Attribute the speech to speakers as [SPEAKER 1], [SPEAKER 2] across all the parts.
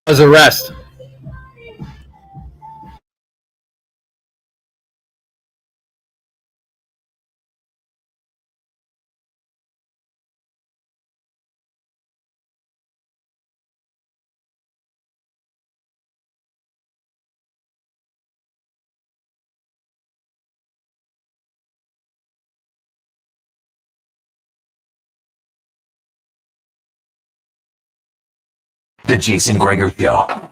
[SPEAKER 1] Was arrest.
[SPEAKER 2] The Jason Gregor Show.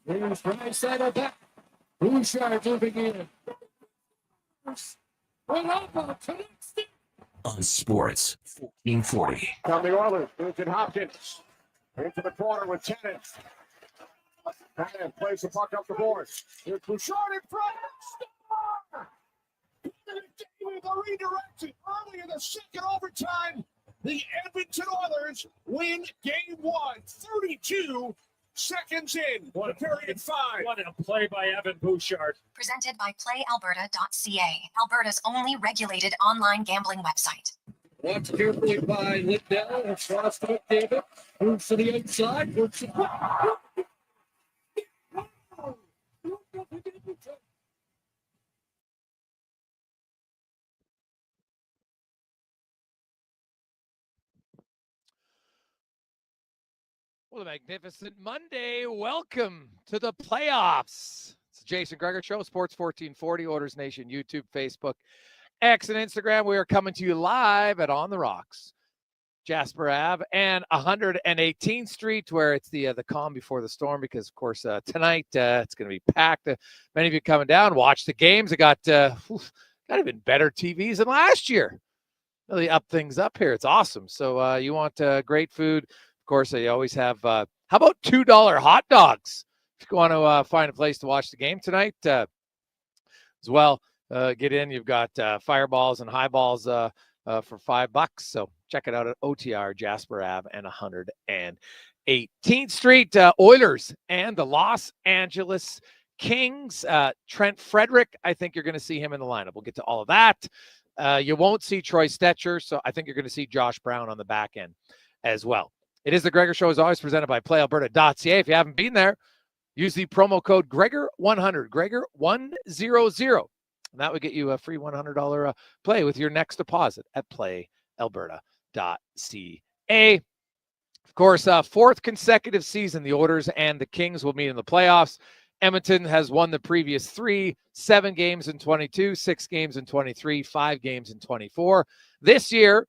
[SPEAKER 3] Here's right side of back. Bouchard moving in.
[SPEAKER 2] On Sports 1440.
[SPEAKER 3] From the Oilers, Nugent Hopkins. Into the corner with Tennant. Tennant plays the puck up the boards. Here's Bouchard in front. Score! The redirection early in the second overtime. The Edmonton Oilers win game one, 32 seconds in. Period 5.
[SPEAKER 4] What a play by Evan Bouchard.
[SPEAKER 5] Presented by PlayAlberta.ca, Alberta's only regulated online gambling website.
[SPEAKER 3] Watched carefully by Liddell. Across to McDavid. Moves to the outside. Moves to
[SPEAKER 6] Well, a magnificent Monday. Welcome to the playoffs. It's the Jason Gregor Show, Sports 1440, Oilers Nation, YouTube, Facebook, X, and Instagram. We are coming to you live at On the Rocks, Jasper Ave, and 118th Street, where it's the calm before the storm, because, of course, tonight it's going to be packed. Many of you coming down, watch the games. I got even better TVs than last year. Really up things up here. It's awesome. So you want great food. Of course, you always have, how about $2 hot dogs? If you want to find a place to watch the game tonight as well, get in. You've got fireballs and highballs for $5. So check it out at OTR, Jasper Ave, and 118th Street. Oilers and the Los Angeles Kings. Trent Frederick, I think you're going to see him in the lineup. We'll get to all of that. You won't see Troy Stetcher, so I think you're going to see Josh Brown on the back end as well. It is the Gregor Show, as always, presented by PlayAlberta.ca. If you haven't been there, use the promo code Gregor100, Gregor100. And that would get you a free $100 play with your next deposit at PlayAlberta.ca. Of course, fourth consecutive season, the Oilers and the Kings will meet in the playoffs. Edmonton has won the previous 3, 7 games in 22, 6 games in 23, 5 games in 24. This year,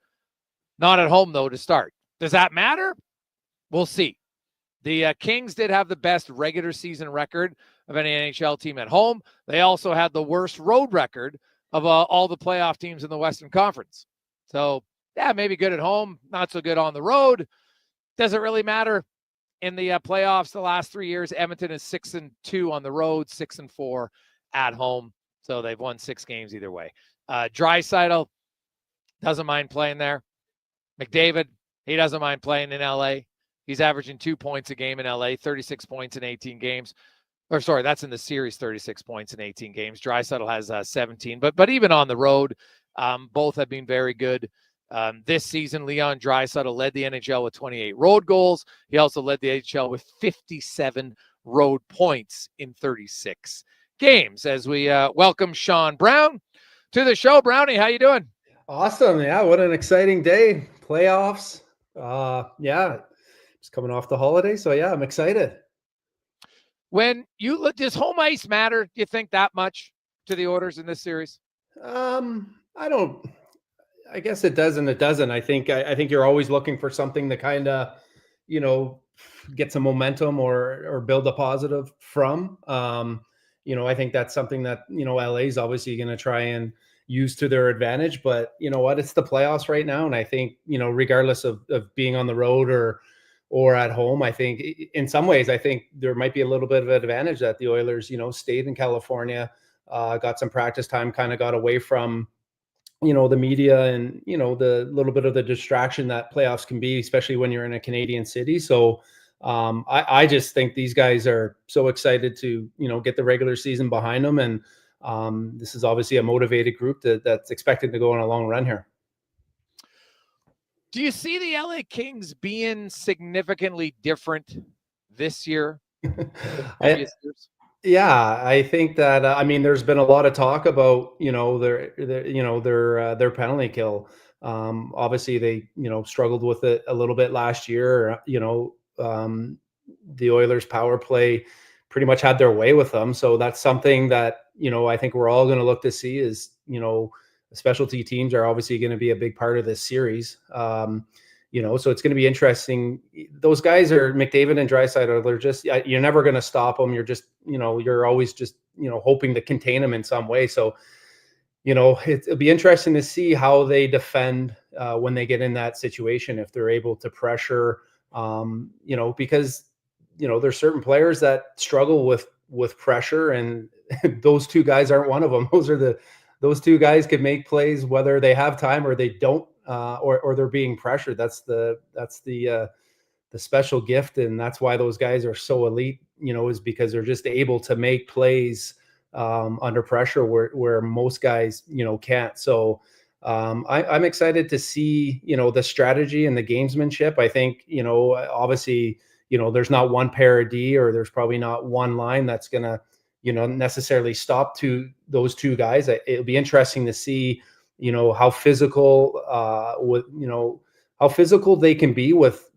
[SPEAKER 6] not at home, though, to start. Does that matter? We'll see. The Kings did have the best regular season record of any NHL team at home. They also had the worst road record of all the playoff teams in the Western Conference. So, yeah, maybe good at home, not so good on the road. Doesn't really matter. In the playoffs, the last 3 years, Edmonton is 6-2 on the road, 6-4 at home. So they've won 6 games either way. Draisaitl doesn't mind playing there. McDavid, he doesn't mind playing in LA. He's averaging 2 points a game in LA, 36 points in 18 games. Or sorry, that's in the series, 36 points in 18 games. Draisaitl has 17. But even on the road, both have been very good. This season, Leon Draisaitl led the NHL with 28 road goals. He also led the NHL with 57 road points in 36 games. As we welcome Sean Brown to the show. Brownie, how you doing?
[SPEAKER 1] Awesome. Yeah, what an exciting day. Playoffs. Yeah, just coming off the holiday. So, yeah, I'm excited.
[SPEAKER 6] When you look, does home ice matter, do you think, that much to the Oilers in this series?
[SPEAKER 1] I guess it does and it doesn't. I think you're always looking for something to kind of, get some momentum or build a positive from. I think that's something that, LA is obviously going to try and use to their advantage. But you know what? It's the playoffs right now. And I think, regardless of being on the road or at home, I think in some ways, I think there might be a little bit of an advantage that the Oilers, stayed in California, got some practice time, kind of got away from, the media and, the little bit of the distraction that playoffs can be, especially when you're in a Canadian city. So I just think these guys are so excited to, get the regular season behind them. And this is obviously a motivated group that's expected to go on a long run here.
[SPEAKER 6] Do you see the LA Kings being significantly different this year than previous years?
[SPEAKER 1] Yeah, I think that I mean, there's been a lot of talk about their penalty kill. Obviously, they struggled with it a little bit last year. The Oilers' power play pretty much had their way with them, so that's something that I think we're all going to look to see. Is specialty teams are obviously going to be a big part of this series. So it's going to be interesting. Those guys are McDavid and Draisaitl. They're just, you're never going to stop them. You're just, you're always just, hoping to contain them in some way. So, it'll be interesting to see how they defend when they get in that situation, if they're able to pressure, because, there's certain players that struggle with pressure, and those two guys aren't one of them. Those two guys can make plays whether they have time or they don't. Or they're being pressured. That's the special gift, and that's why those guys are so elite. Is because they're just able to make plays under pressure where most guys can't. So I'm excited to see the strategy and the gamesmanship. I think obviously there's not one pair of D, or there's probably not one line that's gonna necessarily stop those two guys. It'll be interesting to see how physical how physical they can be with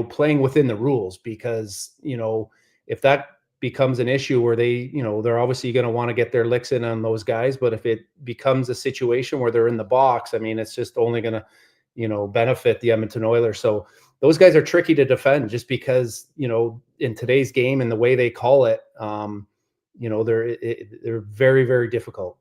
[SPEAKER 1] playing within the rules, because if that becomes an issue where they're obviously going to want to get their licks in on those guys, but if it becomes a situation where they're in the box, I mean, it's just only going to benefit the Edmonton Oilers. So those guys are tricky to defend, just because in today's game and the way they call it, they're very, very difficult.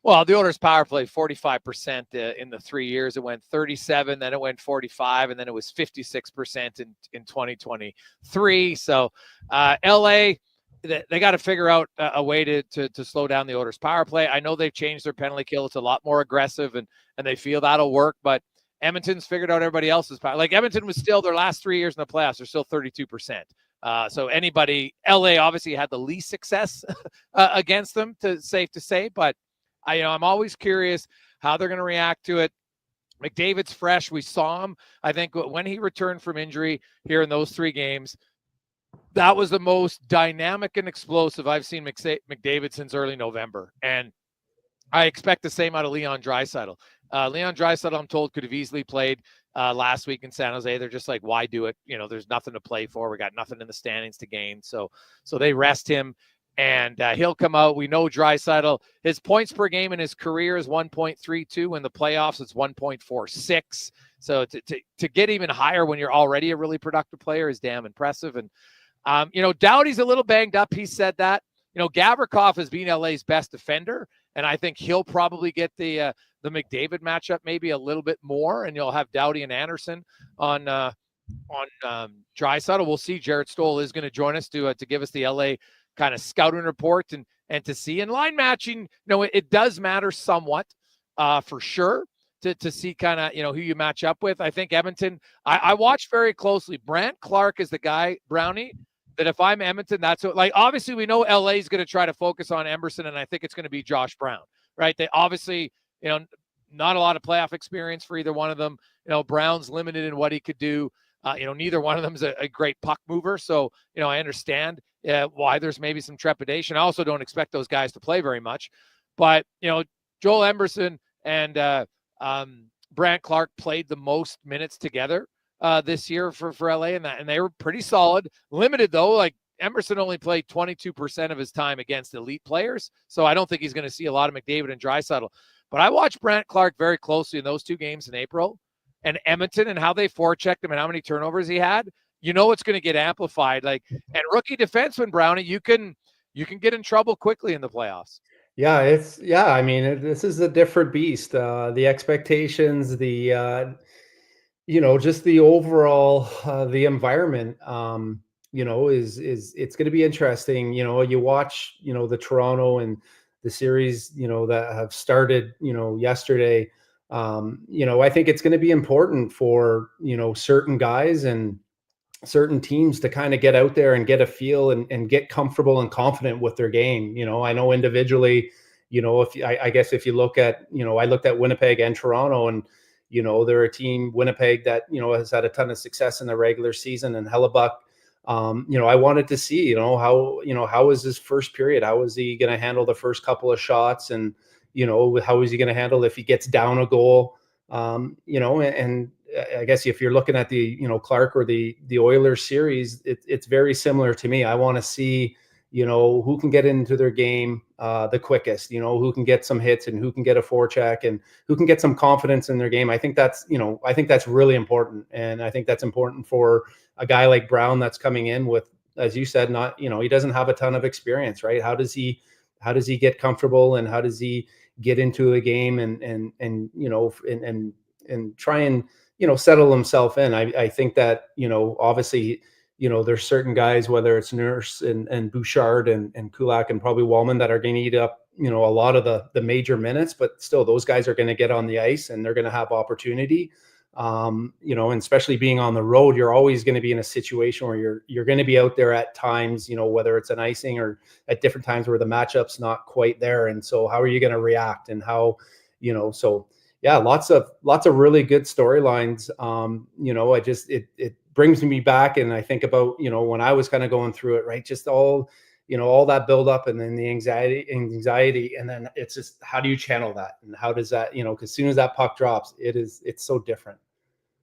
[SPEAKER 6] Well, the Oilers' power play 45% in the 3 years. It went 37, then it went 45, and then it was 56% in 2023. So LA, they got to figure out a way to slow down the Oilers' power play. I know they've changed their penalty kill. It's a lot more aggressive, and they feel that'll work. But Edmonton's figured out everybody else's power. Like Edmonton was still, their last 3 years in the playoffs, they're still 32%. So LA obviously had the least success against them, safe to say, but I'm always curious how they're going to react to it. McDavid's fresh. We saw him, I think, when he returned from injury here in those 3 games. That was the most dynamic and explosive I've seen McDavid since early November. And I expect the same out of Leon Draisaitl. Leon Draisaitl, I'm told, could have easily played last week in San Jose. They're just like, why do it? There's nothing to play for. We got nothing in the standings to gain. So they rest him. And he'll come out. We know Draisaitl, his points per game in his career is 1.32. In the playoffs, it's 1.46. So to get even higher when you're already a really productive player is damn impressive. And, Doughty's a little banged up. He said that. Gavrikov has been LA's best defender, and I think he'll probably get the McDavid matchup maybe a little bit more, and you'll have Doughty and Anderson on Draisaitl. We'll see. Jarrett Stoll is going to join us to give us the LA kind of scouting report and to see. And line matching, it does matter somewhat for sure to see kind of, who you match up with. I think Edmonton, I watch very closely. Brandt Clark is the guy, Brownie, that if I'm Edmonton, that's what, like, obviously we know LA is going to try to focus on Emerson, and I think it's going to be Josh Brown, right? They obviously, not a lot of playoff experience for either one of them. Brown's limited in what he could do. Neither one of them is a great puck mover. So, I understand why there's maybe some trepidation. I also don't expect those guys to play very much. But, Joel Emerson and Brandt Clark played the most minutes together this year for LA, and they were pretty solid. Limited, though. Like, Emerson only played 22% of his time against elite players. So I don't think he's going to see a lot of McDavid and Draisaitl. But I watched Brandt Clark very closely in those 2 games in April. And Edmonton and how they forechecked him and how many turnovers he had, it's going to get amplified. Like, and rookie defenseman Brownie, you can get in trouble quickly in the playoffs.
[SPEAKER 1] Yeah, I mean, this is a different beast. The expectations, just the overall, the environment, is it's going to be interesting. You watch, the Toronto and the series, that have started, yesterday. I think it's going to be important for, certain guys and certain teams to kind of get out there and get a feel and get comfortable and confident with their game. I know individually, if I guess if you look at, I looked at Winnipeg and Toronto, and, They're a team, Winnipeg, that, has had a ton of success in the regular season, and Hellebuck, I wanted to see, how is his first period? How is he going to handle the first couple of shots? And, how is he going to handle if he gets down a goal? And I guess if you're looking at the, Clark or the Oilers series, it's very similar to me. I want to see, who can get into their game the quickest, who can get some hits and who can get a forecheck and who can get some confidence in their game. I think that's really important. And I think that's important for a guy like Brown that's coming in with, as you said, not, he doesn't have a ton of experience, right? How does he get comfortable, and how does he get into a game and try and, settle himself in? I think that, obviously, there's certain guys, whether it's Nurse and Bouchard and Kulak and probably Wallman, that are going to eat up, a lot of the major minutes, but still those guys are going to get on the ice and they're going to have opportunity. And especially being on the road, you're always going to be in a situation where you're going to be out there at times, whether it's an icing or at different times where the matchup's not quite there. And so how are you going to react, and how, so yeah, lots of really good storylines. It brings me back, and I think about, when I was kind of going through it, right? Just all that buildup, and then the anxiety. And then it's just, how do you channel that? And how does that, because as soon as that puck drops, it's so different.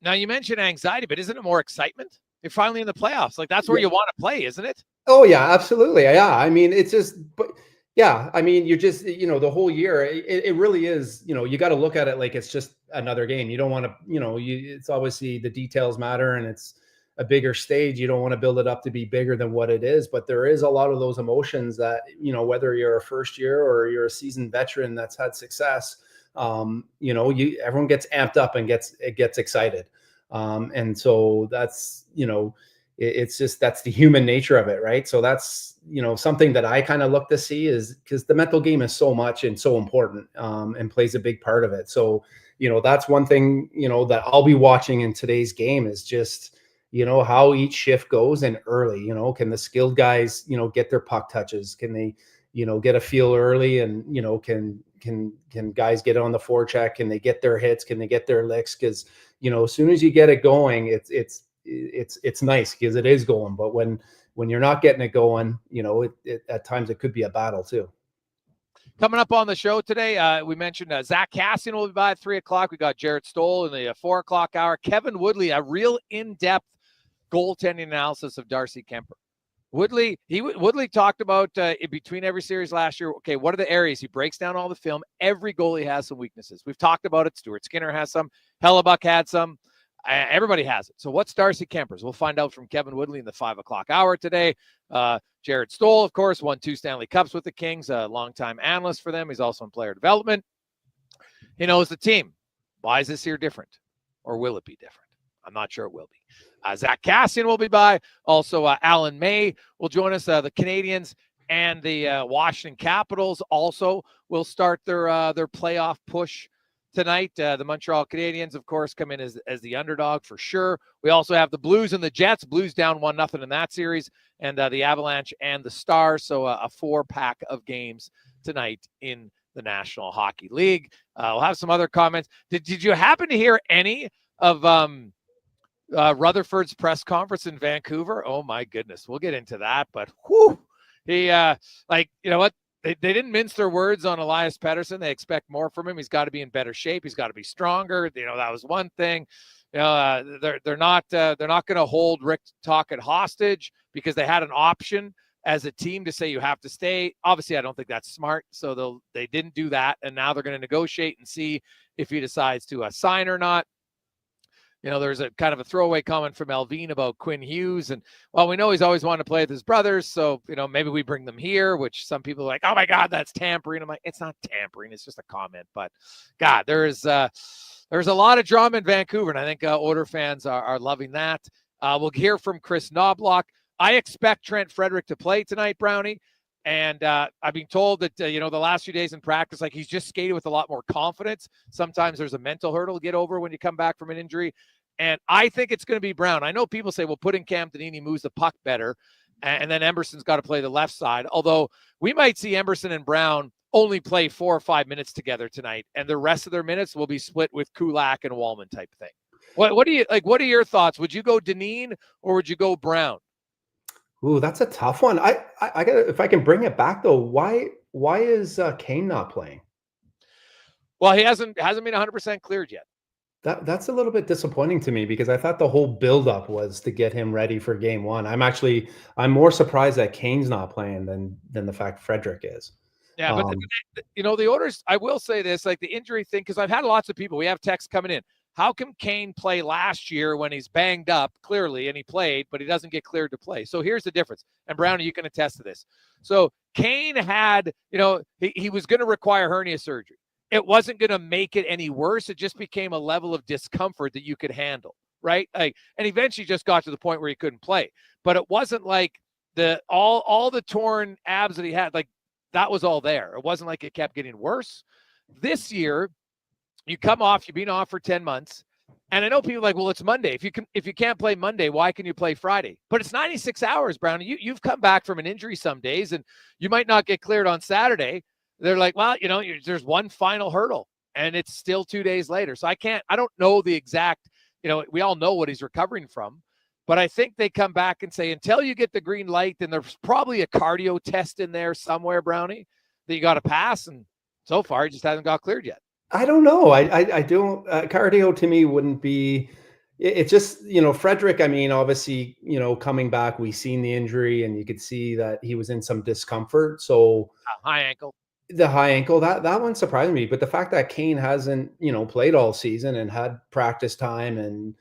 [SPEAKER 6] Now, you mentioned anxiety, but isn't it more excitement? You're finally in the playoffs. Like, that's where you want to play, isn't it?
[SPEAKER 1] Oh yeah, absolutely. Yeah. I mean, it's just, but yeah, I mean, you're just, the whole year, it really is, you got to look at it like it's just another game. You don't want to, it's obviously the details matter, and it's a bigger stage. You don't want to build it up to be bigger than what it is, but there is a lot of those emotions that, whether you're a first year or you're a seasoned veteran that's had success, everyone gets amped up and gets excited. And so that's, it's just, that's the human nature of it. Right. So that's, something that I kind of look to see, is because the mental game is so much and so important, and plays a big part of it. So, that's one thing, that I'll be watching in today's game, is just, how each shift goes, and early, can the skilled guys, get their puck touches? Can they, get a feel early, and, can guys get on the forecheck? Can they get their hits? Can they get their licks? Because, as soon as you get it going, it's nice because it is going. But when you're not getting it going, at times it could be a battle too.
[SPEAKER 6] Coming up on the show today, we mentioned Zach Cassian will be by at 3:00. We got Jared Stoll in the 4:00 hour. Kevin Woodley, a real in-depth goaltending analysis of Darcy Kemper. Woodley talked about in between every series last year. Okay, what are the areas? He breaks down all the film. Every goalie has some weaknesses. We've talked about it. Stuart Skinner has some. Hellebuck had some. Everybody has it. So what's Darcy Kemper's? We'll find out from Kevin Woodley in the 5:00 hour today. Jared Stoll, of course, won 2 Stanley Cups with the Kings, a longtime analyst for them. He's also in player development. He knows the team. Why is this year different? Or will it be different? I'm not sure it will be. Zach Cassian will be by. Also, Alan May will join us. The Canadians and the Washington Capitals also will start their playoff push tonight. The Montreal Canadiens, of course, come in as the underdog for sure. We also have the Blues and the Jets. Blues down 1-0 in that series, and the Avalanche and the Stars. So a 4-pack of games tonight in the National Hockey League. We'll have some other comments. Did you happen to hear any of Rutherford's press conference in Vancouver? Oh my goodness, we'll get into that. But whew, he what? They didn't mince their words on Elias Pettersson. They expect more from him. He's got to be in better shape. He's got to be stronger. That was one thing. They're not going to hold Rick Tocchet hostage because they had an option as a team to say you have to stay. Obviously, I don't think that's smart. So they didn't do that, and now they're going to negotiate and see if he decides to sign or not. There's a kind of a throwaway comment from Elvine about Quinn Hughes. And well, we know he's always wanted to play with his brothers. So, maybe we bring them here, which some people are like, oh my God, that's tampering. I'm like, it's not tampering. It's just a comment. But God, there's a lot of drama in Vancouver. And I think Oilers fans are loving that. We'll hear from Chris Knobloch. I expect Trent Frederick to play tonight, Brownie. And I've been told that, the last few days in practice, like he's just skated with a lot more confidence. Sometimes there's a mental hurdle to get over when you come back from an injury. And I think it's going to be Brown. I know people say, well, putting Cam Tonini moves the puck better. And then Emberson's got to play the left side. Although we might see Emberson and Brown only play 4 or 5 minutes together tonight, and the rest of their minutes will be split with Kulak and Wallman type thing. What do you like? What are your thoughts? Would you go Dineen or would you go Brown?
[SPEAKER 1] Ooh, that's a tough one. I got if I can bring it back though. Why is Kane not playing?
[SPEAKER 6] Well, he hasn't been 100% cleared yet.
[SPEAKER 1] That's a little bit disappointing to me because I thought the whole buildup was to get him ready for game one. I'm more surprised that Kane's not playing than the fact Frederick is.
[SPEAKER 6] Yeah, but the Oilers, I will say this, like the injury thing, because I've had lots of people, we have texts coming in. How come Kane play last year when he's banged up, clearly, and he played, but he doesn't get cleared to play? So here's the difference. And Brownie, you can attest to this. So Kane had, he was going to require hernia surgery. It wasn't going to make it any worse. It just became a level of discomfort that you could handle, right? And eventually just got to the point where he couldn't play. But it wasn't like all the torn abs that he had, like that was all there. It wasn't like it kept getting worse. This year, you come off, you've been off for 10 months. And I know people are like, well, it's Monday. If you can't play Monday, why can you play Friday? But it's 96 hours, Brownie. You've come back from an injury some days, and you might not get cleared on Saturday. They're like, well, there's one final hurdle, and it's still 2 days later. So I don't know the exact, we all know what he's recovering from. But I think they come back and say, until you get the green light, then there's probably a cardio test in there somewhere, Brownie, that you got to pass. And so far, he just hasn't got cleared yet.
[SPEAKER 1] I don't know. I don't. Cardio to me wouldn't be. It's just Frederick. I mean, obviously, coming back, we seen the injury, and you could see that he was in some discomfort. So
[SPEAKER 6] high ankle.
[SPEAKER 1] The high ankle that one surprised me. But the fact that Kane hasn't played all season and had practice time and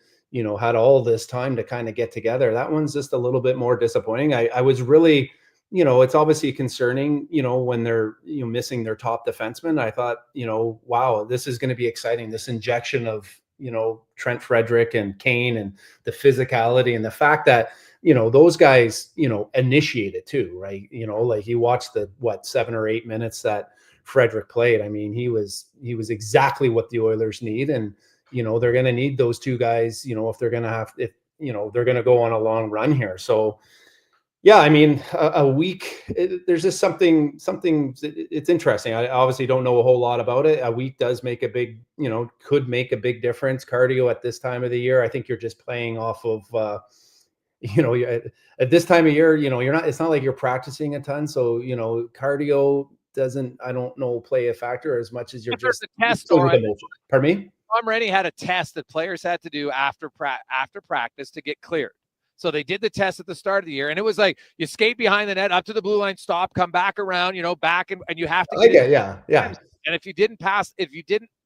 [SPEAKER 1] had all this time to kind of get together, that one's just a little bit more disappointing. I was really. It's obviously concerning, when they're missing their top defenseman. I thought, wow, this is going to be exciting. This injection of, Trent Frederick and Kane and the physicality and the fact that, those guys, initiate it too, right? Like you watched the 7 or 8 minutes that Frederick played. I mean, he was exactly what the Oilers need. And, they're going to need those two guys, if they're going to they're going to go on a long run here. So, yeah, I mean, a week, there's just something, it's interesting. I obviously don't know a whole lot about it. A week does make a big, could make a big difference. Cardio at this time of the year, I think you're just playing off of, at this time of year, it's not like you're practicing a ton. So, cardio doesn't, I don't know, play a factor as much as you're just.
[SPEAKER 6] A test,
[SPEAKER 1] Pardon me?
[SPEAKER 6] Tom Rennie had a test that players had to do after practice to get cleared. So they did the test at the start of the year, and it was like you skate behind the net, up to the blue line, stop, come back around, back, and you have to get
[SPEAKER 1] yeah.
[SPEAKER 6] And if you didn't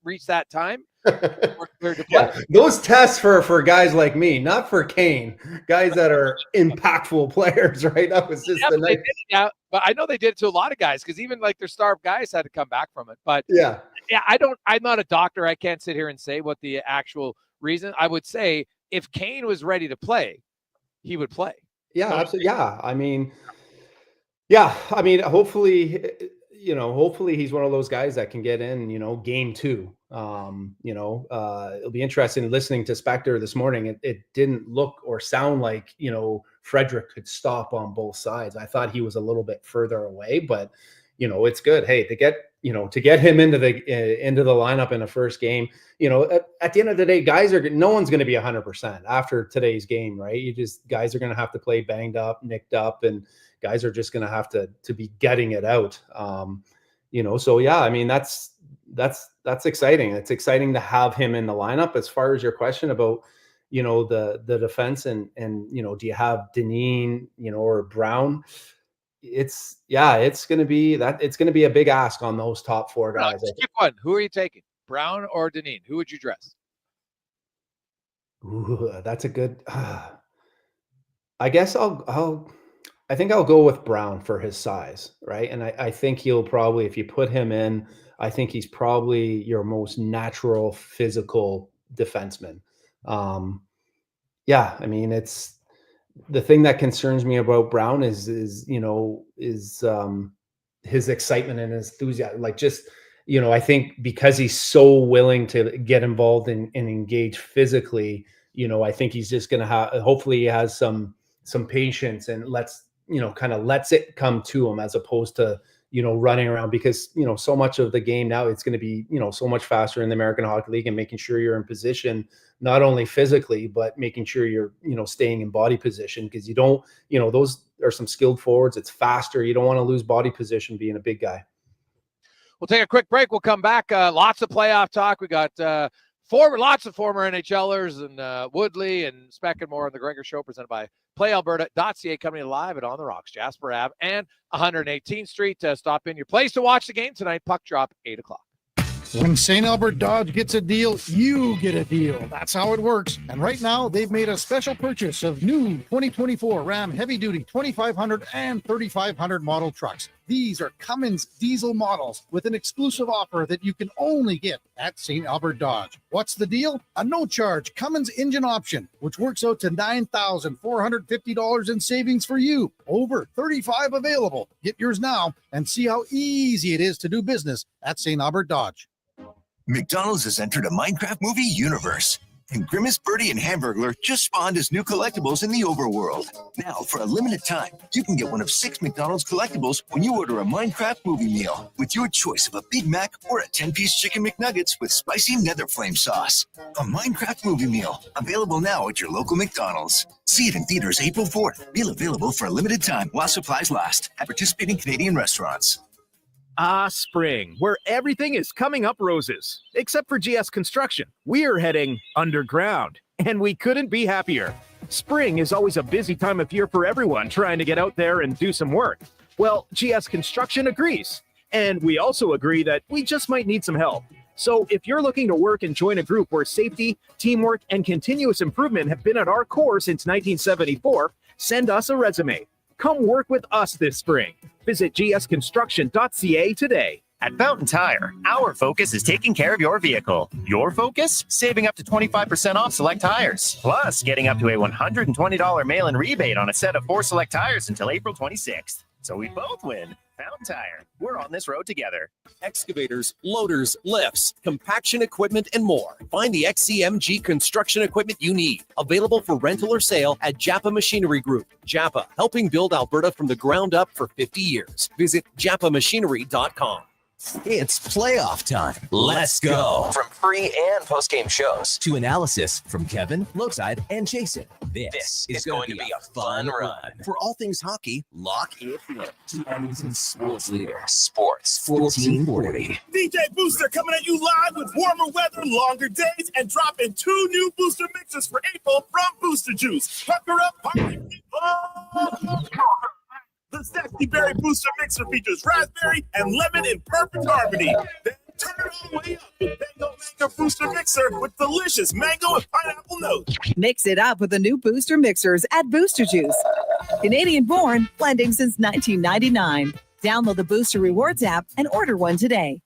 [SPEAKER 6] reach that time, we're cleared to play.
[SPEAKER 1] Yeah. Those tests for guys like me, not for Kane, guys that are impactful players, right? That was just the night.
[SPEAKER 6] Yeah, but I know they did it to a lot of guys because even like their starved guys had to come back from it. But
[SPEAKER 1] yeah,
[SPEAKER 6] I'm not a doctor. I can't sit here and say what the actual reason. I would say if Kane was ready to play, he would play.
[SPEAKER 1] Yeah, absolutely. Yeah. I mean, hopefully he's one of those guys that can get in, game 2. It'll be interesting listening to Spector this morning. It didn't look or sound like, Frederick could stop on both sides. I thought he was a little bit further away, but it's good. Hey, to get him into the lineup in the first game, at the end of the day, no one's going to be 100% after today's game, right? Guys are going to have to play banged up, nicked up, and guys are just going to have to be getting it out. So yeah, I mean, that's exciting. It's exciting to have him in the lineup. As far as your question about, the defense and do you have Dineen, or Brown? It's going to be a big ask on those top 4 guys.
[SPEAKER 6] Skip one. Who are you taking, Brown or Dineen? Who would you dress?
[SPEAKER 1] Ooh, that's a good. I guess I think I'll go with Brown for his size, right? And I think he'll probably, if you put him in, I think he's probably your most natural physical defenseman. I mean, it's. The thing that concerns me about Brown is his excitement and his enthusiasm. Like I think because he's so willing to get involved and engage physically, I think he's just going to hopefully he has some patience and lets it come to him as opposed to, running around, because, so much of the game now, it's going to be, so much faster in the American Hockey League, and making sure you're in position, not only physically, but making sure you're, staying in body position, because you don't, those are some skilled forwards. It's faster. You don't want to lose body position being a big guy.
[SPEAKER 6] We'll take a quick break. We'll come back. Lots of playoff talk. We got lots of former NHLers and Woodley and Speck and more on the Gregor Show, presented by PlayAlberta.ca, coming live at On the Rocks, Jasper Ave, and 118th Street. Stop in your place to watch the game tonight. Puck drop 8 o'clock.
[SPEAKER 7] When St. Albert Dodge gets a deal, you get a deal. That's how it works. And right now, they've made a special purchase of new 2024 Ram Heavy Duty 2500 and 3500 model trucks. These are Cummins diesel models with an exclusive offer that you can only get at St. Albert Dodge. What's the deal? A no-charge Cummins engine option, which works out to $9,450 in savings for you. Over 35 available. Get yours now and see how easy it is to do business at St. Albert Dodge.
[SPEAKER 8] McDonald's has entered a Minecraft movie universe, and Grimace, Birdie, and Hamburglar just spawned as new collectibles in the overworld. Now, for a limited time, you can get one of 6 McDonald's collectibles when you order a Minecraft movie meal with your choice of a Big Mac or a 10-piece chicken McNuggets with spicy nether flame sauce. A Minecraft movie meal, available now at your local McDonald's. See it in theaters April 4th. Meal available for a limited time while supplies last at participating Canadian restaurants.
[SPEAKER 9] Spring, where everything is coming up roses, except for GS Construction. We're heading underground, and we couldn't be happier. Spring is always a busy time of year for everyone trying to get out there and do some work. Well, GS Construction agrees, and we also agree that we just might need some help. So if you're looking to work and join a group where safety, teamwork, and continuous improvement have been at our core since 1974, send us a resume. Come work with us this spring. Visit gsconstruction.ca today.
[SPEAKER 10] At Fountain Tire, our focus is taking care of your vehicle. Your focus? Saving up to 25% off select tires. Plus, getting up to a $120 mail-in rebate on a set of 4 select tires until April 26th. So we both win. Fountain Tire. We're on this road together.
[SPEAKER 11] Excavators, loaders, lifts, compaction equipment, and more. Find the XCMG construction equipment you need. Available for rental or sale at Japa Machinery Group. Japa, helping build Alberta from the ground up for 50 years. Visit japamachinery.com.
[SPEAKER 2] It's playoff time. Let's go. From pre- and post-game shows to analysis from Kevin, Lokeside, and Jason. This is going to be a fun run. For all things hockey, lock it in to Edmonton's sports leader, Sports 1440.
[SPEAKER 12] DJ Booster coming at you live with warmer weather, longer days, and dropping 2 new booster mixes for April from Booster Juice. Pucker up, party people! The Sexy Berry Booster Mixer features raspberry and lemon in perfect harmony. Then turn it all the way up with Mango Mango Booster Mixer with delicious mango and pineapple notes.
[SPEAKER 13] Mix it up with the new Booster Mixers at Booster Juice. Canadian born, blending since 1999. Download the Booster Rewards app and order one today.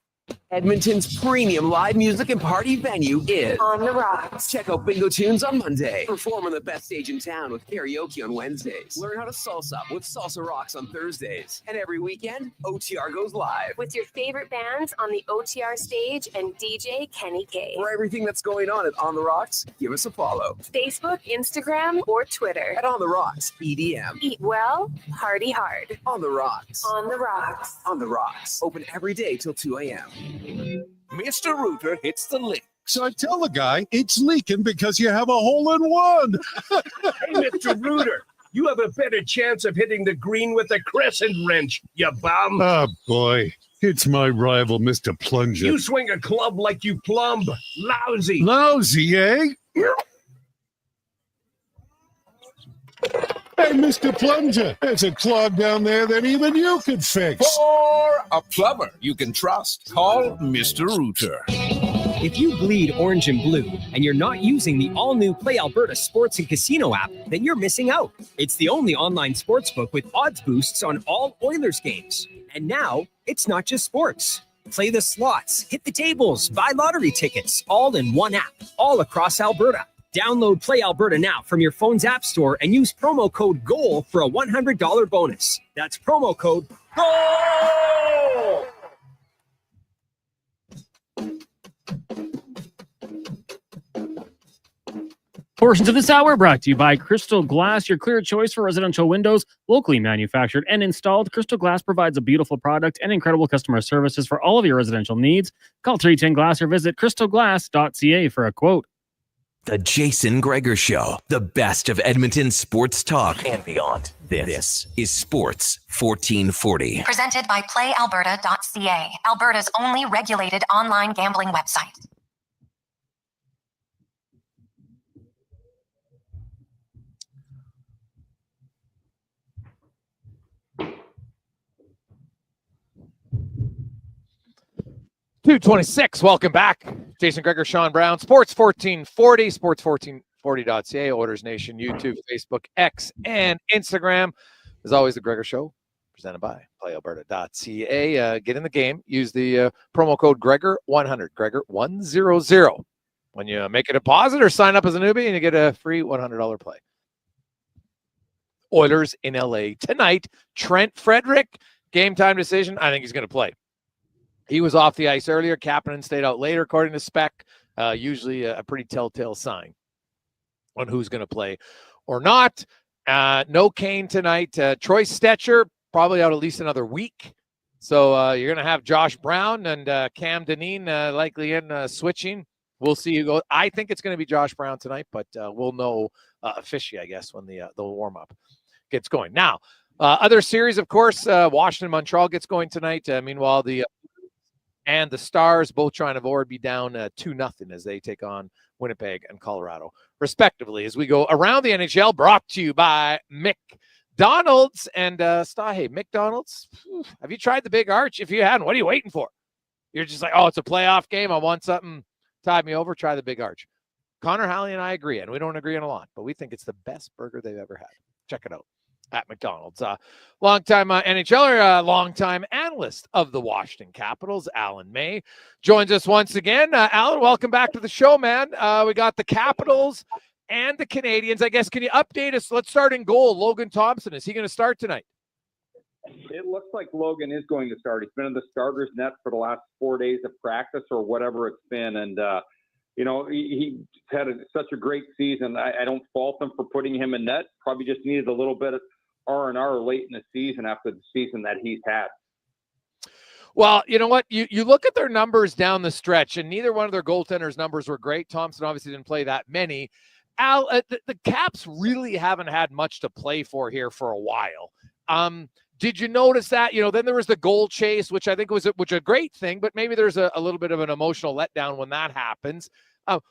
[SPEAKER 14] Edmonton's premium live music and party venue is
[SPEAKER 15] On the Rocks.
[SPEAKER 14] Check out Bingo Tunes on Monday. Perform on the best stage in town with karaoke on Wednesdays. Learn how to salsa with Salsa Rocks on Thursdays. And every weekend, OTR goes live.
[SPEAKER 15] With your favorite bands on the OTR stage and DJ Kenny K.
[SPEAKER 14] For everything that's going on at On the Rocks, give us a follow.
[SPEAKER 15] Facebook, Instagram, or Twitter.
[SPEAKER 14] At On the Rocks, EDM.
[SPEAKER 15] Eat well, party hard.
[SPEAKER 14] On the Rocks.
[SPEAKER 15] On the Rocks.
[SPEAKER 14] On the Rocks. Open every day till 2 a.m.
[SPEAKER 11] Mr. Rooter hits the link.
[SPEAKER 16] So I tell the guy, it's leaking because you have a hole-in-one.
[SPEAKER 17] Hey, Mr. Rooter, you have a better chance of hitting the green with a crescent wrench, you bum.
[SPEAKER 16] Oh, boy. It's my rival, Mr. Plunger.
[SPEAKER 17] You swing a club like you plumb. Lousy.
[SPEAKER 16] Lousy, eh? Hey, Mr. Plunger, there's a clog down there that even you could fix.
[SPEAKER 11] For a plumber you can trust, call Mr. Rooter.
[SPEAKER 18] If you bleed orange and blue and you're not using the all-new Play Alberta Sports and Casino app, then you're missing out. It's the only online sportsbook with odds boosts on all Oilers games. And now, it's not just sports. Play the slots, hit the tables, buy lottery tickets, all in one app, all across Alberta. Download Play Alberta now from your phone's app store and use promo code GOAL for a $100 bonus. That's promo code GOAL!
[SPEAKER 19] Portions of this hour brought to you by Crystal Glass, your clear choice for residential windows, locally manufactured and installed. Crystal Glass provides a beautiful product and incredible customer services for all of your residential needs. Call 310 Glass or visit crystalglass.ca for a quote.
[SPEAKER 2] The Jason Gregor Show, the best of Edmonton sports talk and beyond. This is Sports 1440.
[SPEAKER 5] Presented by PlayAlberta.ca, Alberta's only regulated online gambling website.
[SPEAKER 6] .226, welcome back. Jason Gregor, Sean Brown, Sports 1440, sports1440.ca, Oilers Nation, YouTube, Facebook, X, and Instagram. As always, the Gregor Show, presented by PlayAlberta.ca. Get in the game. Use the promo code Gregor100, Gregor100. When you make a deposit or sign up as a newbie, and you get a free $100 play. Oilers in LA tonight. Trent Frederick, game time decision. I think he's going to play. He was off the ice earlier. Kapanen stayed out later, according to Spec. Usually a pretty telltale sign on who's going to play or not. No Kane tonight. Troy Stetcher, probably out at least another week. So you're going to have Josh Brown and Cam Dineen likely in switching. We'll see who goes. I think it's going to be Josh Brown tonight, but we'll know officially, I guess, when the warm-up gets going. Now, other series, of course, Washington-Montreal gets going tonight. Meanwhile, the Stars both trying to avoid be down 2-0 as they take on Winnipeg and Colorado, respectively. As we go around the NHL, brought to you by McDonald's and Hey, McDonald's, have you tried the Big Arch? If you hadn't, what are you waiting for? You're just like, oh, it's a playoff game. I want something. Tide me over. Try the Big Arch. Connor Halley and I agree, and we don't agree on a lot, but we think it's the best burger they've ever had. Check it out at McDonald's. Longtime NHLer, longtime analyst of the Washington Capitals, Alan May, joins us once again. Alan, welcome back to the show, man. We got the Capitals and the Canadians. I guess, can you update us? Let's start in goal. Logan Thompson, is he going to start tonight?
[SPEAKER 20] It looks like Logan is going to start. He's been in the starter's net for the last 4 days of practice or whatever it's been. And, he had such a great season. I don't fault him for putting him in net. Probably just needed a little bit of R&R late in the season after the season that he's had.
[SPEAKER 6] Well, you know what? You look at their numbers down the stretch, and neither one of their goaltenders' numbers were great. Thompson obviously didn't play that many. Al, the Caps really haven't had much to play for here for a while. Did you notice that? Then there was the goal chase, which I think was a great thing, but maybe there's a little bit of an emotional letdown when that happens.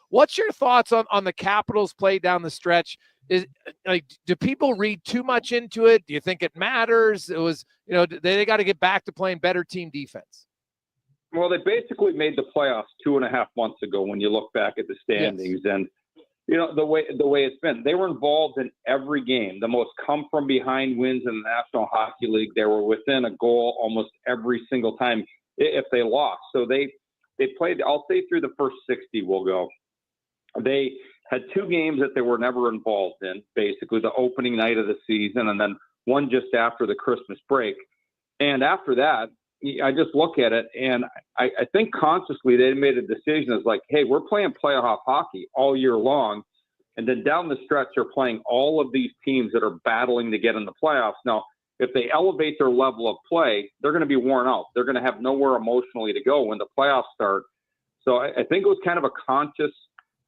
[SPEAKER 6] What's your thoughts on the Capitals' play down the stretch? Do people read too much into it? Do you think it matters? It was, they got to get back to playing better team defense.
[SPEAKER 20] Well, they basically made the playoffs 2.5 months ago when you look back at the standings. Yes. And, the way it's been, they were involved in every game. The most come from behind wins in the National Hockey League. They were within a goal almost every single time if they lost. So they played, I'll say through the first 60 we'll go. They had 2 games that they were never involved in, basically the opening night of the season and then one just after the Christmas break. And after that, I just look at it and I think consciously they made a decision as like, hey, we're playing playoff hockey all year long. And then down the stretch, they're playing all of these teams that are battling to get in the playoffs. Now, if they elevate their level of play, they're going to be worn out. They're going to have nowhere emotionally to go when the playoffs start. So I think it was kind of a conscious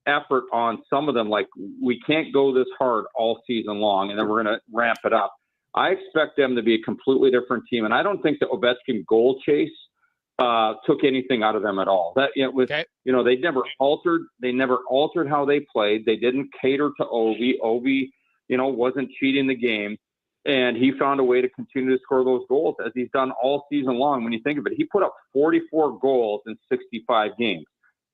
[SPEAKER 20] effort on some of them. Like, we can't go this hard all season long, and then we're going to ramp it up. I expect them to be a completely different team, and I don't think the Ovechkin goal chase took anything out of them at all. That they never altered. They never altered how they played. They didn't cater to Ovi. Ovi, wasn't cheating the game, and he found a way to continue to score those goals as he's done all season long. When you think of it, he put up 44 goals in 65 games.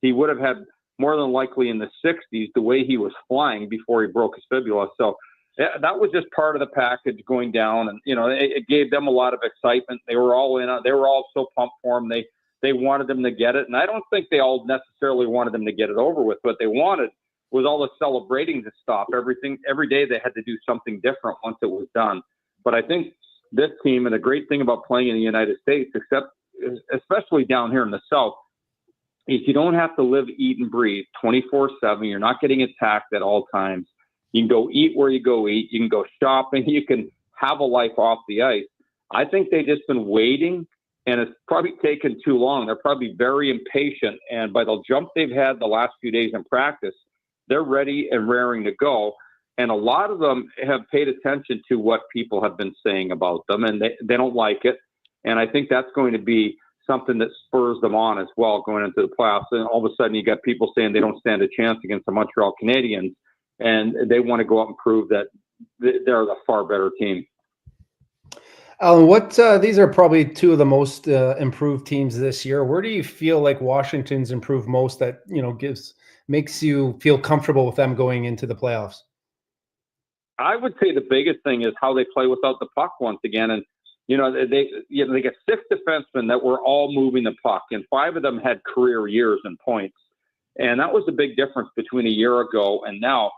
[SPEAKER 20] He would have had more than likely in the 60s the way he was flying before he broke his fibula. So that was just part of the package going down, and it gave them a lot of excitement. They were all in on. They were all so pumped for him. They wanted them to get it, and I don't think they all necessarily wanted them to get it over with. What they wanted was all the celebrating to stop. Every day they had to do something different once it was done. But I think this team, and the great thing about playing in the United States, especially down here in the South, if you don't have to live, eat, and breathe 24/7, you're not getting attacked at all times. You can go eat where you go eat. You can go shopping. You can have a life off the ice. I think they've just been waiting, and it's probably taken too long. They're probably very impatient, and by the jump they've had the last few days in practice, they're ready and raring to go. And a lot of them have paid attention to what people have been saying about them, and they don't like it. And I think that's going to be something that spurs them on as well going into the playoffs. And all of a sudden you got people saying they don't stand a chance against the Montreal Canadiens, and they want to go out and prove that they're the far better team.
[SPEAKER 1] Alan, these are probably two of the most improved teams this year. Where do you feel like Washington's improved most that, makes you feel comfortable with them going into the playoffs?
[SPEAKER 20] I would say the biggest thing is how they play without the puck once again. And, they got 6 defensemen that were all moving the puck, and 5 of them had career years in points. And that was the big difference between a year ago and now.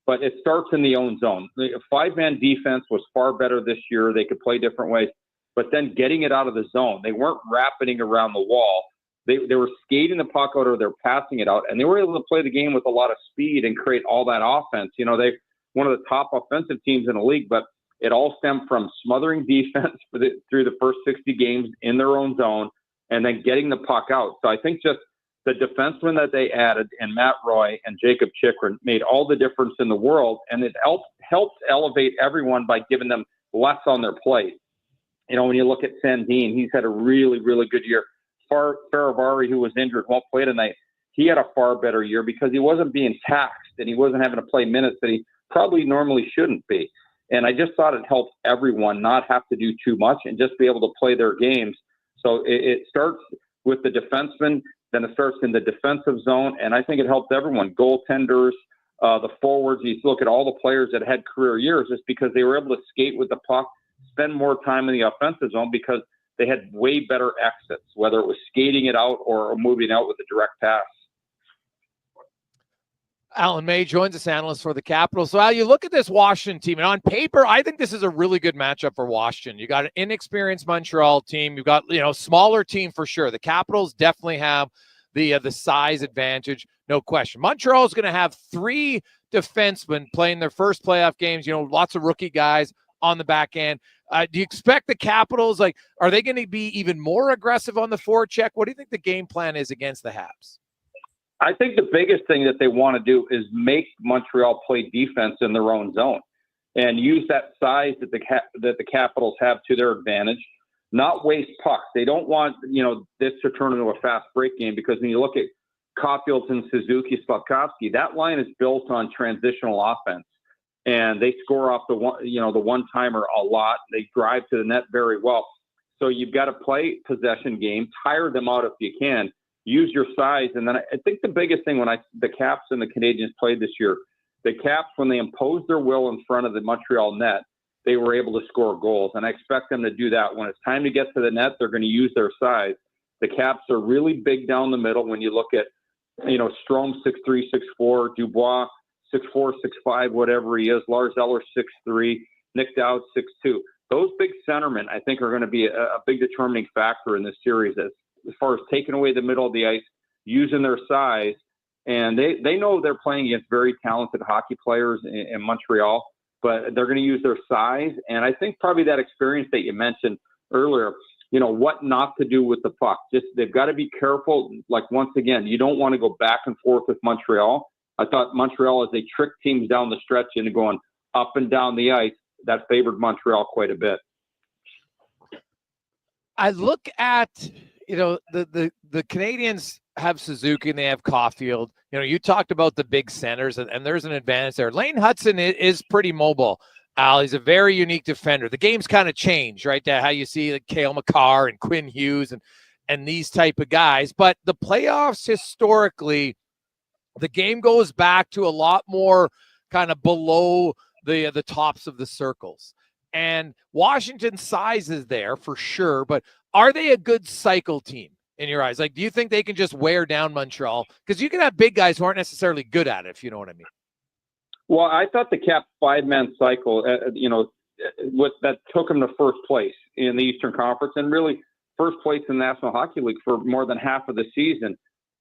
[SPEAKER 20] But it starts in the own zone. The 5-man defense was far better this year. They could play different ways. But then getting it out of the zone, they weren't rapiding around the wall. They were skating the puck out, or they're passing it out, and they were able to play the game with a lot of speed and create all that offense. They one of the top offensive teams in the league, but it all stemmed from smothering defense through the first 60 games in their own zone, and then getting the puck out. So I think just the defensemen that they added, and Matt Roy and Jacob Chychrun, made all the difference in the world, and it helped elevate everyone by giving them less on their plate. When you look at Sandin, he's had a really, really good year. Faravari, who was injured, won't play tonight. He had a far better year because he wasn't being taxed, and he wasn't having to play minutes that he probably normally shouldn't be. And I just thought it helped everyone not have to do too much and just be able to play their games. So it starts with the defensemen, then it starts in the defensive zone, and I think it helped everyone. Goaltenders, the forwards, you look at all the players that had career years just because they were able to skate with the puck, spend more time in the offensive zone because they had way better exits, whether it was skating it out or moving out with a direct pass.
[SPEAKER 6] Alan May joins us, analyst for the Capitals. So, Al, you look at this Washington team, and on paper, I think this is a really good matchup for Washington. You got an inexperienced Montreal team. You've got, smaller team for sure. The Capitals definitely have the size advantage, no question. Montreal is going to have 3 defensemen playing their first playoff games. Lots of rookie guys on the back end. Do you expect the Capitals, are they going to be even more aggressive on the forecheck? What do you think the game plan is against the Habs?
[SPEAKER 20] I think the biggest thing that they want to do is make Montreal play defense in their own zone and use that size that the Capitals have to their advantage, not waste pucks. They don't want, this to turn into a fast break game, because when you look at Caulfield and Suzuki, Slafkovsky, that line is built on transitional offense, and they score off the one-timer a lot. They drive to the net very well. So you've got to play possession game, tire them out if you can. Use your size. And then I think the biggest thing when the Caps and the Canadiens played this year, the Caps, when they imposed their will in front of the Montreal net, they were able to score goals. And I expect them to do that. When it's time to get to the net, they're going to use their size. The Caps are really big down the middle. When you look at, Strome 6'3", 6'4", Dubois 6'4", 6'5", whatever he is, Lars Eller 6'3", Nick Dowd 6'2". Those big centermen, I think, are going to be a big determining factor in this series as far as taking away the middle of the ice, using their size. And they know they're playing against very talented hockey players in Montreal, but they're going to use their size. And I think probably that experience that you mentioned earlier, what not to do with the puck. Just they've got to be careful. Once again, you don't want to go back and forth with Montreal. I thought Montreal, as they tricked teams down the stretch into going up and down the ice, that favored Montreal quite a bit.
[SPEAKER 6] I look at, the Canadiens have Suzuki and they have Caulfield. You talked about the big centers, and there's an advantage there. Lane Hudson is pretty mobile. Al, he's a very unique defender. The game's kind of changed, right? How you see Cale Makar and Quinn Hughes and these type of guys. But the playoffs, historically, the game goes back to a lot more kind of below the tops of the circles. And Washington's size is there for sure, but are they a good cycle team in your eyes? Do you think they can just wear down Montreal? Because you can have big guys who aren't necessarily good at it, if you know what I mean.
[SPEAKER 20] Well, I thought the Caps 5-man cycle, that took them to first place in the Eastern Conference, and really first place in the National Hockey League for more than half of the season,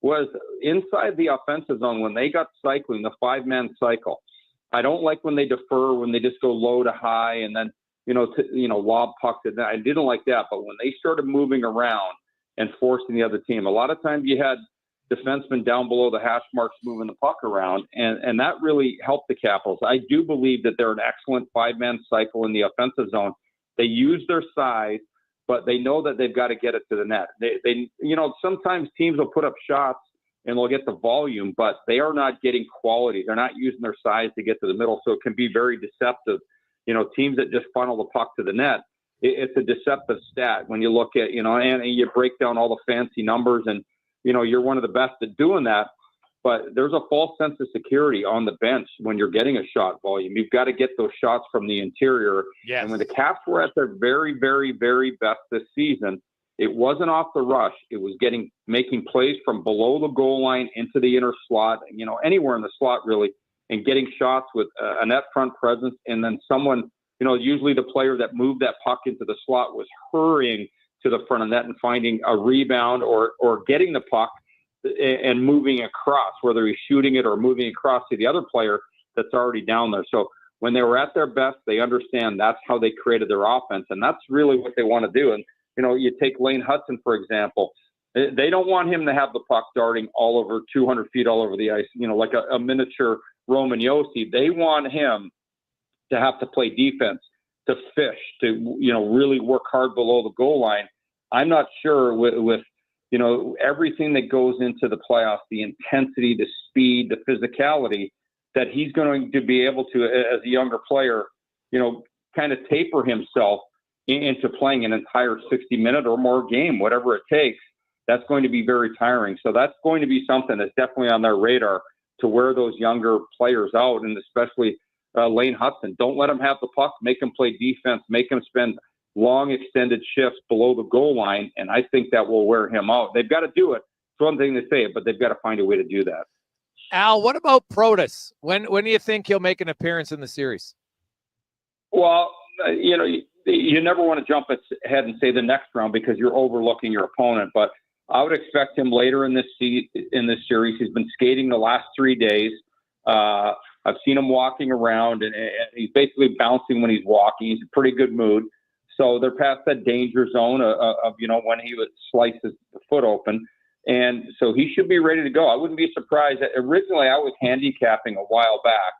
[SPEAKER 20] was inside the offensive zone when they got cycling, the 5-man cycle. I don't like when they defer, when they just go low to high and then, lob pucks. I didn't like that. But when they started moving around and forcing the other team, a lot of times you had defensemen down below the hash marks moving the puck around, and that really helped the Capitals. I do believe that they're an excellent 5-man cycle in the offensive zone. They use their size, but they know that they've got to get it to the net. They sometimes teams will put up shots and they'll get the volume, but they are not getting quality. They're not using their size to get to the middle, so it can be very deceptive. Teams that just funnel the puck to the net, it's a deceptive stat when you look at, and you break down all the fancy numbers and, you're one of the best at doing that, but there's a false sense of security on the bench when you're getting a shot volume. You've got to get those shots from the interior.
[SPEAKER 6] Yes.
[SPEAKER 20] And when the Caps were at their very, very, very best this season, it wasn't off the rush. It was making plays from below the goal line into the inner slot, anywhere in the slot really, and getting shots with a net front presence. And then someone, usually the player that moved that puck into the slot was hurrying to the front of net and finding a rebound or getting the puck and moving across, whether he's shooting it or moving across to the other player that's already down there. So when they were at their best, they understand that's how they created their offense. And that's really what they want to do. And, you take Lane Hudson, for example. They don't want him to have the puck darting all over 200 feet all over the ice, like a miniature Roman Yossi. They want him to have to play defense, to fish, to, really work hard below the goal line. I'm not sure with everything that goes into the playoffs, the intensity, the speed, the physicality, that he's going to be able to, as a younger player, kind of taper himself into playing an entire 60-minute or more game, whatever it takes. That's going to be very tiring. So that's going to be something that's definitely on their radar, to wear those younger players out, and especially Lane Hudson. Don't let him have the puck. Make him play defense. Make him spend long extended shifts below the goal line, and I think that will wear him out. They've got to do it. It's one thing to say it, but they've got to find a way to do that.
[SPEAKER 6] Al, what about Protas? When do you think he'll make an appearance in the series?
[SPEAKER 20] Well, you never want to jump ahead and say the next round because you're overlooking your opponent, but I would expect him later in this series. He's been skating the last 3 days. I've seen him walking around, and he's basically bouncing when he's walking. He's in a pretty good mood. So they're past that danger zone of when he would slice his foot open. And so he should be ready to go. I wouldn't be surprised. Originally, I was handicapping a while back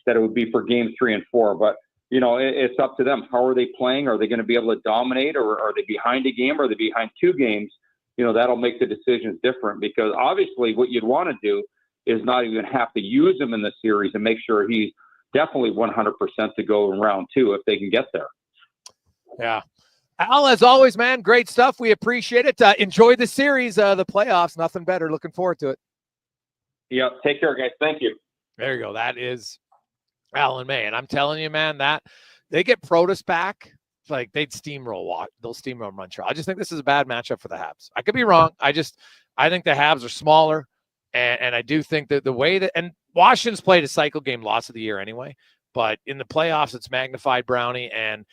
[SPEAKER 20] that it would be for game 3 and 4. But, it's up to them. How are they playing? Are they going to be able to dominate, or are they behind a game? Or are they behind 2 games? That'll make the decisions different, because obviously what you'd want to do is not even have to use him in the series and make sure he's definitely 100% to go in round 2 if they can get there.
[SPEAKER 6] Yeah. Al, as always, man, great stuff. We appreciate it. Enjoy the series, the playoffs. Nothing better. Looking forward to it.
[SPEAKER 20] Yeah. Take care, guys. Thank you.
[SPEAKER 6] There you go. That is Alan May. And I'm telling you, man, that they get Protas back, like they'd steamroll. They'll steamroll Montreal. I just think this is a bad matchup for the Habs. I could be wrong. I think the Habs are smaller. And I do think that the way that, and Washington's played a cycle game loss of the year anyway, but in the playoffs, it's magnified Brownie. And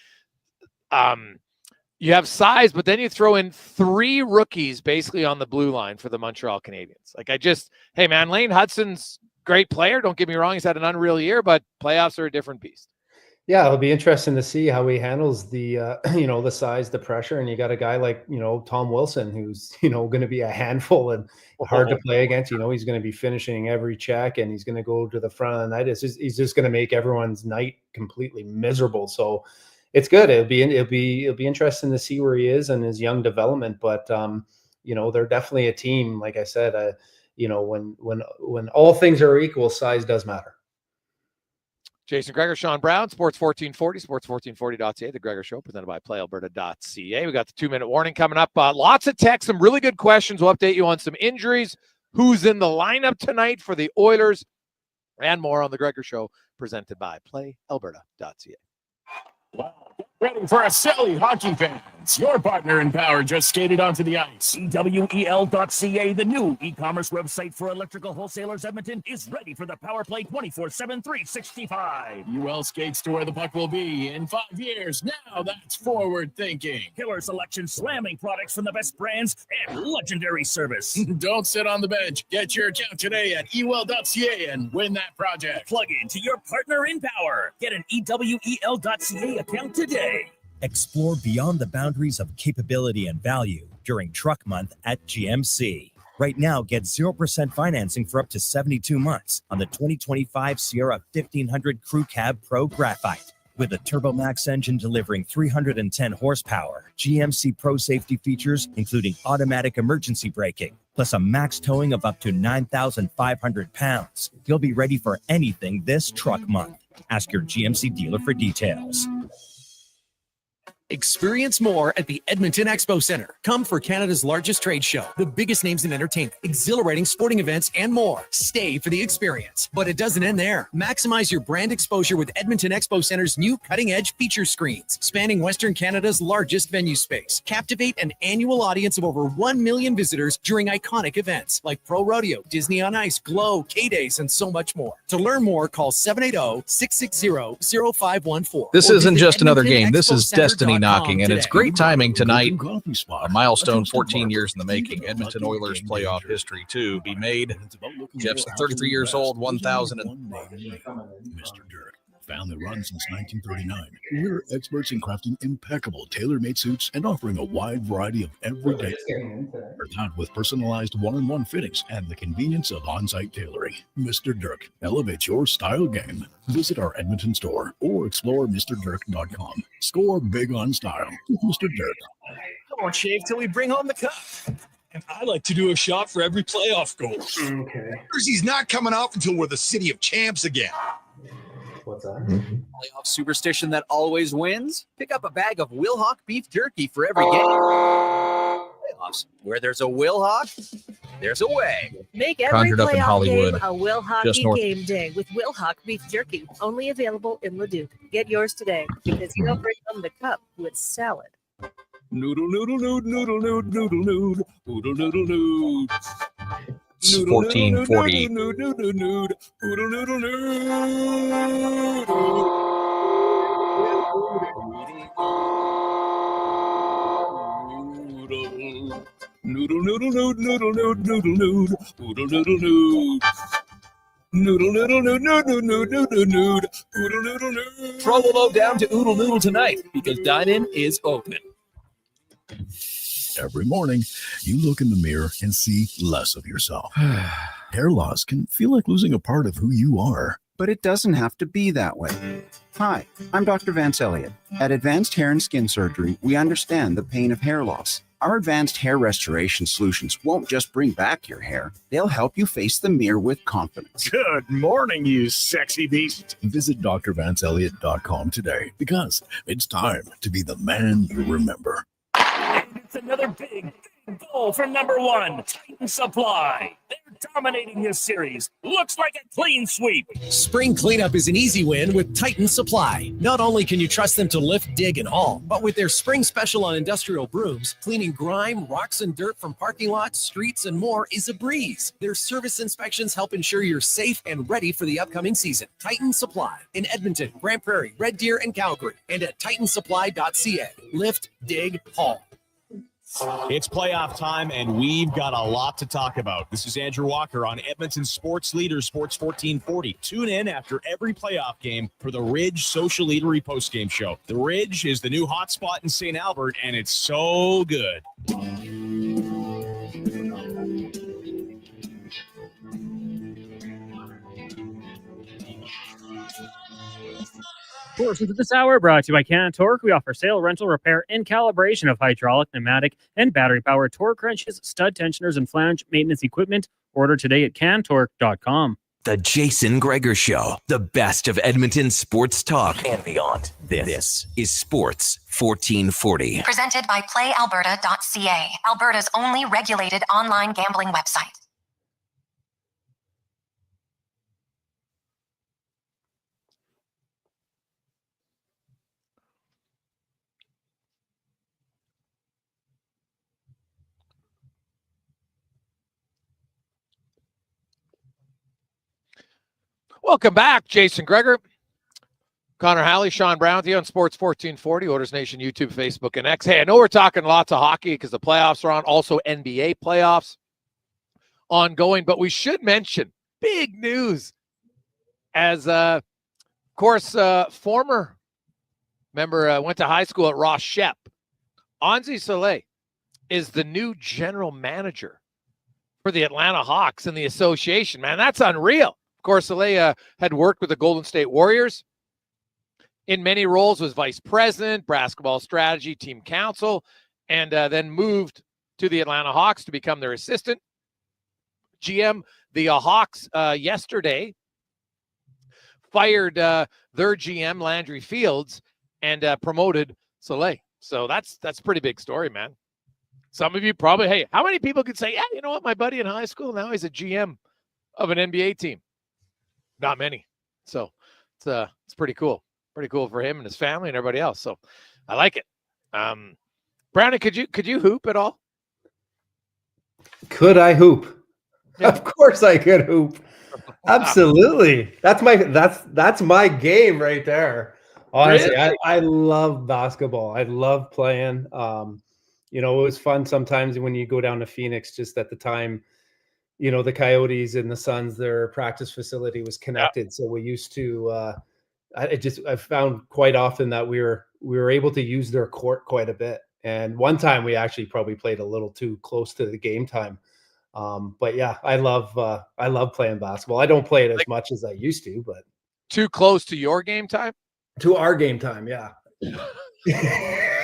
[SPEAKER 6] you have size, but then you throw in 3 rookies basically on the blue line for the Montreal Canadiens. Hey man, Lane Hudson's great player. Don't get me wrong. He's had an unreal year, but playoffs are a different beast.
[SPEAKER 1] Yeah, it'll be interesting to see how he handles the, the size, the pressure. And you got a guy like, Tom Wilson, who's, going to be a handful and hard to play against. He's going to be finishing every check, and he's going to go to the front of the night. He's just going to make everyone's night completely miserable. So it's good. It'll be interesting to see where he is and his young development. But, they're definitely a team. Like I said, when all things are equal, size does matter.
[SPEAKER 6] Jason Gregor, Sean Brown, Sports 1440, sports1440.ca, The Gregor Show, presented by PlayAlberta.ca. We got the 2-minute warning coming up. Lots of text, some really good questions. We'll update you on some injuries, who's in the lineup tonight for the Oilers, and more on The Gregor Show, presented by PlayAlberta.ca.
[SPEAKER 3] Wow. Ready for a silly hockey fans. Your partner in power just skated onto the ice.
[SPEAKER 9] EWEL.ca, the new e-commerce website for electrical wholesalers Edmonton, is ready for the power play 24/7, 365.
[SPEAKER 3] UL skates to where the puck will be in 5 years. Now that's forward thinking.
[SPEAKER 9] Killer selection, slamming products from the best brands, and legendary service.
[SPEAKER 3] Don't sit on the bench. Get your account today at ewell.ca and win that project.
[SPEAKER 9] Plug into your partner in power. Get an EWEL.ca account today.
[SPEAKER 21] Explore beyond the boundaries of capability and value during Truck Month at GMC. Right now, get 0% financing for up to 72 months on the 2025 Sierra 1500 Crew Cab Pro Graphite. With a TurboMax engine delivering 310 horsepower, GMC Pro safety features including automatic emergency braking, plus a max towing of up to 9,500 pounds. You'll be ready for anything this Truck Month. Ask your GMC dealer for details.
[SPEAKER 11] Experience more at the Edmonton Expo Centre. Come for Canada's largest trade show, the biggest names in entertainment, exhilarating sporting events, and more. Stay for the experience. But it doesn't end there. Maximize your brand exposure with Edmonton Expo Centre's new cutting-edge feature screens, spanning Western Canada's largest venue space. Captivate an annual audience of over 1 million visitors during iconic events like Pro Rodeo, Disney on Ice, Glow, K-Days, and so much more. To learn more, call 780-660-0514.
[SPEAKER 22] This
[SPEAKER 11] Or
[SPEAKER 22] isn't
[SPEAKER 11] visit
[SPEAKER 22] just another game. This is
[SPEAKER 11] EdmontonExpoCenter.com
[SPEAKER 22] destiny knocking, and it's
[SPEAKER 11] today.
[SPEAKER 22] great timing tonight. A milestone 14 years in the making. Edmonton Oilers playoff history, too, be made. Jeff's 33 years old, 1,000.
[SPEAKER 23] Mr. Dirk, family run since 1939. We're experts in crafting impeccable tailor-made suits and offering a wide variety of everyday with personalized one-on-one fittings and the convenience of on-site tailoring. Mr. Dirk, elevate your style game. Visit our Edmonton store or explore MrDirk.com. Score big on style with Mr. Dirk.
[SPEAKER 9] I won't shave till we bring home the cup.
[SPEAKER 24] And I like to do a shot for every playoff goal.
[SPEAKER 25] Okay. He's not coming off until we're the city of champs again.
[SPEAKER 1] What's that?
[SPEAKER 26] Playoff superstition that always wins? Pick up a bag of Wilhock beef jerky for every game. Playoffs. Where there's a Wilhock, there's a way.
[SPEAKER 27] Make every
[SPEAKER 22] Conjured up in
[SPEAKER 27] playoff
[SPEAKER 22] Hollywood,
[SPEAKER 27] game a Will
[SPEAKER 22] just
[SPEAKER 27] Hockey
[SPEAKER 22] north.
[SPEAKER 27] game day with Will Hock beef jerky. Only available in Leduc. Get yours today because you don't bring home the cup with salad.
[SPEAKER 24] Noodle, noodle, noodle, noodle, noodle, noodle, noodle, noodle, noodle, noodle.
[SPEAKER 22] It's 1440.
[SPEAKER 24] Noodle, noodle, noodle, noodle, noodle, noodle, noodle, noodle, noodle, noodle, noodle, noodle, noodle, noodle, noodle. Noodle, noodle, noodle, noodle, noodle, noodle, noodle, noodle, noodle, noodle.
[SPEAKER 11] Throw the load down to Oodle Noodle tonight because dine-in is open.
[SPEAKER 23] Every morning, you look in the mirror and see less of yourself. Hair loss can feel like losing a part of who you are.
[SPEAKER 28] But it doesn't have to be that way. Hi, I'm Dr. Vance Elliott. At Advanced Hair and Skin Surgery, we understand the pain of hair loss. Our advanced hair restoration solutions won't just bring back your hair, they'll help you face the mirror with confidence.
[SPEAKER 3] Good morning, you sexy beast.
[SPEAKER 23] Visit drvancelliott.com today because it's time to be the man you remember.
[SPEAKER 9] And it's another big goal from number one, Titan Supply. They're dominating this series. Looks like a clean sweep.
[SPEAKER 11] Spring cleanup is an easy win with Titan Supply. Not only can you trust them to lift, dig, and haul, but with their spring special on industrial brooms, cleaning grime, rocks, and dirt from parking lots, streets, and more is a breeze. Their service inspections help ensure you're safe and ready for the upcoming season. Titan Supply in Edmonton, Grand Prairie, Red Deer, and Calgary, and at titansupply.ca. Lift, dig, haul.
[SPEAKER 29] It's playoff time, and we've got a lot to talk about. This is Andrew Walker on Edmonton Sports Leader, Sports 1440. Tune in after every playoff game for the Ridge Social Eatery postgame show. The Ridge is the new hotspot in St. Albert, and it's so good.
[SPEAKER 19] Portions of this hour brought to you by Can Torque. We offer sale, rental, repair, and calibration of hydraulic, pneumatic, and battery-powered torque wrenches, stud tensioners, and flange maintenance equipment. Order today at cantorque.com.
[SPEAKER 2] The Jason Gregor Show, the best of Edmonton sports talk and beyond. This is Sports 1440.
[SPEAKER 5] Presented by PlayAlberta.ca, Alberta's only regulated online gambling website.
[SPEAKER 6] Welcome back, Jason Gregor, Connor Halley, Sean Brown with you on Sports 1440, Oilers Nation, YouTube, Facebook, and X. Hey, I know we're talking lots of hockey because the playoffs are on, also NBA playoffs ongoing, but we should mention big news as, of course, former member went to high school at Ross Shep. Anzi Soleil is the new general manager for the Atlanta Hawks in the association. Man, that's unreal. Of course, Soleil had worked with the Golden State Warriors in many roles, was vice president, basketball strategy, team counsel, and then moved to the Atlanta Hawks to become their assistant GM. The Hawks yesterday fired their GM, Landry Fields, and promoted Soleil. So that's a pretty big story, man. Some of you probably, hey, how many people could say, yeah, you know what, my buddy in high school, now he's a GM of an NBA team? Not many. So it's pretty cool. Pretty cool for him and his family and everybody else. So I like it. Brownie, could you hoop at all?
[SPEAKER 1] Could I hoop? Yeah. Of course I could hoop. Absolutely. That's my game right there. Honestly, really? I love basketball. I love playing. It was fun sometimes when you go down to Phoenix, just at the time, the Coyotes and the Suns, their practice facility was connected. Yeah. So we used to, I found quite often that we were able to use their court quite a bit. And one time we actually probably played a little too close to the game time. But yeah, I love playing basketball. I don't play it as much as I used to, but
[SPEAKER 6] too close to your game time?
[SPEAKER 1] To our game time, yeah.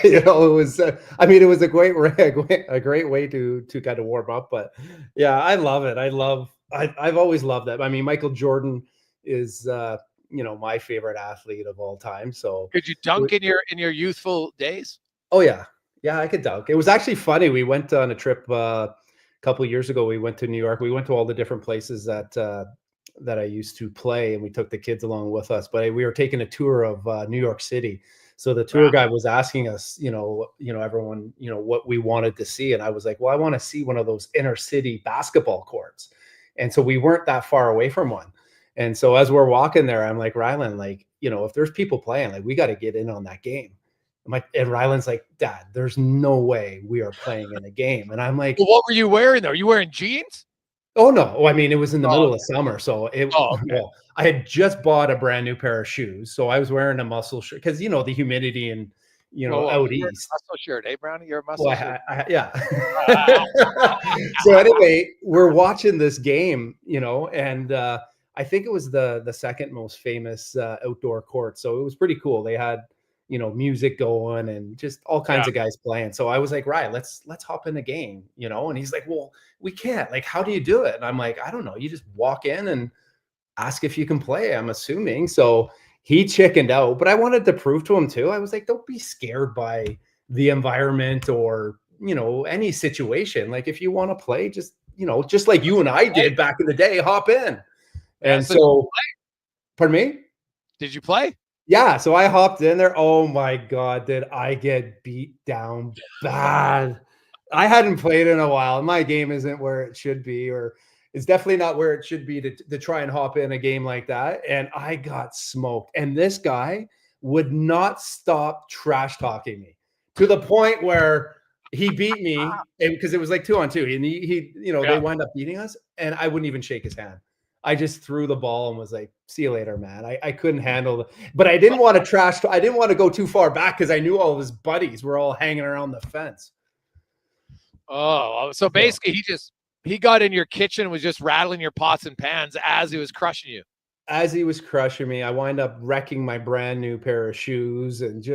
[SPEAKER 1] It was. It was a great way to kind of warm up. But yeah, I love it. I've always loved that. Michael Jordan is my favorite athlete of all time. So
[SPEAKER 6] could you dunk in your youthful days?
[SPEAKER 1] Oh yeah, I could dunk. It was actually funny. We went on a trip a couple of years ago. We went to New York. We went to all the different places that I used to play, and we took the kids along with us. But we were taking a tour of New York City. So the tour guide was asking us, everyone, what we wanted to see. And I was like, well, I want to see one of those inner city basketball courts. And so we weren't that far away from one. And so as we're walking there, I'm like, Rylan, if there's people playing, we got to get in on that game. And Rylan's like, Dad, there's no way we are playing in a game. And I'm like,
[SPEAKER 6] well, what were you wearing though? Are you wearing jeans?
[SPEAKER 1] Oh no! It was in the middle of summer, so
[SPEAKER 6] okay.
[SPEAKER 1] I had just bought a brand new pair of shoes, so I was wearing a muscle shirt because the humidity and out east.
[SPEAKER 6] Muscle shirt, eh, Brownie? You're a muscle shirt.
[SPEAKER 1] Yeah. So anyway, we're watching this game, and I think it was the second most famous outdoor court, so it was pretty cool. They had music going and just all kinds of guys playing. So I was like, right, let's hop in the game, and he's like, well, we can't, how do you do it? And I'm like, I don't know. You just walk in and ask if you can play, I'm assuming. So he chickened out, but I wanted to prove to him too. I was like, don't be scared by the environment or, any situation. If you want to play, just like you and I did back in the day, hop in. And so pardon me?
[SPEAKER 6] Did you play?
[SPEAKER 1] Yeah, so I hopped in there. Oh my God, did I get beat down bad. I hadn't played in a while. My game isn't where it should be, or it's definitely not where it should be to try and hop in a game like that. And I got smoked. And this guy would not stop trash talking me to the point where he beat me because it was 2-on-2. And he they wound up beating us, and I wouldn't even shake his hand. I just threw the ball and was like, see you later, man. I couldn't handle it. But I didn't want to I didn't want to go too far back because I knew all of his buddies were all hanging around the fence.
[SPEAKER 6] Oh, so basically he got in your kitchen and was just rattling your pots and pans as he was crushing you.
[SPEAKER 1] As he was crushing me, I wind up wrecking my brand new pair of shoes and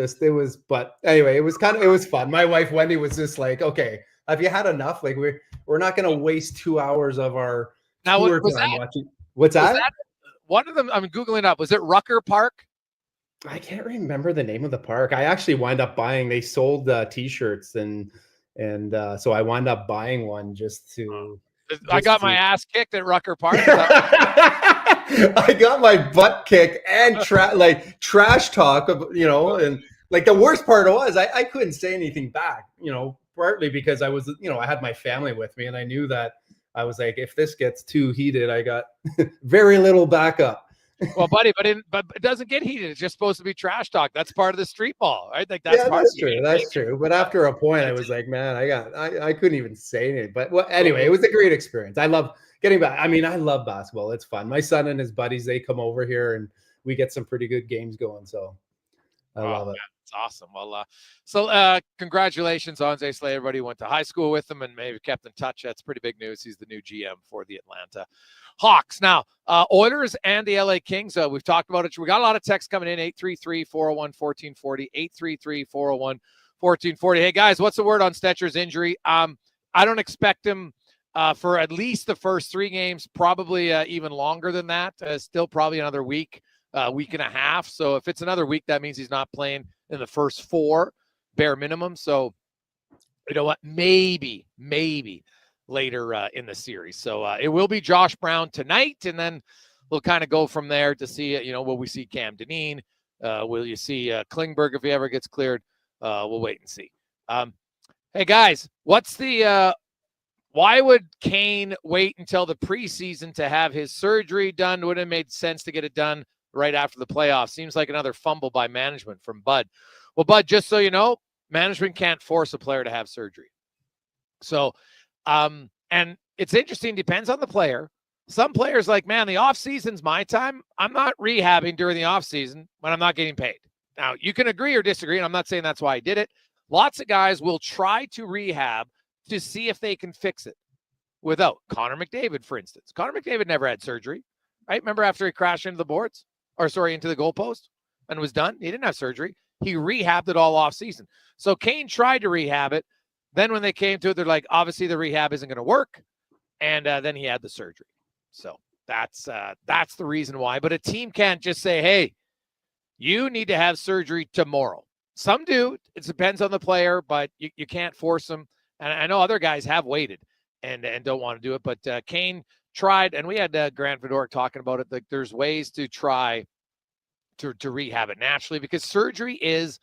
[SPEAKER 1] but anyway, it was fun. My wife, Wendy, was just like, okay, have you had enough? We're not going to waste 2 hours of our tour time watching. What's that?
[SPEAKER 6] One of them, I'm Googling up. Was it Rucker Park?
[SPEAKER 1] I can't remember the name of the park. I actually wind up buying, they sold t-shirts and so I wound up buying one just to.
[SPEAKER 6] I got my ass kicked at Rucker Park.
[SPEAKER 1] I got my butt kicked and trash talk, and the worst part was I couldn't say anything back, partly because I was, I had my family with me and I knew that I was like, if this gets too heated, I got very little backup.
[SPEAKER 6] Well, buddy, but it doesn't get heated. It's just supposed to be trash talk. That's part of the street ball, right? Like that's part
[SPEAKER 1] that's
[SPEAKER 6] of
[SPEAKER 1] true. That's true. But after a point, I was like, man, I couldn't even say anything. But anyway, it was a great experience. I love getting back. I mean, I love basketball. It's fun. My son and his buddies, they come over here and we get some pretty good games going. So I love it.
[SPEAKER 6] It's awesome. Well, congratulations on Zay Slay. Everybody went to high school with him and maybe kept in touch. That's pretty big news. He's the new GM for the Atlanta Hawks. Now, Oilers and the LA Kings, we've talked about it. We got a lot of texts coming in, 833-401-1440, 833-401-1440. Hey, guys, what's the word on Stetcher's injury? I don't expect him for at least the first 3 games, probably even longer than that. Still probably another week and a half. So if it's another week, that means he's not playing in the first 4, bare minimum. So, you know what? Maybe later in the series. So it will be Josh Brown tonight, and then we'll kind of go from there to see, will we see Cam Dineen? Will you see Klingberg if he ever gets cleared? We'll wait and see. Hey, guys, why would Kane wait until the preseason to have his surgery done? Would have made sense to get it done right after the playoffs. Seems like another fumble by management from Bud. Well, Bud, just so you know, management can't force a player to have surgery. So, and it's interesting, depends on the player. Some players like, man, the off season's my time. I'm not rehabbing during the off season when I'm not getting paid. Now, you can agree or disagree, and I'm not saying that's why I did it. Lots of guys will try to rehab to see if they can fix it without. Connor McDavid, for instance. Connor McDavid never had surgery, right? Remember after he crashed into the into the goalpost and was done? He didn't have surgery. He rehabbed it all off season. So Kane tried to rehab it. Then when they came to it, they're like, obviously the rehab isn't going to work. And then he had the surgery. So that's the reason why. But a team can't just say, hey, you need to have surgery tomorrow. Some do. It depends on the player, but you can't force them. And I know other guys have waited and don't want to do it. But Kane tried, and we had Grant Fedoruk talking about it. Like there's ways to try to rehab it naturally, because surgery is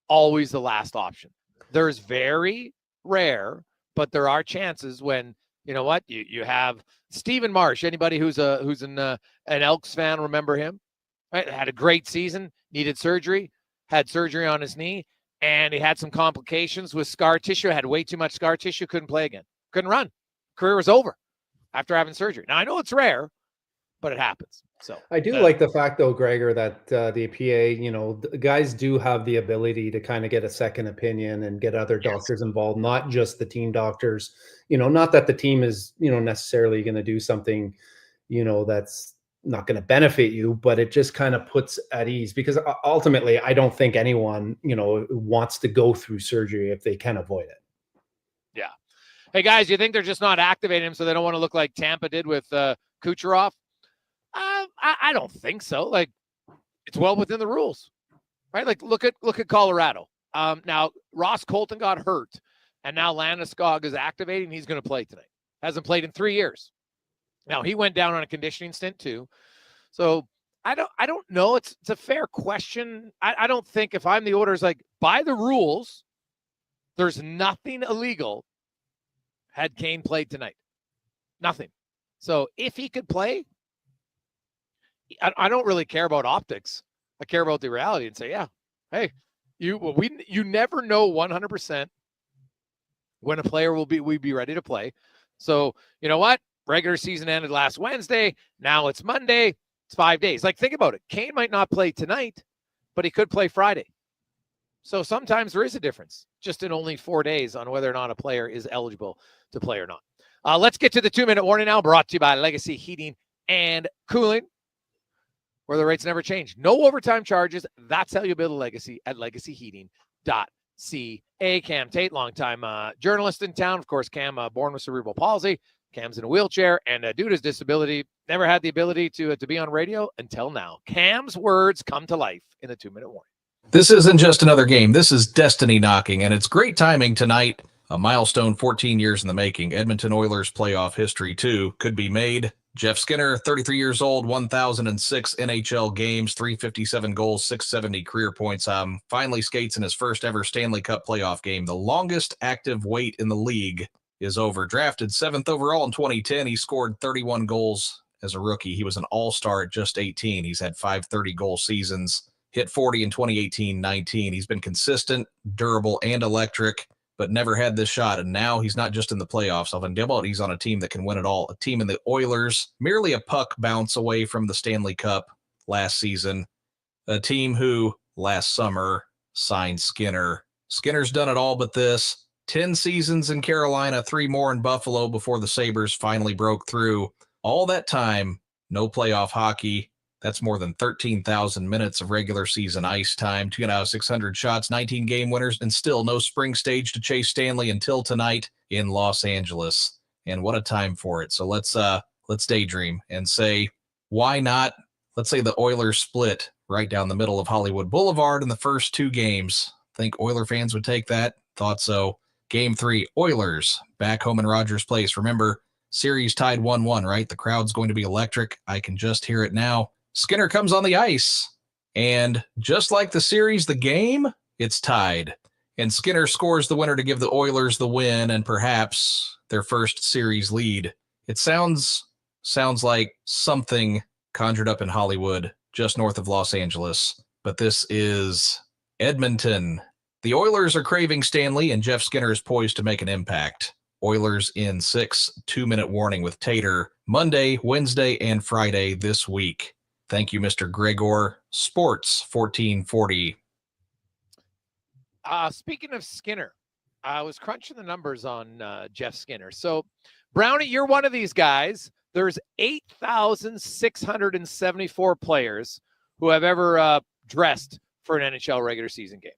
[SPEAKER 6] always the last option. There's very rare, but there are chances when, you know what, you have Stephen Marsh. Anybody who's an Elks fan, remember him? Right? Had a great season, needed surgery, had surgery on his knee, and he had some complications with scar tissue, had way too much scar tissue, couldn't play again, couldn't run. Career was over after having surgery. Now, I know it's rare, but it happens. So
[SPEAKER 1] I do like the fact, though, Gregor, that the PA, guys do have the ability to kind of get a second opinion and get other doctors involved, not just the team doctors. Not that the team is, necessarily going to do something, that's not going to benefit you, but it just kind of puts at ease, because ultimately, I don't think anyone, wants to go through surgery if they can avoid it.
[SPEAKER 6] Yeah. Hey, guys, you think they're just not activating him so they don't want to look like Tampa did with Kucherov? I don't think so. Like, it's well within the rules, right? Like, look at Colorado. Now Ross Colton got hurt, and now Landeskog is activating. He's going to play tonight. Hasn't played in 3 years. Now he went down on a conditioning stint too. So I don't know. It's a fair question. I don't think, if I'm the Oilers, like, by the rules, there's nothing illegal had Kane played tonight. Nothing. So if he could play, I don't really care about optics. I care about the reality and say, yeah, hey, you never know 100% when a player will be ready to play. So you know what? Regular season ended last Wednesday. Now it's Monday. It's 5 days. Like, think about it. Kane might not play tonight, but he could play Friday. So sometimes there is a difference just in only 4 days on whether or not a player is eligible to play or not. Let's get to the 2-minute warning now, brought to you by Legacy Heating and Cooling, where the rates never change. No overtime charges. That's how you build a legacy at legacyheating.ca. Cam Tate, longtime journalist in town. Of course, Cam, born with cerebral palsy. Cam's in a wheelchair, and due to his disability, never had the ability to be on radio until now. Cam's words come to life in the 2-minute warning.
[SPEAKER 22] This isn't just another game. This is destiny knocking, and it's great timing tonight. A milestone 14 years in the making. Edmonton Oilers playoff history, too, could be made. Jeff Skinner, 33 years old, 1,006 NHL games, 357 goals, 670 career points. Finally skates in his first ever Stanley Cup playoff game. The longest active wait in the league is over. Drafted 7th overall in 2010, he scored 31 goals as a rookie. He was an all-star at just 18. He's had 5 30-goal seasons, hit 40 in 2018-19. He's been consistent, durable, and electric, but never had this shot. And now he's not just in the playoffs. He's on a team that can win it all. A team in the Oilers, merely a puck bounce away from the Stanley Cup last season. A team who last summer signed Skinner. Skinner's done it all but this. 10 seasons in Carolina, 3 more in Buffalo before the Sabres finally broke through. All that time, no playoff hockey. That's more than 13,000 minutes of regular season ice time, 2,600 shots, 19 game winners, and still no spring stage to chase Stanley until tonight in Los Angeles. And what a time for it. So let's daydream and say, why not? Let's say the Oilers split right down the middle of Hollywood Boulevard in the first 2 games. Think Oiler fans would take that? Thought so. Game 3, Oilers back home in Rogers Place. Remember, series tied 1-1, right? The crowd's going to be electric. I can just hear it now. Skinner comes on the ice, and just like the series, the game, it's tied. And Skinner scores the winner to give the Oilers the win and perhaps their first series lead. It sounds like something conjured up in Hollywood, just north of Los Angeles. But this is Edmonton. The Oilers are craving Stanley, and Jeff Skinner is poised to make an impact. Oilers in 6, 2-minute warning with Tater Monday, Wednesday, and Friday this week. Thank you, Mr. Gregor. Sports 1440.
[SPEAKER 6] Speaking of Skinner, I was crunching the numbers on Jeff Skinner. So, Brownie, you're one of these guys. There's 8,674 players who have ever dressed for an NHL regular season game.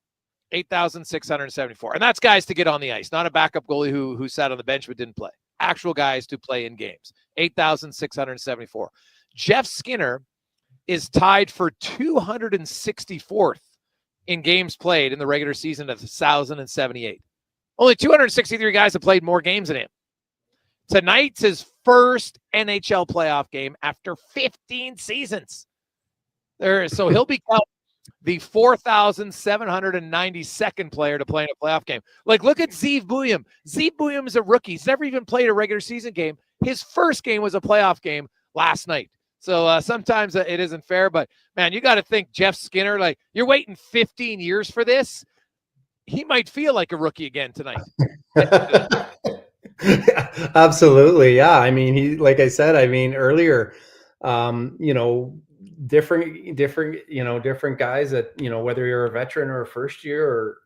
[SPEAKER 6] 8,674. And that's guys to get on the ice, not a backup goalie who sat on the bench but didn't play. Actual guys to play in games. 8,674. Jeff Skinner is tied for 264th in games played in the regular season of 1,078. Only 263 guys have played more games than him. Tonight's his first NHL playoff game after 15 seasons. So he'll become the 4,792nd player to play in a playoff game. Like, look at Zeev Buium. Zeev Buium is a rookie. He's never even played a regular season game. His first game was a playoff game last night. So sometimes it isn't fair, but man, you got to think Jeff Skinner, like, you're waiting 15 years for this. He might feel like a rookie again tonight.
[SPEAKER 1] Absolutely. Yeah. I mean, he, like I said, earlier, different guys that, whether you're a veteran or a first year or,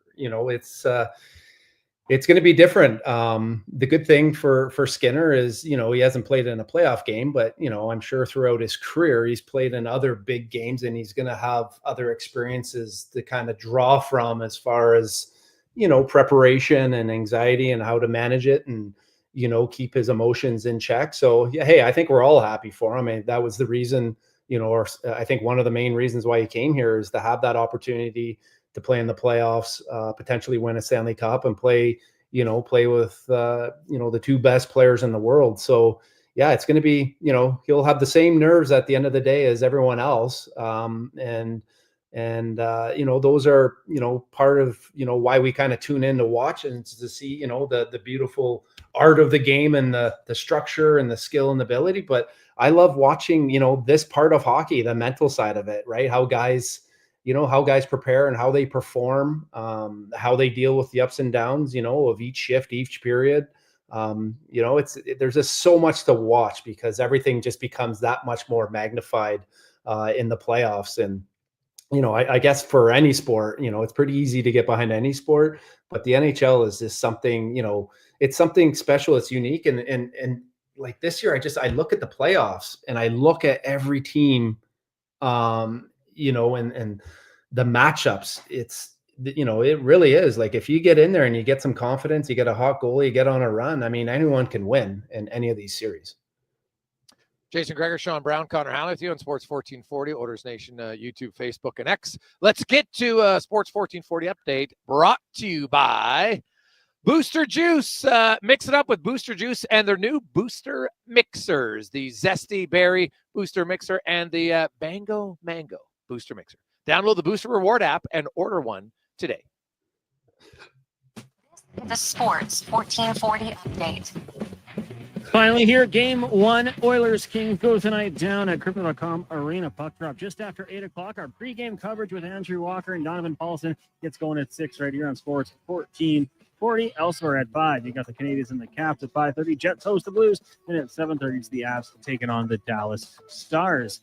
[SPEAKER 1] it's going to be different. The good thing for Skinner is, he hasn't played in a playoff game, but, I'm sure throughout his career, he's played in other big games and he's going to have other experiences to kind of draw from as far as, preparation and anxiety and how to manage it and, keep his emotions in check. So, yeah, hey, I think we're all happy for him. I mean, that was the reason, or I think one of the main reasons why he came here is to have that opportunity to play in the playoffs, potentially win a Stanley Cup and play with, the 2 best players in the world. So yeah, it's going to be, he'll have the same nerves at the end of the day as everyone else. Those are, part of, why we kind of tune in to watch and to see, the beautiful art of the game and the structure and the skill and the ability. But I love watching, this part of hockey, the mental side of it, right? How guys prepare and how they perform, how they deal with the ups and downs, of each shift, each period. There's just so much to watch because everything just becomes that much more magnified in the playoffs. And, I guess for any sport, it's pretty easy to get behind any sport, but the NHL is just something, it's something special. It's unique. And like this year, I look at the playoffs and I look at every team, and the matchups, it really is like, if you get in there and you get some confidence, you get a hot goalie, you get on a run. I mean, anyone can win in any of these series.
[SPEAKER 6] Jason Gregor, Sean Brown, Connor Halley with you on Sports 1440, Oilers Nation, YouTube, Facebook, and X. Let's get to Sports 1440 update brought to you by Booster Juice. Mix it up with Booster Juice and their new Booster Mixers, the Zesty Berry Booster Mixer and the Bango Mango Booster Mixer. Download the Booster Reward app and order one today.
[SPEAKER 5] The Sports 1440 update.
[SPEAKER 19] Finally here, Game 1, Oilers-Kings go tonight down at Crypto.com Arena. Puck drop just after 8 o'clock. Our pregame coverage with Andrew Walker and Donovan Paulson gets going at 6 right here on Sports 1440. Elsewhere at 5, you got the Canadiens and the Caps at 5:30. Jets host the Blues, and at 7:30, it's the Avs taking on the Dallas Stars.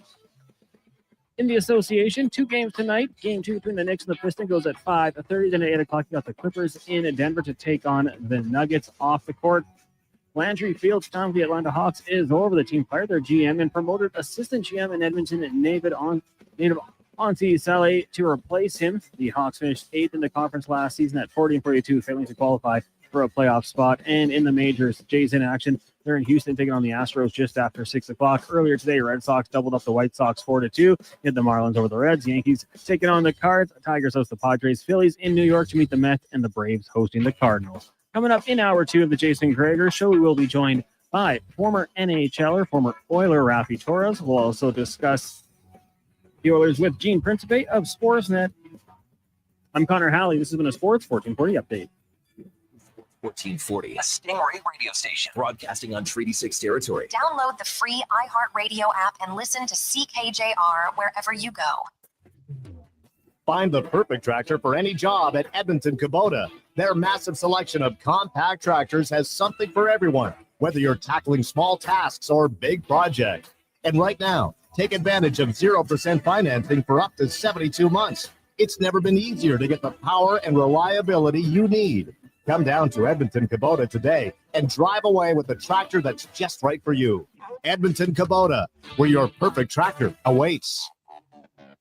[SPEAKER 19] In the association, 2 games tonight. Game 2 between the Knicks and the Pistons goes at 5:30. Then at 8 o'clock, you got the Clippers in Denver to take on the Nuggets off the court. Landry Field's time for the Atlanta Hawks is over. The team fired their GM and promoted assistant GM in Edmonton, native Auntie Saleh, to replace him. The Hawks finished 8th in the conference last season at 40-42, failing to qualify for a playoff spot. And in the majors, Jays in action. They're in Houston taking on the Astros just after 6 o'clock. Earlier today, Red Sox doubled up the White Sox 4-2. Hit the Marlins over the Reds. Yankees taking on the Cards. Tigers host the Padres. Phillies in New York to meet the Mets, and the Braves hosting the Cardinals. Coming up in hour 2 of the Jason Gregor Show, we will be joined by former NHLer, former Oiler Rafie Torres. We'll also discuss the Oilers with Gene Principe of Sportsnet. I'm Connor Halley. This has been a Sports 1440 update.
[SPEAKER 2] 1440, a Stingray radio station broadcasting on Treaty 6 territory.
[SPEAKER 5] Download the free iHeartRadio app and listen to CKJR wherever you go.
[SPEAKER 9] Find the perfect tractor for any job at Edmonton Kubota. Their massive selection of compact tractors has something for everyone, whether you're tackling small tasks or big projects. And right now, take advantage of 0% financing for up to 72 months. It's never been easier to get the power and reliability you need. Come down to Edmonton Kubota today and drive away with the tractor that's just right for you. Edmonton Kubota, where your perfect tractor awaits.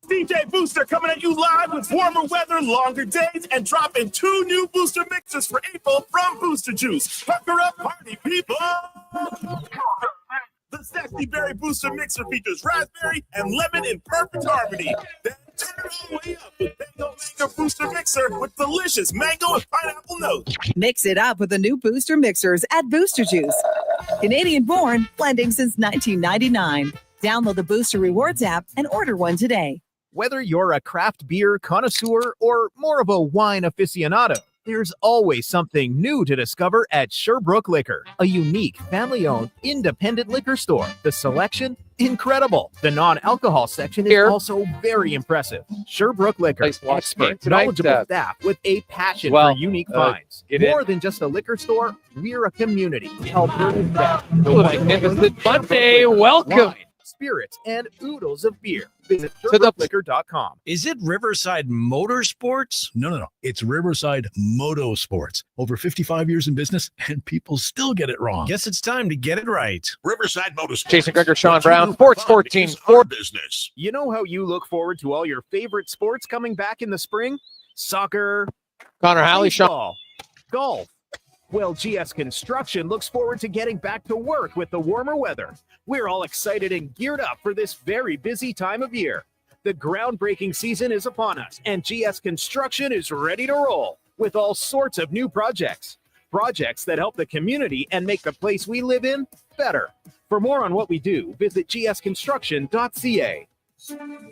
[SPEAKER 4] DJ Booster coming at you live with warmer weather, longer days, and dropping 2 new booster mixes for April from Booster Juice. Pucker up, party people! The Sexy Berry Booster Mixer features raspberry and lemon in perfect harmony. Then turn it all the way up with Mango Booster Mixer with delicious mango and pineapple notes.
[SPEAKER 7] Mix it up with the new Booster Mixers at Booster Juice. Canadian born, blending since 1999. Download the Booster Rewards app and order one today.
[SPEAKER 9] Whether you're a craft beer connoisseur or more of a wine aficionado, there's always something new to discover at Sherbrooke Liquor, a unique, family-owned, independent liquor store. The selection, incredible. The non-alcohol section is also very impressive. Sherbrooke Liquor, expert, knowledgeable staff with a passion for unique finds. More than just a liquor store, we're a community. Alberta's best.
[SPEAKER 6] Magnificent Monday. Welcome.
[SPEAKER 9] Wine, spirits, and oodles of beer. Visit SherbrookeLiquor.com.
[SPEAKER 23] Is it Riverside Motorsports? No. It's Riverside Motorsports. Over 55 years in business, and people still get it wrong. Guess it's time to get it right.
[SPEAKER 25] Riverside Motorsports.
[SPEAKER 6] Jason Gregor, Sean Brown, Sports 14 for
[SPEAKER 25] business.
[SPEAKER 9] You know how you look forward to all your favorite sports coming back in the spring? Soccer,
[SPEAKER 6] Connor Halley,
[SPEAKER 9] baseball, golf. Well, GS Construction looks forward to getting back to work with the warmer weather. We're all excited and geared up for this very busy time of year. The groundbreaking season is upon us, and GS Construction is ready to roll with all sorts of new projects. Projects that help the community and make the place we live in better. For more on what we do, visit gsconstruction.ca.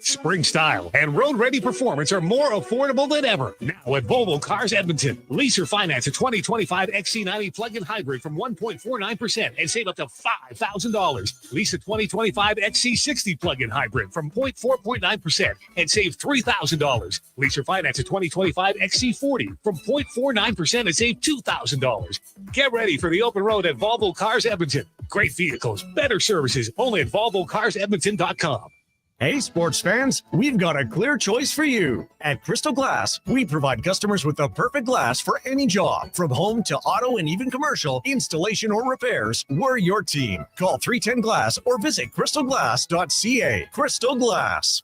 [SPEAKER 8] Spring style and road-ready performance are more affordable than ever. Now at Volvo Cars Edmonton. Lease or finance a 2025 XC90 plug-in hybrid from 1.49% and save up to $5,000. Lease a 2025 XC60 plug-in hybrid from 4.9% and save $3,000. Lease or finance a 2025 XC40 from 0.49% and save $2,000. Get ready for the open road at Volvo Cars Edmonton. Great vehicles, better services, only at VolvoCarsEdmonton.com.
[SPEAKER 29] Hey, sports fans, we've got a clear choice for you. At Crystal Glass, we provide customers with the perfect glass for any job. From home to auto and even commercial, installation or repairs, we're your team. Call 310 Glass or visit crystalglass.ca. Crystal Glass.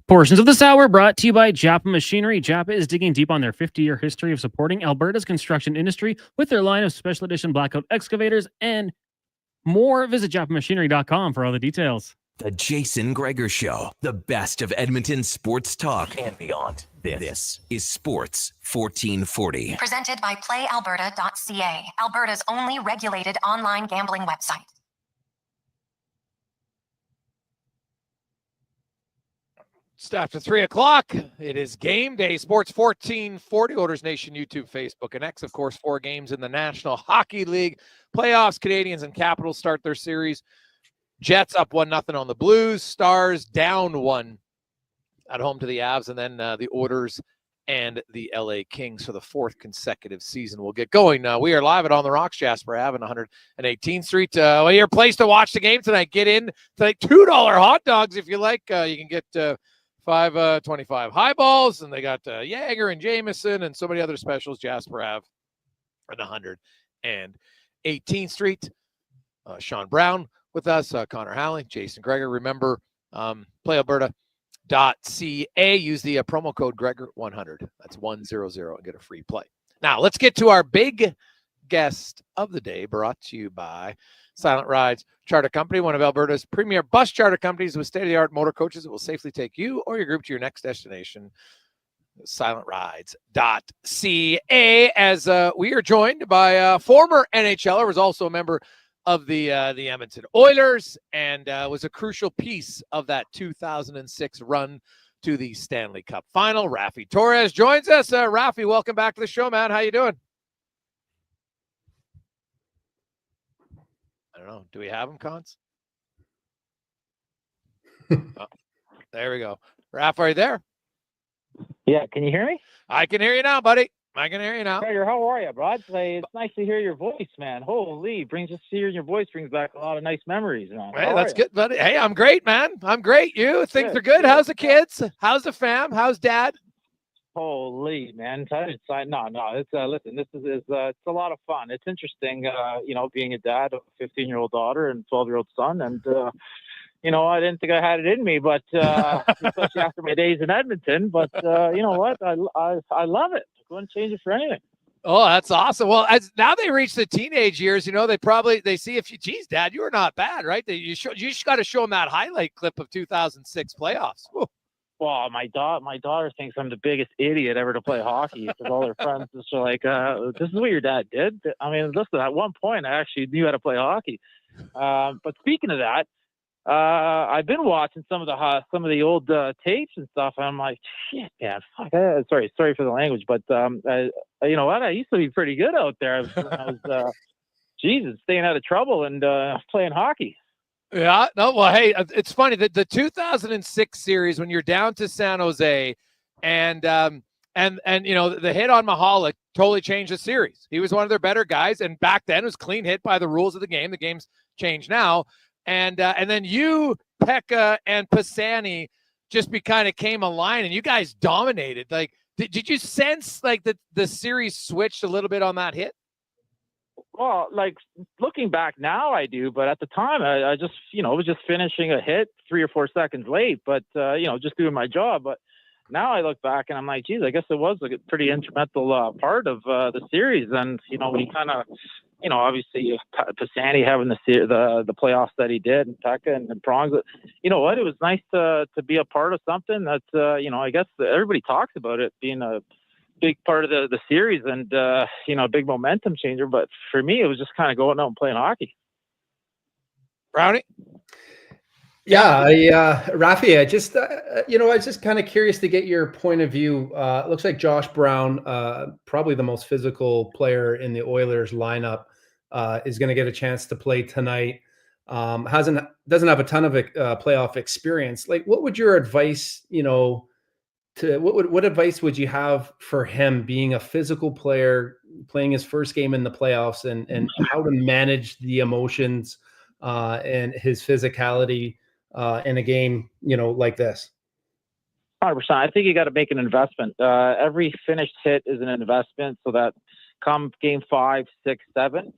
[SPEAKER 19] Portions of this hour brought to you by Japa Machinery. Japa is digging deep on their 50-year history of supporting Alberta's construction industry with their line of special edition blackout excavators and more. Visit japamachinery.com for all the details.
[SPEAKER 2] The Jason Gregor Show, the best of Edmonton sports talk and beyond. This is Sports 1440.
[SPEAKER 5] Presented by PlayAlberta.ca, Alberta's only regulated online gambling website.
[SPEAKER 6] Just after 3 o'clock, it is game day. Sports 1440, Oilers Nation, YouTube, Facebook, and X. Of course, 4 games in the National Hockey League playoffs. Canadians and Capitals start their series. Jets up 1-0 on the Blues. Stars down 1 at home to the Avs. And then the Oilers and the LA Kings for the 4th consecutive season will get going. We are live at On the Rocks, Jasper Ave, 118th Street. Your place to watch the game tonight. Get in to like $2 hot dogs if you like. You can get $5.25 highballs, and they got Jaeger and Jameson and so many other specials. Jasper Ave at 118th Street. Sean Brown with us, Connor Halley, Jason Gregor. Remember, PlayAlberta.ca. Use the promo code Gregor100. That's 100 and get a free play. Now let's get to our big guest of the day, brought to you by Silent Rides Charter Company, one of Alberta's premier bus charter companies with state-of-the-art motor coaches that will safely take you or your group to your next destination. SilentRides.ca. As we are joined by a former NHLer, was also a member of the Edmonton Oilers, and was a crucial piece of that 2006 run to the Stanley Cup final. Rafie Torres joins us. Rafie, welcome back to the show, man. How you doing? I don't know. Do we have him, Cons? Oh, there we go. Raph, are you there?
[SPEAKER 10] Yeah, can you hear me?
[SPEAKER 6] I can hear you now, buddy. I can hear you now.
[SPEAKER 10] Gregor, how are you, bro? It's nice to hear your voice, man. Holy, hearing your voice brings back a lot of nice memories, man.
[SPEAKER 6] Hey, that's good, buddy. Hey, I'm great, man. I'm great. You? Things are good. How's the kids? How's the fam? How's dad?
[SPEAKER 10] Holy, man. No. It's listen. This is it's a lot of fun. It's interesting, being a dad of a 15-year-old daughter and 12-year-old son, and I didn't think I had it in me, but especially after my days in Edmonton. But you know what? I love it. I wouldn't change it for anything.
[SPEAKER 6] Oh, that's awesome. Well, as now they reach the teenage years, they see if you, geez, Dad, you were not bad, right? You just got to show them that highlight clip of 2006 playoffs. Whew.
[SPEAKER 10] Well, my daughter thinks I'm the biggest idiot ever to play hockey because all her friends just are like, "This is what your dad did." I mean, listen, at one point I actually knew how to play hockey. But speaking of that, I've been watching some of the old tapes and stuff, and I'm like, shit, man, fuck. Sorry for the language, but you know what? I used to be pretty good out there. I was staying out of trouble and playing hockey.
[SPEAKER 6] Yeah, no, well, hey, it's funny that the 2006 series, when you're down to San Jose, and the hit on Mahalik totally changed the series. He was one of their better guys, and back then it was clean hit by the rules of the game. The game's changed now. And then you, Pekka, and Pisani just kind of came aligned, and you guys dominated. Like, did you sense like the series switched a little bit on that hit?
[SPEAKER 10] Well, like looking back now, I do, but at the time, I just was just finishing a hit 3 or 4 seconds late, but just doing my job. But now I look back and I'm like, geez, I guess it was a pretty instrumental part of the series, and we kind of. Obviously Pisani having the playoffs that he did, and Pekka and Prongs. You know what? It was nice to be a part of something that I guess everybody talks about it being a big part of the series and a big momentum changer. But for me, it was just kind of going out and playing hockey.
[SPEAKER 6] Brownie.
[SPEAKER 1] Yeah, Rafie, I was just kind of curious to get your point of view. It looks like Josh Brown, probably the most physical player in the Oilers lineup, is going to get a chance to play tonight. Doesn't have a ton of playoff experience. Like, what would your advice, what advice would you have for him being a physical player, playing his first game in the playoffs, and how to manage the emotions and his physicality in a game, like this?
[SPEAKER 10] 100%. I think you got to make an investment. Every finished hit is an investment, so that come game 5, 6, 7,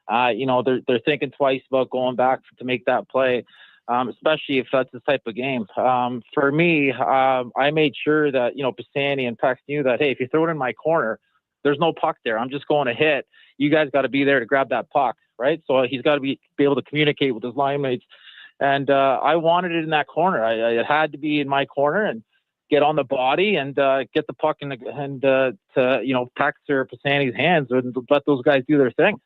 [SPEAKER 10] they're thinking twice about going back to make that play, especially if that's the type of game. For me, I made sure that Pisani and Pex knew that, hey, if you throw it in my corner, there's no puck there. I'm just going to hit. You guys got to be there to grab that puck, right? So he's got to be able to communicate with his line mates. And I wanted it in that corner. It had to be in my corner and get on the body and get the puck to Pex or Pisani's hands and let those guys do their thing.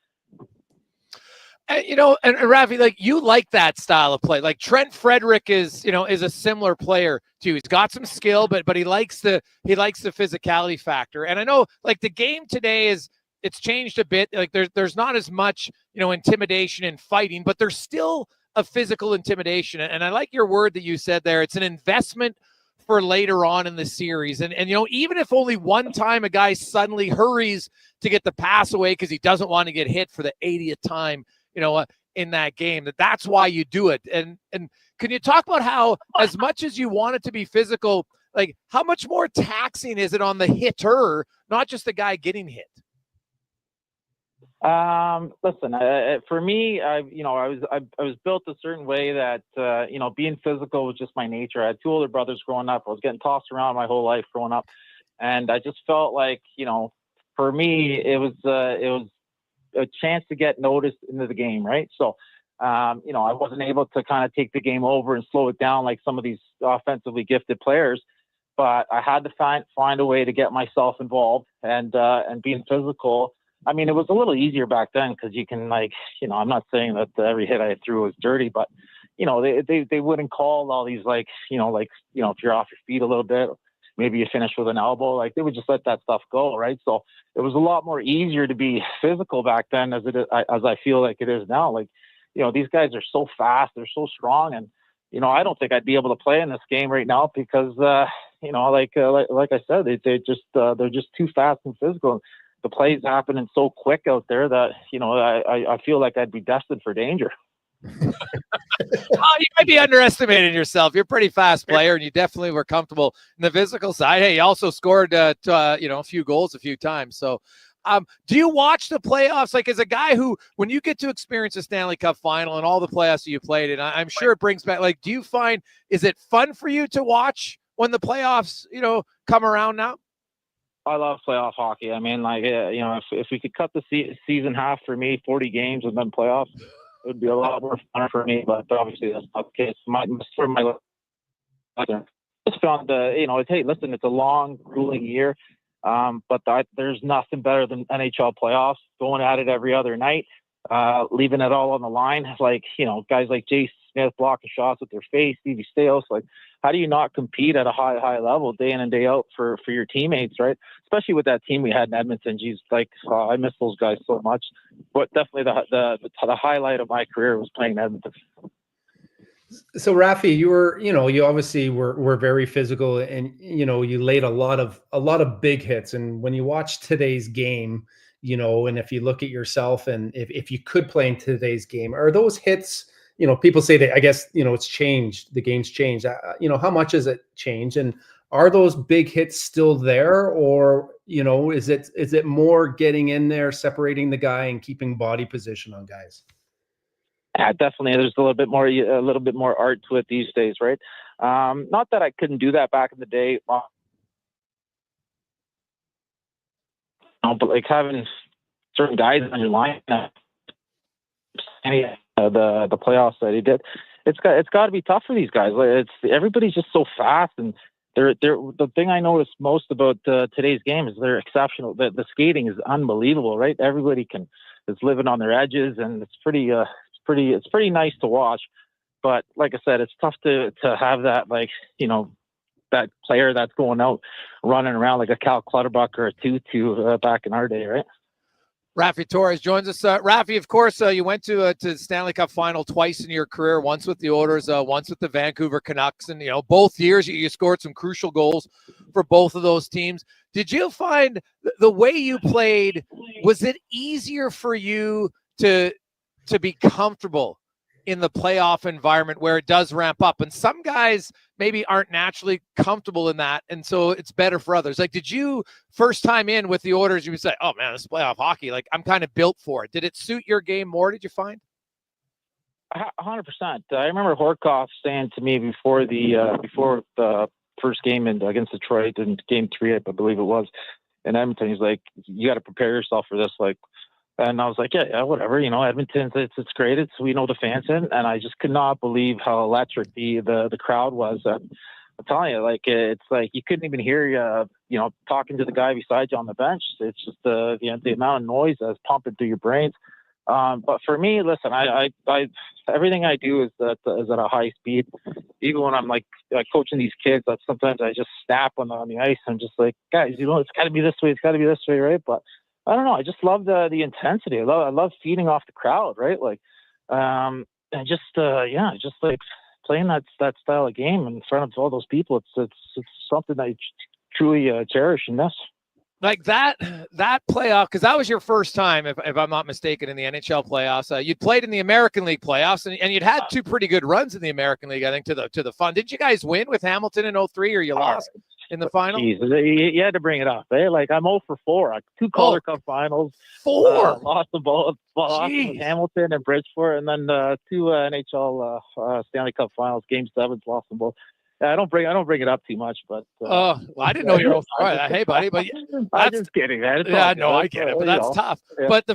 [SPEAKER 6] And Rafie, like you like that style of play. Like Trent Frederick is a similar player to you. He's got some skill, but he likes the physicality factor. And I know like the game today it's changed a bit. Like there's not as much, intimidation and fighting, but there's still a physical intimidation. And I like your word that you said there. It's an investment for later on in the series. And even if only one time a guy suddenly hurries to get the pass away because he doesn't want to get hit for the 80th time, in that game, that's why you do it. And can you talk about how, as much as you want it to be physical, like how much more taxing is it on the hitter, not just the guy getting hit?
[SPEAKER 10] Listen, for me, I was built a certain way that, being physical was just my nature. I had two older brothers growing up. I was getting tossed around my whole life growing up. And I just felt like, for me, it was a chance to get noticed into the game. Right. So, I wasn't able to kind of take the game over and slow it down like some of these offensively gifted players, but I had to find a way to get myself involved and being physical. I mean, it was a little easier back then because you can I'm not saying that every hit I threw was dirty, but, they wouldn't call all these if you're off your feet a little bit, maybe you finish with an elbow, like they would just let that stuff go. Right. So it was a lot more easier to be physical back then as I feel like it is now. Like, these guys are so fast, they're so strong. And, I don't think I'd be able to play in this game right now because, like I said, they're just too fast and physical. The plays happening so quick out there that, I feel like I'd be destined for danger.
[SPEAKER 6] You might be underestimating yourself. You're a pretty fast player, and you definitely were comfortable in the physical side. Hey, you also scored, a few goals a few times. So, do you watch the playoffs? Like, as a guy who, when you get to experience a Stanley Cup final and all the playoffs that you played in, I'm sure it brings back. Like, do you find is it fun for you to watch when the playoffs, come around now?
[SPEAKER 10] I love playoff hockey. I mean, if we could cut the season half for me, 40 games and then playoffs, it would be a lot more fun for me. But obviously that's not the case. Just found hey, listen, it's a long, grueling year, but there's nothing better than NHL playoffs. Going at it every other night, leaving it all on the line. Like guys like Jason Smith blocking shots with their face, Stevie Stais. Like, how do you not compete at a high level day in and day out for your teammates, right? Especially with that team we had in Edmonton. Geez, I miss those guys so much. But definitely the highlight of my career was playing Edmonton.
[SPEAKER 1] So Rafie, you obviously were very physical, and you laid a lot of big hits. And when you watch today's game, and if you look at yourself, and if you could play in today's game, are those hits? People say that, I guess, it's changed. The game's changed. How much has it changed? And are those big hits still there, or, is it more getting in there, separating the guy and keeping body position on guys?
[SPEAKER 10] Yeah, definitely. There's a little bit more art to it these days, right? Not that I couldn't do that back in the day, but like having certain guys on your line, the playoffs that he did, it's got to be tough for these guys. Everybody's just so fast, and they're the thing I noticed most about today's game is they're exceptional. The skating is unbelievable, right? Everybody is living on their edges, and it's pretty nice to watch. But like I said, it's tough to have that, that player that's going out running around like a Cal Clutterbuck or a Tutu back in our day, right?
[SPEAKER 6] Rafie Torres joins us. Rafie, of course, you went to Stanley Cup final twice in your career, once with the Oilers, once with the Vancouver Canucks. And, both years you scored some crucial goals for both of those teams. Did you find the way you played, was it easier for you to be comfortable in the playoff environment where it does ramp up? And some guys maybe aren't naturally comfortable in that, and so it's better for others. Like, did you first time in with the Oilers, you would say, oh man, this is playoff hockey, like I'm kind of built for it? Did it suit your game more, did you find?
[SPEAKER 10] 100%. I remember Horkoff saying to me before the first game against Detroit in game 3, I believe it was, in Edmonton, he's like, you got to prepare yourself for this. And I was like, yeah, whatever. Edmonton, it's great. We know the fans in, and I just could not believe how electric the crowd was. I'm telling you, it's like you couldn't even hear talking to the guy beside you on the bench. It's just the amount of noise that's pumping through your brains. But for me, listen, I everything I do is at a high speed. Even when I'm like coaching these kids, that sometimes I just snap on the ice. I'm just like, guys, it's got to be this way. It's got to be this way, right? But I don't know. I just love the intensity. I love feeding off the crowd, right? Like, and just just like playing that style of game in front of all those people. It's something I truly cherish and miss.
[SPEAKER 6] Like that playoff, because that was your first time, if I'm not mistaken, in the NHL playoffs. You'd played in the American League playoffs, and you'd had two pretty good runs in the American League, I think, to the fun. Did you guys win with Hamilton in 2003, or you lost in the final?
[SPEAKER 10] Jesus, you had to bring it up, eh? Like, I'm 0 for 4. 2 Calder Cup finals.
[SPEAKER 6] 4?
[SPEAKER 10] Lost them both. Lost with Hamilton and Bridgeport, and then 2 NHL Stanley Cup finals, Game 7s, lost them both. I don't bring it up too much, but
[SPEAKER 6] well, I didn't know you were right. Hey, buddy, but
[SPEAKER 10] I'm just kidding, man. It's
[SPEAKER 6] yeah,
[SPEAKER 10] all
[SPEAKER 6] no,
[SPEAKER 10] good.
[SPEAKER 6] I get it, but that's tough.
[SPEAKER 10] Yeah.
[SPEAKER 6] But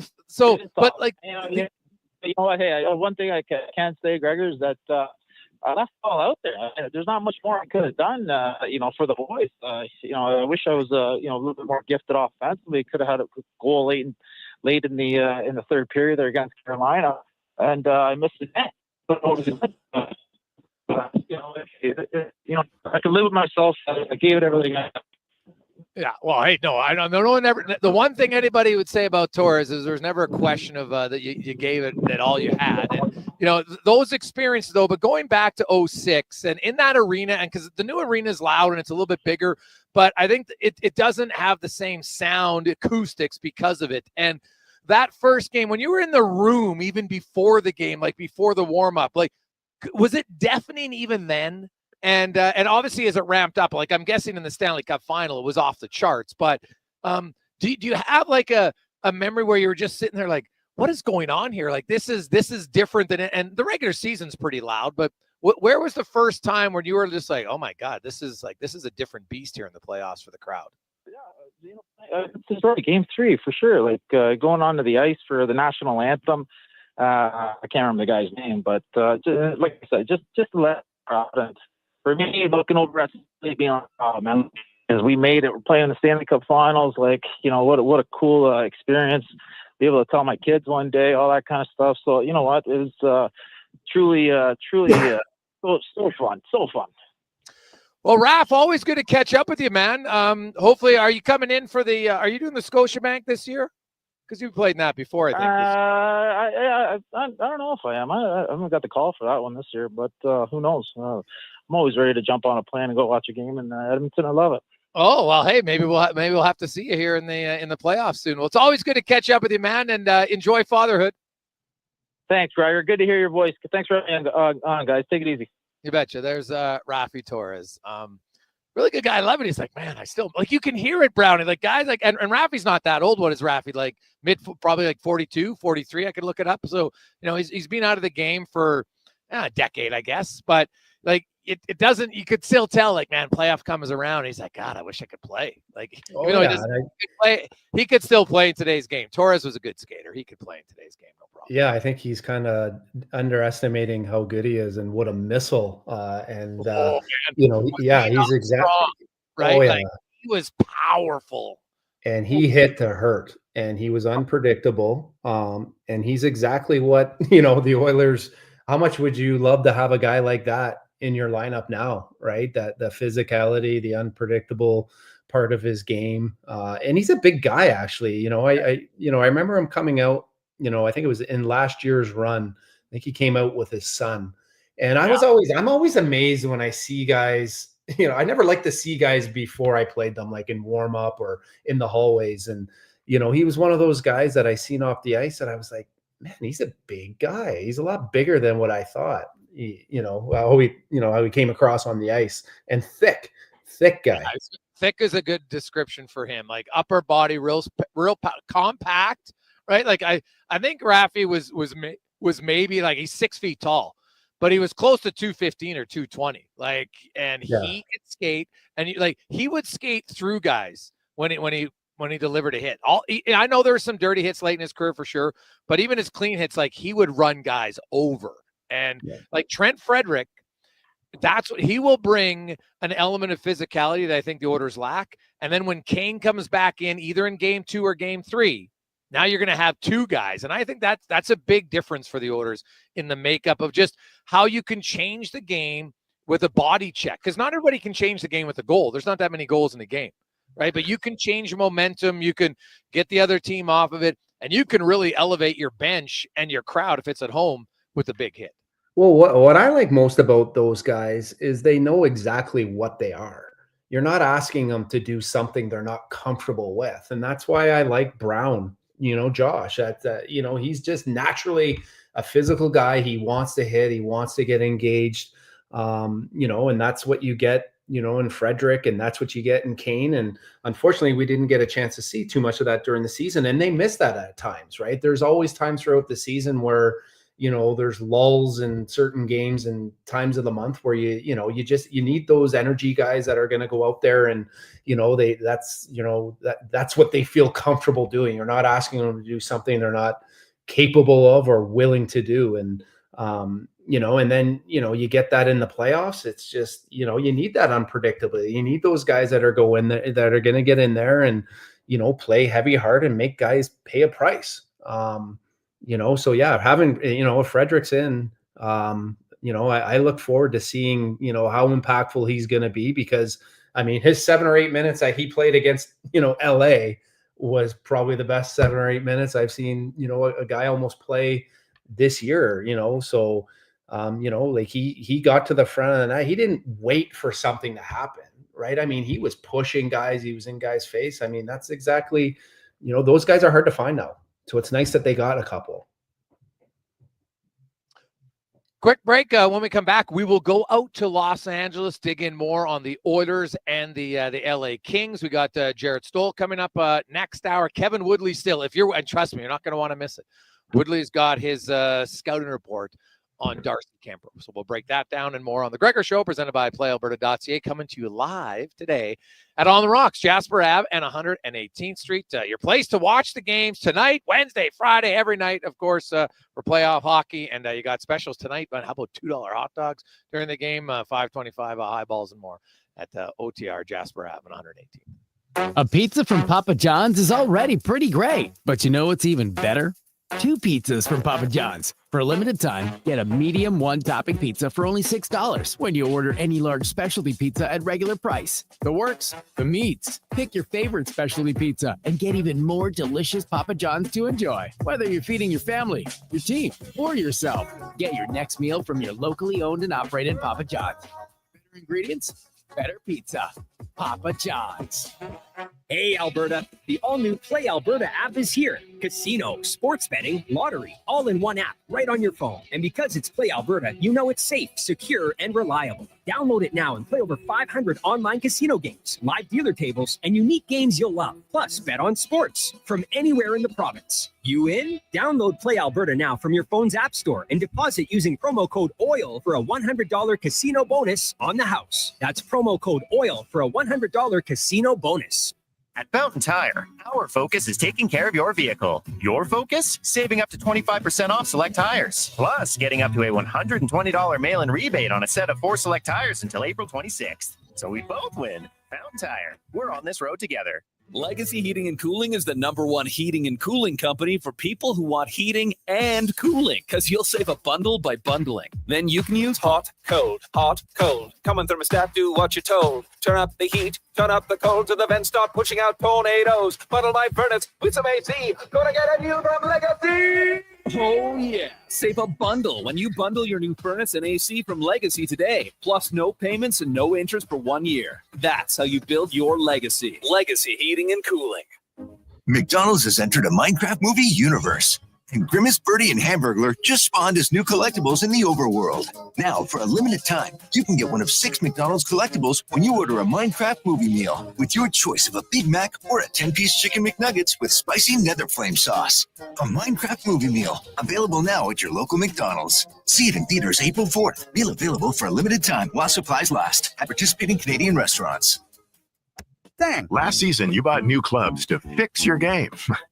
[SPEAKER 6] but like,
[SPEAKER 10] you know what? Hey, one thing I can't say, Gregor, is that I left it all out there. There's not much more I could have done, for the boys. I wish I was, a little bit more gifted offensively. Could have had a goal late in the third period there against Carolina, and I missed the net. But I can live with myself. I gave it everything.
[SPEAKER 6] Yeah, well, hey, no, I don't. No one ever. The one thing anybody would say about Torres is there's never a question of that you gave it that all you had. And those experiences though. But going back to 2006 and in that arena, and because the new arena is loud and it's a little bit bigger, but I think it doesn't have the same sound acoustics because of it. And that first game, when you were in the room, even before the game, like before the warm up, like, was it deafening even then? And obviously as it ramped up, like I'm guessing in the Stanley Cup final, it was off the charts. But do you have like a memory where you were just sitting there like, what is going on here? Like this is different than it. And the regular season's pretty loud, but where was the first time when you were just like, oh my God, this is a different beast here in the playoffs for the crowd?
[SPEAKER 10] It's already Game 3 for sure. Like going onto the ice for the national anthem. I can't remember the guy's name, but like I said, just to let and for me, looking over at being like, oh man, as we made it, we're playing the Stanley Cup Finals. Like, what a cool experience. Be able to tell my kids one day, all that kind of stuff. So you know what, it was truly so fun.
[SPEAKER 6] Well, Raf, always good to catch up with you, man. Hopefully, are you coming in for are you doing the Scotiabank this year? Because you've played in that before, I think.
[SPEAKER 10] I don't know if I am. I haven't got the call for that one this year, but who knows? I'm always ready to jump on a plane and go watch a game in Edmonton. I love it.
[SPEAKER 6] Oh well, hey, maybe we'll have to see you here in the playoffs soon. Well, it's always good to catch up with you, man, and enjoy fatherhood.
[SPEAKER 10] Thanks, Gregor. Good to hear your voice. Thanks for having me on, guys. Take it easy.
[SPEAKER 6] You betcha. There's Rafie Torres. Really good guy. I love it. He's like, man, I still like, you can hear it, Brownie. Like guys like, and Rafie's not that old. What is Rafie? Like probably like 42, 43. I could look it up. So, he's been out of the game for a decade, I guess. But like, it doesn't, you could still tell like, man, playoff comes around. He's like, God, I wish I could play. Like, even though he doesn't play, he could still play in today's game. Torres was a good skater. He could play in today's game. No problem.
[SPEAKER 1] Yeah. I think he's kind of underestimating how good he is and what a missile. He's exactly
[SPEAKER 6] right. Like, he was powerful
[SPEAKER 1] and he hit to hurt and he was unpredictable. And he's exactly what, the Oilers, how much would you love to have a guy like that in your lineup now, right? That the physicality, the unpredictable part of his game. And he's a big guy, actually. I remember him coming out, I think it was in last year's run. I think he came out with his son. And I'm always amazed when I see guys, I never liked to see guys before I played them, like in warm up or in the hallways. And, he was one of those guys that I seen off the ice and I was like, man, he's a big guy. He's a lot bigger than what I thought. How he came across on the ice, and thick guy. Yeah,
[SPEAKER 6] thick is a good description for him. Like upper body, real compact, right? Like I think Rafie was maybe like, he's 6 feet tall, but he was close to 215 or 220. Like, and he could skate, and he would skate through guys when he delivered a hit. I know there were some dirty hits late in his career for sure, but even his clean hits, like he would run guys over. And like Trent Frederick, that's what he will bring, an element of physicality that I think the Oilers lack. And then when Kane comes back in, either in Game 2 or Game 3, Now you're going to have 2 guys. And I think that's a big difference for the Oilers in the makeup of just how you can change the game with a body check. Because not everybody can change the game with a goal. There's not that many goals in the game, right? But you can change momentum. You can get the other team off of it. And you can really elevate your bench and your crowd if it's at home with a big hit.
[SPEAKER 1] Well, what I like most about those guys is they know exactly what they are. You're not asking them to do something they're not comfortable with. And that's why I like Brown, Josh. He's just naturally a physical guy. He wants to hit. He wants to get engaged, and that's what you get, in Frederick, and that's what you get in Kane. And unfortunately, we didn't get a chance to see too much of that during the season. And they miss that at times, right? There's always times throughout the season where there's lulls in certain games and times of the month where you need those energy guys that are going to go out there and, that's what they feel comfortable doing. You're not asking them to do something they're not capable of or willing to do. And, and then, you get that in the playoffs. It's just, you need that unpredictability. You need those guys that are going there, that are going to get in there and, play heavy hard and make guys pay a price. So yeah, having, if Frederick's in, I look forward to seeing, how impactful he's going to be, because his 7 or 8 minutes that he played against, LA was probably the best 7 or 8 minutes I've seen, a guy almost play this year, so, like he got to the front of the net. He didn't wait for something to happen, right? He was pushing guys. He was in guys' face. That's exactly, those guys are hard to find now. So it's nice that they got a couple.
[SPEAKER 6] Quick break. When we come back, we will go out to Los Angeles, dig in more on the Oilers and the LA Kings. We got Jared Stoll coming up next hour. Kevin Woodley still. And trust me, you're not going to want to miss it. Woodley's got his scouting report on Darcy Kemper. So we'll break that down and more on the Gregor Show, presented by PlayAlberta.ca, coming to you live today at On the Rocks, Jasper Ave and 118th Street. Your place to watch the games tonight, Wednesday, Friday, every night, of course, for playoff hockey. And you got specials tonight, but how about $2 hot dogs during the game, $5.25 highballs and more at OTR Jasper Ave and 118th.
[SPEAKER 12] A pizza from Papa John's is already pretty great, but you know what's even better? 2 pizzas from Papa John's. For a limited time, get a medium 1-topping pizza for only $6 when you order any large specialty pizza at regular price. The works, the meats. Pick your favorite specialty pizza and get even more delicious Papa John's to enjoy. Whether you're feeding your family, your team, or yourself, get your next meal from your locally owned and operated Papa John's. Better ingredients, better pizza. Papa John's.
[SPEAKER 13] Hey, Alberta. The all-new Play Alberta app is here. Casino, sports betting, lottery, all in one app, right on your phone. And because it's Play Alberta, you know it's safe, secure, and reliable. Download it now and play over 500 online casino games, live dealer tables, and unique games you'll love. Plus, bet on sports from anywhere in the province. You in? Download Play Alberta now from your phone's app store and deposit using promo code OIL for a $100 casino bonus on the house. That's promo code OIL for a $100 casino bonus.
[SPEAKER 14] At Fountain Tire, our focus is taking care of your vehicle. Your focus? Saving up to 25% off select tires. Plus, getting up to a $120 mail-in rebate on a set of 4 select tires until April 26th. So we both win. Fountain Tire. We're on this road together.
[SPEAKER 15] Legacy Heating and Cooling is the #1 heating and cooling company for people who want heating and cooling, because you'll save a bundle by bundling. Then you can use hot, cold, hot, cold. Come on, thermostat, do what you're told. Turn up the heat, turn up the cold, so the vents start pushing out tornadoes. Bundle my furnace with some AC. Gonna get a new from Legacy! Oh, yeah. Save a bundle when you bundle your new furnace and AC from Legacy today. Plus no payments and no interest for 1 year. That's how you build your legacy. Legacy Heating and Cooling.
[SPEAKER 16] McDonald's has entered a Minecraft movie universe. And Grimace, Birdie, and Hamburglar just spawned as new collectibles in the overworld. Now, for a limited time, you can get one of 6 McDonald's collectibles when you order a Minecraft movie meal with your choice of a Big Mac or a 10-piece Chicken McNuggets with spicy Nether Flame sauce. A Minecraft movie meal, available now at your local McDonald's. See it in theaters April 4th. Meal available for a limited time while supplies last at participating Canadian restaurants.
[SPEAKER 17] Dang. Last season, you bought new clubs to fix your game.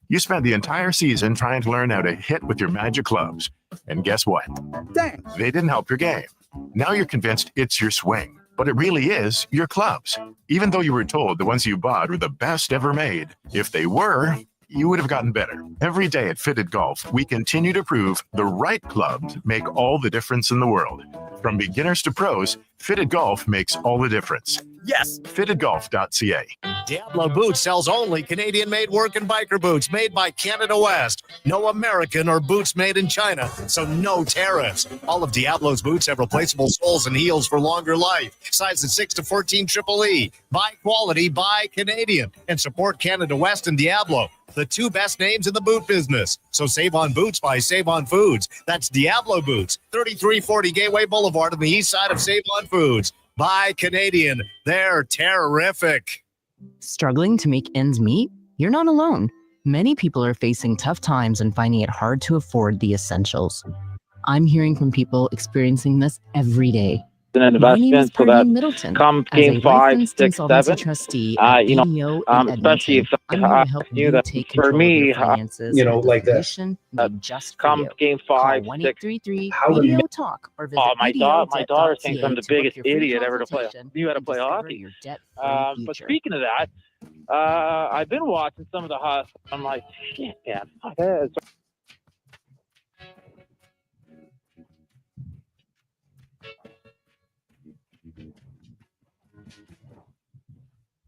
[SPEAKER 17] You spent the entire season trying to learn how to hit with your magic clubs. And guess what? Dang. They didn't help your game. Now you're convinced it's your swing, but it really is your clubs. Even though you were told the ones you bought were the best ever made. If they were, you would have gotten better. Every day at Fitted Golf, we continue to prove the right clubs make all the difference in the world. From beginners to pros, Fitted Golf makes all the difference.
[SPEAKER 29] Yes.
[SPEAKER 17] FittedGolf.ca.
[SPEAKER 29] Diablo Boots sells only Canadian-made work and biker boots made by Canada West. No American or boots made in China, so no tariffs. All of Diablo's boots have replaceable soles and heels for longer life. Sizes 6 to 14 triple E. Buy quality, buy Canadian. And support Canada West and Diablo, the two best names in the boot business. So save on boots by Save on Foods. That's Diablo Boots, 3340 Gateway Boulevard on the east side of Save on Foods. Buy Canadian. They're terrific.
[SPEAKER 3] Struggling to make ends meet? You're not alone. Many people are facing tough times and finding it hard to afford the essentials. I'm hearing from people experiencing this every day.
[SPEAKER 10] An investment so that come game 5, 6, 7,
[SPEAKER 3] trustee
[SPEAKER 10] especially if you that for me, like this, come game 5, 6, how do you
[SPEAKER 3] talk or
[SPEAKER 10] visit my daughter thinks I'm the biggest idiot ever to play. You got to play hockey. But speaking of that, I've been watching some of the hockey. I'm like, shit, man.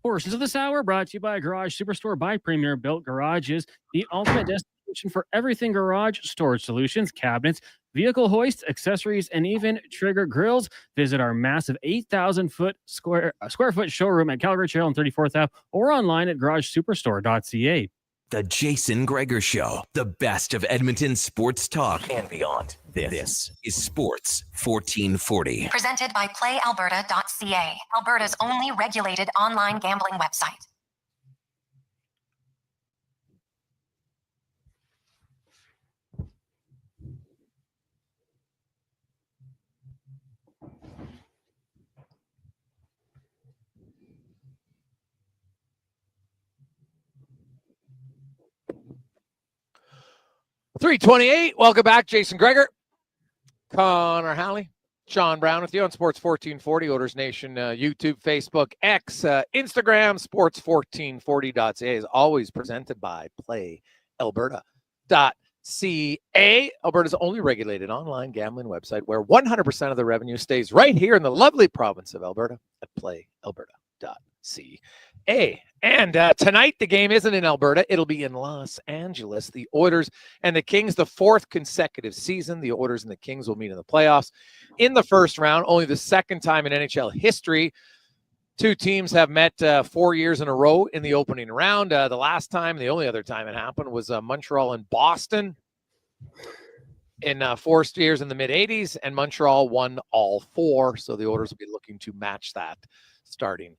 [SPEAKER 19] Portions of this hour brought to you by Garage Superstore by Premier Built Garages, the ultimate destination for everything garage storage solutions, cabinets, vehicle hoists, accessories, and even trigger grills. Visit our massive 8,000 square foot showroom at Calgary Trail and 34th Ave or online at garagesuperstore.ca.
[SPEAKER 2] The Jason Gregor Show, the best of Edmonton sports talk and beyond. This is Sports 1440.
[SPEAKER 5] Presented by PlayAlberta.ca, Alberta's only regulated online gambling website.
[SPEAKER 6] .328. Welcome back, Jason Gregor, Connor Halley, Sean Brown with you on Sports 1440, Oilers Nation, YouTube, Facebook, X, Instagram. Sports1440.ca is always presented by PlayAlberta.ca, Alberta's only regulated online gambling website where 100% of the revenue stays right here in the lovely province of Alberta at PlayAlberta.ca. And tonight, the game isn't in Alberta. It'll be in Los Angeles. The Oilers and the Kings, the fourth consecutive season. The Oilers and the Kings will meet in the playoffs in the first round. Only the second time in NHL history. Two teams have met 4 years in a row in the opening round. The last time, the only other time it happened was Montreal and Boston in 4 years in the mid-'80s, and Montreal won all 4. So the Oilers will be looking to match that starting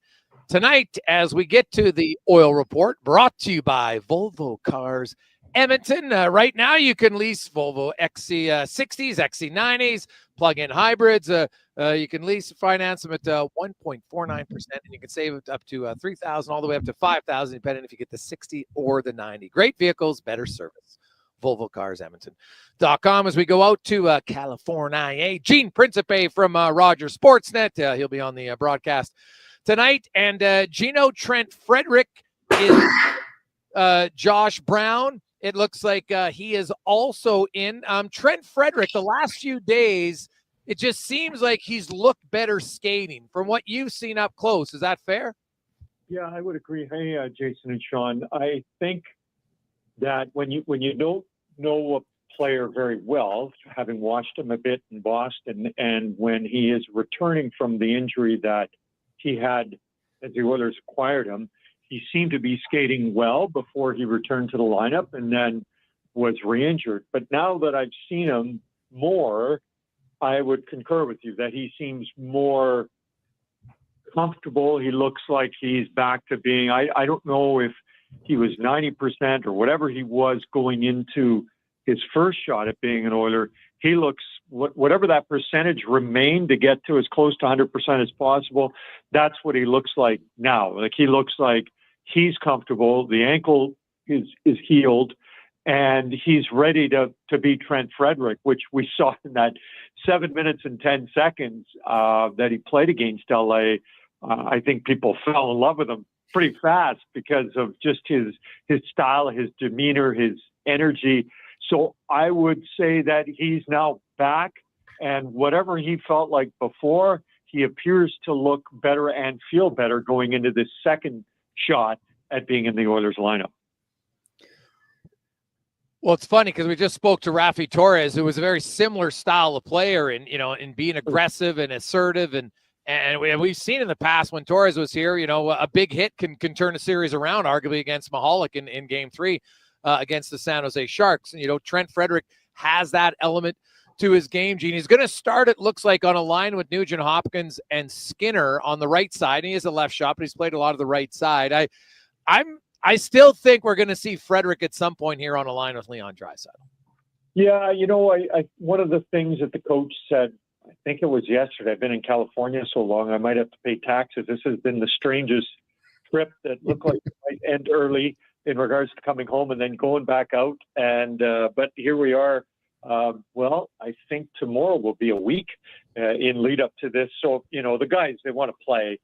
[SPEAKER 6] tonight as we get to the Oil Report, brought to you by Volvo Cars Edmonton. Right now, you can lease Volvo XC60s, XC90s, plug-in hybrids. You can lease finance them at 1.49%, and you can save up to $3,000 all the way up to $5,000, depending if you get the 60 or the 90. Great vehicles, better service. Volvo Cars Edmonton.com as we go out to California. Gene Principe from Rogers Sportsnet. He'll be on the broadcast tonight. And Gino Trent Frederick is Josh Brown. It looks like he is also in. Trent Frederick, the last few days, it just seems like he's looked better skating from what you've seen up close. Is that fair?
[SPEAKER 11] Yeah, I would agree. Hey, Jason and Sean, I think that when you don't know a player very well, having watched him a bit in Boston, and when he is returning from the injury that he had as the Oilers acquired him, he seemed to be skating well before he returned to the lineup and then was re-injured. But now that I've seen him more, I would concur with you that he seems more comfortable. He looks like he's back to being, I don't know if he was 90% or whatever he was going into his first shot at being an Oiler. He looks, whatever that percentage remained to get to as close to 100% as possible, that's what he looks like now. Like, he looks like he's comfortable. The ankle is healed, and he's ready to be Trent Frederick, which we saw in that 7 minutes and 10 seconds that he played against LA. I think people fell in love with him pretty fast because of just his style, his demeanor, his energy. So I would say that he's now back, and whatever he felt like before, he appears to look better and feel better going into this second shot at being in the Oilers lineup.
[SPEAKER 6] Well, it's funny because we just spoke to Rafie Torres, who was a very similar style of player in being aggressive and assertive. And we've seen in the past when Torres was here, a big hit can turn a series around, arguably against Mahalik in Game 3 against the San Jose Sharks. And, Trent Frederic has that element to his game, Gene. He's going to start, it looks like, on a line with Nugent Hopkins and Skinner on the right side. He is a left shot, but he's played a lot of the right side. I still think we're going to see Frederic at some point here on a line with Leon Draisaitl.
[SPEAKER 11] Yeah, I one of the things that the coach said, I think it was yesterday, I've been in California so long, I might have to pay taxes. This has been the strangest trip that looked like it might end early in regards to coming home and then going back out. And but here we are. Well, I think tomorrow will be a week in lead up to this. So, the guys, they want to play.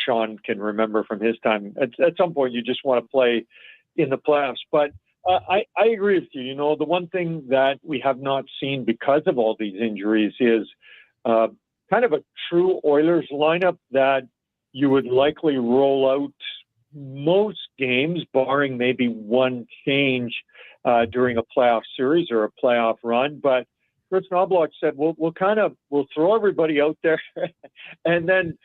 [SPEAKER 11] Sean can remember from his time. At some point, you just want to play in the playoffs. But I agree with you. The one thing that we have not seen because of all these injuries is kind of a true Oilers lineup that you would likely roll out most games, barring maybe one change during a playoff series or a playoff run. But Chris Knobloch said, we'll throw everybody out there and then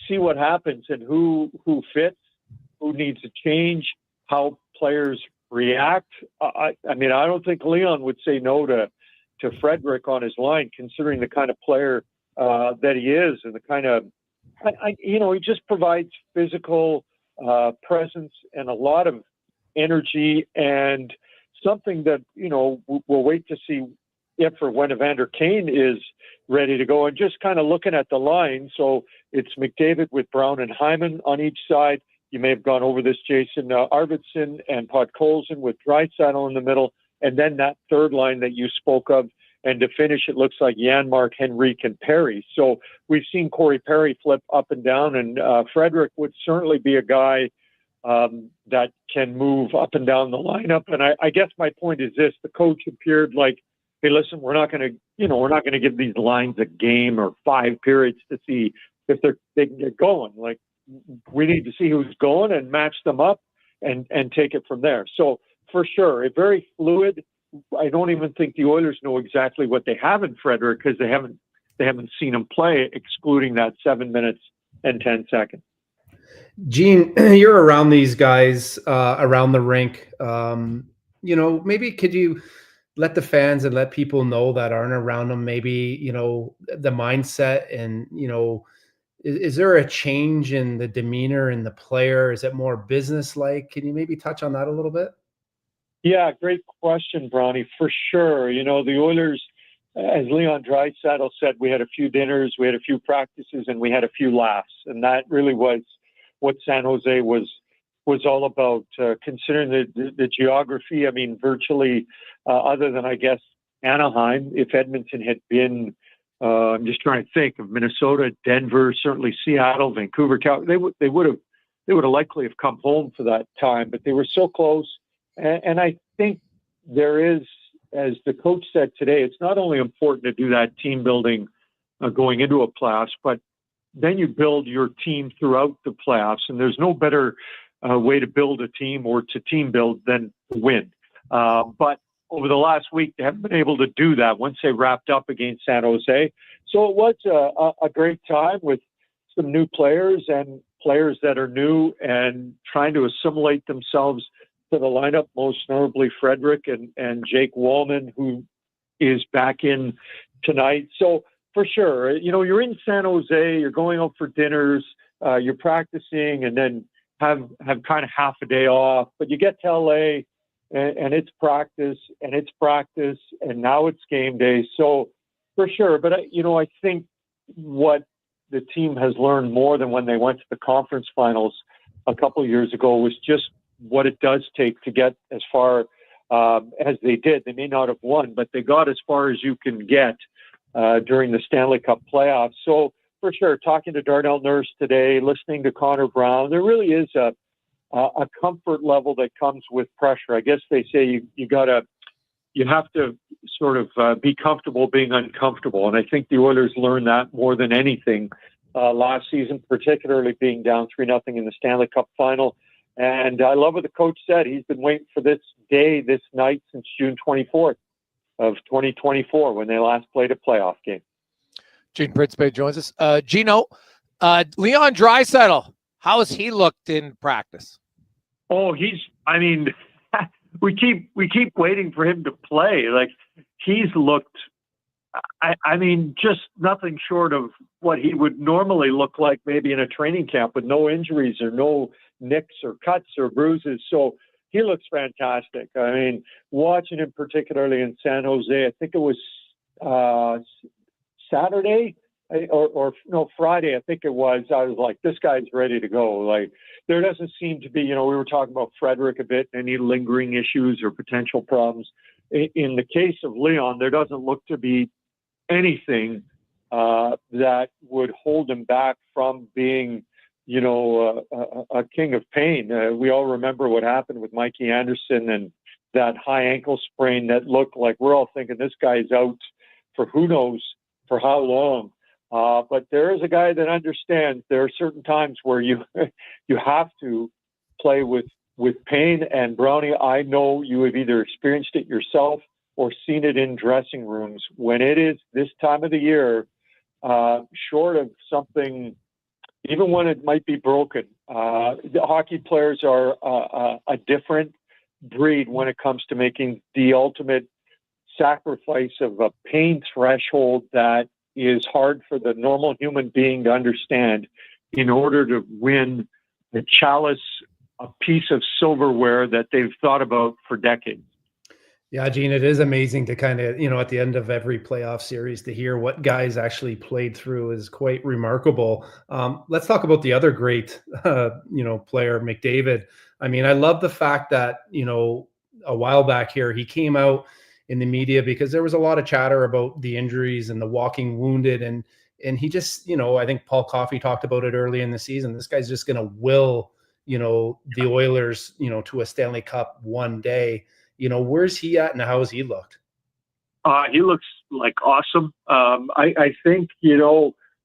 [SPEAKER 11] see what happens and who fits, who needs to change, how players react. I don't think Leon would say no to Frederic on his line, considering the kind of player that he is and the kind of, he just provides physical presence and a lot of energy, and something that, we'll wait to see if or when Evander Kane is ready to go. And just kind of looking at the line, so it's McDavid with Brown and Hyman on each side. You may have gone over this, Jason. Arvidsson and Podkolzin with Draisaitl in the middle, and then that third line that you spoke of. And to finish, it looks like Janmark, Henrique, and Perry. So we've seen Corey Perry flip up and down, and Frederic would certainly be a guy that can move up and down the lineup. And I guess my point is this: the coach appeared like, hey, listen, we're not going to give these lines a game or 5 periods to see if they can get going. Like, we need to see who's going and match them up and take it from there. So for sure, it's very fluid. I don't even think the Oilers know exactly what they have in Frederic because they haven't seen him play, excluding that 7 minutes and 10 seconds.
[SPEAKER 1] Gene, you're around these guys around the rink. Maybe could you let the fans and let people know that aren't around them, maybe, the mindset and, is there a change in the demeanor in the player? Is it more business-like? Can you maybe touch on that a little bit?
[SPEAKER 11] Yeah, great question, Brownie, for sure. The Oilers, as Leon Draisaitl said, we had a few dinners, we had a few practices, and we had a few laughs. And that really was what San Jose was all about, considering the geography. I mean, virtually, other than, I guess, Anaheim, if Edmonton had been, I'm just trying to think of Minnesota, Denver, certainly Seattle, Vancouver, Calgary, they would have likely have come home for that time, but they were so close. And I think there is, as the coach said today, it's not only important to do that team building going into a playoffs, but then you build your team throughout the playoffs. And there's no better way to build a team or to team build than to win. But over the last week, they haven't been able to do that once they wrapped up against San Jose. So it was a great time with some new players and players that are new and trying to assimilate themselves to the lineup, most notably Frederic and Jake Wallman, who is back in tonight. So for sure, you're in San Jose, you're going out for dinners, you're practicing, and then have kind of half a day off. But you get to LA, and it's practice, and now it's game day. So for sure, but I think what the team has learned more than when they went to the conference finals a couple of years ago was just what it does take to get as far as they did. They may not have won, but they got as far as you can get during the Stanley Cup playoffs. So for sure. Talking to Darnell Nurse today, listening to Connor Brown, there really is a comfort level that comes with pressure. I guess they say you have to sort of be comfortable being uncomfortable. And I think the Oilers learned that more than anything last season, particularly being down 3-0 in the Stanley Cup final. And I love what the coach said. He's been waiting for this day, this night, since June 24th of 2024, when they last played a playoff game.
[SPEAKER 6] Gene Principe joins us. Gino, Leon Draisaitl, how has he looked in practice?
[SPEAKER 11] Oh, we keep waiting for him to play. Like, he's looked, just nothing short of what he would normally look like maybe in a training camp with no injuries or no nicks or cuts or bruises. So he looks fantastic. I mean, watching him particularly in San Jose, I think it was Saturday or Friday, I think it was. I was like, this guy's ready to go. Like, there doesn't seem to be, we were talking about Frederick a bit, any lingering issues or potential problems. In the case of Leon, there doesn't look to be anything that would hold him back from being, a king of pain. We all remember what happened with Mikey Anderson and that high ankle sprain that looked like we're all thinking this guy's out for who knows for how long. But there is a guy that understands there are certain times where you have to play with pain. And Brownie, I know you have either experienced it yourself or seen it in dressing rooms when it is this time of the year, short of something, even when it might be broken. The hockey players are a different breed when it comes to making the ultimate sacrifice of a pain threshold that is hard for the normal human being to understand in order to win the chalice, a piece of silverware that they've thought about for decades.
[SPEAKER 1] Yeah, Gene, it is amazing to kind of, at the end of every playoff series to hear what guys actually played through is quite remarkable. Let's talk about the other great, player, McDavid. I mean, I love the fact that, a while back here, he came out in the media because there was a lot of chatter about the injuries and the walking wounded. And he just, I think Paul Coffey talked about it early in the season. This guy's just going to will, the Oilers, to a Stanley Cup one day. Where's he at and how has he looked?
[SPEAKER 11] He looks like awesome. I think,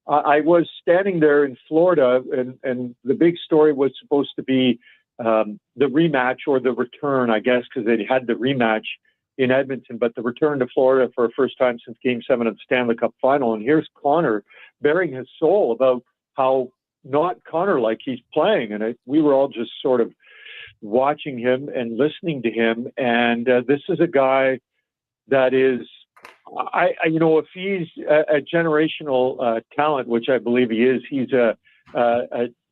[SPEAKER 11] I was standing there in Florida and the big story was supposed to be the rematch or the return, I guess, because they had the rematch in Edmonton, but the return to Florida for the first time since Game 7 of the Stanley Cup Final. And here's Connor bearing his soul about how not Connor-like he's playing. And we were all just sort of watching him and listening to him. And this is a guy that is, if he's a generational talent, which I believe he is, he's a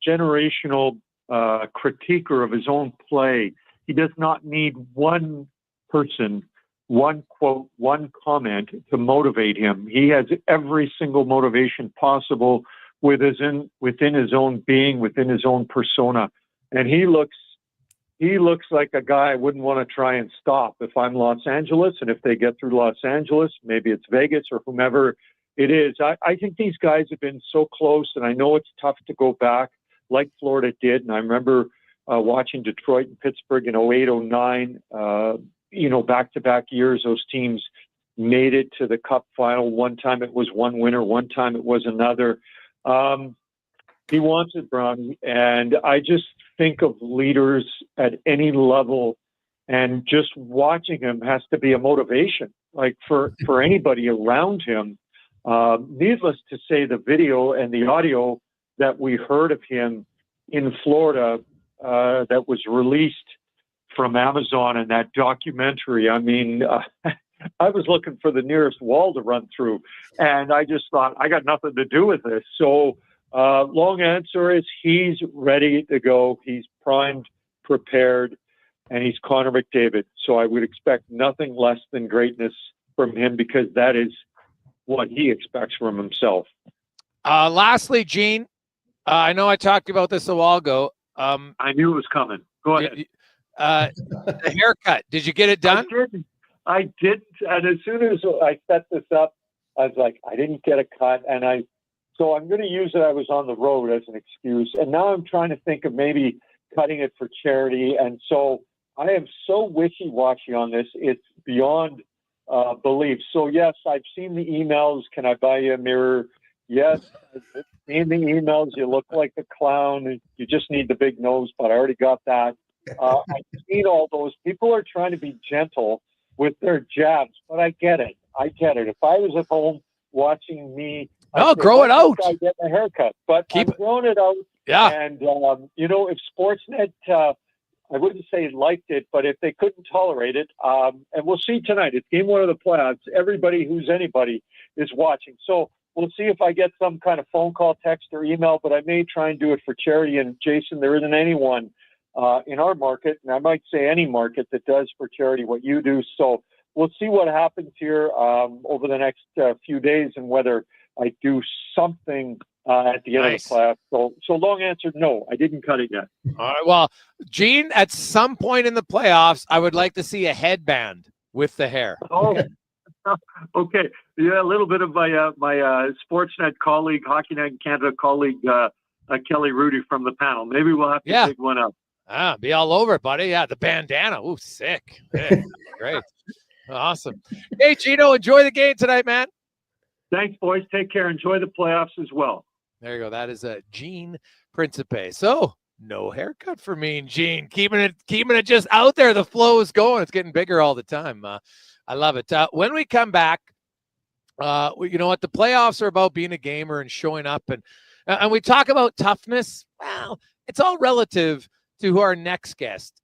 [SPEAKER 11] generational critiquer of his own play. He does not need one person, one quote, one comment to motivate him. He has every single motivation possible within his own being, within his own persona. And he looks like a guy I wouldn't want to try and stop if I'm Los Angeles. And if they get through Los Angeles, maybe it's Vegas or whomever it is. I think these guys have been so close, and I know it's tough to go back like Florida did. And I remember watching Detroit and Pittsburgh in 08, 09, back-to-back years, those teams made it to the Cup final. One time it was one winner, one time it was another. He wants it, Brown. And I just think of leaders at any level, and just watching him has to be a motivation, like for anybody around him. Needless to say, the video and the audio that we heard of him in Florida that was released from Amazon and that documentary, I mean, I was looking for the nearest wall to run through, and I just thought, I got nothing to do with this. So long answer is he's ready to go. He's primed, prepared, and he's Connor McDavid. So I would expect nothing less than greatness from him, because that is what he expects from himself.
[SPEAKER 6] Lastly, Gene, I know I talked about this a while ago.
[SPEAKER 11] I knew it was coming. Go ahead.
[SPEAKER 6] The haircut, did you get it done?
[SPEAKER 11] I didn't. And as soon as I set this up, I was like, I didn't get a cut. And So I'm going to use that I was on the road as an excuse. And now I'm trying to think of maybe cutting it for charity. And so I am so wishy-washy on this. It's beyond belief. So yes, I've seen the emails. Can I buy you a mirror? Yes, I've seen the emails. You look like the clown. You just need the big nose, but I already got that. I've seen all those. People are trying to be gentle with their jabs, but I get it. If I was at home watching me,
[SPEAKER 6] grow it out.
[SPEAKER 11] I get a haircut, but I'm growing it out.
[SPEAKER 6] Yeah.
[SPEAKER 11] And if Sportsnet, I wouldn't say liked it, but if they couldn't tolerate it, and we'll see tonight. It's game 1 of the playoffs. Everybody who's anybody is watching. So we'll see if I get some kind of phone call, text, or email, but I may try and do it for charity. And Jason, there isn't anyone in our market, and I might say any market, that does for charity what you do. So we'll see what happens here over the next few days and whether I do something at the end of the playoffs. So long answer, no, I didn't cut it yet.
[SPEAKER 6] All right. Well, Gene, at some point in the playoffs, I would like to see a headband with the hair.
[SPEAKER 11] Oh, okay. Yeah, a little bit of my Sportsnet colleague, Hockey Night in Canada colleague, Kelly Rudy from the panel. Maybe we'll have to pick one up.
[SPEAKER 6] Be all over it, buddy. Yeah, the bandana. Ooh, sick. Yeah, great. Awesome. Hey, Gino, enjoy the game tonight, man.
[SPEAKER 11] Thanks, boys. Take care. Enjoy the playoffs as well.
[SPEAKER 6] There you go. That is Gene Principe. So no haircut for me and Gene. Keeping it just out there. The flow is going. It's getting bigger all the time. I love it. When we come back, you know what? The playoffs are about being a gamer and showing up. And we talk about toughness. Well, it's all relative to who our next guest.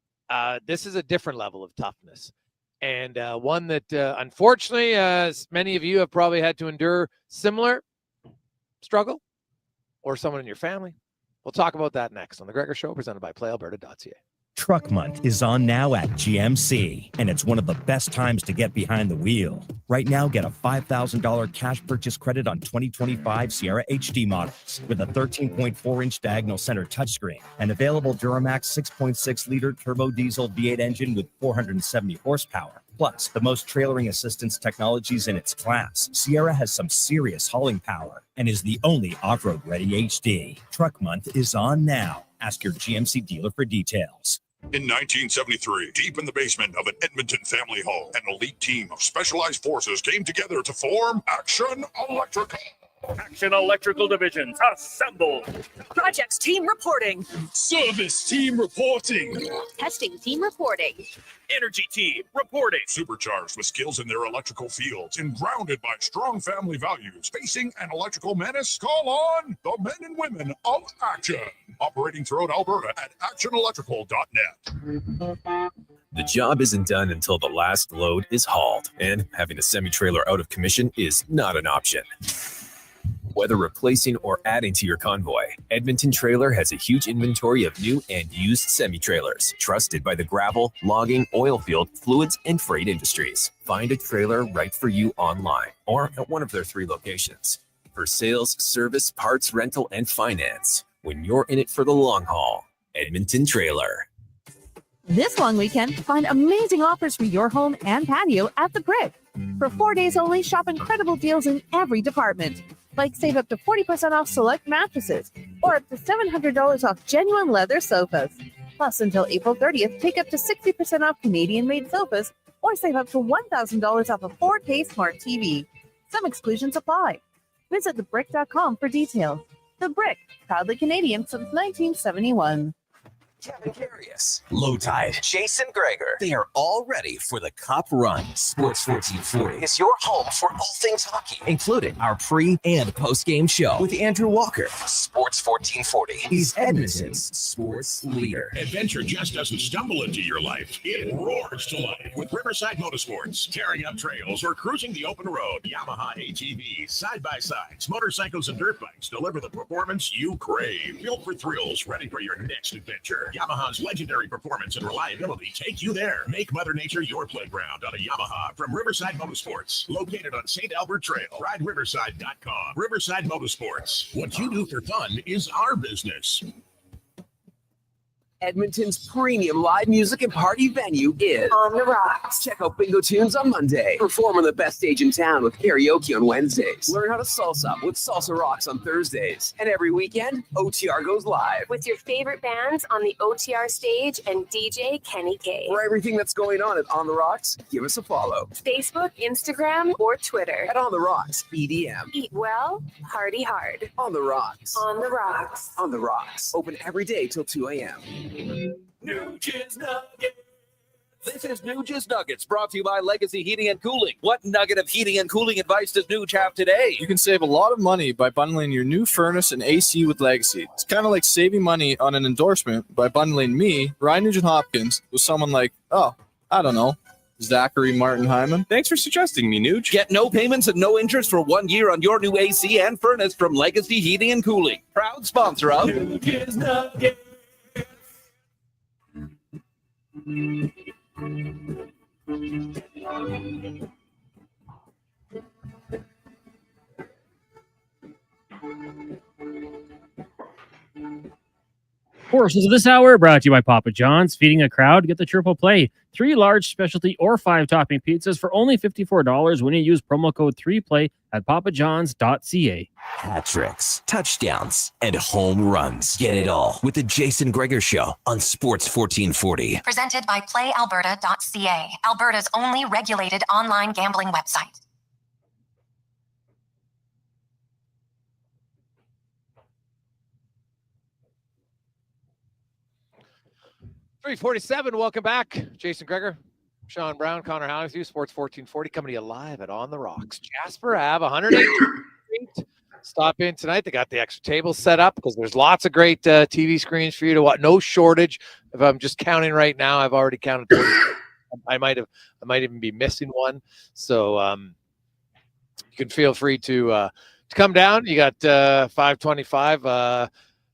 [SPEAKER 6] This is a different level of toughness. And one that, unfortunately, as many of you have probably had to endure similar struggle, or someone in your family. We'll talk about that next on The Gregor Show, presented by PlayAlberta.ca.
[SPEAKER 4] Truck Month is on now at GMC, and it's one of the best times to get behind the wheel. Right now, get a $5,000 cash purchase credit on 2025 Sierra HD models with a 13.4-inch diagonal center touchscreen, an available Duramax 6.6-liter turbo diesel V8 engine with 470 horsepower. Plus, the most trailering assistance technologies in its class. Sierra has some serious hauling power and is the only off-road ready HD. Truck Month is on now. Ask your GMC dealer for details.
[SPEAKER 25] In 1973, deep in the basement of an Edmonton family home, an elite team of specialized forces came together to form Action Electrical.
[SPEAKER 18] Action Electrical Divisions, assemble!
[SPEAKER 20] Projects team reporting.
[SPEAKER 18] Service team reporting.
[SPEAKER 20] Testing team reporting.
[SPEAKER 18] Energy team reporting.
[SPEAKER 25] Supercharged with skills in their electrical fields and grounded by strong family values. Facing an electrical menace? Call on the men and women of Action. Operating throughout Alberta at actionelectrical.net.
[SPEAKER 21] The job isn't done until the last load is hauled, and having a semi-trailer out of commission is not an option. Whether replacing or adding to your convoy, Edmonton Trailer has a huge inventory of new and used semi-trailers, trusted by the gravel, logging, oil field, fluids, and freight industries. Find a trailer right for you online or at one of their 3 locations. For sales, service, parts, rental, and finance, when you're in it for the long haul, Edmonton Trailer.
[SPEAKER 22] This long weekend, find amazing offers for your home and patio at The Brick. For 4 days only, shop incredible deals in every department. Like save up to 40% off select mattresses or up to $700 off genuine leather sofas. Plus, until April 30th, take up to 60% off Canadian-made sofas or save up to $1,000 off a 4K smart TV. Some exclusions apply. Visit thebrick.com for details. The Brick, proudly Canadian since 1971.
[SPEAKER 2] Kevin Carius, Low Tide, Jason Gregor. They are all ready for the Cup Run. Sports 1440 is your home for all things hockey, including our pre- and post-game show with Andrew Walker. Sports 1440 is Edmonton's sports leader.
[SPEAKER 8] Adventure just doesn't stumble into your life. It roars to life with Riverside Motorsports. Tearing up trails or cruising the open road. Yamaha ATVs, side-by-sides, motorcycles, and dirt bikes deliver the performance you crave. Built for thrills, ready for your next adventure. Yamaha's legendary performance and reliability take you there. Make Mother Nature your playground on a Yamaha from Riverside Motorsports. Located on St. Albert Trail. RideRiverside.com. Riverside Motorsports. What you do for fun is our business.
[SPEAKER 2] Edmonton's premium live music and party venue is
[SPEAKER 20] On the Rocks.
[SPEAKER 2] Check out Bingo Tunes on Monday. Perform on the best stage in town with karaoke on Wednesdays. Learn how to salsa with Salsa Rocks on Thursdays. And every weekend, OTR goes live.
[SPEAKER 20] With your favorite bands on the OTR stage and DJ Kenny K.
[SPEAKER 2] For everything that's going on at On the Rocks, give us a follow.
[SPEAKER 20] Facebook, Instagram, or Twitter.
[SPEAKER 2] At On the Rocks, EDM.
[SPEAKER 20] Eat well, party hard.
[SPEAKER 2] On the Rocks.
[SPEAKER 20] On the Rocks.
[SPEAKER 2] On the Rocks. Open every day till 2 a.m.
[SPEAKER 15] New Jizz Nuggets. This is New Jizz Nuggets, brought to you by Legacy Heating and Cooling. What nugget of heating and cooling advice does Nuge have today?
[SPEAKER 7] You can save a lot of money by bundling your new furnace and AC with Legacy. It's kind of like saving money on an endorsement by bundling me, Ryan Nugent-Hopkins, with someone like, I don't know, Zachary Martin Hyman.
[SPEAKER 15] Thanks for suggesting me, Nuge. Get no payments and no interest for 1 year on your new AC and furnace from Legacy Heating and Cooling. Proud sponsor of New Jizz Nuggets.
[SPEAKER 19] Portions of this hour brought to you by Papa John's. Feeding a crowd, get the triple play. 3 large specialty or 5 topping pizzas for only $54 when you use promo code 3play at papajohns.ca.
[SPEAKER 2] Hat tricks, touchdowns, and home runs. Get it all with the Jason Gregor Show on Sports 1440.
[SPEAKER 5] Presented by PlayAlberta.ca, Alberta's only regulated online gambling website.
[SPEAKER 6] .347, welcome back. Jason Gregor, Sean Brown, Connor Halley with you, Sports 1440, coming to you live at On the Rocks. Jasper Ave, 108 Street. Stop in tonight. They got the extra table set up because there's lots of great TV screens for you to watch. No shortage. If I'm just counting right now, I've already counted 30. I might even be missing one. So you can feel free to come down. You got $5.25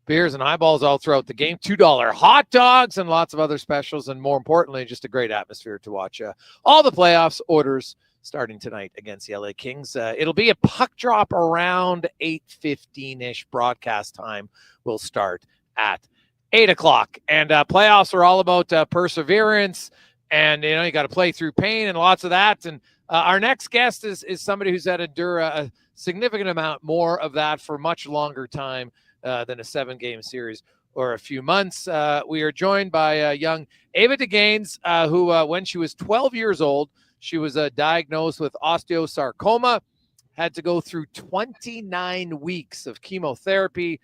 [SPEAKER 6] beers and eyeballs all throughout the game, $2 hot dogs, and lots of other specials, and more importantly, just a great atmosphere to watch all the playoffs orders starting tonight against the LA Kings. It'll be a puck drop around 8:15-ish. Broadcast time will start at 8 o'clock. And playoffs are all about perseverance, and you got to play through pain and lots of that. And our next guest is somebody who's had to endure a significant amount more of that for much longer time than a 7-game series or a few months. We are joined by young Ava DeGaines, who when she was 12 years old, she was diagnosed with osteosarcoma, had to go through 29 weeks of chemotherapy,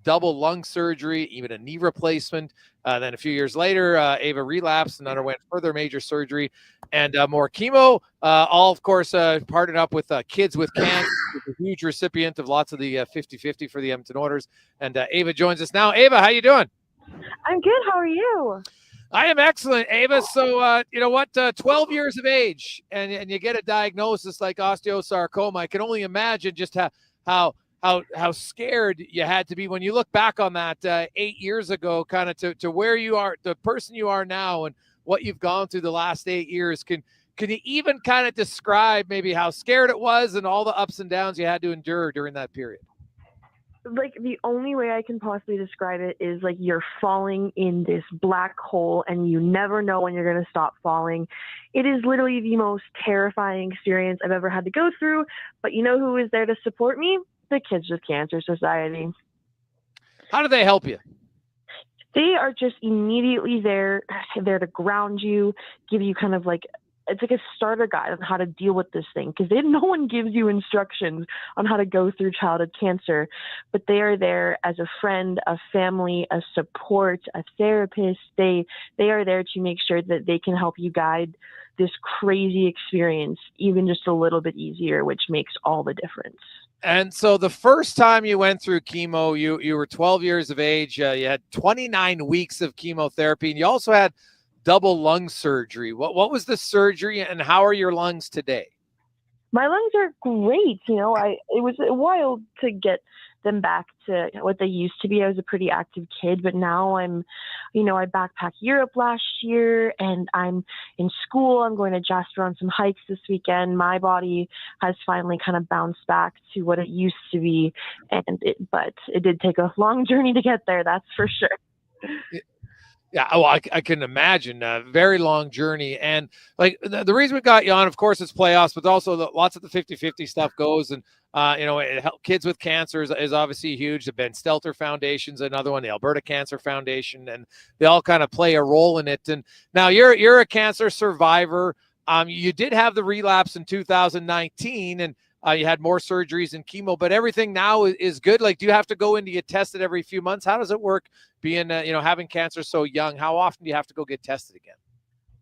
[SPEAKER 6] double lung surgery, even a knee replacement. Then a few years later, Ava relapsed and underwent further major surgery and more chemo. All, of course, partnered up with Kids with Cancer, a huge recipient of lots of the 50-50 for the Edmonton Oilers. And Ava joins us now. Ava, how you doing?
[SPEAKER 9] I'm good. How are you?
[SPEAKER 6] I am excellent, Ava. So, you know what, 12 years of age and you get a diagnosis like osteosarcoma. I can only imagine just how scared you had to be when you look back on that 8 years ago, kind of to where you are, the person you are now, and what you've gone through the last 8 years. Can you even kind of describe maybe how scared it was and all the ups and downs you had to endure during that period?
[SPEAKER 9] Like, the only way I can possibly describe it is like you're falling in this black hole and you never know when you're going to stop falling. It is literally the most terrifying experience I've ever had to go through. But you know who is there to support me? The Kids with Cancer Society.
[SPEAKER 6] How do they help you?
[SPEAKER 9] They are just immediately there to ground you, give you kind of like, it's like a starter guide on how to deal with this thing, because no one gives you instructions on how to go through childhood cancer, but they are there as a friend, a family, a support, a therapist. They are there to make sure that they can help you guide this crazy experience even just a little bit easier, which makes all the difference.
[SPEAKER 6] And so the first time you went through chemo, you were 12 years of age. You had 29 weeks of chemotherapy, and you also had double lung surgery. What was the surgery, and how are your lungs today?
[SPEAKER 9] My lungs are great. It was a while to get them back to what they used to be. I was a pretty active kid, but now I backpacked Europe last year and I'm in school. I'm going to Jasper on some hikes this weekend. My body has finally kind of bounced back to what it used to be. But it did take a long journey to get there. That's for sure.
[SPEAKER 6] Yeah, well, I can imagine a very long journey. And like the reason we got you on, of course, it's playoffs, but also lots of the 50-50 stuff goes. And, kids with cancer is obviously huge. The Ben Stelter Foundation's another one, the Alberta Cancer Foundation, and they all kind of play a role in it. And now you're a cancer survivor. You did have the relapse in 2019, and you had more surgeries and chemo, but everything now is good. Like, do you have to go in to get tested every few months? How does it work being, having cancer so young? How often do you have to go get tested again?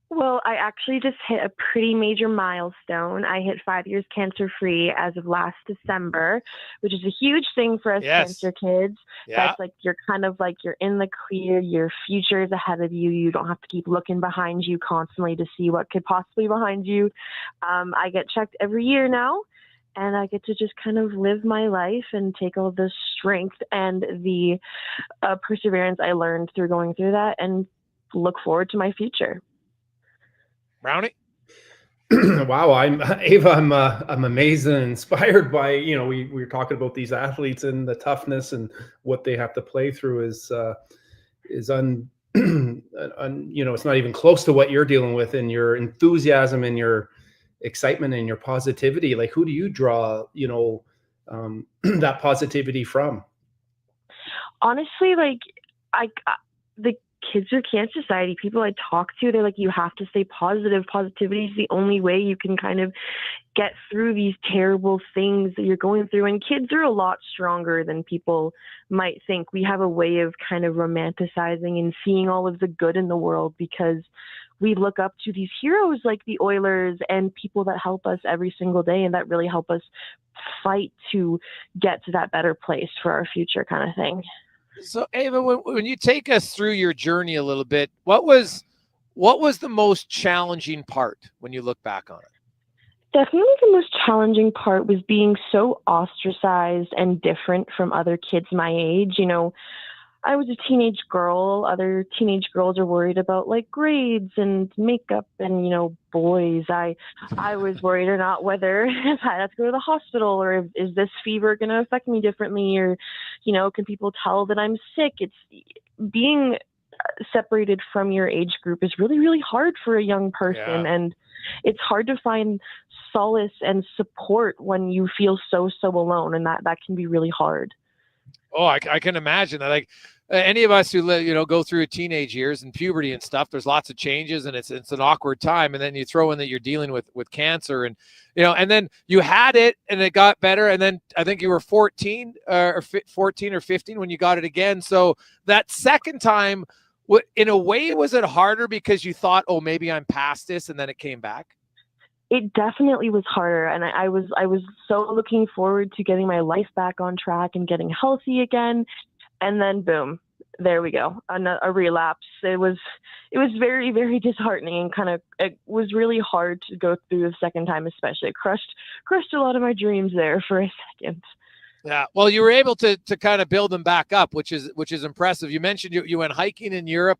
[SPEAKER 9] Well, I actually just hit a pretty major milestone. I hit 5 years cancer-free as of last December, which is a huge thing for us cancer kids.
[SPEAKER 6] Yeah.
[SPEAKER 9] That's like, you're kind of like, you're in the clear, your future is ahead of you. You don't have to keep looking behind you constantly to see what could possibly be behind you. I get checked every year now, and I get to just kind of live my life and take all the strength and the perseverance I learned through going through that and look forward to my future.
[SPEAKER 6] Brownie?
[SPEAKER 1] Wow, Ava. I'm amazed and inspired by, we were talking about these athletes and the toughness and what they have to play through is it's not even close to what you're dealing with, and your enthusiasm and your excitement and your positivity. Like, who do you draw, that positivity from?
[SPEAKER 9] Honestly, like, the Kids with Cancer Society, people I talk to, they're like, you have to stay positive. Positivity is the only way you can kind of get through these terrible things that you're going through. And kids are a lot stronger than people might think. We have a way of kind of romanticizing and seeing all of the good in the world because we look up to these heroes like the Oilers and people that help us every single day and that really help us fight to get to that better place for our future, kind of thing.
[SPEAKER 6] So, Ava, when you take us through your journey a little bit, what was the most challenging part when you look back on it?
[SPEAKER 9] Definitely the most challenging part was being so ostracized and different from other kids my age. I was a teenage girl. Other teenage girls are worried about like grades and makeup and, boys. I was worried or not whether if I had to go to the hospital or is this fever going to affect me differently or, can people tell that I'm sick? It's being separated from your age group is really, really hard for a young person.
[SPEAKER 6] Yeah.
[SPEAKER 9] And it's hard to find solace and support when you feel so alone. And that can be really hard.
[SPEAKER 6] Oh, I can imagine that. Like any of us who live, go through teenage years and puberty and stuff, there's lots of changes and it's an awkward time. And then you throw in that you're dealing with cancer and, and then you had it and it got better. And then I think you were 14 or 15 when you got it again. So that second time, in a way, was it harder because you thought, oh, maybe I'm past this, and then it came back?
[SPEAKER 9] It definitely was harder, and I was so looking forward to getting my life back on track and getting healthy again, and then boom, there we go, a relapse. It was very, very disheartening, and it was really hard to go through the second time, especially. It crushed a lot of my dreams there for a second.
[SPEAKER 6] Yeah, well, you were able to kind of build them back up, which is impressive. You mentioned you went hiking in Europe.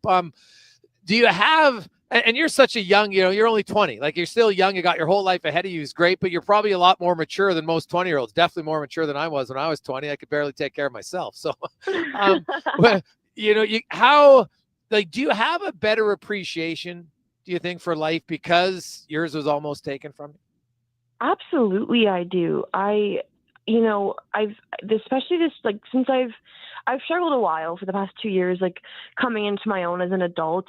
[SPEAKER 6] Do you have? And you're such a young, you're only 20. Like, you're still young. You got your whole life ahead of you. Is great, but you're probably a lot more mature than most 20-year-olds. Definitely more mature than I was when I was 20. I could barely take care of myself. So, do you have a better appreciation, do you think, for life because yours was almost taken from you?
[SPEAKER 9] Absolutely, I do. I've especially this, like, since I've struggled a while for the past 2 years, like coming into my own as an adult,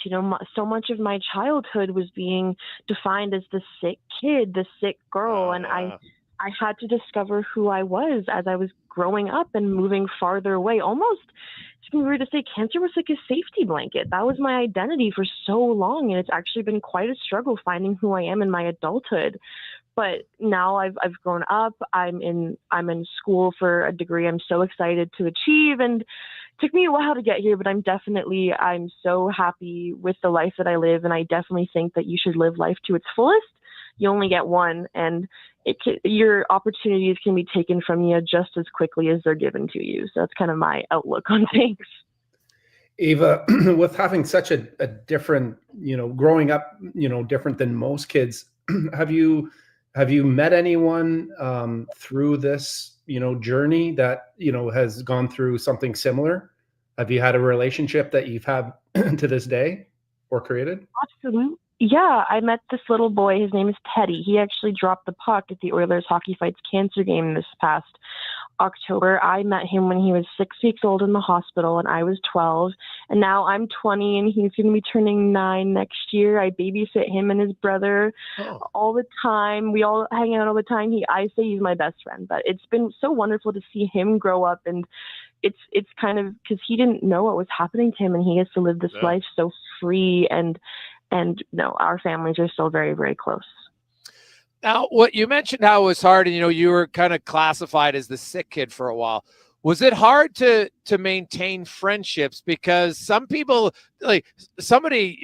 [SPEAKER 9] so much of my childhood was being defined as the sick kid, the sick girl. And I had to discover who I was as I was growing up and moving farther away. Almost, it's weird to say, cancer was like a safety blanket. That was my identity for so long. And it's actually been quite a struggle finding who I am in my adulthood. But now I've grown up. I'm in school for a degree I'm so excited to achieve, and it took me a while to get here, but I'm so happy with the life that I live, and I definitely think that you should live life to its fullest. You only get one, and your opportunities can be taken from you just as quickly as they're given to you. So that's kind of my outlook on things.
[SPEAKER 1] Ava, with having such a different, growing up, different than most kids, have you met anyone through this, journey that, has gone through something similar? Have you had a relationship that you've had to this day or created?
[SPEAKER 9] Absolutely. Yeah, I met this little boy. His name is Teddy. He actually dropped the puck at the Oilers Hockey Fights cancer game this past October. I met him when he was 6 weeks old in the hospital, and I was 12. And now I'm 20, and he's going to be turning 9 next year. I babysit him and his brother all the time. We all hang out all the time. I say he's my best friend, but it's been so wonderful to see him grow up, and it's kind of because he didn't know what was happening to him, and he gets to live this life so free, and no, our families are still very, very close.
[SPEAKER 6] Now, what you mentioned how it was hard, and you were kind of classified as the sick kid for a while. Was it hard to maintain friendships? Because some people, like somebody,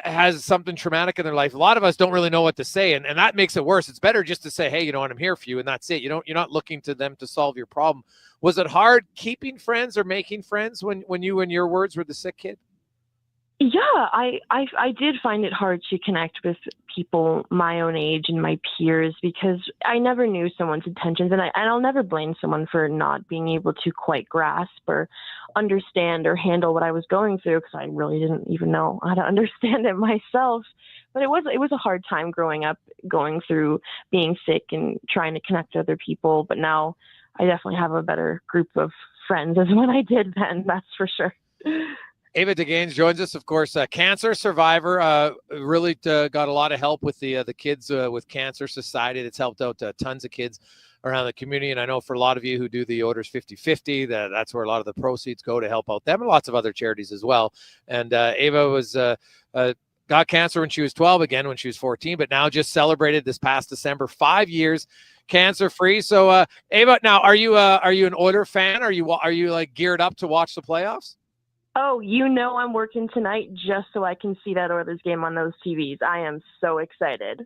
[SPEAKER 6] has something traumatic in their life. A lot of us don't really know what to say, and that makes it worse. It's better just to say, hey, I'm here for you, and that's it. You're not looking to them to solve your problem. Was it hard keeping friends or making friends when you, in your words, were the sick kid?
[SPEAKER 9] Yeah, I did find it hard to connect with people my own age and my peers because I never knew someone's intentions, and I'll never blame someone for not being able to quite grasp or understand or handle what I was going through, because I really didn't even know how to understand it myself. But it was a hard time growing up, going through being sick and trying to connect to other people. But now I definitely have a better group of friends as when I did then, that's for sure.
[SPEAKER 6] Ava DeGaines joins us, of course, cancer survivor. Really got a lot of help with the kids with Cancer Society. That's helped out tons of kids around the community. And I know for a lot of you who do the Oilers 50-50, that's where a lot of the proceeds go to help out them and lots of other charities as well. And Ava was got cancer when she was 12, again when she was 14, but now just celebrated this past December 5 years cancer-free. So Ava, now are you an Oiler fan? Are you like geared up to watch the playoffs?
[SPEAKER 9] Oh, I'm working tonight just so I can see that Oilers game on those TVs. I am so excited.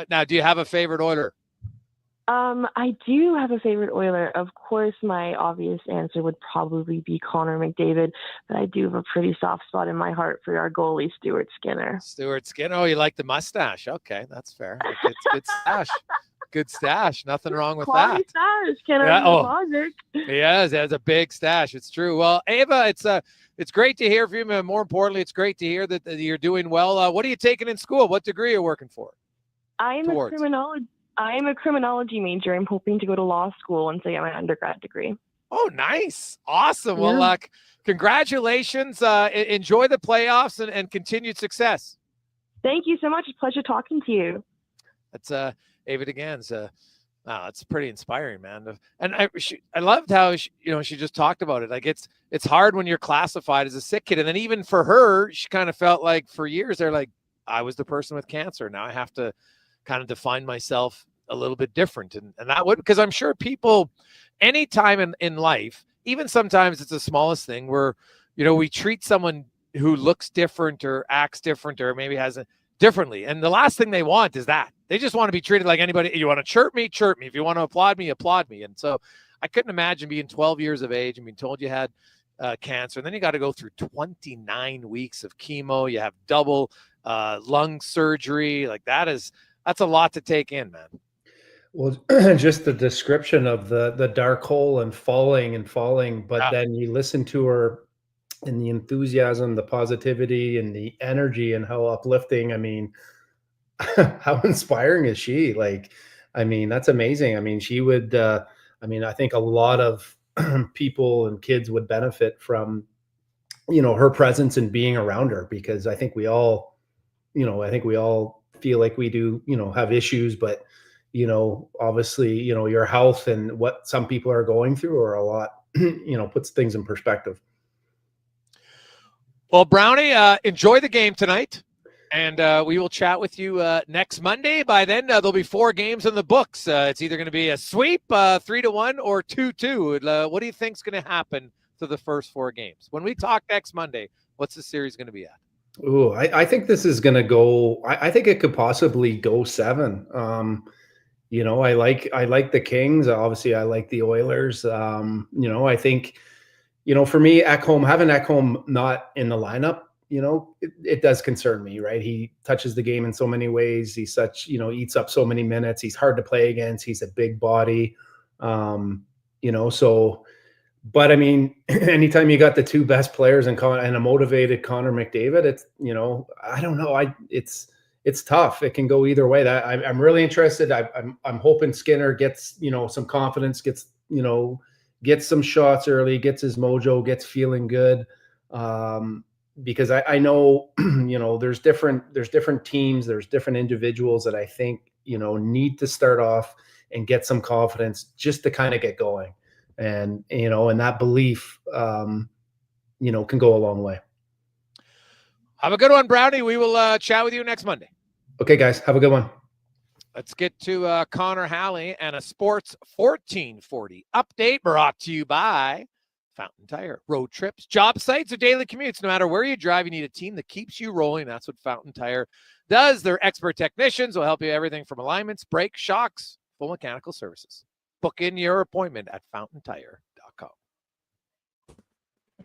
[SPEAKER 6] Now, do you have a favorite Oiler?
[SPEAKER 9] I do have a favorite Oiler. Of course, my obvious answer would probably be Connor McDavid, but I do have a pretty soft spot in my heart for our goalie, Stuart Skinner.
[SPEAKER 6] Stuart Skinner. Oh, you like the mustache. Okay, that's fair. It's good stash. Good stash. Nothing wrong with
[SPEAKER 9] Quality
[SPEAKER 6] that.
[SPEAKER 9] Stash. Can I logic?
[SPEAKER 6] Yes, it has a big stash. It's true. Well, Ava, it's great to hear from you. And more importantly, it's great to hear that you're doing well. What are you taking in school? What degree are you working for?
[SPEAKER 9] I'm a criminology major. I'm hoping to go to law school once I get my undergrad degree.
[SPEAKER 6] Oh, nice. Awesome.
[SPEAKER 9] Yeah.
[SPEAKER 6] Well, congratulations. Enjoy the playoffs and continued success.
[SPEAKER 9] Thank you so much. It's a pleasure talking to you.
[SPEAKER 6] That's Ava DeGaines. Wow, it's pretty inspiring, man. And I loved how she just talked about it. Like it's hard when you're classified as a sick kid, and then even for her, she kind of felt like for years they're like, I was the person with cancer. Now I have to kind of define myself a little bit different, and that would, because I'm sure people, anytime in life, even sometimes it's the smallest thing where we treat someone who looks different or acts different or maybe has differently, and the last thing they want is that. They just want to be treated like anybody. You want to chirp me, chirp me. If you want to applaud me, applaud me. And so I couldn't imagine being 12 years of age and being told you had cancer. And then you got to go through 29 weeks of chemo. You have double lung surgery. Like that's a lot to take in, man.
[SPEAKER 1] Well, just the description of the dark hole and falling, but then you listen to her and the enthusiasm, the positivity and the energy and how uplifting. I mean, how inspiring is she? Like, I mean, that's amazing. I mean, she would, I think a lot of people and kids would benefit from, her presence and being around her, because I think we all feel like we do, have issues, but, obviously, your health and what some people are going through are a lot, puts things in perspective.
[SPEAKER 6] Well, Brownie, enjoy the game tonight. And we will chat with you next Monday. By then, there'll be 4 games in the books. It's either going to be a sweep, 3-1, or 2-2. What do you think is going to happen to the first 4 games? When we talk next Monday, what's the series going to be at?
[SPEAKER 1] Oh, I think this is going to go. I think it could possibly go 7. I like the Kings. Obviously, I like the Oilers. I think, for me, having Ekholm not in the lineup, it does concern me, right? He touches the game in so many ways. He's such, eats up so many minutes. He's hard to play against. He's a big body. So But I mean, anytime you got the two best players and a motivated Connor McDavid, it's, I don't know. It's tough. It can go either way. That I'm really interested. I'm hoping Skinner gets, some confidence, gets some shots early, gets his mojo, gets feeling good. Because I know, there's different teams, there's different individuals that I think, need to start off and get some confidence just to kind of get going. And, and that belief, can go a long way.
[SPEAKER 6] Have a good one, Brownie. We will chat with you next Monday.
[SPEAKER 1] Okay, guys. Have a good one.
[SPEAKER 6] Let's get to Connor Halley and a Sports 1440 update brought to you by Fountain Tire. Road trips, job sites, or daily commutes. No matter where you drive, you need a team that keeps you rolling. That's what Fountain Tire does. Their expert technicians will help you everything from alignments, brakes, shocks, full mechanical services. Book in your appointment at fountaintire.com.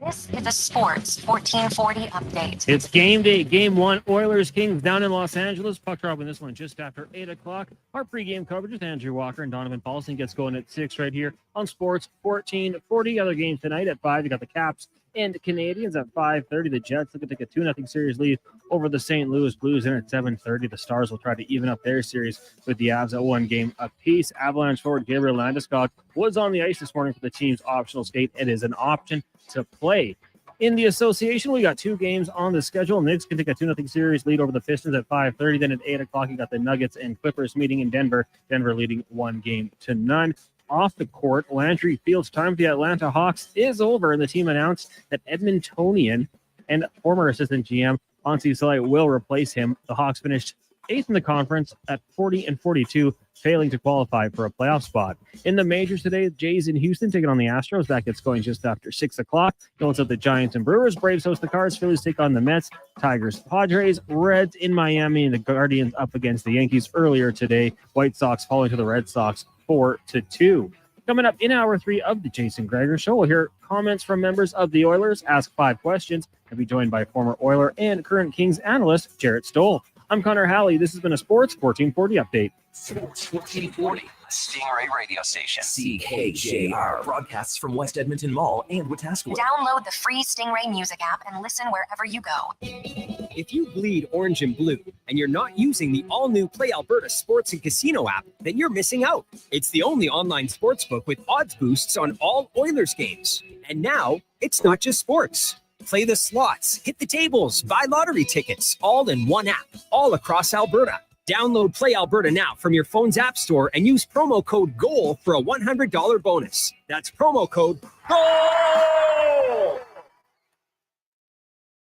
[SPEAKER 5] This is a Sports 1440 update.
[SPEAKER 19] It's game day, game one. Oilers Kings down in Los Angeles. Puck drop in this one just after 8 o'clock. Our pregame coverage with Andrew Walker and Donovan Paulson gets going at 6 right here on Sports 1440. Other games tonight at 5. You got the Caps and Canadians at 5:30. The Jets look to take a 2-0 series lead over the St. Louis Blues. And at 7:30, the Stars will try to even up their series with the Avs at 1 game apiece. Avalanche forward Gabriel Landeskog was on the ice this morning for the team's optional skate. It is an option to play. In the association, we got 2 games on the schedule. Knicks can take a 2-0 series lead over the Pistons at 5:30. Then at 8 o'clock, you got the Nuggets and Clippers meeting in Denver. Denver leading 1-0. Off the court, Landry Field's time with the Atlanta Hawks is over, and the team announced that Edmontonian and former assistant GM Ansi Salai will replace him. The Hawks finished 8th in the conference at 40-42, failing to qualify for a playoff spot. In the majors today, Jays in Houston taking on the Astros. That gets going just after 6 o'clock. Going up the Giants and Brewers. Braves host the Cards. Phillies take on the Mets. Tigers, Padres, Reds in Miami, and the Guardians up against the Yankees earlier today. White Sox falling to the Red Sox 4-2. Coming up in hour 3 of the Jason Gregor Show, we'll hear comments from members of the Oilers, ask 5 questions, and be joined by former Oiler and current Kings analyst Jarrett Stoll. I'm Connor Halley. This has been a Sports 1440 update.
[SPEAKER 2] Sports 1440, Stingray radio station. CKJR broadcasts from West Edmonton Mall and Wetaskiwin.
[SPEAKER 5] Download the free Stingray music app and listen wherever you go.
[SPEAKER 12] If you bleed orange and blue and you're not using the all-new Play Alberta Sports and Casino app, then you're missing out. It's the only online sportsbook with odds boosts on all Oilers games. And now, it's not just sports. Play the slots, hit the tables, buy lottery tickets, all in one app, all across Alberta. Download Play Alberta now from your phone's app store and use promo code GOAL for a $100 bonus. That's promo code GOAL!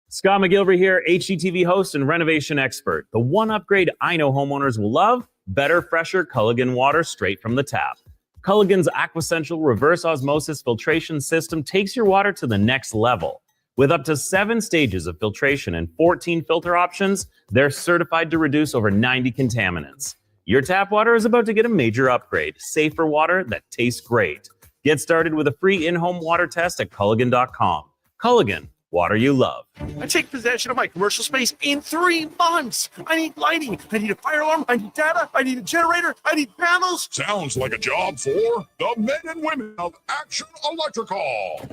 [SPEAKER 13] Scott McGilvery here, HGTV host and renovation expert. The one upgrade I know homeowners will love, better, fresher Culligan water straight from the tap. Culligan's Aquasential reverse osmosis filtration system takes your water to the next level. With up to 7 stages of filtration and 14 filter options, they're certified to reduce over 90 contaminants. Your tap water is about to get a major upgrade. Safer water that tastes great. Get started with a free in-home water test at Culligan.com. Culligan, water you love.
[SPEAKER 18] I take possession of my commercial space in 3 months. I need lighting. I need a fire alarm. I need data. I need a generator. I need panels.
[SPEAKER 25] Sounds like a job for the men and women of Action Electrical.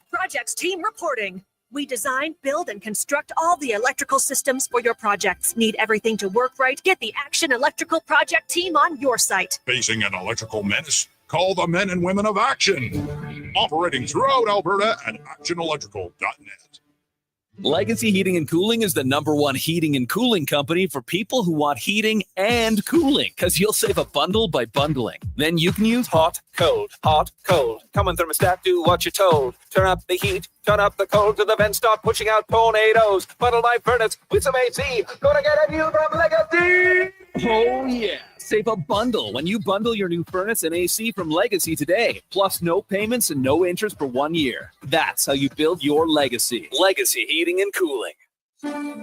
[SPEAKER 14] Projects team reporting. We design, build, and construct all the electrical systems for your projects. Need everything to work right? Get the Action Electrical project team on your site.
[SPEAKER 25] Facing an electrical menace? Call the men and women of Action. Operating throughout Alberta at actionelectrical.net.
[SPEAKER 15] Legacy Heating and Cooling is the #1 heating and cooling company for people who want heating and cooling, because you'll save a bundle by bundling. Then you can use hot, cold, hot, cold. Come on, thermostat, do what you're told. Turn up the heat, turn up the cold, to the vents start pushing out tornadoes. Bundle my furnace with some AC. Gonna get a new from Legacy! Oh yeah, save a bundle when you bundle your new furnace and AC from Legacy today. Plus no payments and no interest for 1 year. That's how you build your legacy. Legacy Heating and Cooling.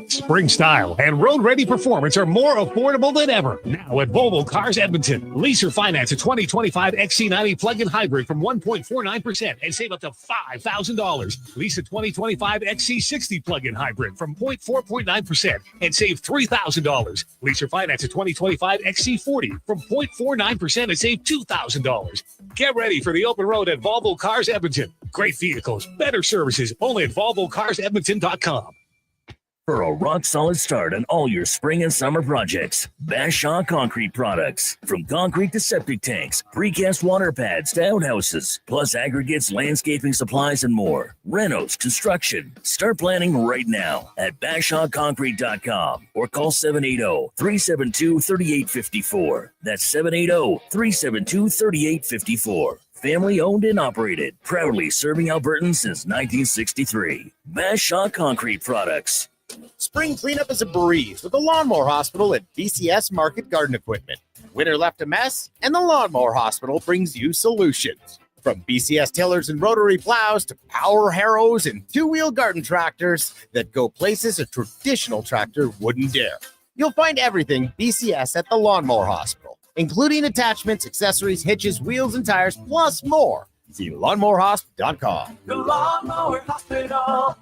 [SPEAKER 8] Spring style and road-ready performance are more affordable than ever. Now at Volvo Cars Edmonton. Lease or finance a 2025 XC90 plug-in hybrid from 1.49% and save up to $5,000. Lease a 2025 XC60 plug-in hybrid from 4.9% and save $3,000. Lease or finance a 2025 XC40 from 0.49% and save $2,000. Get ready for the open road at Volvo Cars Edmonton. Great vehicles, better services, only at VolvoCarsEdmonton.com.
[SPEAKER 3] For a rock-solid start on all your spring and summer projects, Bashaw Concrete Products. From concrete to septic tanks, precast water pads to outhouses, plus aggregates, landscaping supplies, and more. Renos, construction. Start planning right now at BashawConcrete.com or call 780-372-3854. That's 780-372-3854. Family owned and operated, proudly serving Albertans since 1963. Bashaw Concrete Products.
[SPEAKER 16] Spring cleanup is a breeze with the Lawnmower Hospital at BCS Market Garden Equipment. Winter left a mess, and the Lawnmower Hospital brings you solutions. From BCS tillers and rotary plows to power harrows and two-wheel garden tractors that go places a traditional tractor wouldn't dare. You'll find everything BCS at the Lawnmower Hospital, including attachments, accessories, hitches, wheels, and tires, plus more. See lawnmowerhosp.com.
[SPEAKER 17] The Lawnmower Hospital.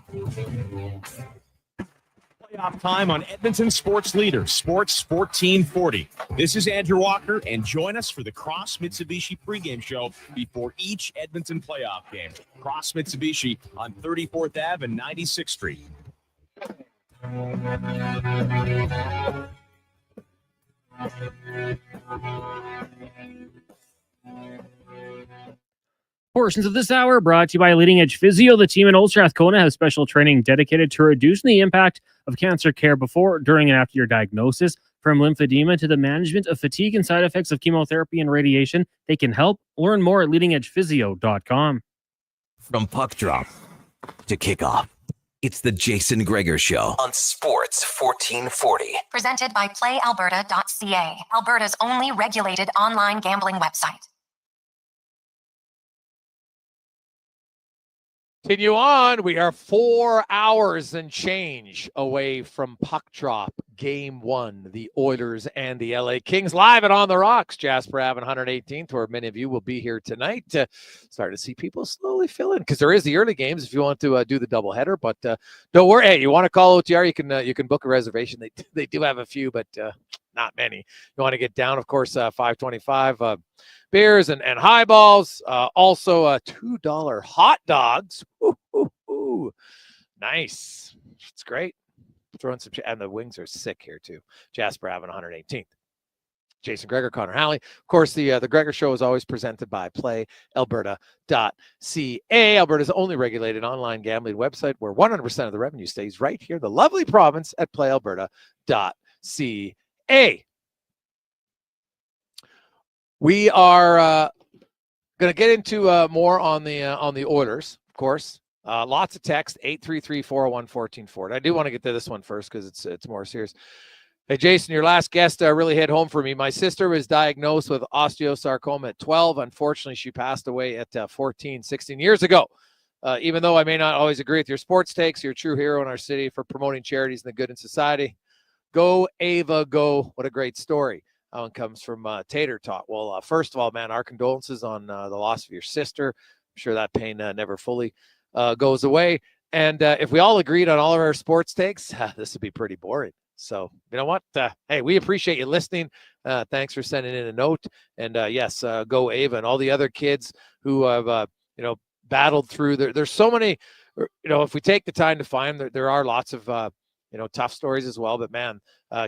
[SPEAKER 17] Playoff time on Edmonton Sports Leader, Sports 1440. This is Andrew Walker, and join us for the Cross Mitsubishi pregame show before each Edmonton playoff game. Cross Mitsubishi on 34th Ave and 96th Street.
[SPEAKER 19] Portions of this hour brought to you by Leading Edge Physio. The team in Old Strathcona has special training dedicated to reducing the impact of cancer care before, during, and after your diagnosis. From lymphedema to the management of fatigue and side effects of chemotherapy and radiation, they can help. Learn more at leadingedgephysio.com.
[SPEAKER 2] From puck drop to kickoff, it's the Jason Gregor Show on Sports 1440.
[SPEAKER 5] Presented by PlayAlberta.ca, Alberta's only regulated online gambling website.
[SPEAKER 6] Continue on. We are 4 hours and change away from puck drop. Game 1, the Oilers and the LA Kings live and on the rocks. Jasper Ave 118th, where many of you will be here tonight. Starting to see people slowly fill in because there is the early games if you want to do the doubleheader. But don't worry. Hey, you want to call OTR? You can book a reservation. They do have a few, but not many. You want to get down, of course, $5.25 beers and highballs. Also, $2 hot dogs. Ooh. Nice. It's great. Throwing some, and the wings are sick here too. Jasper Ave 118th. Jason Gregor, Connor Halley. Of course, the Gregor Show is always presented by PlayAlberta.ca, Alberta's only regulated online gambling website where 100% of the revenue stays right here, the lovely province at PlayAlberta.ca. We are going to get into more on the Oilers, of course. Lots of text, 833-401-1440. I do want to get to this one first because it's more serious. Hey, Jason, your last guest really hit home for me. My sister was diagnosed with osteosarcoma at 12. Unfortunately, she passed away at 16 years ago. Even though I may not always agree with your sports takes, you're a true hero in our city for promoting charities and the good in society. Go, Ava, go. What a great story. That one comes from Tater Tot. Well, first of all, man, our condolences on the loss of your sister. I'm sure that pain never fully goes away. And if we all agreed on all of our sports takes, this would be pretty boring. So, you know what? Hey, we appreciate you listening. Thanks for sending in a note. And yes, go Ava and all the other kids who have, battled through. There's so many, if we take the time to find them, there are lots of, tough stories as well. But man,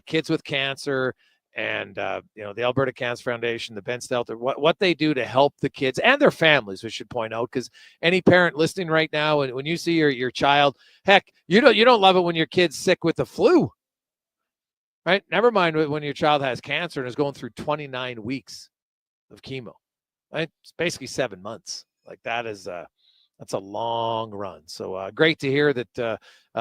[SPEAKER 6] kids with cancer and, the Alberta Cancer Foundation, the Ben Stelter, what they do to help the kids and their families, we should point out, because any parent listening right now, and when you see your child, heck, you don't love it when your kid's sick with the flu. Right? Never mind when your child has cancer and is going through 29 weeks of chemo. Right? It's basically 7 months. Like that's a long run. So great to hear that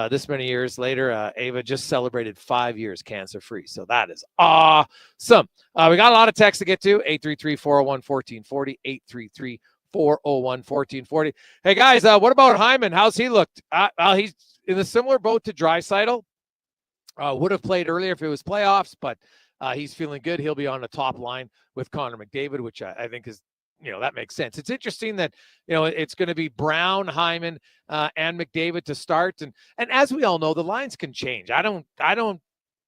[SPEAKER 6] this many years later, Ava just celebrated 5 years cancer-free. So that is awesome. We got a lot of texts to get to. 833-401-1440, 833-401-1440. Hey, guys, what about Hyman? How's he looked? He's in a similar boat to Draisaitl. Would have played earlier if it was playoffs, but he's feeling good. He'll be on the top line with Connor McDavid, which I think is, that makes sense. It's interesting that, it's going to be Brown, Hyman, and McDavid to start. And as we all know, the lines can change. I don't,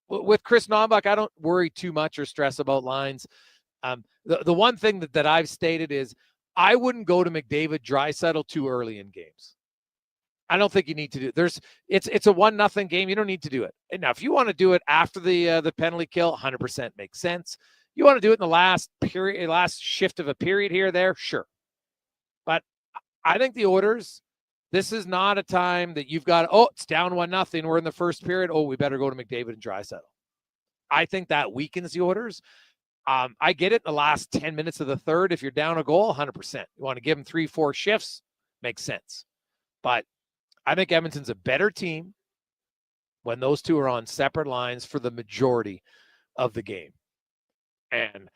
[SPEAKER 6] with Chris Naumbach, I don't worry too much or stress about lines. The one thing that I've stated is I wouldn't go to McDavid Draisaitl too early in games. I don't think you need to do it. It's a 1-0 game. You don't need to do it. And now, if you want to do it after the penalty kill, 100% makes sense. You want to do it in the last shift of a period here or there, sure. But I think the Oilers, this is not a time that you've got, it's down 1-0. We're in the first period. We better go to McDavid and Draisaitl. I think that weakens the Oilers. I get it in the last 10 minutes of the third. If you're down a goal, 100%. You want to give them 3-4 shifts, makes sense. But I think Edmonton's a better team when those two are on separate lines for the majority of the game. And,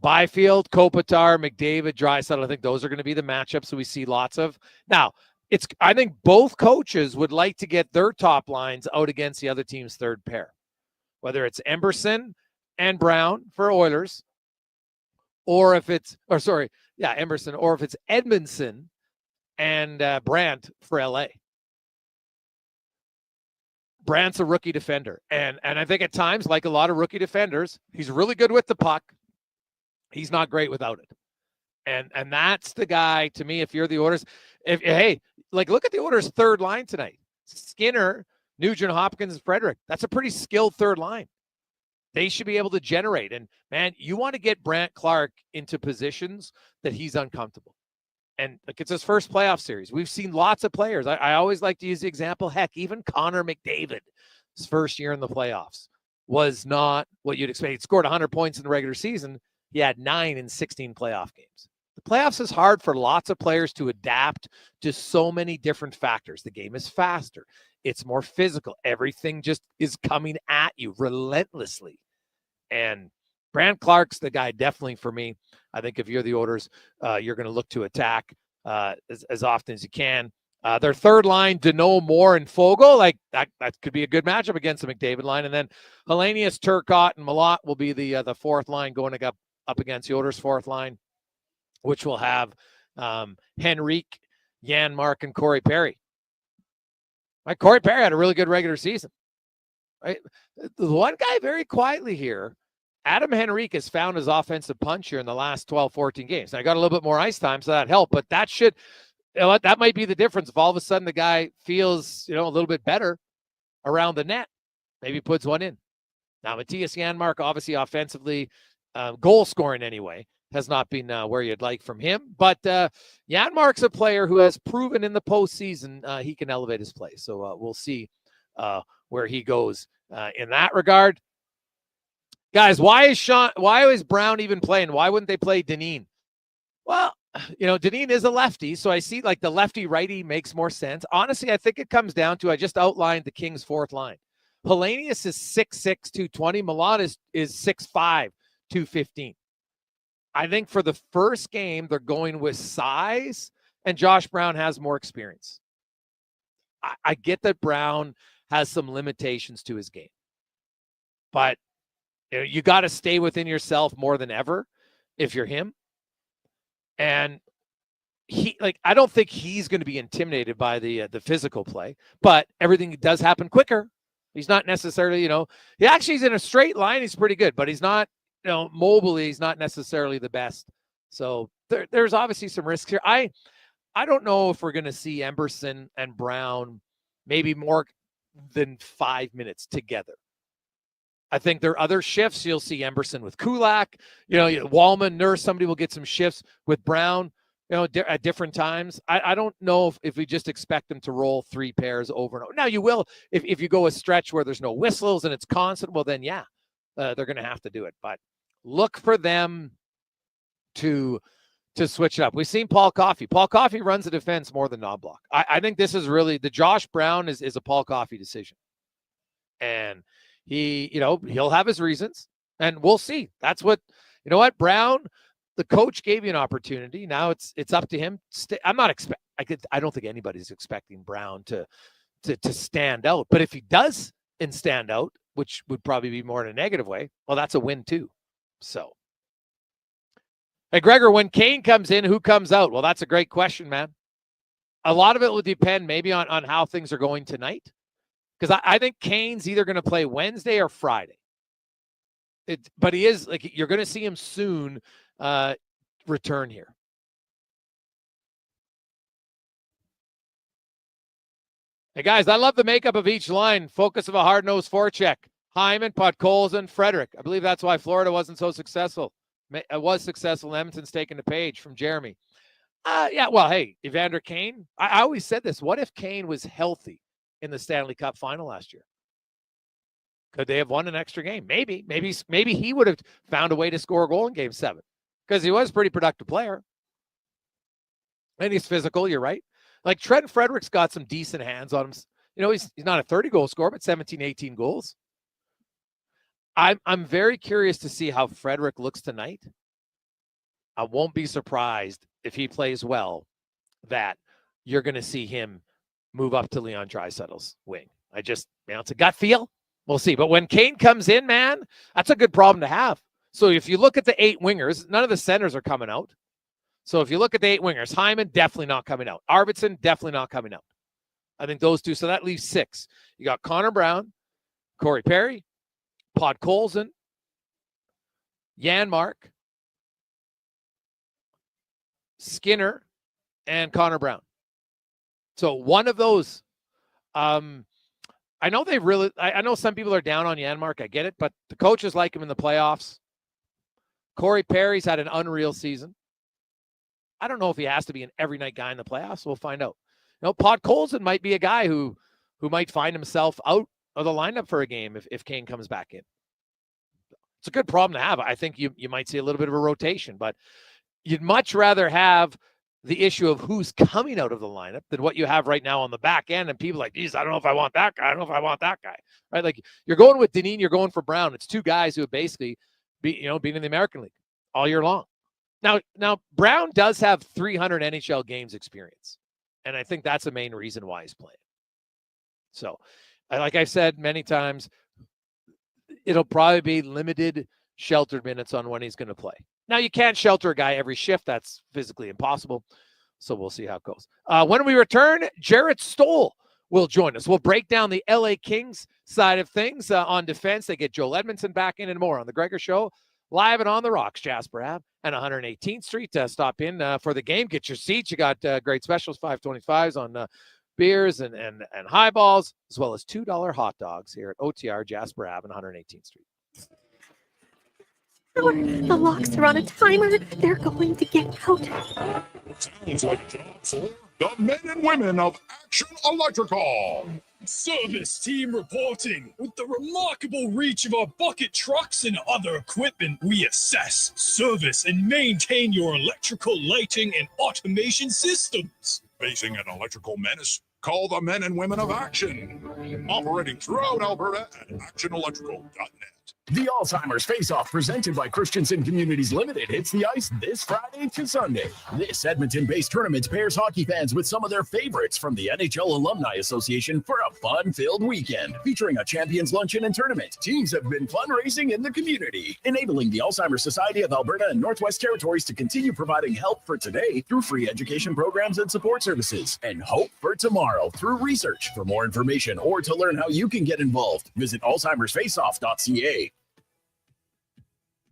[SPEAKER 6] Byfield, Kopitar, McDavid, Draisaitl, I think those are going to be the matchups that we see lots of. Now, I think both coaches would like to get their top lines out against the other team's third pair, whether it's Emberson and Brown for Oilers, or if it's, Emberson, or if it's Edmondson and Brandt for LA. Brandt's a rookie defender. And I think at times, like a lot of rookie defenders, he's really good with the puck. He's not great without it. And that's the guy, to me, if you're the Oilers. Look at the Oilers' third line tonight. Skinner, Nugent Hopkins, Frederick. That's a pretty skilled third line. They should be able to generate. And, man, you want to get Brandt Clark into positions that he's uncomfortable. And it's his first playoff series. We've seen lots of players. I always like to use the example. Heck, even Connor McDavid, his first year in the playoffs, was not what you'd expect. He scored 100 points in the regular season. He had 9 in 16 playoff games. The playoffs is hard for lots of players to adapt to so many different factors. The game is faster. It's more physical. Everything just is coming at you relentlessly. And Brandt Clark's the guy definitely for me. I think if you're the Oilers, you're going to look to attack as often as you can. Their third line, Deneau, Moore, and Fogle, that could be a good matchup against the McDavid line. And then Hellenius, Turcotte, and Malott will be the fourth line going up against the Oilers' fourth line, which will have Henrique, Janmark, and Corey Perry. Right? Corey Perry had a really good regular season. Right? The one guy very quietly here, Adam Henrique, has found his offensive punch here in the last 12, 14 games. Now, I got a little bit more ice time, so that helped, but that might be the difference. If all of a sudden the guy feels, a little bit better around the net, maybe puts one in. Now, Matthias Janmark, obviously offensively, goal scoring anyway, has not been where you'd like from him. But Janmark's a player who has proven in the postseason he can elevate his play. So we'll see where he goes in that regard. Guys, why is Brown even playing? Why wouldn't they play Dineen? Well, Dineen is a lefty, so I see the lefty-righty makes more sense. Honestly, I think it comes down to, I just outlined the Kings' fourth line. Hellenius is 6'6", 220. Malott is 6'5", 215. I think for the first game, they're going with size, and Josh Brown has more experience. I get that Brown has some limitations to his game, but you got to stay within yourself more than ever if you're him. And I don't think he's going to be intimidated by the physical play, but everything does happen quicker. He's not necessarily, he's in a straight line. He's pretty good, but he's not, mobily, he's not necessarily the best. So there's obviously some risks here. I don't know if we're going to see Emberson and Brown maybe more than 5 minutes together. I think there are other shifts. You'll see Emberson with Kulak, Wallman, Nurse, somebody will get some shifts with Brown, at different times. I don't know if we just expect them to roll 3 pairs over and over. Now you will, if you go a stretch where there's no whistles and it's constant, well then, they're going to have to do it, but look for them to switch it up. We've seen Paul Coffey. Paul Coffey runs the defense more than Knobloch. I think this is really the Josh Brown is a Paul Coffey decision. And he'll have his reasons, and we'll see. That's what, Brown, the coach gave you an opportunity. Now it's up to him. I don't think anybody's expecting Brown to stand out, but if he does stand out, which would probably be more in a negative way, well, that's a win too. So, hey, Gregor, when Kane comes in, who comes out? Well, that's a great question, man. A lot of it will depend maybe on how things are going tonight. Because I think Kane's either going to play Wednesday or Friday. But he is, you're going to see him soon return here. Hey, guys, I love the makeup of each line. Focus of a hard-nosed forecheck. Hyman, Podkolzin, Frederick. I believe that's why Florida wasn't so successful. It was successful. Edmonton's taking the page from Jeremy. Yeah, well, hey, Evander Kane. I always said this. What if Kane was healthy in the Stanley Cup final last year? Could they have won an extra game? Maybe he would have found a way to score a goal in Game 7 because he was a pretty productive player. And he's physical, you're right. Like Trent Frederick's got some decent hands on him. You know, he's not a 30-goal scorer, but 17, 18 goals. I'm very curious to see how Frederick looks tonight. I won't be surprised if he plays well that you're going to see him move up to Leon Draisaitl's wing. It's a gut feel. We'll see. But when Kane comes in, man, that's a good problem to have. So if you look at the 8 wingers, none of the centers are coming out. So if you look at the 8 wingers, Hyman definitely not coming out. Arvidsson definitely not coming out. I think those two. So that leaves 6. You got Connor Brown, Corey Perry, Podkolzin, Janmark, Skinner, and Connor Brown. So one of those. I know I know some people are down on Janmark. I get it, but the coaches like him in the playoffs. Corey Perry's had an unreal season. I don't know if he has to be an every night guy in the playoffs. We'll find out. You know, Podkolzin might be a guy who might find himself out of the lineup for a game if Kane comes back in. It's a good problem to have. I think you might see a little bit of a rotation, but you'd much rather have the issue of who's coming out of the lineup than what you have right now on the back end. And people like, geez, I don't know if I want that guy. I don't know if I want that guy. Right? Like you're going with Dineen, you're going for Brown. It's 2 guys who have basically been in the American League all year long. Now Brown does have 300 NHL games experience. And I think that's the main reason why he's playing. So, like I've said many times, it'll probably be limited sheltered minutes on when he's going to play. Now, you can't shelter a guy every shift. That's physically impossible. So we'll see how it goes. When we return, Jarrett Stoll will join us. We'll break down the LA Kings side of things on defense. They get Joel Edmondson back in and more on the Gregor Show. Live and on the rocks, Jasper Ave and 118th Street. Stop in for the game. Get your seats. You got great specials, $5.25s on beers and highballs, as well as $2 hot dogs here at OTR Jasper Ave and 118th Street.
[SPEAKER 14] The locks are on a timer. They're going to get out.
[SPEAKER 25] Sounds like a job for the men and women of Action Electrical.
[SPEAKER 4] Service team reporting. With the remarkable reach of our bucket trucks and other equipment, we assess, service, and maintain your electrical lighting and automation systems.
[SPEAKER 25] Facing an electrical menace? Call the men and women of Action. Operating throughout Alberta at actionelectrical.net.
[SPEAKER 17] The Alzheimer's Face-Off presented by Christensen Communities Limited hits the ice this Friday to Sunday. This Edmonton-based tournament pairs hockey fans with some of their favorites from the NHL Alumni Association for a fun-filled weekend. Featuring a champions luncheon and tournament, teams have been fundraising in the community, enabling the Alzheimer's Society of Alberta and Northwest Territories to continue providing help for today through free education programs and support services, and hope for tomorrow through research. For more information or to learn how you can get involved, visit alzheimersfaceoff.ca.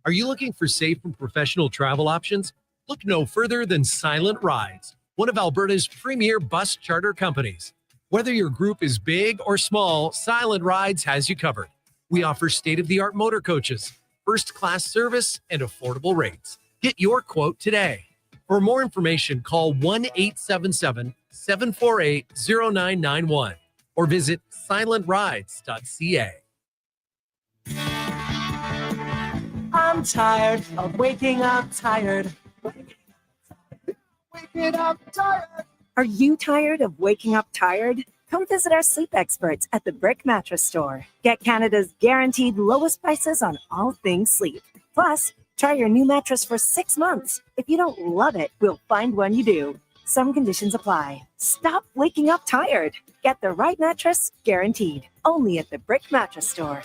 [SPEAKER 10] Are you looking for safe and professional travel options? Look no further than Silent Rides, one of Alberta's premier bus charter companies. Whether your group is big or small, Silent Rides has you covered. We offer state-of-the-art motor coaches, first-class service, and affordable rates. Get your quote today. For more information, call 1-877-748-0991 or visit silentrides.ca.
[SPEAKER 11] I'm tired of waking up tired. Waking up tired.
[SPEAKER 14] Are you tired of waking up tired? Come visit our sleep experts at the Brick Mattress Store. Get Canada's guaranteed lowest prices on all things sleep. Plus, try your new mattress for 6 months. If you don't love it, we'll find one you do. Some conditions apply. Stop waking up tired. Get the right mattress, guaranteed. Only at the Brick Mattress Store.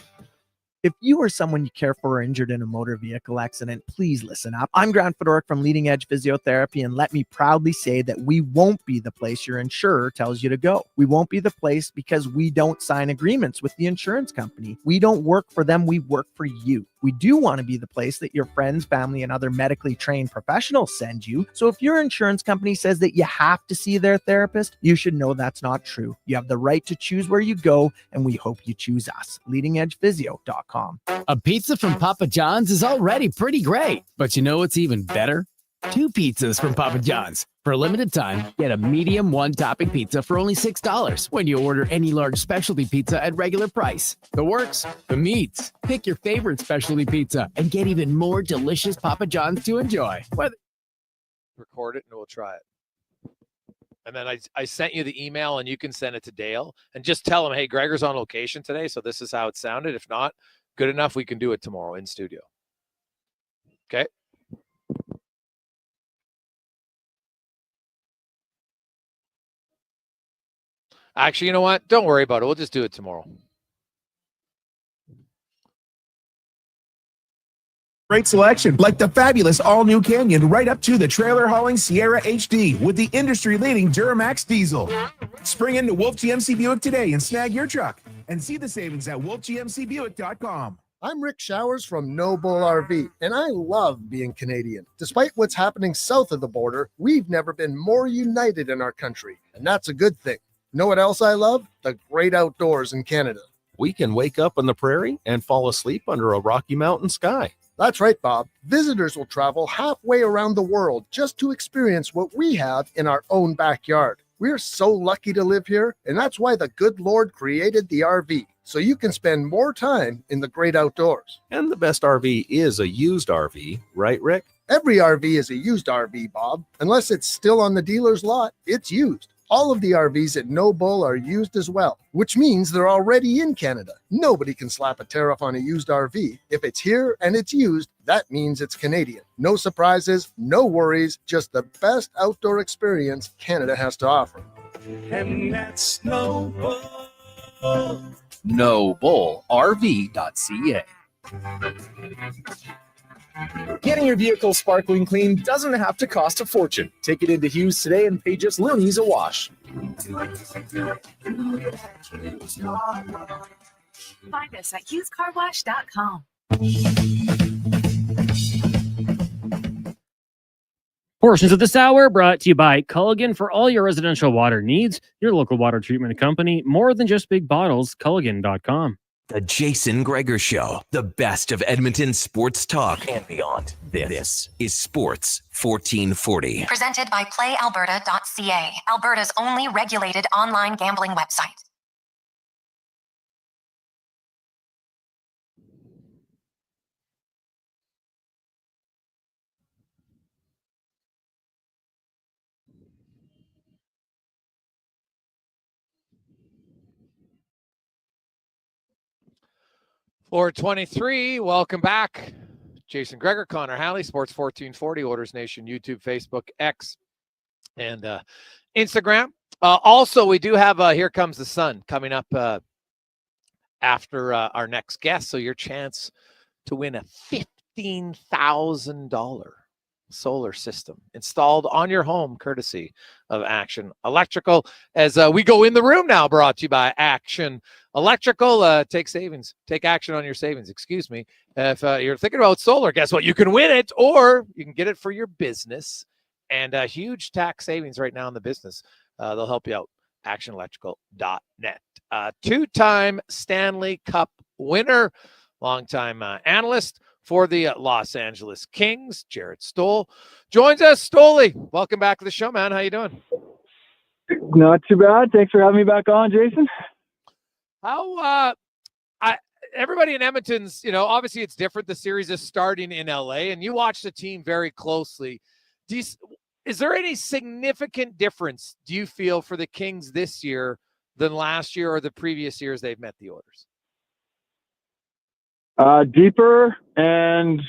[SPEAKER 23] If you or someone you care for are injured in a motor vehicle accident, please listen up. I'm Grant Fedoruk from Leading Edge Physiotherapy, and let me proudly say that we won't be the place your insurer tells you to go. We won't be the place because we don't sign agreements with the insurance company. We don't work for them, we work for you. We do want to be the place that your friends, family, and other medically trained professionals send you. So if your insurance company says that you have to see their therapist, you should know that's not true. You have the right to choose where you go, and we hope you choose us. LeadingEdgePhysio.com.
[SPEAKER 7] A pizza from Papa John's is already pretty great, but you know what's even better? 2 pizzas from Papa John's. For a limited time, get a medium 1-topping pizza for only $6 when you order any large specialty pizza at regular price. The works, the meats. Pick your favorite specialty pizza and get even more delicious Papa John's to enjoy.
[SPEAKER 6] Record it and we'll try it. And then I sent you the email, and you can send it to Dale and just tell him, hey, Gregor's on location today, so this is how it sounded. If not, good enough, we can do it tomorrow in studio. Okay? Actually, you know what? Don't worry about it. We'll just do it tomorrow.
[SPEAKER 20] Great selection, like the fabulous all-new Canyon, right up to the trailer-hauling Sierra HD with the industry-leading Duramax diesel. Spring into Wolf GMC Buick today and snag your truck. And see the savings at wolfgmcbuick.com.
[SPEAKER 21] I'm Rick Showers from No Bull RV, and I love being Canadian. Despite what's happening south of the border, we've never been more united in our country, and that's a good thing. Know what else I love? The great outdoors in Canada.
[SPEAKER 17] We can wake up on the prairie and fall asleep under a Rocky Mountain sky.
[SPEAKER 21] That's right, Bob. Visitors will travel halfway around the world just to experience what we have in our own backyard. We're so lucky to live here, and that's why the good Lord created the RV, so you can spend more time in the great outdoors.
[SPEAKER 17] And the best RV is a used RV, right, Rick?
[SPEAKER 21] Every RV is a used RV, Bob. Unless it's still on the dealer's lot, it's used. All of the RVs at No Bull are used as well, which means they're already in Canada. Nobody can slap a tariff on a used RV. If it's here and it's used, that means it's Canadian. No surprises, no worries, just the best outdoor experience Canada has to offer.
[SPEAKER 20] And that's No Bull. NoBullRV.ca. Getting your vehicle sparkling clean doesn't have to cost a fortune. Take it into Hughes today and pay just loonies a wash.
[SPEAKER 14] Find us at HughesCarWash.com.
[SPEAKER 19] Portions of this hour brought to you by Culligan for all your residential water needs. Your local water treatment company, more than just big bottles, Culligan.com.
[SPEAKER 2] The Jason Gregor Show, the best of Edmonton sports talk and beyond. This is Sports 1440.
[SPEAKER 5] Presented by PlayAlberta.ca, Alberta's only regulated online gambling website.
[SPEAKER 6] Floor 23, welcome back. Jason Gregor, Connor Halley, Sports 1440, Oilers Nation, YouTube, Facebook, X, and Instagram. Also, we do have Here Comes the Sun coming up after our next guest. So your chance to win a $15,000 solar system installed on your home, courtesy of Action Electrical. As we go in the room now, brought to you by Action Electrical. Take action on your savings. Excuse me. If you're thinking about solar, guess what? You can win it, or you can get it for your business. And huge tax savings right now in the business. They'll help you out. ActionElectrical.net. Two-time Stanley Cup winner, longtime analyst for the Los Angeles Kings, Jared Stoll, joins us. Stoley, welcome back to the show, man. How you doing?
[SPEAKER 22] Not too bad. Thanks for having me back on, Jason.
[SPEAKER 6] How everybody in Edmonton's, obviously it's different. The series is starting in LA, and you watch the team very closely. Is there any significant difference, do you feel, for the Kings this year than last year or the previous years they've met the Oilers?
[SPEAKER 22] Deeper and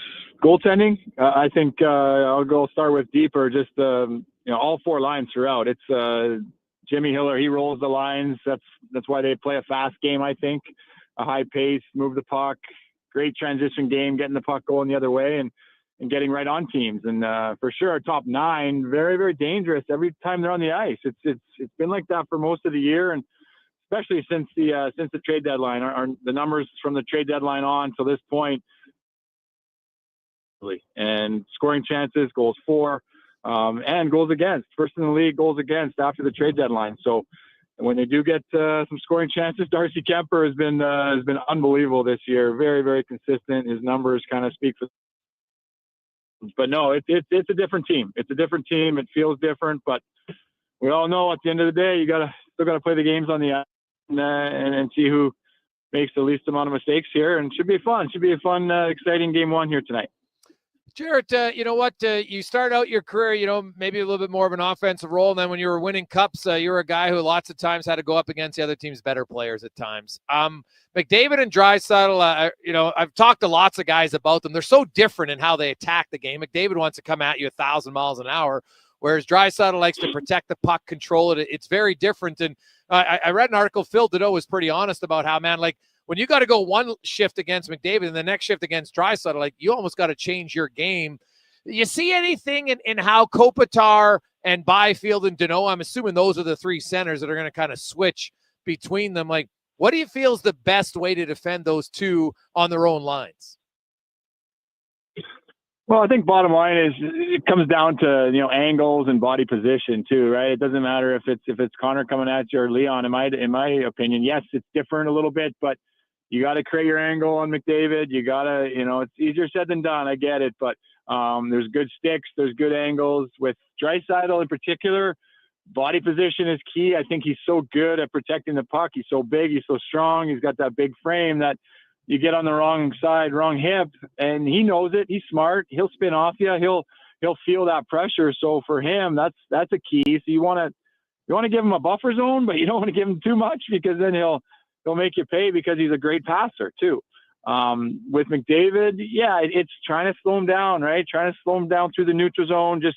[SPEAKER 22] goaltending. I think I'll start with deeper. Just all four lines throughout. It's Jimmy Hiller. He rolls the lines. That's why they play a fast game. I think a high pace, move the puck, great transition game, getting the puck going the other way, and getting right on teams. And for sure, our top nine, very, very dangerous every time they're on the ice. It's been like that for most of the year, and especially since the trade deadline. The numbers from the trade deadline on to this point, And scoring chances, goals for, and goals against. First in the league, goals against after the trade deadline. So when they do get some scoring chances, Darcy Kemper has been unbelievable this year. Very, very consistent. His numbers kind of speak for. But no, it's a different team. It's a different team. It feels different, but we all know at the end of the day, you still gotta play the games on the ice and see who makes the least amount of mistakes here. And it should be fun. Should be a fun, exciting game one here tonight.
[SPEAKER 6] Jarrett, you know what? You start out your career, maybe a little bit more of an offensive role. And then when you were winning cups, you were a guy who lots of times had to go up against the other team's better players at times. McDavid and Draisaitl, I've talked to lots of guys about them. They're so different in how they attack the game. McDavid wants to come at you 1,000 miles an hour, whereas Draisaitl likes to protect the puck, control it. It's very different. And I read an article, Phil Dedeaux was pretty honest about how, man, like, when you got to go one shift against McDavid and the next shift against Draisaitl, like, you almost got to change your game. You see anything in how Kopitar and Byfield and Deneau, I'm assuming those are the three centers that are going to kind of switch between them. Like, what do you feel is the best way to defend those two on their own lines?
[SPEAKER 22] Well, I think bottom line is it comes down to, angles and body position too, right? It doesn't matter if it's Connor coming at you or Leon. In my opinion, yes, it's different a little bit, but you got to create your angle on McDavid. You got to, it's easier said than done. I get it, but there's good sticks, there's good angles. With Draisaitl in particular, body position is key. I think he's so good at protecting the puck. He's so big, he's so strong. He's got that big frame that you get on the wrong side, wrong hip, and he knows it. He's smart. He'll spin off you. He'll feel that pressure. So for him, that's a key. So you want to give him a buffer zone, but you don't want to give him too much, because then he'll make you pay, because he's a great passer too. With McDavid, yeah, it's trying to slow him down, right? Trying to slow him down through the neutral zone, just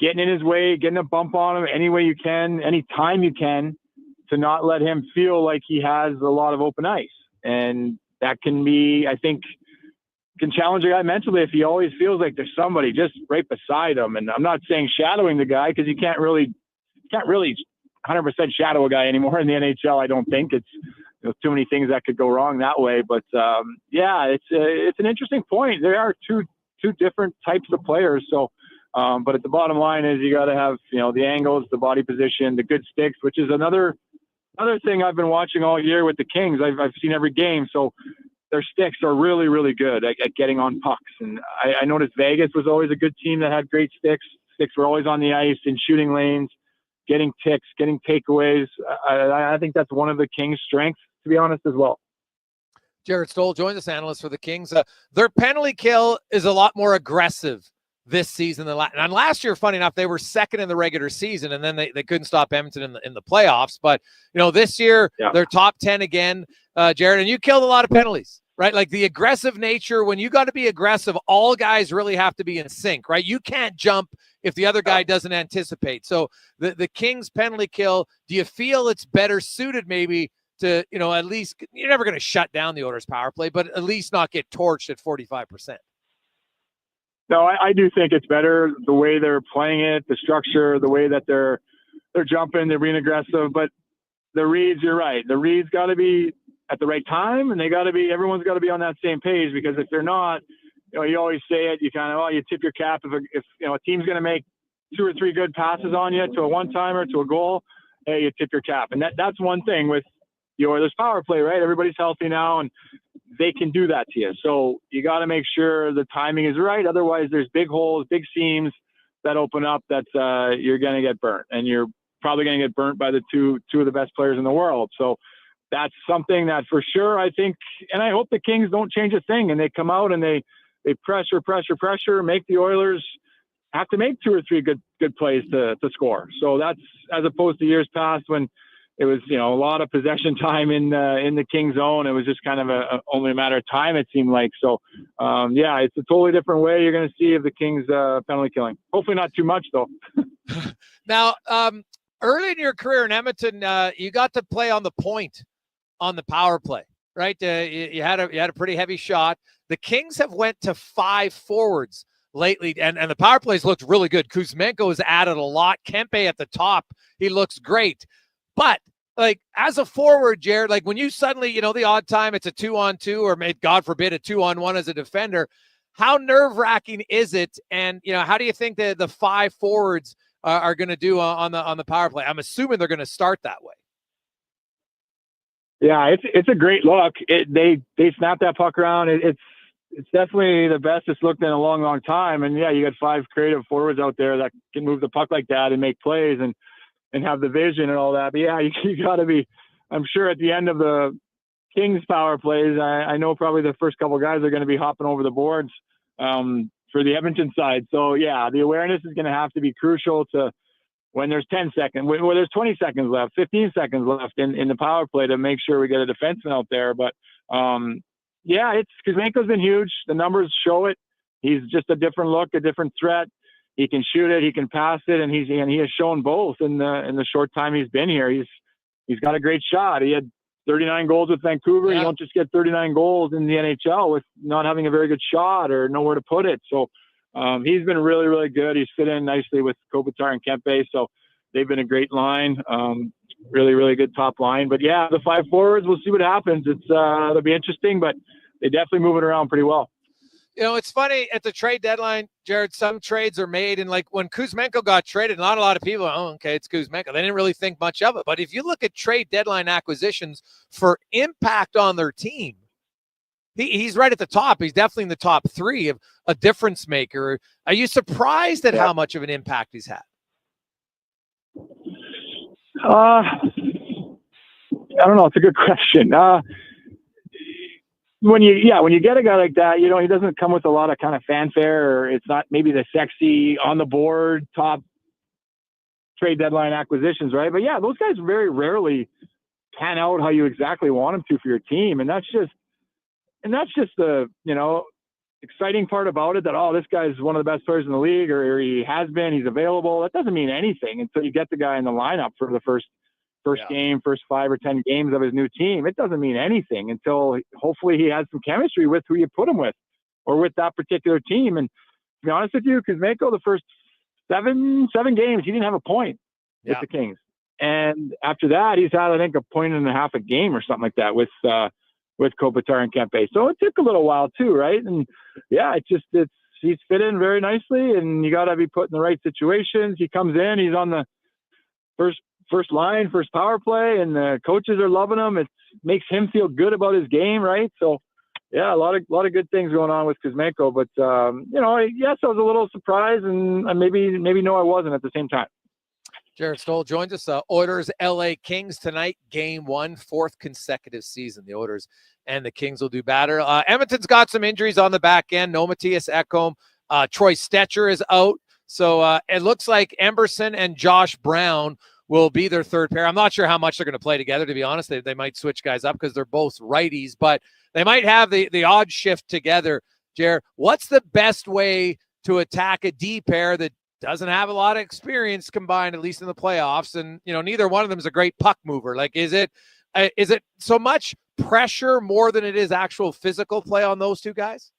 [SPEAKER 22] getting in his way, getting a bump on him any way you can, any time you can, to not let him feel like he has a lot of open ice. And that can be, I think, can challenge a guy mentally if he always feels like there's somebody just right beside him. And I'm not saying shadowing the guy, because you can't really 100% shadow a guy anymore in the NHL. I don't think it's too many things that could go wrong that way. But yeah, it's an interesting point. There are two different types of players. So, but at the bottom line is you got to have the angles, the body position, the good sticks, which is another thing I've been watching all year with the Kings. I've seen every game, so their sticks are really, really good at getting on pucks. And I noticed Vegas was always a good team that had great sticks. Sticks were always on the ice in shooting lanes, getting ticks, getting takeaways. I think that's one of the Kings' strengths, to be honest, as well.
[SPEAKER 6] Jared Stoll joins us, analyst for the Kings. Their penalty kill is a lot more aggressive this season than last. And last year, funny enough, they were second in the regular season, and then they couldn't stop Edmonton in the playoffs. But this year, they're top 10 again, Jared. And you killed a lot of penalties, right? Like, the aggressive nature. When you got to be aggressive, all guys really have to be in sync, right? You can't jump if the other guy doesn't anticipate. So the Kings penalty kill, do you feel it's better suited maybe to, at least, you're never going to shut down the Oilers power play, but at least not get torched at 45%?
[SPEAKER 22] No, I do think it's better the way they're playing it, the structure, the way that they're jumping, they're being aggressive. But the reads, you're right. The reads got to be at the right time, and everyone's got to be on that same page, because if they're not, you always say it, you kind of, you tip your cap if a team's going to make 2 or 3 good passes on you to a one-timer, to a goal, hey, you tip your cap. And that's one thing with the Oilers power play, right? Everybody's healthy now, and they can do that to you. So you got to make sure the timing is right. Otherwise, there's big holes, big seams that open up that you're going to get burnt, and you're probably going to get burnt by the two of the best players in the world. So that's something that for sure, I think, and I hope the Kings don't change a thing, and they come out and they pressure, make the Oilers have to make 2 or 3 good plays to score. So that's, as opposed to years past when it was, a lot of possession time in the Kings zone. It was just kind of only a matter of time, it seemed like. So, yeah, it's a totally different way you're going to see of the Kings penalty killing. Hopefully not too much, though.
[SPEAKER 6] Now, early in your career in Edmonton, you got to play on the point on the power play, right? You had a pretty heavy shot. The Kings have went to 5 forwards lately, and the power plays looked really good. Kuzmenko has added a lot. Kempe at the top, he looks great. But, like, as a forward, Jared, like, when you suddenly, the odd time it's a 2-on-2, or God forbid a 2-on-1 as a defender, How nerve-wracking is it? And, how do you think that the 5 forwards are going to do on the power play? I'm assuming they're going to start that way.
[SPEAKER 22] Yeah, it's a great look. They snap that puck around. It's definitely the best it's looked in a long, long time. And yeah, you got 5 creative forwards out there that can move the puck like that and make plays and have the vision and all that. But yeah, you got to be. I'm sure at the end of the Kings power plays, I know probably the first couple guys are going to be hopping over the boards for the Edmonton side. So yeah, the awareness is going to have to be crucial to when there's 10 seconds, when there's 20 seconds left, 15 seconds left in the power play to make sure we get a defenseman out there. But yeah, Kuzmenko's been huge. The numbers show it. He's just a different look, a different threat. He can shoot it, he can pass it, and he has shown both in the short time he's been here. He's got a great shot. He had 39 goals with Vancouver. Yeah. You don't just get 39 goals in the NHL with not having a very good shot or nowhere to put it. So he's been really, really good. He's fit in nicely with Kopitar and Kempe. So they've been a great line. Really, really good top line. But yeah, the 5 forwards, we'll see what happens. It'll be interesting, but they definitely move it around pretty well.
[SPEAKER 6] It's funny at the trade deadline, Jared, some trades are made. And like when Kuzmenko got traded, not a lot of people, okay, it's Kuzmenko. They didn't really think much of it. But if you look at trade deadline acquisitions for impact on their team, he's right at the top. He's definitely in the top 3 of a difference maker. Are you surprised at how much of an impact he's had?
[SPEAKER 22] I don't know. It's a good question. When you get a guy like that, he doesn't come with a lot of kind of fanfare, or it's not maybe the sexy on the board top trade deadline acquisitions, right? But yeah, those guys very rarely pan out how you exactly want them to for your team, and that's just the exciting part about it. That this guy's one of the best players in the league, or he has been, he's available. That doesn't mean anything until you get the guy in the lineup for the first game, first 5 or 10 games of his new team. It doesn't mean anything until hopefully he has some chemistry with who you put him with, or with that particular team. And to be honest with you, Kuzmenko, the first seven games, he didn't have a point with the Kings. And after that, he's had, I think, 1.5 points a game or something like that with Kopitar and Kempe. So it took a little while too, right? And yeah, he's fit in very nicely, and you got to be put in the right situations. He comes in, he's on the first line, first power play, and the coaches are loving him. It makes him feel good about his game, right? So yeah, a lot of good things going on with Kuzmenko. But yes, I was a little surprised, and maybe no, I wasn't at the same time.
[SPEAKER 6] Jared Stoll joins us. Oilers, LA Kings tonight, game 1, 4th consecutive season. The Oilers and the Kings will do battle. Edmonton's got some injuries on the back end. No Matthias Ekholm. Troy Stetcher is out. So it looks like Emberson and Josh Brown will be their third pair. I'm not sure how much they're going to play together, to be honest. They might switch guys up because they're both righties, but they might have the odd shift together. Jared, what's the best way to attack a D pair that doesn't have a lot of experience combined, at least in the playoffs? And, neither one of them is a great puck mover. Like, is it so much pressure more than it is actual physical play on those two guys?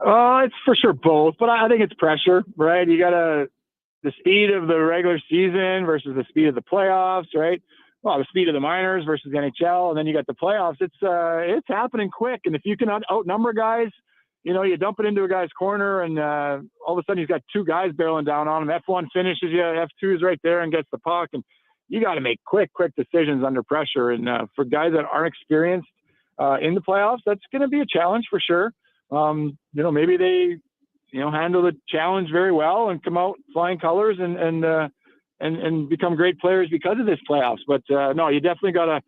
[SPEAKER 22] It's for sure both, but I think it's pressure, right? You got the speed of the regular season versus the speed of the playoffs, right? Well, the speed of the minors versus the NHL, and then you got the playoffs. It's happening quick, and if you can outnumber guys, you dump it into a guy's corner, and all of a sudden he's got 2 guys barreling down on him. F1 finishes you, F2 is right there and gets the puck, and you got to make quick decisions under pressure. And for guys that aren't experienced in the playoffs, that's going to be a challenge for sure. Maybe they handle the challenge very well and come out flying colors and become great players because of this playoffs. But no, you definitely got to,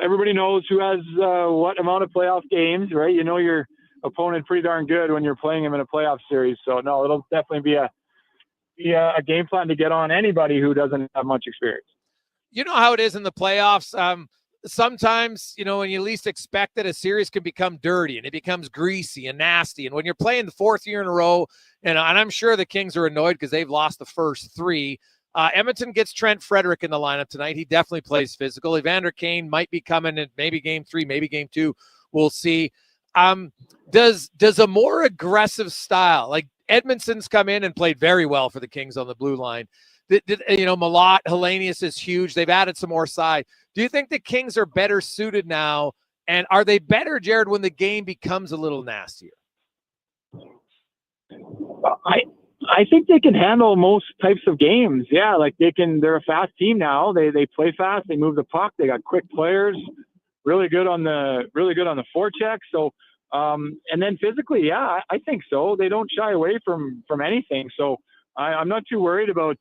[SPEAKER 22] everybody knows who has what amount of playoff games, right? Your opponent pretty darn good when you're playing him in a playoff series. So no, it'll definitely be a game plan to get on anybody who doesn't have much experience.
[SPEAKER 6] You know how it is in the playoffs. Sometimes, when you least expect it, a series can become dirty and it becomes greasy and nasty. And when you're playing the 4th year in a row, and I'm sure the Kings are annoyed because they've lost the first 3. Edmonton gets Trent Frederick in the lineup tonight. He definitely plays physical. Evander Kane might be coming in maybe game 3, maybe game 2. We'll see. Does a more aggressive style, like Edmonton's come in and played very well for the Kings on the blue line. Malott, Hellenius is huge. They've added some more side. Do you think the Kings are better suited now And are they better, Jared, when the game becomes a little nastier?
[SPEAKER 22] I think they can handle most types of games. Yeah, like they're a fast team now. They play fast, they move the puck, they got quick players, really good on the forecheck. So and then physically, yeah, I think so. They don't shy away from anything. So I'm not too worried about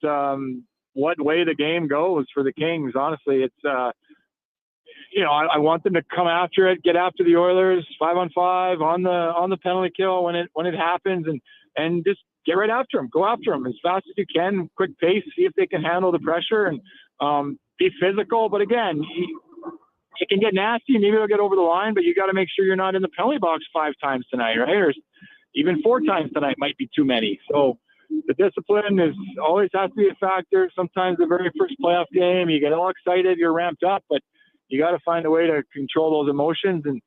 [SPEAKER 22] what way the game goes for the Kings. Honestly, it's I want them to come after it, get after the Oilers 5-on-5 on the penalty kill when it happens, and just get right after them. Go after them as fast as you can, quick pace, see if they can handle the pressure and be physical. But again, it can get nasty. Maybe they'll get over the line, but you got to make sure you're not in the penalty box 5 times tonight, right? Or even 4 times tonight might be too many. So the discipline always has to be a factor. Sometimes the very first playoff game, you get all excited, you're ramped up, but you got to find a way to control those emotions, and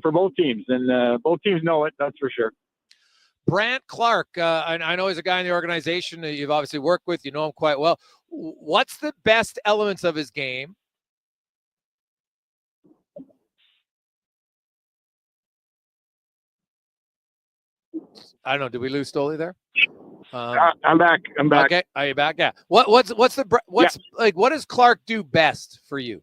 [SPEAKER 22] for both teams. And both teams know it, that's for sure.
[SPEAKER 6] Brant Clark, I know he's a guy in the organization that you've obviously worked with. You know him quite well. What's the best elements of his game? I don't know. Did we lose Stoli there?
[SPEAKER 22] I'm back.
[SPEAKER 6] Okay, are you back? Yeah. What does Clark do best for you?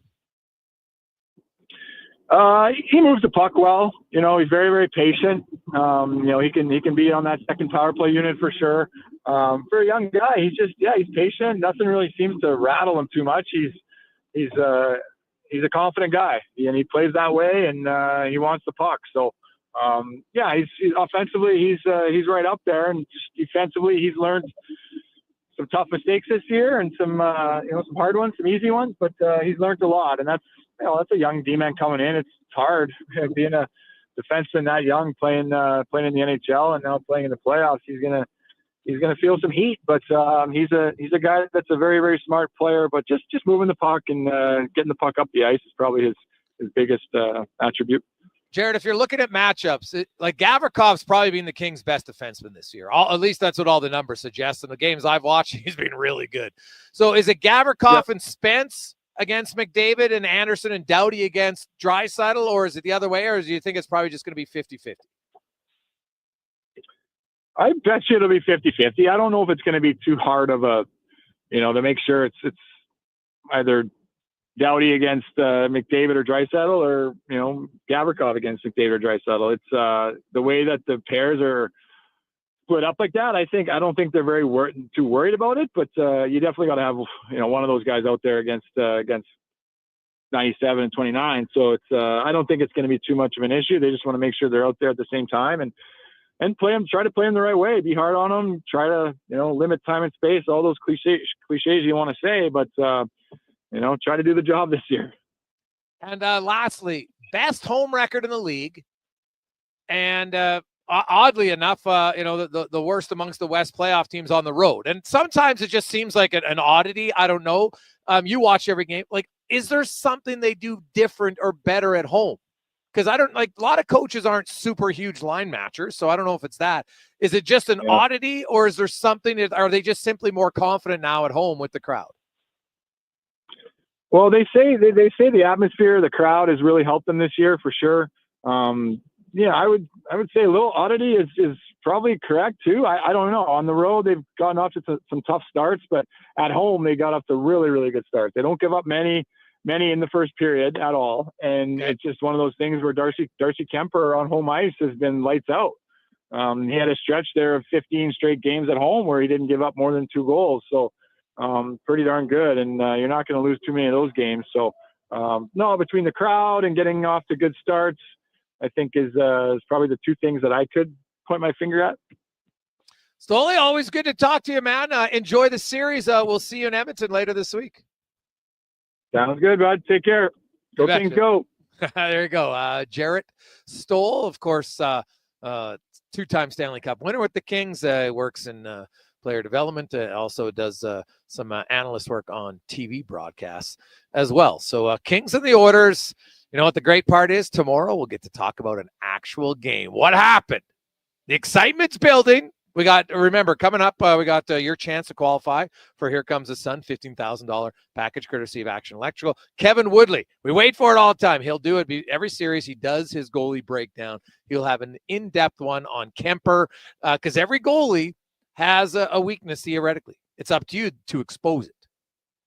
[SPEAKER 22] He moves the puck well. He's very, very patient. He can be on that second power play unit for sure. For a young guy, he's patient. Nothing really seems to rattle him too much. He's a confident guy, and he plays that way, and he wants the puck. So he's offensively, he's right up there, and just defensively, he's learned some tough mistakes this year and some some hard ones, some easy ones, but he's learned a lot, and that's a young D-man coming in. It's hard being a defenseman that young, playing in the NHL and now playing in the playoffs. He's gonna feel some heat, but he's a guy that's a very, very smart player. But just moving the puck and getting the puck up the ice is probably his biggest attribute.
[SPEAKER 6] Jared, if you're looking at matchups, Gavrikov's probably been the Kings' best defenseman this year. At least that's what all the numbers suggest. In the games I've watched, he's been really good. So is it Gavrikov and Spence against McDavid and Anderson and Doughty against Draisaitl, or is it the other way, or do you think it's probably just going to be 50-50?
[SPEAKER 22] I bet you it'll be 50-50. I don't know if it's going to be too hard of a, to make sure it's either Doughty against McDavid or Draisaitl, or Gavrikov against McDavid or Draisaitl. It's the way that the pairs are split up like that. I don't think they're very too worried about it, but you definitely got to have one of those guys out there against 97 and 29. So it's I don't think it's going to be too much of an issue. They just want to make sure they're out there at the same time and play them. Try to play them the right way. Be hard on them. Try to limit time and space. All those cliches you want to say, but try to do the job this year.
[SPEAKER 6] And lastly, best home record in the league, and oddly enough, the worst amongst the West playoff teams on the road. And sometimes it just seems like an oddity. I don't know. You watch every game. Is there something they do different or better at home? Because a lot of coaches aren't super huge line matchers, so I don't know if it's that. Is it just an oddity, or is there something are they just simply more confident now at home with the crowd?
[SPEAKER 22] Well, they say the atmosphere, the crowd has really helped them this year for sure. I would say a little oddity is probably correct too. I don't know. On the road, they've gotten off to some tough starts, but at home, they got off to really, really good starts. They don't give up many in the first period at all. And it's just one of those things where Darcy Kemper on home ice has been lights out. He had a stretch there of 15 straight games at home where he didn't give up more than 2 goals. So pretty darn good. And you're not going to lose too many of those games. So no, between the crowd and getting off to good starts, I think is probably the 2 things that I could point my finger at.
[SPEAKER 6] Stoli, always good to talk to you, man. Enjoy the series. We'll see you in Edmonton later this week.
[SPEAKER 22] Sounds good, bud. Take care. Go Kings, go.
[SPEAKER 6] There you go. Jarrett Stoll, of course, 2-time Stanley Cup winner with the Kings. Works in player development. Also does some analyst work on TV broadcasts as well. So Kings and the Oilers. You know what the great part is? Tomorrow we'll get to talk about an actual game. What happened? The excitement's building. We got, remember, coming up, we got your chance to qualify for Here Comes the Sun, $15,000 package courtesy of Action Electrical. Kevin Woodley, we wait for it all the time. He'll do it every series. He does his goalie breakdown. He'll have an in-depth one on Kemper because every goalie has a weakness theoretically. It's up to you to expose it.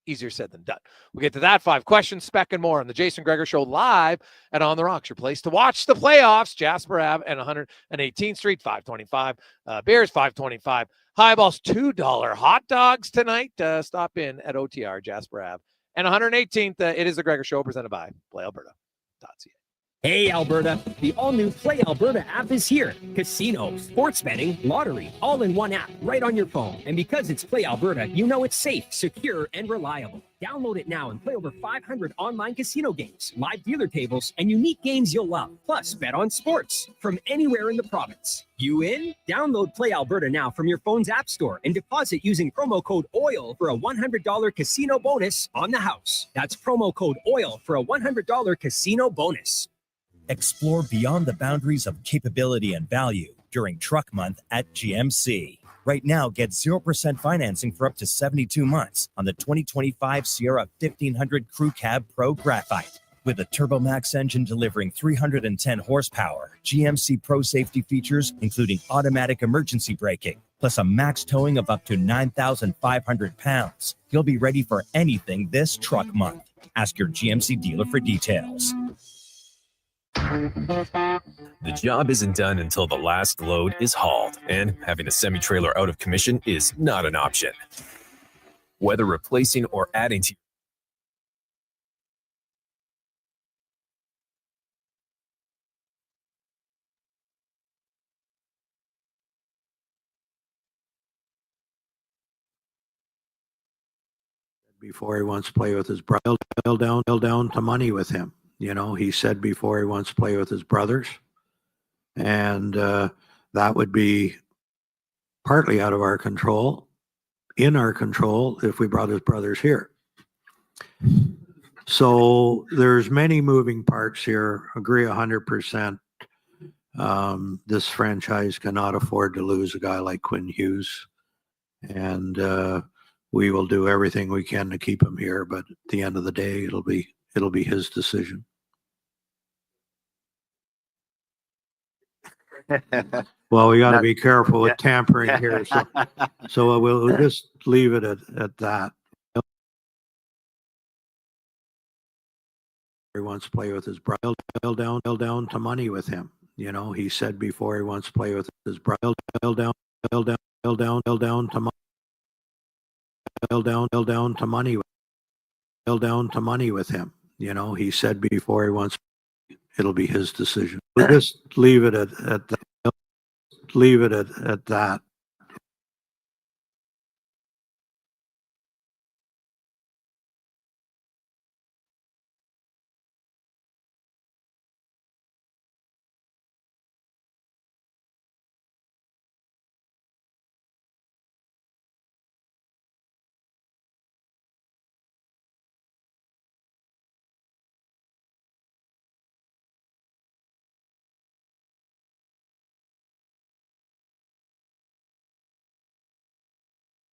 [SPEAKER 6] Easier said than done. We'll get to that. 5 questions, spec, and more on the Jason Gregor Show live at On the Rocks, your place to watch the playoffs. Jasper Ave and 118th Street, $5.25. Beers, $5.25. Highballs, $2 hot dogs tonight. Stop in at OTR, Jasper Ave. And 118th, it is the Gregor Show presented by PlayAlberta.ca.
[SPEAKER 1] Hey, Alberta, the all-new Play Alberta app is here. Casino, sports betting, lottery, all in one app, right on your phone. And because it's Play Alberta, you know it's safe, secure, and reliable. Download it now and play over 500 online casino games, live dealer tables, and unique games you'll love. Plus, bet on sports from anywhere in the province. You in? Download Play Alberta now from your phone's app store and deposit using promo code OIL for a $100 casino bonus on the house. That's promo code OIL for a $100 casino bonus.
[SPEAKER 9] Explore beyond the boundaries of capability and value during Truck Month at GMC. Right now, get 0% financing for up to 72 months on the 2025 Sierra 1500 Crew Cab Pro Graphite. With a TurboMax engine delivering 310 horsepower, GMC Pro safety features including automatic emergency braking, plus a max towing of up to 9,500 pounds. You'll be ready for anything this Truck Month. Ask your GMC dealer for details.
[SPEAKER 12] The job isn't done until the last load is hauled, and having a semi-trailer out of commission is not an option. Whether replacing or adding to
[SPEAKER 13] before he wants to play with his brother, down to money with him. You know, he said before he wants to play with his brothers, and that would be partly out of our control, in our control if we brought his brothers here. So there's many moving parts here. Agree 100%. This franchise cannot afford to lose a guy like Quinn Hughes, and we will do everything we can to keep him here. But at the end of the day, it'll be his decision. Well, we got to be careful with tampering here, so we'll just leave it at that. He wants to play with his brother, down to money with him. You know, he said before he wants to play with his brother, down to money with him. You know, he said before he wants. It'll be his decision. We'll just leave it at that. Leave it at that.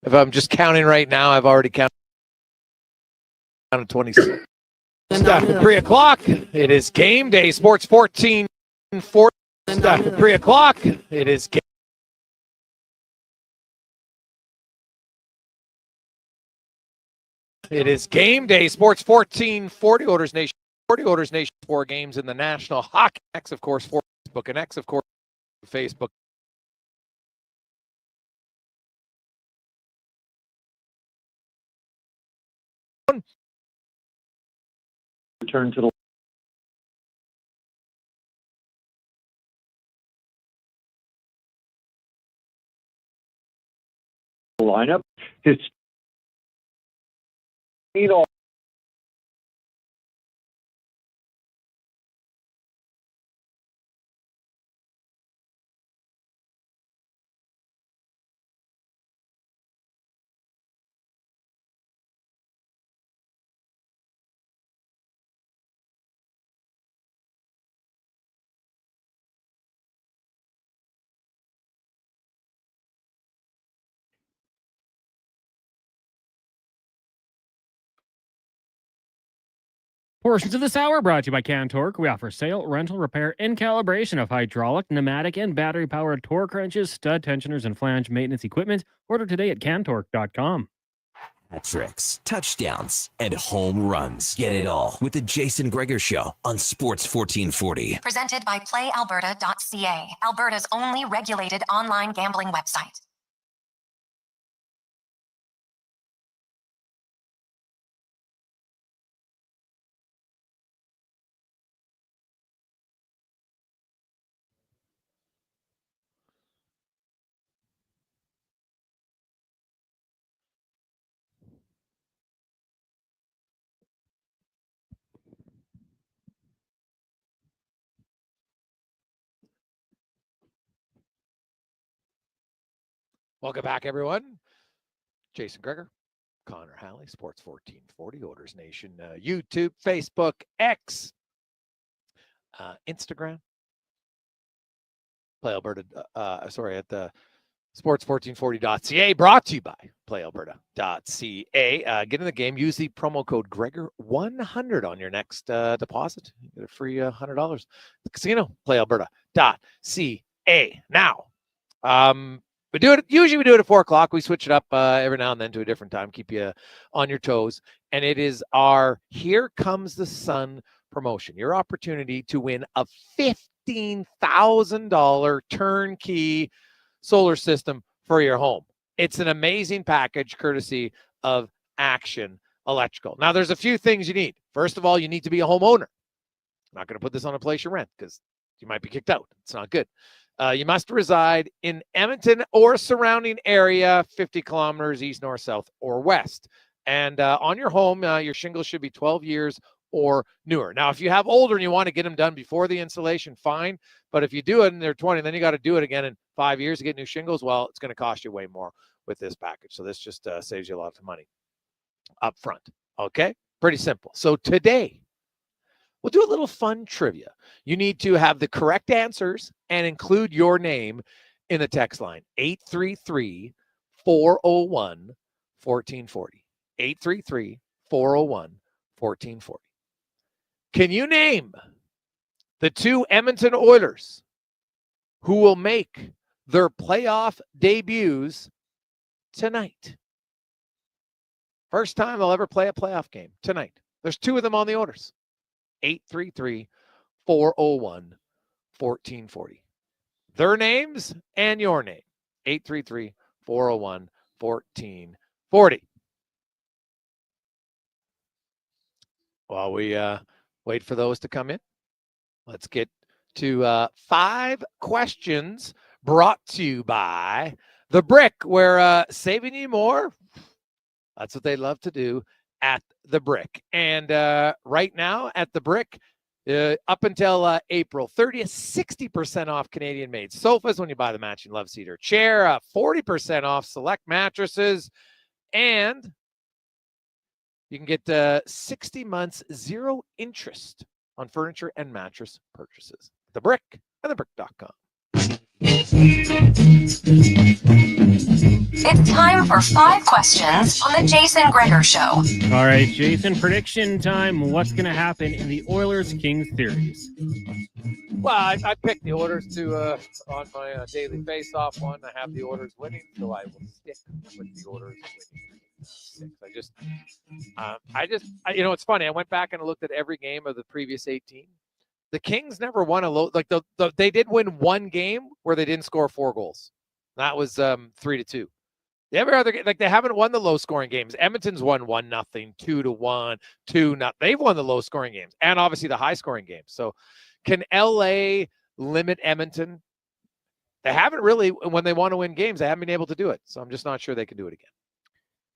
[SPEAKER 6] If I'm just counting right now, I've already counted 26. After 3 o'clock, it is game day. Sports 1440. After 3 o'clock, it is game. It is game day. Sports 1440. Oilers Nation. 40 Oilers Nation. 4 games in the National Hockey. X, of course, for Facebook, and X, of course, Facebook.
[SPEAKER 22] Return to the lineup. His
[SPEAKER 19] Portions of this hour brought to you by Cantork. We offer sale, rental, repair, and calibration of hydraulic, pneumatic, and battery-powered torque wrenches, stud tensioners, and flange maintenance equipment. Order today at cantork.com.
[SPEAKER 2] Tricks, touchdowns, and home runs. Get it all with the Jason Gregor Show on Sports 1440.
[SPEAKER 5] Presented by PlayAlberta.ca, Alberta's only regulated online gambling website.
[SPEAKER 6] Welcome back, everyone. Jason Gregor, Connor Halley, Sports 1440, Oilers Nation, YouTube, Facebook, X, Instagram, Play Alberta, at the sports1440.ca, brought to you by playalberta.ca. Get in the game, use the promo code Gregor100 on your next deposit. You get a free $100. The casino, playalberta.ca. Now, we do it. Usually we do it at 4:00. We switch it up every now and then to a different time, keep you on your toes. And it is our Here Comes the Sun promotion. Your opportunity to win a $15,000 turnkey solar system for your home. It's an amazing package courtesy of Action Electrical. Now, there's a few things you need. First of all, you need to be a homeowner. I'm not going to put this on a place you rent because you might be kicked out. It's not good. You must reside in Edmonton or surrounding area, 50 kilometers east, north, south, or west. And on your home, your shingles should be 12 years or newer. Now, if you have older and you want to get them done before the installation, fine. But if you do it and they're 20, then you got to do it again in 5 years to get new shingles. Well, it's going to cost you way more with this package. So this just saves you a lot of money up front. Okay? Pretty simple. So today, we'll do a little fun trivia. You need to have the correct answers and include your name in the text line. 833-401-1440. 833-401-1440. Can you name the two Edmonton Oilers who will make their playoff debuts tonight? First time they'll ever play a playoff game tonight. There's two of them on the Oilers. 833-401-1440. Their names and your name. 833-401-1440. While we wait for those to come in, let's get to 5 questions brought to you by The Brick, where saving you more, that's what they love to do at The Brick. And right now at The Brick, up until April 30th, 60% off Canadian-made sofas when you buy the matching Love Cedar chair, 40% off select mattresses, and you can get 60 months, 0 interest on furniture and mattress purchases. The Brick and thebrick.com.
[SPEAKER 5] It's time for 5 questions on the Jason Gregor Show.
[SPEAKER 19] All right, Jason, prediction time. What's going to happen in the Oilers-Kings series?
[SPEAKER 6] Well, I picked the Oilers to on my daily face-off one. I have the Oilers winning, so I will stick with the Oilers winning 6. It's funny. I went back and looked at every game of the previous 18. The Kings never won a low. Like they did win one game where they didn't score 4 goals. That was 3-2. Every other game, like they haven't won the low-scoring games. Edmonton's won 1-0, 2-1, 2-0. They've won the low-scoring games and obviously the high-scoring games. So, can LA limit Edmonton? They haven't really. When they want to win games, they haven't been able to do it. So I'm just not sure they can do it again.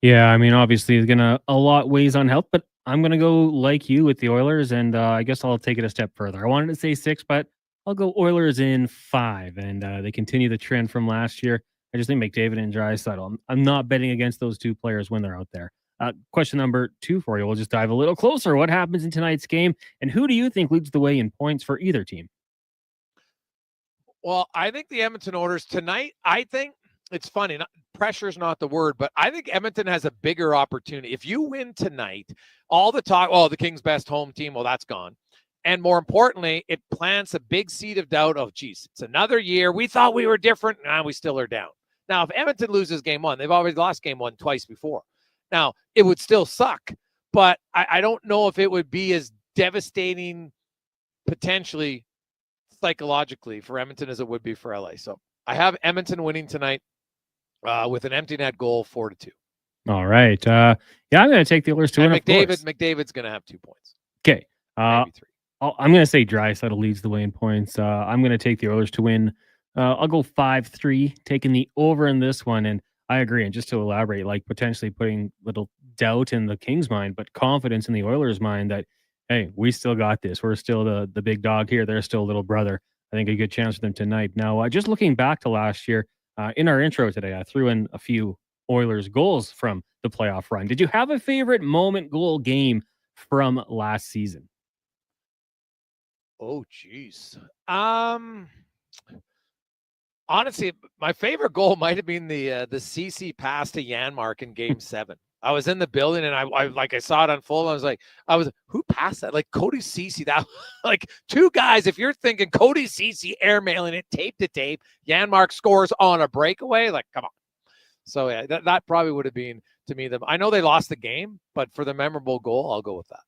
[SPEAKER 19] Yeah, I mean, obviously, it's gonna a lot weighs on health, but I'm gonna go like you with the Oilers, and I guess I'll take it a step further. I wanted to say 6, but I'll go Oilers in 5, and they continue the trend from last year. I just think McDavid and Draisaitl. I'm not betting against those two players when they're out there. Question number 2 for you. We'll just dive a little closer. What happens in tonight's game, and who do you think leads the way in points for either team?
[SPEAKER 6] Well, I think the Edmonton Oilers tonight, I think it's funny. Pressure's not the word, but I think Edmonton has a bigger opportunity. If you win tonight, all the talk, the Kings' best home team, well, that's gone. And more importantly, it plants a big seed of doubt of, geez, it's another year. We thought we were different. Now we still are down. Now, if Edmonton loses game one, they've already lost game one twice before. Now, it would still suck, but I don't know if it would be as devastating potentially psychologically for Edmonton as it would be for LA. So I have Edmonton winning tonight with an empty net goal, 4-2.
[SPEAKER 19] All right. I'm going to take the Oilers to win.
[SPEAKER 6] McDavid's going to have 2 points.
[SPEAKER 19] Okay.
[SPEAKER 6] Maybe 3.
[SPEAKER 19] I'm going to say Draisaitl leads the way in points. I'm going to take the Oilers to win. I'll go 5-3, taking the over in this one. And I agree. And just to elaborate, like potentially putting little doubt in the Kings' mind, but confidence in the Oilers' mind that, hey, we still got this. We're still the big dog here. They're still a little brother. I think a good chance for them tonight. Now, just looking back to last year, in our intro today, I threw in a few Oilers goals from the playoff run. Did you have a favorite moment goal game from last season?
[SPEAKER 6] Oh, geez. Honestly, my favorite goal might have been the CC pass to Janmark in Game 7. I was in the building and I saw it unfold. Who passed that? Like Cody Ceci. That like two guys. If you're thinking Cody Ceci airmailing it tape to tape, Janmark scores on a breakaway. Like, come on. So yeah, that probably would have been to me. I know they lost the game, but for the memorable goal, I'll go with that.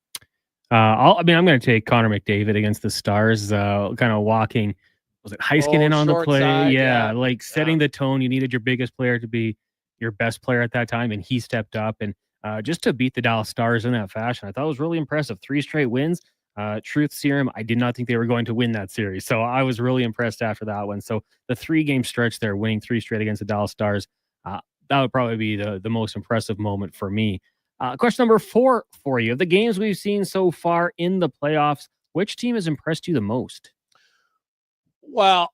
[SPEAKER 19] I'm going to take Connor McDavid against the Stars, kind of walking, was it Heiskanen on the play?
[SPEAKER 6] Side,
[SPEAKER 19] like setting the tone. You needed your biggest player to be your best player at that time, and he stepped up. And just to beat the Dallas Stars in that fashion, I thought it was really impressive. 3 straight wins. Truth serum, I did not think they were going to win that series. So I was really impressed after that one. So the 3-game stretch there, winning 3 straight against the Dallas Stars, that would probably be the most impressive moment for me. Question number 4 for you. Of the games we've seen so far in the playoffs, which team has impressed you the most?
[SPEAKER 6] Well,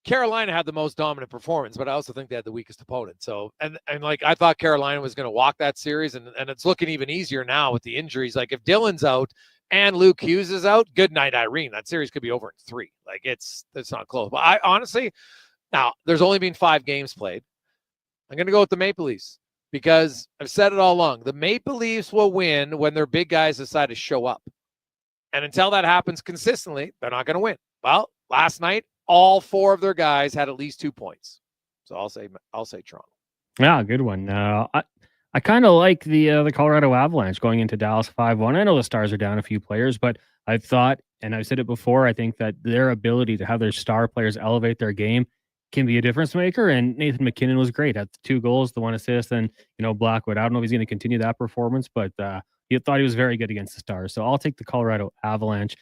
[SPEAKER 6] Carolina had the most dominant performance, but I also think they had the weakest opponent. So, and like I thought Carolina was going to walk that series, and it's looking even easier now with the injuries. Like if Dylan's out and Luke Hughes is out, good night, Irene. That series could be over in 3. Like it's not close. But I honestly, now there's only been 5 games played. I'm going to go with the Maple Leafs. Because I've said it all along, the Maple Leafs will win when their big guys decide to show up. And until that happens consistently, they're not going to win. Well, last night, all 4 of their guys had at least 2 points. So I'll say Toronto.
[SPEAKER 19] Yeah, good one. I kind of like the Colorado Avalanche going into Dallas 5-1. I know the Stars are down a few players, but I've thought, and I've said it before, I think that their ability to have their star players elevate their game can be a difference maker. And Nathan McKinnon was great. Had 2 goals, the 1 assist, and Blackwood. I don't know if he's going to continue that performance, but he thought he was very good against the Stars. So I'll take the Colorado Avalanche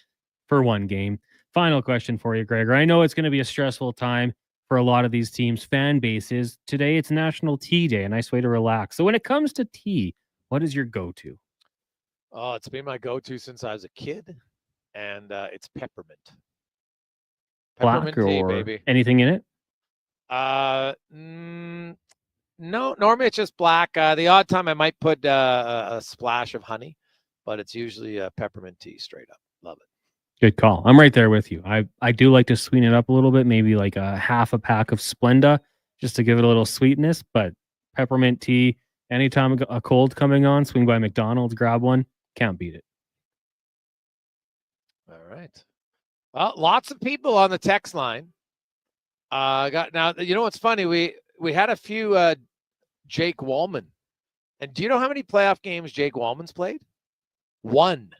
[SPEAKER 19] for 1 game. Final question for you, Gregor. I know it's going to be a stressful time for a lot of these teams' fan bases. Today it's National Tea Day, a nice way to relax. So when it comes to tea, what is your go-to?
[SPEAKER 6] Oh, it's been my go-to since I was a kid, and it's peppermint.
[SPEAKER 19] Black
[SPEAKER 6] tea,
[SPEAKER 19] or
[SPEAKER 6] baby.
[SPEAKER 19] Anything in it?
[SPEAKER 6] No, normally it's just black. The odd time I might put a splash of honey, but it's usually peppermint tea straight up. Love it.
[SPEAKER 19] Good call. I'm right there with you. I do like to sweeten it up a little bit, maybe like a half a pack of Splenda just to give it a little sweetness, but peppermint tea, anytime a cold coming on, swing by McDonald's, grab one, can't beat it.
[SPEAKER 6] All right. Well, lots of people on the text line. Now, you know what's funny? We had a few Jake Wallman. And do you know how many playoff games Jake Wallman's played? 1.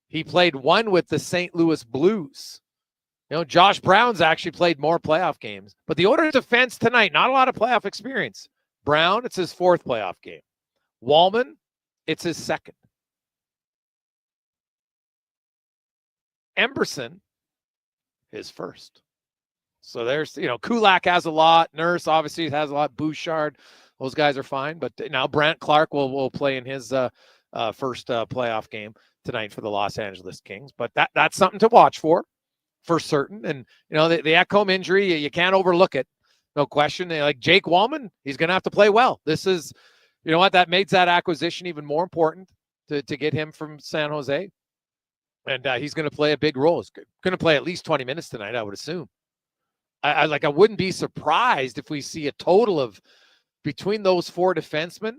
[SPEAKER 6] He played 1 with the St. Louis Blues. Josh Brown's actually played more playoff games. But the Oilers' defense tonight, not a lot of playoff experience. Brown, it's his 4th playoff game. Wallman, it's his 2nd. Emberson, his 1st. So there's, Kulak has a lot. Nurse obviously has a lot. Bouchard, those guys are fine. But now Brant Clark will play in his first playoff game tonight for the Los Angeles Kings. But that's something to watch for certain. And, the Ekholm injury, you can't overlook it. No question. Like Jake Wallman, he's going to have to play well. This is, that makes that acquisition even more important to get him from San Jose. And he's going to play a big role. He's going to play at least 20 minutes tonight, I would assume. I wouldn't be surprised if we see a total of between those 4 defensemen,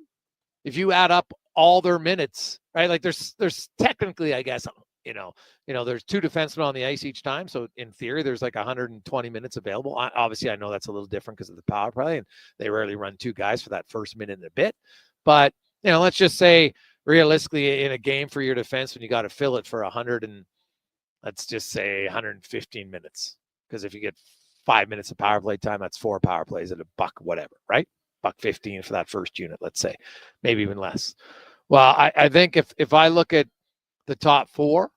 [SPEAKER 6] if you add up all their minutes, right? Like there's technically, I guess, there's 2 defensemen on the ice each time. So in theory, there's like 120 minutes available. Obviously, I know that's a little different because of the power play, and they rarely run 2 guys for that first minute and a bit. But, let's just say realistically in a game for your defenseman, you got to fill it for 115 minutes. Because if you get 5 minutes of power play time, that's 4 power plays at $1 whatever, right? $1.15 for that first unit, let's say, maybe even less. Well, I think if I look at the top 4,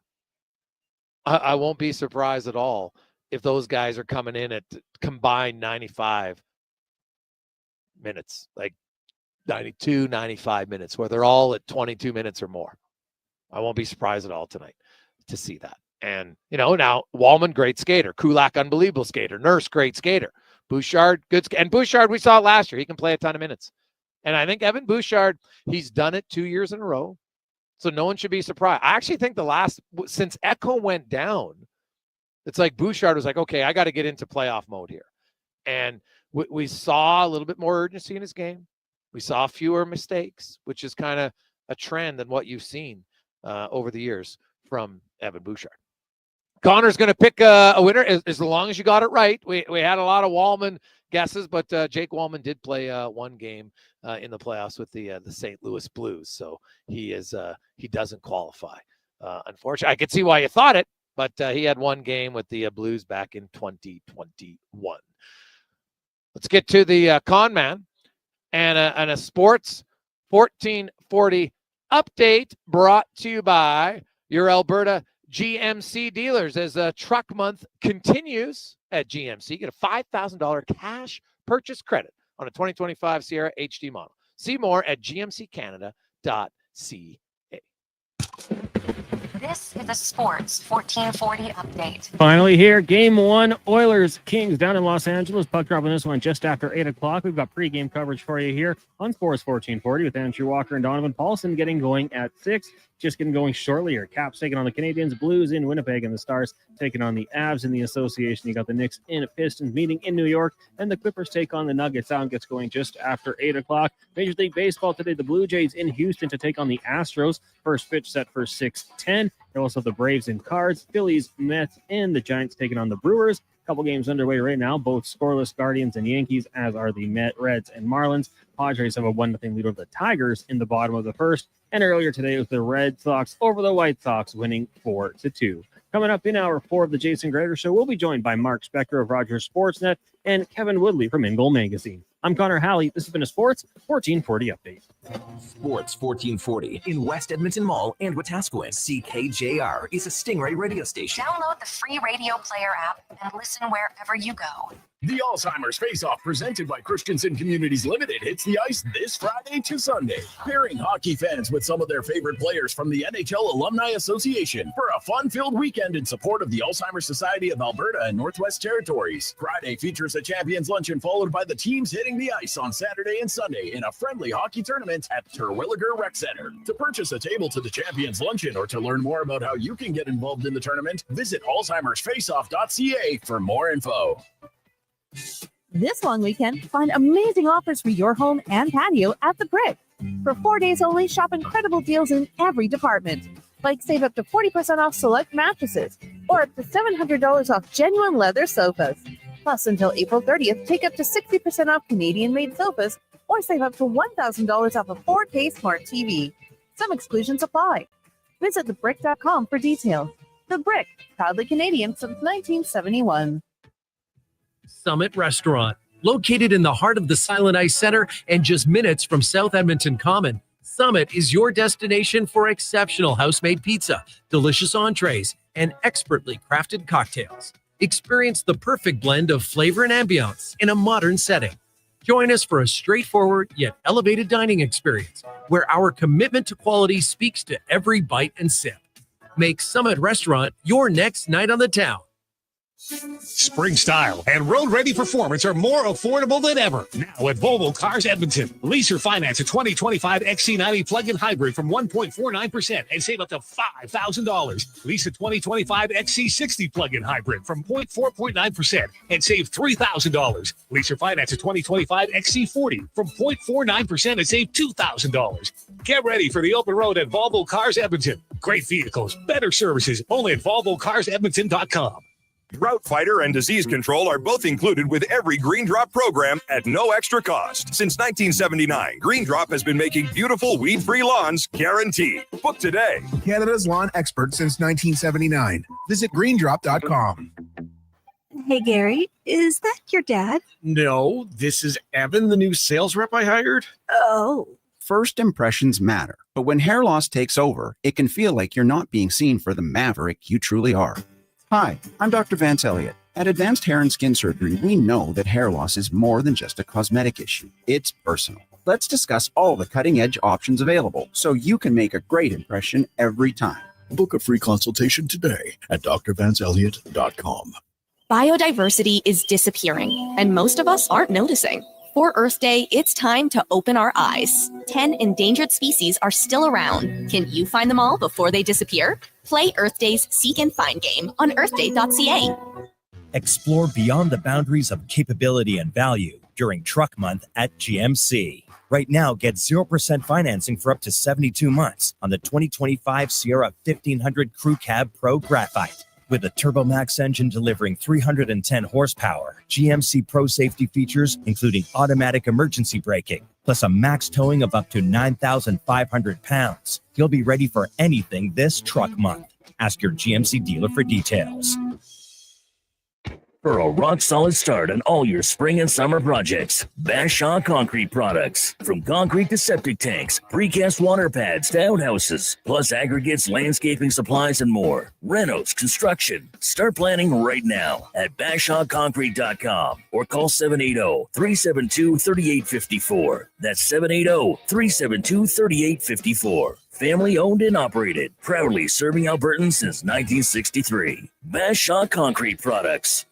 [SPEAKER 6] I won't be surprised at all if those guys are coming in at combined 95 minutes, like 92, 95 minutes, where they're all at 22 minutes or more. I won't be surprised at all tonight to see that. And, now Wallman, great skater. Kulak, unbelievable skater. Nurse, great skater. Bouchard, good. And Bouchard, we saw it last year. He can play a ton of minutes. And I think Evan Bouchard, he's done it 2 years in a row. So no one should be surprised. I actually think since Echo went down, it's like Bouchard was like, okay, I got to get into playoff mode here. And we saw a little bit more urgency in his game. We saw fewer mistakes, which is kind of a trend than what you've seen over the years from Evan Bouchard. Connor's going to pick a winner as long as you got it right. We had a lot of Wallman guesses, but Jake Wallman did play 1 game in the playoffs with the St. Louis Blues, so he doesn't qualify. Unfortunately, I could see why you thought it, but he had 1 game with the Blues back in 2021. Let's get to the con man and a sports 1440 update brought to you by your Alberta GMC dealers. As truck month continues at GMC, get a $5,000 cash purchase credit on a 2025 Sierra HD model. See more at gmccanada.ca.
[SPEAKER 5] This is a Sports 1440 update.
[SPEAKER 19] Finally here, Game 1, Oilers Kings down in Los Angeles. Puck drop on this one just after 8 o'clock. We've got pregame coverage for you here on Sports 1440 with Andrew Walker and Donovan Paulson getting going at 6. Just getting going shortly here. Caps taking on the Canadiens, Blues in Winnipeg, and the Stars taking on the Avs in the association. You got the Knicks in Pistons meeting in New York, and the Clippers take on the Nuggets. That one gets going just after 8 o'clock. Major League Baseball today, the Blue Jays in Houston to take on the Astros. First pitch set for 6:10. Also the Braves and Cards, Phillies, Mets, and the Giants taking on the Brewers. Couple games underway right now, both scoreless, Guardians and Yankees, as are the Reds and Marlins. Padres have a 1-0 lead over the Tigers in the bottom of the first. And earlier today, it was the Red Sox over the White Sox, winning 4-2. Coming up in hour 4 of the Jason Gregor Show, we'll be joined by Mark Spector of Rogers Sportsnet and Kevin Woodley from In Goal Magazine. I'm Connor Halley. This has been a Sports 1440 update.
[SPEAKER 2] Sports 1440 in West Edmonton Mall and Wetaskiwin. CKJR is a Stingray radio station.
[SPEAKER 5] Download the free radio player app and listen wherever you go.
[SPEAKER 4] The Alzheimer's Face-Off, presented by Christensen Communities Limited, hits the ice this Friday to Sunday, pairing hockey fans with some of their favorite players from the NHL Alumni Association for a fun-filled weekend in support of the Alzheimer's Society of Alberta and Northwest Territories. Friday features a champions luncheon followed by the teams hitting the ice on Saturday and Sunday in a friendly hockey tournament at Terwilliger Rec Center. To purchase a table to the champions luncheon or to learn more about how you can get involved in the tournament, visit alzheimersfaceoff.ca for more info.
[SPEAKER 3] This long weekend, find amazing offers for your home and patio at The Brick. For 4 days only, shop incredible deals in every department. Like save up to 40% off select mattresses or up to $700 off genuine leather sofas. Plus, until April 30th, take up to 60% off Canadian-made sofas or save up to $1,000 off a 4K smart TV. Some exclusions apply. Visit thebrick.com for details. The Brick, proudly Canadian since 1971.
[SPEAKER 10] Summit Restaurant, located in the heart of the Silent Ice Center and just minutes from South Edmonton Common. Summit is your destination for exceptional house-made pizza, delicious entrees, and expertly crafted cocktails. Experience the perfect blend of flavor and ambiance in a modern setting. Join us for a straightforward yet elevated dining experience where our commitment to quality speaks to every bite and sip. Make Summit Restaurant your next night on the town.
[SPEAKER 8] Spring style and road-ready performance are more affordable than ever. Now at Volvo Cars Edmonton. Lease or finance a 2025 XC90 plug-in hybrid from 1.49% and save up to $5,000. Lease a 2025 XC60 plug-in hybrid from 4.9% and save $3,000. Lease or finance a 2025 XC40 from 0.49% and save $2,000. Get ready for the open road at Volvo Cars Edmonton. Great vehicles, better services, only at VolvoCarsEdmonton.com.
[SPEAKER 15] Drought Fighter and disease control are both included with every Green Drop program at no extra cost. Since 1979, Green Drop has been making beautiful weed-free lawns guaranteed. Book today.
[SPEAKER 20] Canada's lawn expert since 1979. Visit greendrop.com.
[SPEAKER 16] Hey, Gary, is that your dad?
[SPEAKER 18] No, this is Evan, the new sales rep I hired.
[SPEAKER 16] Oh.
[SPEAKER 24] First impressions matter, but when hair loss takes over, it can feel like you're not being seen for the maverick you truly are. Hi, I'm Dr. Vance Elliott. At Advanced Hair and Skin Surgery, we know that hair loss is more than just a cosmetic issue. It's personal. Let's discuss all the cutting-edge options available so you can make a great impression every time.
[SPEAKER 26] Book a free consultation today at drvanceelliott.com.
[SPEAKER 27] Biodiversity is disappearing, and most of us aren't noticing. For Earth Day, it's time to open our eyes. 10 endangered species are still around. Can you find them all before they disappear? Play Earth Day's Seek and Find game on earthday.ca.
[SPEAKER 9] Explore beyond the boundaries of capability and value during Truck Month at GMC. Right now, get 0% financing for up to 72 months on the 2025 Sierra 1500 Crew Cab Pro Graphite. With a TurboMax engine delivering 310 horsepower, GMC Pro safety features including automatic emergency braking, plus a max towing of up to 9,500 pounds. You'll be ready for anything this Truck Month. Ask your GMC dealer for details.
[SPEAKER 28] For a rock-solid start on all your spring and summer projects, Bashaw Concrete Products. From concrete to septic tanks, precast water pads to outhouses, plus aggregates, landscaping supplies, and more. Renos, construction. Start planning right now at BashawConcrete.com or call 780-372-3854. That's 780-372-3854. Family owned and operated, proudly serving Albertans since 1963. Bashaw Concrete Products.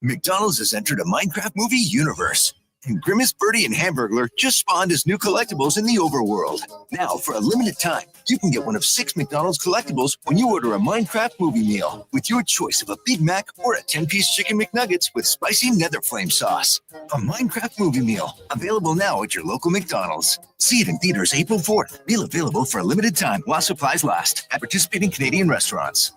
[SPEAKER 29] McDonald's has entered a Minecraft movie universe, and Grimace, Birdie, and Hamburglar just spawned as new collectibles in the overworld. Now, for a limited time, you can get one of 6 McDonald's collectibles when you order a Minecraft movie meal with your choice of a Big Mac or a 10-piece chicken McNuggets with spicy nether flame sauce. A Minecraft movie meal, available now at your local McDonald's. See it in theaters April 4th. Meal available for a limited time while supplies last at participating Canadian restaurants.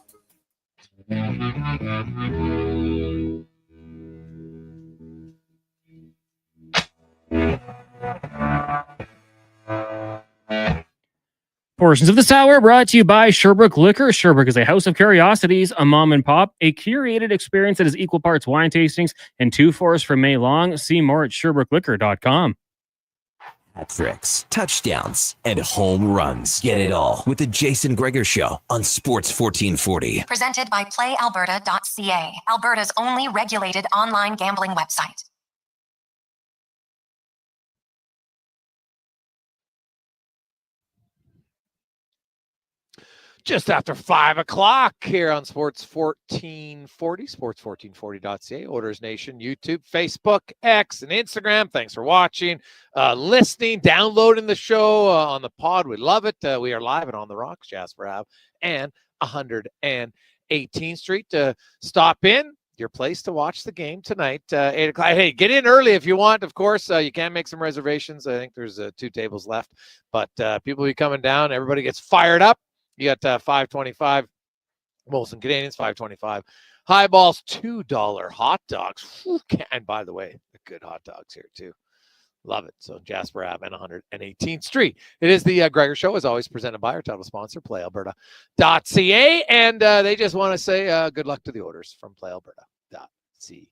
[SPEAKER 19] Portions of this hour brought to you by Sherbrooke Liquor. Sherbrooke is a house of curiosities, a mom and pop, a curated experience that is equal parts wine tastings and 2 fours from May long. See more at SherbrookeLiquor.com.
[SPEAKER 2] Hat-tricks, touchdowns, and home runs. Get it all with the Jason Gregor Show on Sports 1440.
[SPEAKER 5] Presented by PlayAlberta.ca, Alberta's only regulated online gambling website.
[SPEAKER 6] Just after 5 o'clock here on Sports 1440, sports1440.ca, Oilers Nation, YouTube, Facebook, X, and Instagram. Thanks for watching, listening, downloading the show on the pod. We love it. We are live and on the rocks, Jasper Ave, and 118th Street. Stop in, your place to watch the game tonight, 8 o'clock. Hey, get in early if you want. Of course, you can make some reservations. I think there's 2 tables left, but people will be coming down. Everybody gets fired up. You got $5.25 Molson Canadians, $5.25 Highballs, $2 hot dogs. And by the way, the good hot dogs here too. Love it. So Jasper Ave and 118th Street. It is the Gregor Show, as always, presented by our title sponsor, PlayAlberta.ca. And they just want to say good luck to the Oilers from PlayAlberta.ca.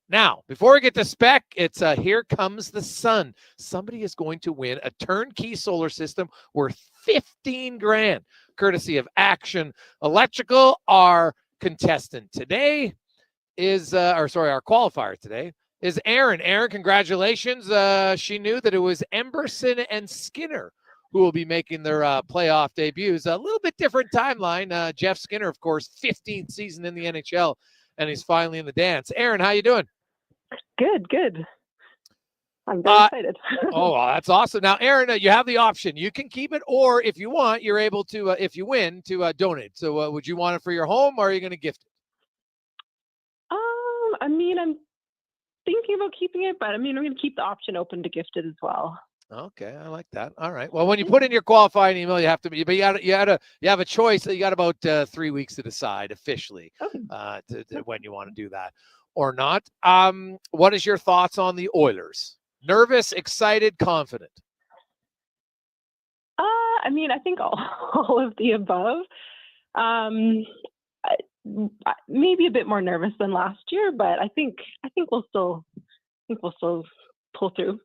[SPEAKER 6] Now, before we get to spec, it's Here Comes the Sun. Somebody is going to win a turnkey solar system worth $15,000, courtesy of Action Electrical. Our contestant today is, our qualifier today is Aaron. Aaron, congratulations. She knew that it was Emberson and Skinner who will be making their playoff debuts. A little bit different timeline. Jeff Skinner, of course, 15th season in the NHL and he's finally in the dance. Aaron, how you doing?
[SPEAKER 1] Good. I'm very excited.
[SPEAKER 6] Oh, well, that's awesome. Now, Aaron, you have the option. You can keep it, or if you want, you're able to, if you win, to donate. So would you want it for your home, or are you going to gift it?
[SPEAKER 1] I mean, I'm thinking about keeping it, but I mean, I'm going to keep the option open to gift it as well.
[SPEAKER 6] Okay, I like that. All right. Well, when you put in your qualifying email, you have to be, but you have a choice. You got about 3 weeks to decide officially when you want to do that or not. What is your thoughts on the Oilers? Nervous, excited, confident?
[SPEAKER 1] I mean, I think all of the above. Maybe a bit more nervous than last year, but I think we'll still pull through.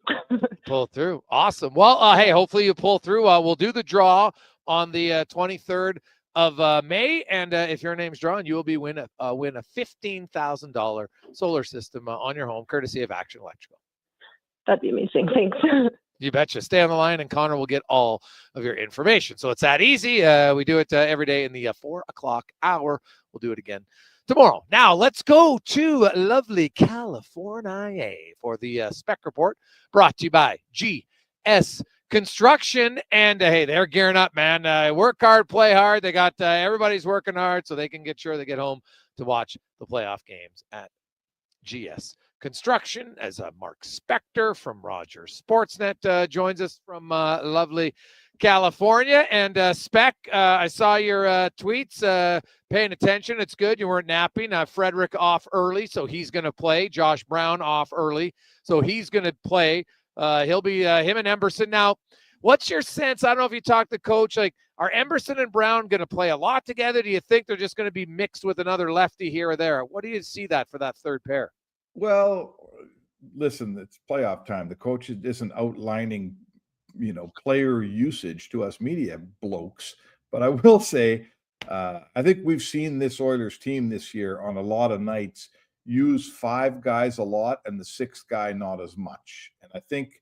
[SPEAKER 6] Pull through. Awesome. Well, hey, hopefully you pull through. We'll do the draw on the 23rd of May, and if your name's drawn, you will be win a $15,000 solar system on your home, courtesy of Action Electrical.
[SPEAKER 1] That'd be amazing. Thanks.
[SPEAKER 6] You betcha. Stay on the line, and Connor will get all of your information. So it's that easy. We do it every day in the 4 o'clock hour. We'll do it again tomorrow. Now, let's go to lovely California for the Spec Report, brought to you by GS Construction. And, hey, they're gearing up, man. Work hard, play hard. They got everybody's working hard so they can get sure they get home to watch the playoff games at GS Construction, as Mark Spector from Rogers Sportsnet joins us from lovely California. And Spec, I saw your tweets, paying attention. It's good. You weren't napping. Frederick off early, so he's going to play. Josh Brown off early, so he's going to play. He'll be him and Emberson. Now, what's your sense? I don't know if you talked to coach, like, are Emberson and Brown going to play a lot together? Do you think they're just going to be mixed with another lefty here or there? What do you see that for that third pair?
[SPEAKER 7] Well, listen, it's playoff time. The coach isn't outlining, player usage to us media blokes. But I will say, I think we've seen this Oilers team this year on a lot of nights use 5 guys a lot and the 6th guy not as much. And I think,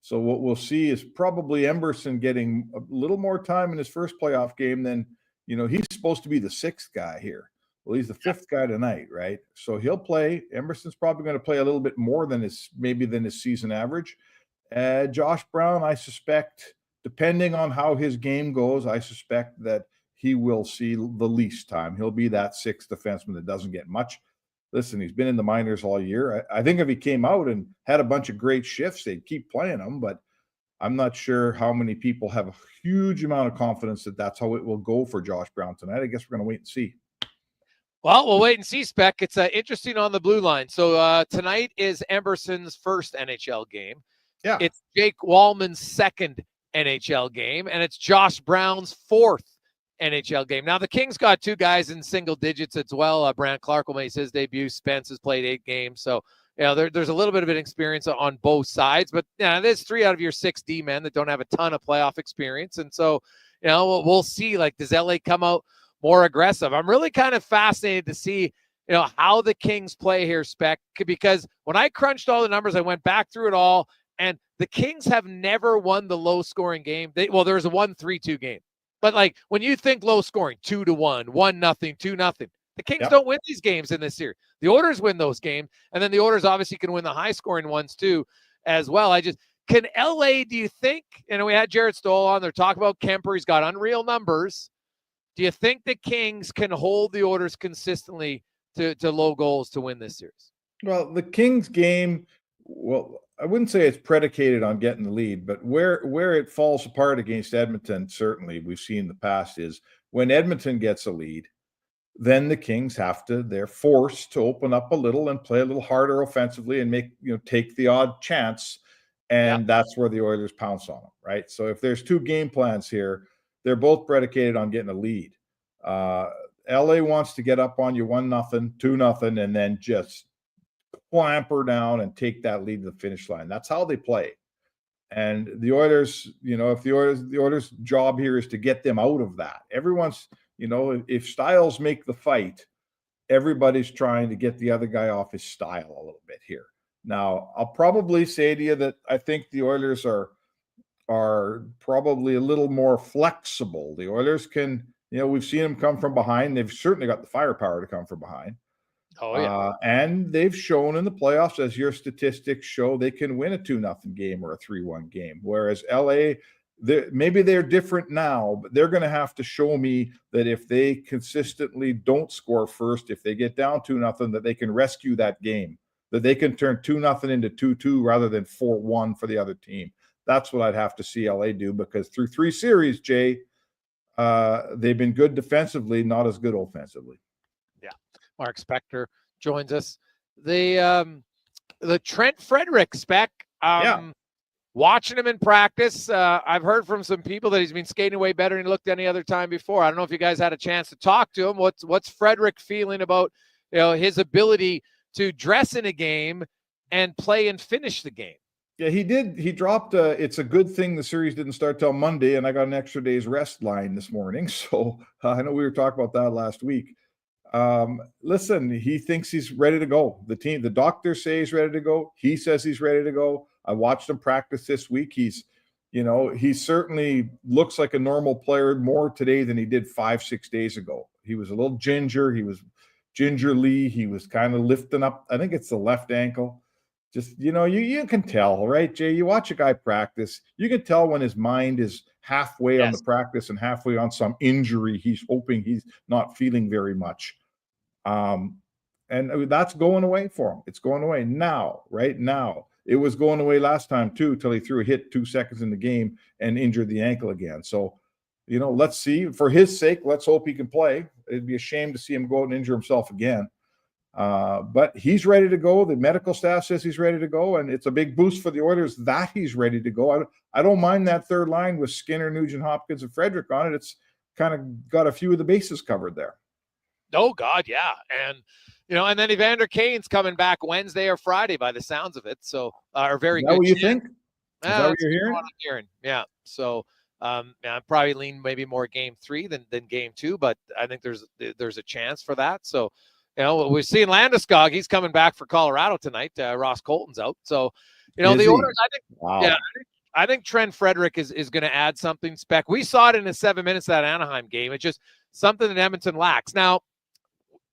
[SPEAKER 7] so what we'll see is probably Emberson getting a little more time in his first playoff game than, he's supposed to be the 6th guy here. Well, he's the 5th guy tonight, right? So he'll play. Emberson's probably going to play a little bit more than his season average. Josh Brown, I suspect, depending on how his game goes, I suspect that he will see the least time. He'll be that 6th defenseman that doesn't get much. Listen, he's been in the minors all year. I think if he came out and had a bunch of great shifts, they'd keep playing him, but I'm not sure how many people have a huge amount of confidence that that's how it will go for Josh Brown tonight. I guess we're going to wait and see.
[SPEAKER 6] Well, we'll wait and see, Spec. It's interesting on the blue line. So tonight is Emberson's first NHL game.
[SPEAKER 7] Yeah.
[SPEAKER 6] It's Jake Wallman's second NHL game, and it's Josh Brown's 4th NHL game. Now, the Kings got 2 guys in single digits as well. Brant Clark will make his debut. Spence has played 8 games. So, there's a little bit of an experience on both sides. But, there's 3 out of your 6 D-men that don't have a ton of playoff experience. And so, we'll see, like, does LA come out more aggressive? I'm really kind of fascinated to see, how the Kings play here, Spec, because when I crunched all the numbers, I went back through it all, and the Kings have never won the low-scoring game. There's a 1-3-2 game. But, like, when you think low-scoring, 2-1, 1-0, 2-0, the Kings don't win these games in this series. The Oilers win those games, and then the Oilers obviously can win the high-scoring ones, too, as well. Can LA, do you think, we had Jared Stoll on there, talk about Kemper. He's got unreal numbers. Do you think the Kings can hold the Oilers consistently to low goals to win this series?
[SPEAKER 7] Well, the Kings game, I wouldn't say it's predicated on getting the lead, but where it falls apart against Edmonton, certainly we've seen in the past, is when Edmonton gets a lead, then the Kings they're forced to open up a little and play a little harder offensively and take the odd chance. And that's where the Oilers pounce on them, right? So if there's 2 game plans here, they're both predicated on getting a lead. LA wants to get up on you 1-0, 2-0, and then just clamper down and take that lead to the finish line. That's how they play. And the Oilers, if the Oilers' job here is to get them out of that. Everyone's, if styles make the fight, everybody's trying to get the other guy off his style a little bit here. Now, I'll probably say to you that I think the Oilers are probably a little more flexible. The Oilers can, we've seen them come from behind. They've certainly got the firepower to come from behind.
[SPEAKER 6] Oh, yeah.
[SPEAKER 7] And they've shown in the playoffs, as your statistics show, they can win a 2-0 game or a 3-1 game. Whereas LA, maybe they're different now, but they're going to have to show me that if they consistently don't score first, if they get down 2-0, that they can rescue that game, that they can turn 2-0 into 2-2 rather than 4-1 for the other team. That's what I'd have to see LA do, because through 3 series, Jay, they've been good defensively, not as good offensively.
[SPEAKER 6] Yeah. Mark Spector joins us. The Trent Frederick spec. Watching him in practice, I've heard from some people that he's been skating way better than he looked any other time before. I don't know if you guys had a chance to talk to him. What's Frederick feeling about his ability to dress in a game and play and finish the game?
[SPEAKER 7] Yeah, he did. He dropped it's a good thing the series didn't start till Monday, and I got an extra day's rest line this morning. So I know we were talking about that last week. Listen, he thinks he's ready to go. The doctors say he's ready to go. He says he's ready to go. I watched him practice this week. He certainly looks like a normal player more today than he did 5-6 days ago. He was a little ginger. He was gingerly. He was kind of lifting up. I think it's the left ankle. Just, you can tell, right, Jay? You watch a guy practice, you can tell when his mind is halfway on the practice and halfway on some injury. He's hoping he's not feeling very much. And that's going away for him. It's going away now, right now. It was going away last time, too, till he threw a hit 2 seconds in the game and injured the ankle again. So, let's see. For his sake, let's hope he can play. It'd be a shame to see him go out and injure himself again. But he's ready to go. The medical staff says he's ready to go, and it's a big boost for the Oilers that he's ready to go. I don't mind that third line with Skinner, Nugent Hopkins, and Frederick on it. It's kind of got a few of the bases covered there.
[SPEAKER 6] Oh, God, yeah. And, and then Evander Kane's coming back Wednesday or Friday by the sounds of it. So, are very good.
[SPEAKER 7] Is that what you think? Is that what you're hearing?
[SPEAKER 6] What I'm hearing. Yeah. So, I'm probably leaning maybe more game 3 than game 2, but I think there's a chance for that. So, we're seeing Landeskog. He's coming back for Colorado tonight. Ross Colton's out. So, the Oilers, I think,
[SPEAKER 7] wow.
[SPEAKER 6] I think Trent Frederick is going to add something. Spec. We saw it in the 7 minutes of that Anaheim game. It's just something that Edmonton lacks. Now,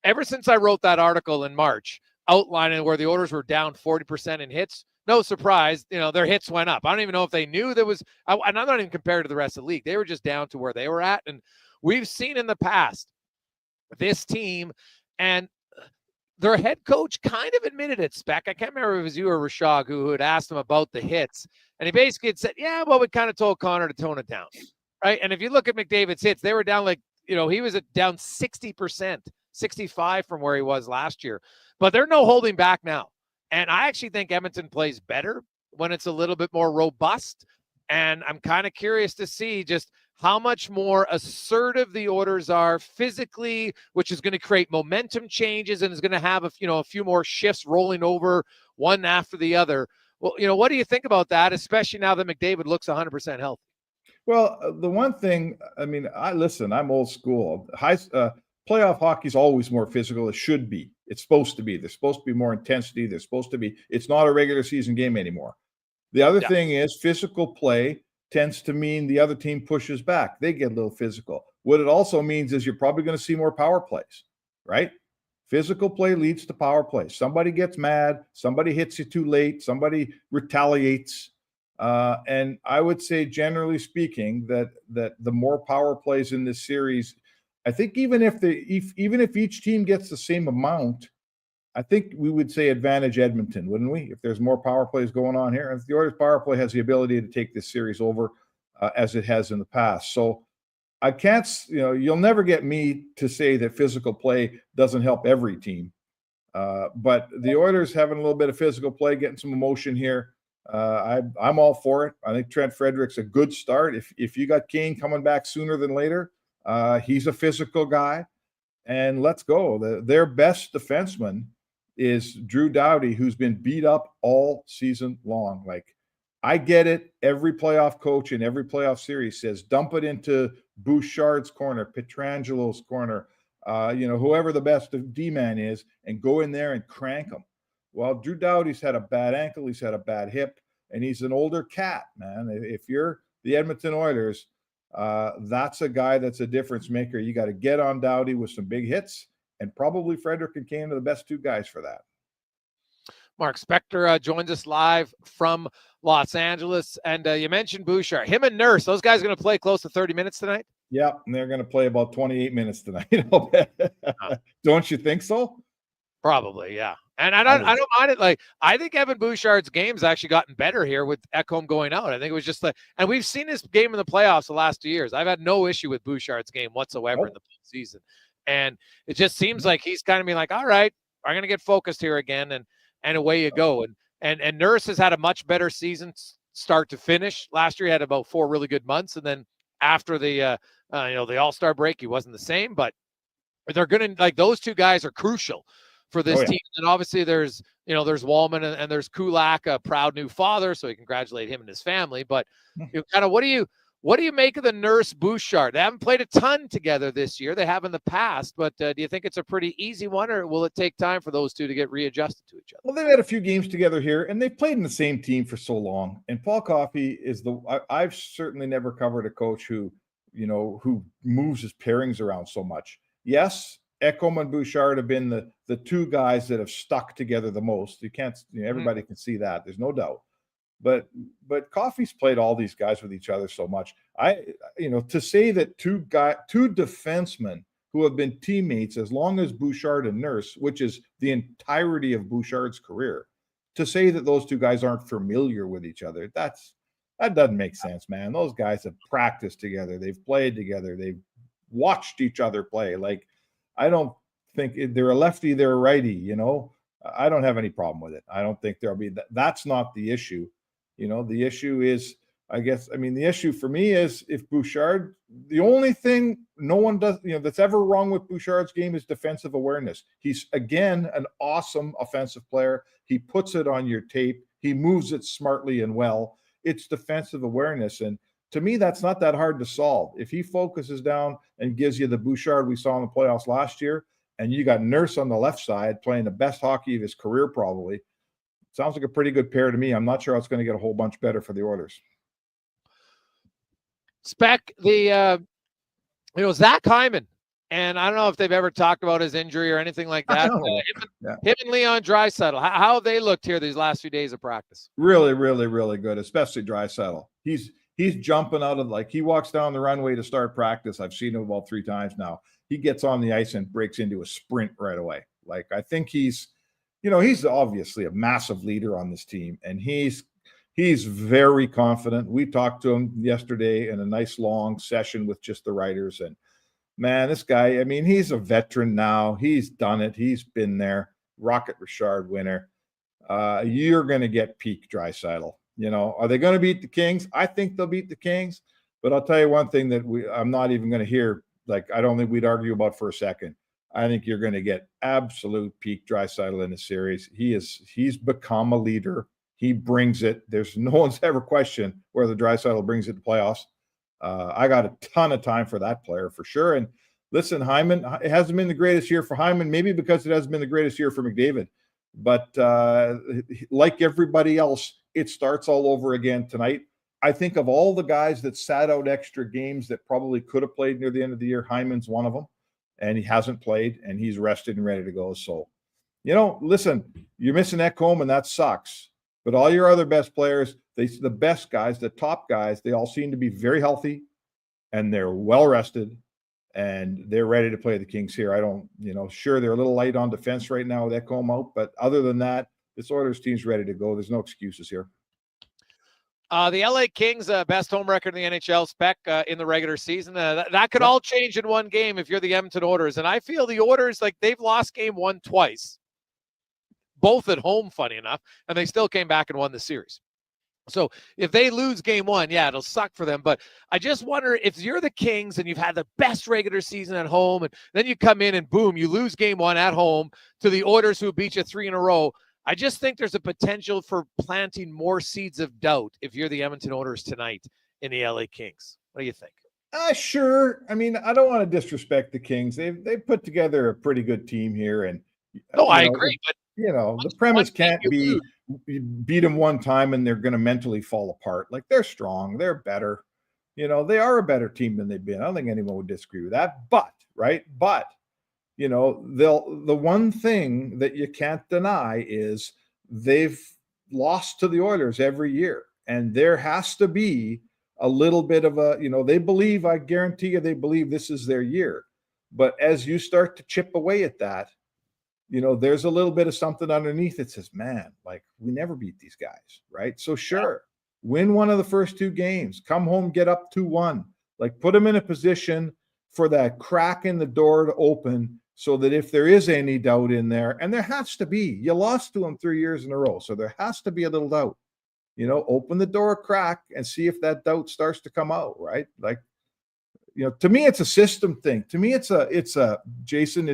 [SPEAKER 6] ever since I wrote that article in March outlining where the Oilers were down 40% in hits, no surprise, their hits went up. I don't even know if they knew there was, and I'm not even compared to the rest of the league. They were just down to where they were at. And we've seen in the past this team, and their head coach kind of admitted it, Spec. I can't remember if it was you or Rashog who had asked him about the hits. And he basically had said, yeah, well, we kind of told Connor to tone it down. Right. And if you look at McDavid's hits, they were down he was down 60%, 65 from where he was last year. But they're no holding back now. And I actually think Edmonton plays better when it's a little bit more robust. And I'm kind of curious to see just how much more assertive the Oilers are physically, which is going to create momentum changes and is going to have a few more shifts rolling over one after the other. Well, what do you think about that, especially now that McDavid looks 100% healthy?
[SPEAKER 7] Well, the one thing, I'm old school. Playoff hockey is always more physical. It should be. It's supposed to be. There's supposed to be more intensity. There's supposed to be. It's not a regular season game anymore. The other thing is physical play tends to mean the other team pushes back. They get a little physical. What it also means is you're probably going to see more power plays, right? Physical play leads to power play. Somebody gets mad. Somebody hits you too late. Somebody retaliates. And I would say, generally speaking, that the more power plays in this series, I think even if each team gets the same amount, I think we would say advantage Edmonton, wouldn't we? If there's more power plays going on here, if the Oilers power play has the ability to take this series over as it has in the past. So I can't, you'll never get me to say that physical play doesn't help every team. But the Oilers having a little bit of physical play, getting some emotion here. I'm all for it. I think Trent Frederick's a good start. If you got Kane coming back sooner than later, he's a physical guy, and let's go. Their best defenseman is Drew Doughty, who's been beat up all season long. I get it. Every playoff coach in every playoff series says dump it into Bouchard's corner, Pietrangelo's corner, whoever the best D-man is, and go in there and crank them. Well, Drew Doughty's had a bad ankle. He's had a bad hip, and he's an older cat, man. If you're the Edmonton Oilers, that's a guy that's a difference maker. You got to get on Doughty with some big hits, And probably Frederick and Kane are the best two guys for that.
[SPEAKER 6] Mark Spector joins us live from Los Angeles. And you mentioned Bouchard. Him and Nurse, those guys are going to play close to 30 minutes tonight?
[SPEAKER 7] Yeah, and they're going to play about 28 minutes tonight. I'll bet. Don't you think so?
[SPEAKER 6] Probably, yeah. And I don't mind it. Like, I think Evan Bouchard's game's actually gotten better here with Ekholm going out. I think it was just and we've seen this game in the playoffs the last 2 years. I've had no issue with Bouchard's game whatsoever in the season. And it just seems like he's kind of being like, all right, I'm going to get focused here again. And away you go. And Nurse has had a much better season start to finish. Last year he had about 4 really good months. And then after the All-Star break, he wasn't the same, but they're going to, like, those two guys are crucial for this team. And obviously there's Wallman and there's Kulak, a proud new father. So we congratulate him and his family, but kind of, what do you make of the Nurse Bouchard? They haven't played a ton together this year. They have in the past, but do you think it's a pretty easy one, or will it take time for those two to get readjusted to each other?
[SPEAKER 7] Well, they've had a few games together here, and they've played in the same team for so long. And Paul Coffey is I've certainly never covered a coach who moves his pairings around so much. Yes, Ekholm and Bouchard have been the two guys that have stuck together the most. You can't, everybody can see that. There's no doubt. But Coffey's played all these guys with each other so much. To say that two defensemen who have been teammates as long as Bouchard and Nurse, which is the entirety of Bouchard's career, to say that those two guys aren't familiar with each other, that doesn't make sense, man. Those guys have practiced together. They've played together. They've watched each other play. Like, I don't think they're a lefty, they're a righty, I don't have any problem with it. I don't think there'll be that's not the issue. The issue is, the issue for me is if Bouchard, the only thing no one does, that's ever wrong with Bouchard's game is defensive awareness. He's, again, an awesome offensive player. He puts it on your tape. He moves it smartly and well. It's defensive awareness. And to me, that's not that hard to solve. If he focuses down and gives you the Bouchard we saw in the playoffs last year, and you got Nurse on the left side playing the best hockey of his career probably, sounds like a pretty good pair to me. I'm not sure it's going to get a whole bunch better for the Oilers.
[SPEAKER 6] Spec, Zach Hyman, and I don't know if they've ever talked about his injury or anything like that. Him and Leon Draisaitl, how have they looked here these last few days of practice?
[SPEAKER 7] Really, really, really good, especially Draisaitl. He's jumping out of, he walks down the runway to start practice. I've seen him about 3 times now. He gets on the ice and breaks into a sprint right away. I think he's obviously a massive leader on this team, and he's very confident. We talked to him yesterday in a nice long session with just the writers, and man, this guy, he's a veteran now. He's done it. He's been there. Rocket Richard winner. You're going to get peak Draisaitl. Are they going to beat the Kings? I think they'll beat the Kings, but I'll tell you one thing that I'm not even going to hear. I don't think we'd argue about for a second. I think you're going to get absolute peak Draisaitl in the series. He's become a leader. He brings it. There's no one's ever questioned whether Draisaitl brings it to playoffs. I got a ton of time for that player for sure. And listen, Hyman, it hasn't been the greatest year for Hyman, maybe because it hasn't been the greatest year for McDavid. But like everybody else, it starts all over again tonight. I think of all the guys that sat out extra games that probably could have played near the end of the year, Hyman's one of them. And he hasn't played, and he's rested and ready to go. So, listen, you're missing Ekholm, and that sucks. But all your other best players, the best guys, the top guys, they all seem to be very healthy, and they're well rested, and they're ready to play the Kings here. I don't, sure, they're a little light on defense right now with Ekholm out, but other than that, this Oilers team's ready to go. There's no excuses here.
[SPEAKER 6] The LA Kings, best home record in the NHL, Spec, in the regular season. That could all change in one game if you're the Edmonton Oilers. And I feel the Oilers, they've lost game 1 twice, both at home, funny enough, and they still came back and won the series. So if they lose game 1, yeah, it'll suck for them. But I just wonder if you're the Kings and you've had the best regular season at home, and then you come in and boom, you lose game 1 at home to the Oilers who beat you 3 in a row. I just think there's a potential for planting more seeds of doubt if you're the Edmonton Oilers tonight in the LA Kings. What do you think?
[SPEAKER 7] Sure. I don't want to disrespect the Kings. They've put together a pretty good team here, and
[SPEAKER 6] I agree. But
[SPEAKER 7] the premise can't be you beat them one time and they're going to mentally fall apart. They're strong, they're better. They are a better team than they've been. I don't think anyone would disagree with that. But the one thing that you can't deny is they've lost to the Oilers every year. And there has to be a little bit of they believe, I guarantee you, they believe this is their year. But as you start to chip away at that, there's a little bit of something underneath that says, man, like, we never beat these guys, right? So sure, win one of the first 2 games, come home, get up 2-1, like, put them in a position for that crack in the door to open, so that if there is any doubt in there, and there has to be, you lost to them 3 years in a row, so there has to be a little doubt, open the door a crack and see if that doubt starts to come out, right? Like, to me, it's a system thing. To me, it's a Jason,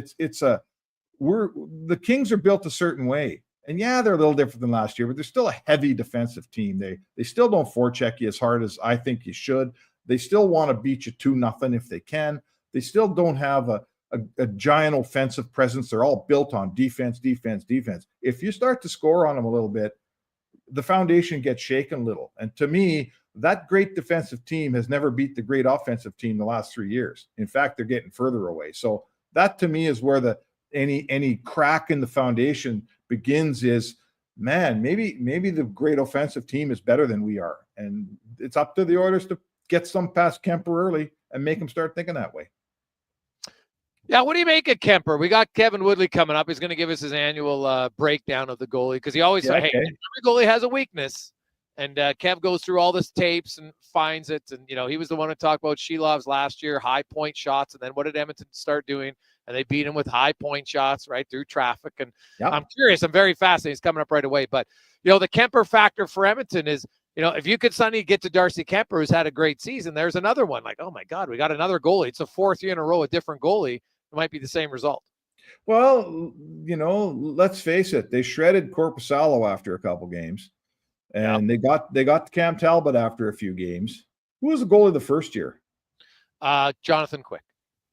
[SPEAKER 7] the Kings are built a certain way. And yeah, they're a little different than last year, but they're still a heavy defensive team. They still don't forecheck you as hard as I think you should. They still want to beat you 2-0 if they can. They still don't have a giant offensive presence. They're all built on defense. If you start to score on them a little bit, the foundation gets shaken a little. And to me, that great defensive team has never beat the great offensive team the last 3 years. In fact, they're getting further away. So that, to me, is where any crack in the foundation begins. Is, man, maybe the great offensive team is better than we are. And it's up to the Oilers to get some past Kemper early and make them start thinking that way.
[SPEAKER 6] Yeah, what do you make of Kemper? We got Kevin Woodley coming up. He's going to give us his annual breakdown of the goalie, because he always says, hey, every goalie has a weakness. And Kev goes through all this tapes and finds it. And, he was the one who talked about Shilov's last year, high point shots. And then what did Edmonton start doing? And they beat him with high point shots right through traffic. And I'm curious. I'm very fascinated. He's coming up right away. But, the Kemper factor for Edmonton is, if you could suddenly get to Darcy Kemper, who's had a great season, there's another one. Like, oh, my God, we got another goalie. It's the 4th year in a row, a different goalie. It might be the same result.
[SPEAKER 7] Well, let's face it. They shredded Korpisalo after a couple games, and they got Cam Talbot after a few games. Who was the goalie the first year?
[SPEAKER 6] Jonathan Quick.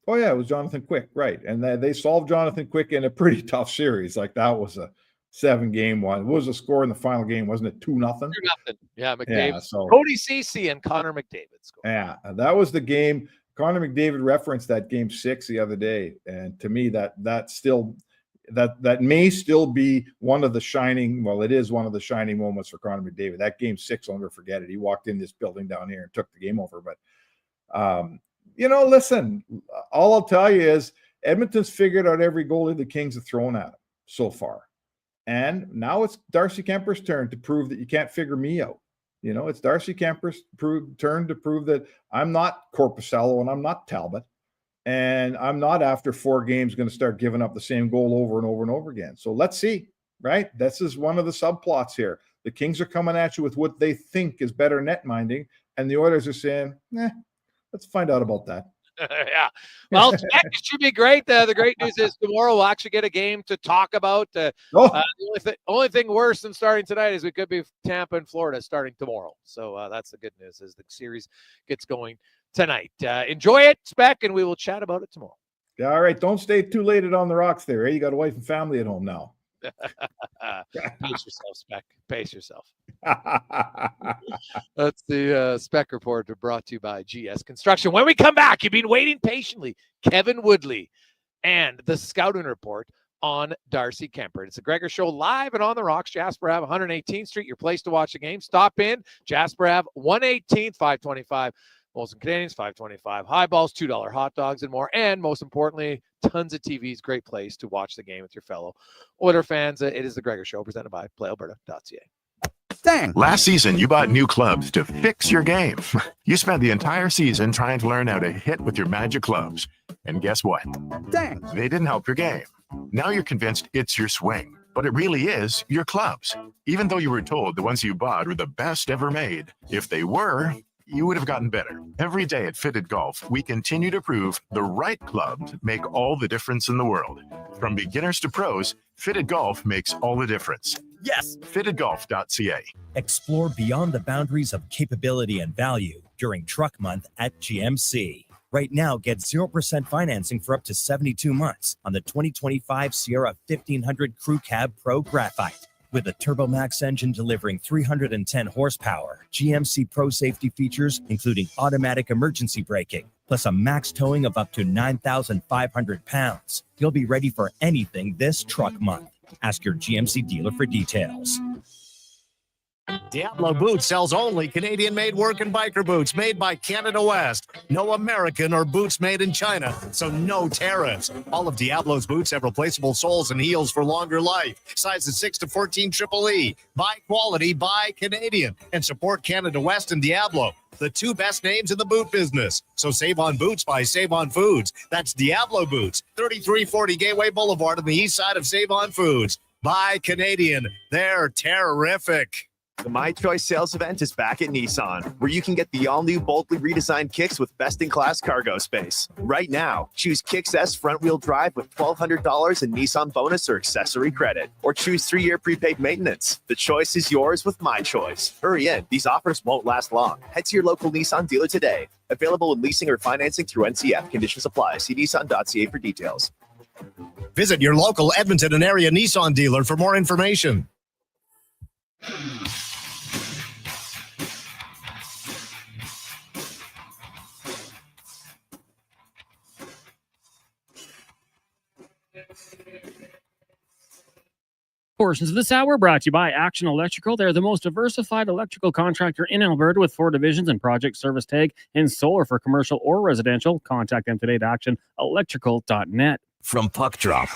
[SPEAKER 7] Oh, yeah, it was Jonathan Quick, right. And they solved Jonathan Quick in a pretty tough series. Like, that was a 7-game one. What was the score in the final game? Wasn't it 2-0?
[SPEAKER 6] 2-0. Yeah, McDavid.
[SPEAKER 7] Yeah, so,
[SPEAKER 6] Cody Ceci and Connor McDavid scored.
[SPEAKER 7] Yeah, that was the game. Connor McDavid referenced that game 6 the other day, and to me, that may still be one of the shining. Well, it is one of the shining moments for Connor McDavid. That game 6, I'll never forget it. He walked in this building down here and took the game over. But listen, all I'll tell you is Edmonton's figured out every goalie the Kings have thrown at him so far, and now it's Darcy Kemper's turn to prove that you can't figure me out. It's Darcy Kemper's turn to prove that I'm not Korpisalo and I'm not Talbot, and I'm not, after 4 games, going to start giving up the same goal over and over and over again. So let's see, right? This is one of the subplots here. The Kings are coming at you with what they think is better net minding, and the Oilers are saying, let's find out about that.
[SPEAKER 6] Yeah. Well, it should be great. The great news is tomorrow we'll actually get a game to talk about. The only thing worse than starting tonight is we could be Tampa and Florida starting tomorrow. So that's the good news, is the series gets going tonight. Enjoy it, Spec, and we will chat about it tomorrow.
[SPEAKER 7] Yeah, all right. Don't stay too late on the rocks there. You got a wife and family at home now.
[SPEAKER 6] Pace yourself, Spec. Pace yourself. That's the Spec Report, brought to you by GS Construction. When we come back, you've been waiting patiently. Kevin Woodley and the Scouting Report on Darcy Kemper. It's the Gregor Show, live and on the rocks. Jasper Ave, 118th Street, your place to watch the game. Stop in. Jasper Ave, 118th, 525. Molson Canadians, $5.25. Highballs, $2 hot dogs, and more. And most importantly, tons of TVs. Great place to watch the game with your fellow Oiler fans. It is the Gregor Show, presented by PlayAlberta.ca.
[SPEAKER 11] Dang. Last season, you bought new clubs to fix your game. You spent the entire season trying to learn how to hit with your magic clubs. And guess what? Dang. They didn't help your game. Now you're convinced it's your swing, but it really is your clubs. Even though you were told the ones you bought were the best ever made, if they were, you would have gotten better. Every day at Fitted Golf, we continue to prove the right clubs make all the difference in the world. From beginners to pros, Fitted Golf makes all the difference. Yes, fittedgolf.ca.
[SPEAKER 9] Explore beyond the boundaries of capability and value during Truck Month at GMC. Right now, get 0% financing for up to 72 months on the 2025 Sierra 1500 Crew Cab Pro Graphite. With a TurboMax engine delivering 310 horsepower, GMC Pro safety features, including automatic emergency braking, plus a max towing of up to 9,500 pounds. You'll be ready for anything this truck month. Ask your GMC dealer for details.
[SPEAKER 8] Diablo Boots sells only Canadian-made work and biker boots made by Canada West. No American or boots made in China, so no tariffs. All of Diablo's boots have replaceable soles and heels for longer life. Sizes 6 to 14 Triple E. Buy quality, buy Canadian. And support Canada West and Diablo, the two best names in the boot business. So save on boots by Save On Foods. That's Diablo Boots, 3340 Gateway Boulevard on the east side of Save On Foods. Buy Canadian. They're terrific.
[SPEAKER 4] The My Choice sales event is back at Nissan, where you can get the all-new boldly redesigned Kicks with best-in-class cargo space. Right now, choose Kicks S front-wheel drive with $1,200 in Nissan bonus or accessory credit, or choose 3-year prepaid maintenance. The choice is yours with My Choice. Hurry in. These offers won't last long. Head to your local Nissan dealer today. Available in leasing or financing through NCF. Conditions apply. See Nissan.ca for details.
[SPEAKER 8] Visit your local Edmonton and area Nissan dealer for more information.
[SPEAKER 19] Portions of this hour brought to you by Action Electrical. They're the most diversified electrical contractor in Alberta with 4 divisions and project service tag and solar for commercial or residential. Contact them today at actionelectrical.net.
[SPEAKER 2] From puck drop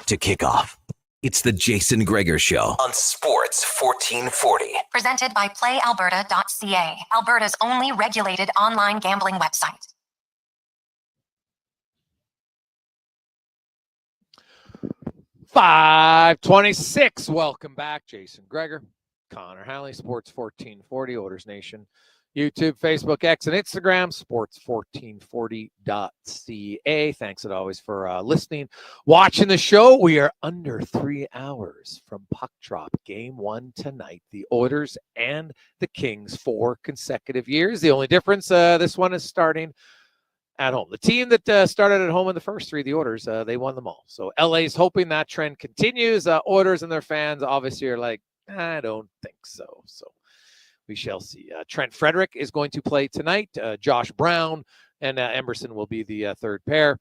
[SPEAKER 2] to kickoff, it's the Jason Gregor Show on Sports 1440.
[SPEAKER 5] Presented by PlayAlberta.ca, Alberta's only regulated online gambling website.
[SPEAKER 6] $5:26. Welcome back, Jason Gregor, Connor Halley, Sports 1440, Oilers Nation, YouTube, Facebook, X, and Instagram, sports1440.ca. Thanks as always for listening, watching the show. We are under 3 hours from puck drop. Game 1 tonight. The Oilers and the Kings, 4 consecutive years. The only difference, this one is starting at home. The team that started at home in the first 3, the Oilers, they won them all. So LA's hoping that trend continues. Oilers and their fans obviously are like, I don't think so. So we shall see. Trent Frederick is going to play tonight. Josh Brown and Emerson will be the third pair.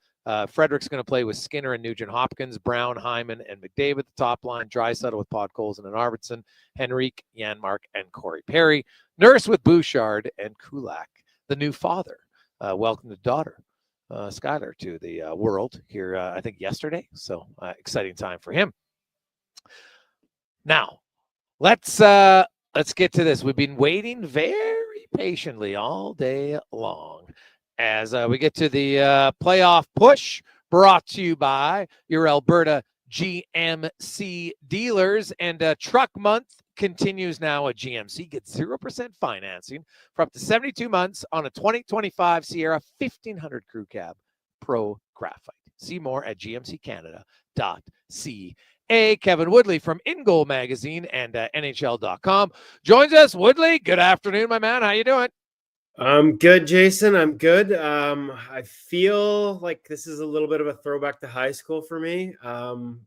[SPEAKER 6] Frederick's going to play with Skinner and Nugent-Hopkins, Brown, Hyman, and McDavid at the top line, Draisaitl with Podkolzin and Arvidsson, Henrique, Janmark, and Corey Perry, Nurse with Bouchard and Kulak, the new father. Welcome the daughter, Skylar, to the world here, I think yesterday. So exciting time for him. Now, let's get to this. We've been waiting very patiently all day long as we get to the playoff push, brought to you by your Alberta GMC dealers. And Truck Month continues now at GMC. Get 0% financing for up to 72 months on a 2025 Sierra 1500 Crew Cab Pro Graphite. See more at gmccanada.ca. Kevin Woodley from In Goal Magazine and NHL.com joins us. Woodley, good afternoon, my man. How you doing?
[SPEAKER 12] I'm good, Jason. I'm good. I feel like this is a little bit of a throwback to high school for me.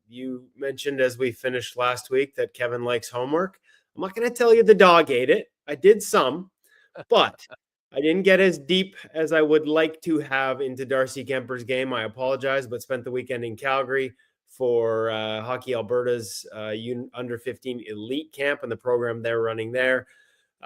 [SPEAKER 12] You mentioned as we finished last week that Kevin likes homework. I'm not going to tell you the dog ate it. I did some, but I didn't get as deep as I would like to have into Darcy Kemper's game. I apologize, but spent the weekend in Calgary for Hockey Alberta's under 15 elite camp and the program they're running there.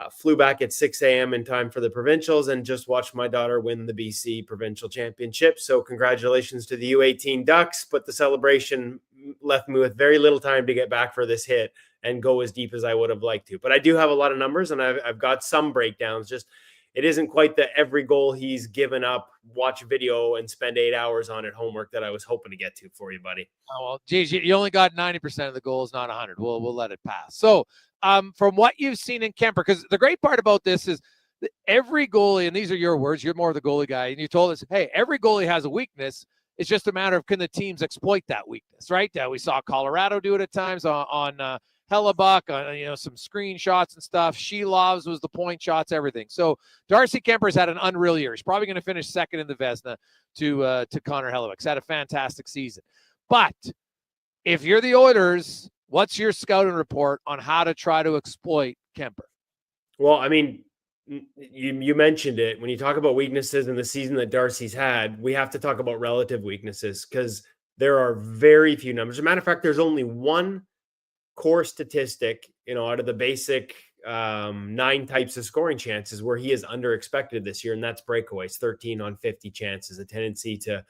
[SPEAKER 12] Flew back at 6 a.m. in time for the provincials and just watched my daughter win the BC provincial championship. So congratulations to the U18 Ducks, but the celebration left me with very little time to get back for this hit and go as deep as I would have liked to. But I do have a lot of numbers and I've got some breakdowns. Just it isn't quite the every goal he's given up, watch video and spend 8 hours on it homework that I was hoping to get to for you, buddy.
[SPEAKER 6] Oh, well, geez, you only got 90% of the goals, not 100. We'll let it pass. So from what you've seen in Kemper, because the great part about this is that every goalie, and these are your words, you're more of the goalie guy, and you told us, hey, every goalie has a weakness. It's just a matter of can the teams exploit that weakness, right? We saw Colorado do it at times on Hellebuck, some screenshots and stuff. Shelov's was the point shots, everything. So Darcy Kemper's had an unreal year. He's probably going to finish second in the Vezina to Connor Halley. He's had a fantastic season. But if you're the Oilers, what's your scouting report on how to try to exploit Kemper?
[SPEAKER 12] Well, I mean, you mentioned it. When you talk about weaknesses in the season that Darcy's had, we have to talk about relative weaknesses because there are very few numbers. As a matter of fact, there's only one core statistic, out of the basic 9 types of scoring chances where he is under expected this year, and that's breakaways. 13 on 50 chances, a tendency to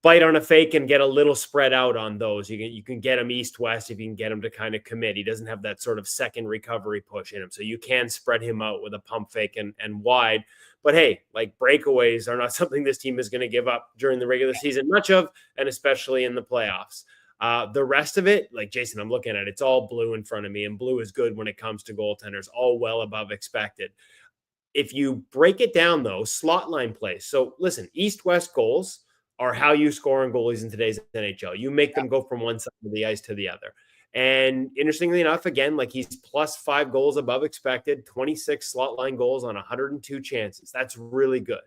[SPEAKER 12] bite on a fake and get a little spread out on those. You can get him east-west if you can get him to kind of commit. He doesn't have that sort of second recovery push in him. So you can spread him out with a pump fake and wide. But hey, like breakaways are not something this team is going to give up during the regular season much of, and especially in the playoffs. The rest of it, like Jason, I'm looking at, it's all blue in front of me, and blue is good when it comes to goaltenders, all well above expected. If you break it down, though, slot line plays. So listen, east-west goals are how you score on goalies in today's NHL. You make them go from one side of the ice to the other. And interestingly enough, again, like he's plus 5 goals above expected, 26 slot line goals on 102 chances. That's really good.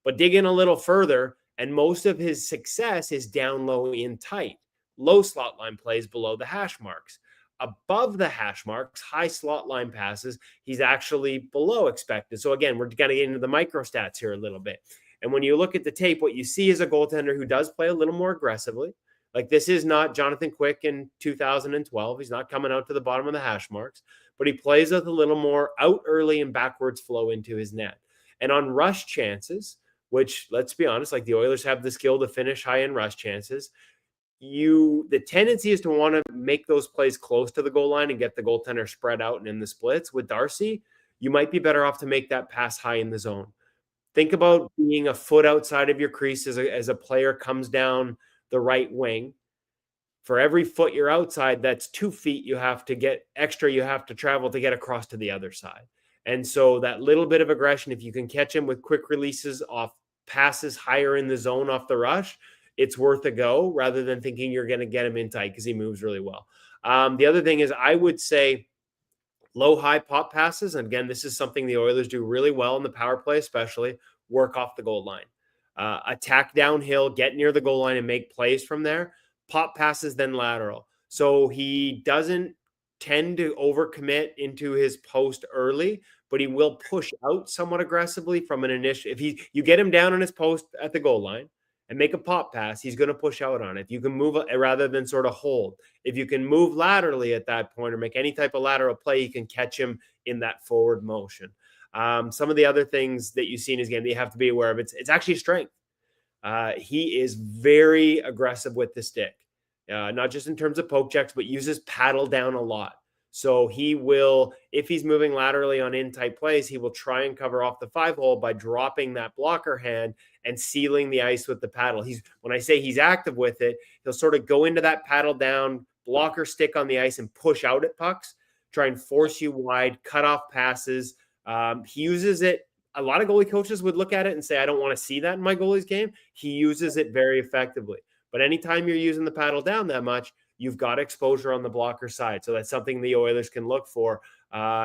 [SPEAKER 12] But dig in a little further, and most of his success is down low in tight. Low slot line plays below the hash marks. Above the hash marks, high slot line passes, he's actually below expected. So again, we're going to get into the micro stats here a little bit. And when you look at the tape, what you see is a goaltender who does play a little more aggressively. Like this is not Jonathan Quick in 2012. He's not coming out to the bottom of the hash marks, but he plays with a little more out early and backwards flow into his net. And on rush chances, which let's be honest, like the Oilers have the skill to finish high in rush chances, the tendency is to want to make those plays close to the goal line and get the goaltender spread out and in the splits. With Darcy, you might be better off to make that pass high in the zone. Think about being a foot outside of your crease as a player comes down the right wing. For every foot you're outside, that's 2 feet you have to travel to get across to the other side. And so that little bit of aggression, if you can catch him with quick releases off passes higher in the zone off the rush, it's worth a go rather than thinking you're going to get him in tight because he moves really well. The other thing is I would say low-high pop passes, and again, this is something the Oilers do really well in the power play, especially work off the goal line. Attack downhill, get near the goal line, and make plays from there. Pop passes, then lateral. So he doesn't tend to overcommit into his post early, but he will push out somewhat aggressively from an initial. If you get him down on his post at the goal line and make a pop pass, he's going to push out on it. If you can move rather than sort of hold. If you can move laterally at that point or make any type of lateral play, you can catch him in that forward motion. Some of the other things that you see in his game that you have to be aware of, it's actually strength. He is very aggressive with the stick, not just in terms of poke checks, but uses paddle down a lot. So he will, if he's moving laterally on in-tight plays, he will try and cover off the 5-hole by dropping that blocker hand and sealing the ice with the paddle. When I say he's active with it, he'll sort of go into that paddle down, blocker stick on the ice and push out at pucks, try and force you wide, cut off passes. He uses it. A lot of goalie coaches would look at it and say, I don't want to see that in my goalie's game. He uses it very effectively. But anytime you're using the paddle down that much, you've got exposure on the blocker side. So that's something the Oilers can look for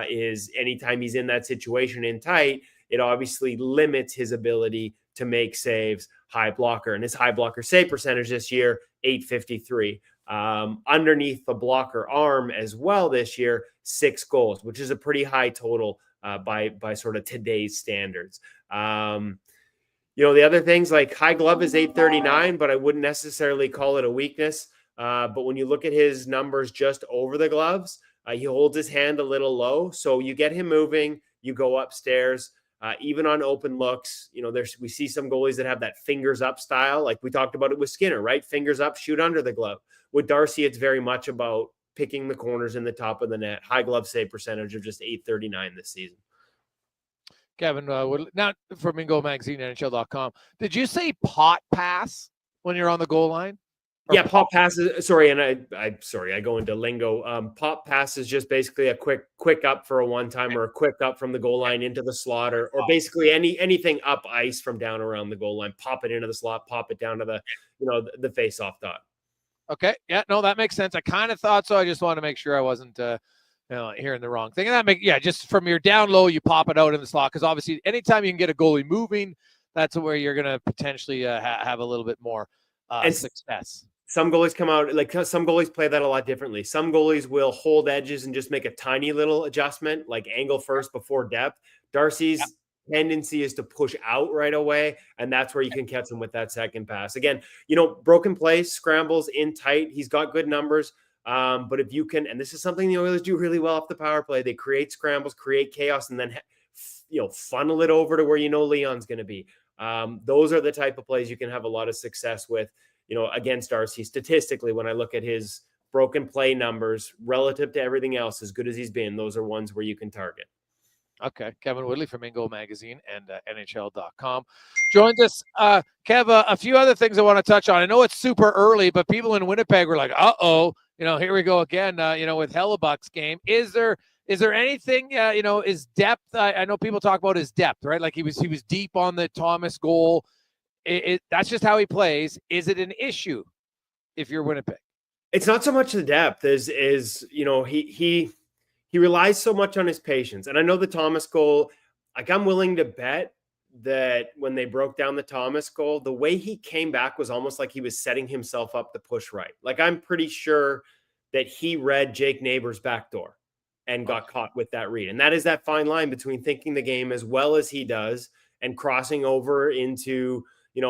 [SPEAKER 12] is anytime he's in that situation in tight, it obviously limits his ability to make saves high blocker. And his high blocker save percentage this year, .853. Underneath the blocker arm as well this year, 6 goals, which is a pretty high total by sort of today's standards. The other things like high glove is .839, but I wouldn't necessarily call it a weakness. But when you look at his numbers just over the gloves, he holds his hand a little low. So you get him moving, you go upstairs, even on open looks. We see some goalies that have that fingers up style. Like we talked about it with Skinner, right? Fingers up, shoot under the glove. With Darcy, it's very much about picking the corners in the top of the net. High glove save percentage of just .839 this season.
[SPEAKER 6] Kevin, not from Mingo Magazine, NHL.com. Did you say pot pass when you're on the goal line?
[SPEAKER 12] Yeah, pop passes. Sorry, and I go into lingo. Pop pass is just basically a quick up for a one-time or a quick up from the goal line into the slot, or basically anything up ice from down around the goal line. Pop it into the slot, pop it down to the face-off dot.
[SPEAKER 6] Okay, yeah, no, that makes sense. I kind of thought so. I just wanted to make sure I wasn't hearing the wrong thing. And just from your down low, you pop it out in the slot because obviously anytime you can get a goalie moving, that's where you're going to potentially have a little bit more success.
[SPEAKER 12] some goalies come out, like some goalies play that a lot differently. Some goalies will hold edges and just make a tiny little adjustment, like angle first before depth. Darcy's tendency is to push out right away, and that's where you can catch him with that second pass. Again, broken plays, scrambles in tight. He's got good numbers. But if you can, and this is something the Oilers do really well off the power play, they create scrambles, create chaos, and then funnel it over to where Leon's going to be. Those are the type of plays you can have a lot of success with, against Darcy. Statistically, when I look at his broken play numbers relative to everything else, as good as he's been, those are ones where you can target.
[SPEAKER 6] Okay. Kevin Woodley from Ingo Magazine and NHL.com joins us. Kev, a few other things I want to touch on. I know it's super early, but people in Winnipeg were like, here we go again, with Hellebuck's game. Is there anything, is depth? I know people talk about his depth, right? Like he was deep on the Thomas goal. That's just how he plays. Is it an issue if you're Winnipeg?
[SPEAKER 12] It's not so much the depth as he relies so much on his patience. And I know the Thomas goal, like I'm willing to bet that when they broke down the Thomas goal, the way he came back was almost like he was setting himself up to push right. Like I'm pretty sure that he read Jake Neighbors' backdoor and got caught with that read. And that is that fine line between thinking the game as well as he does and crossing over into,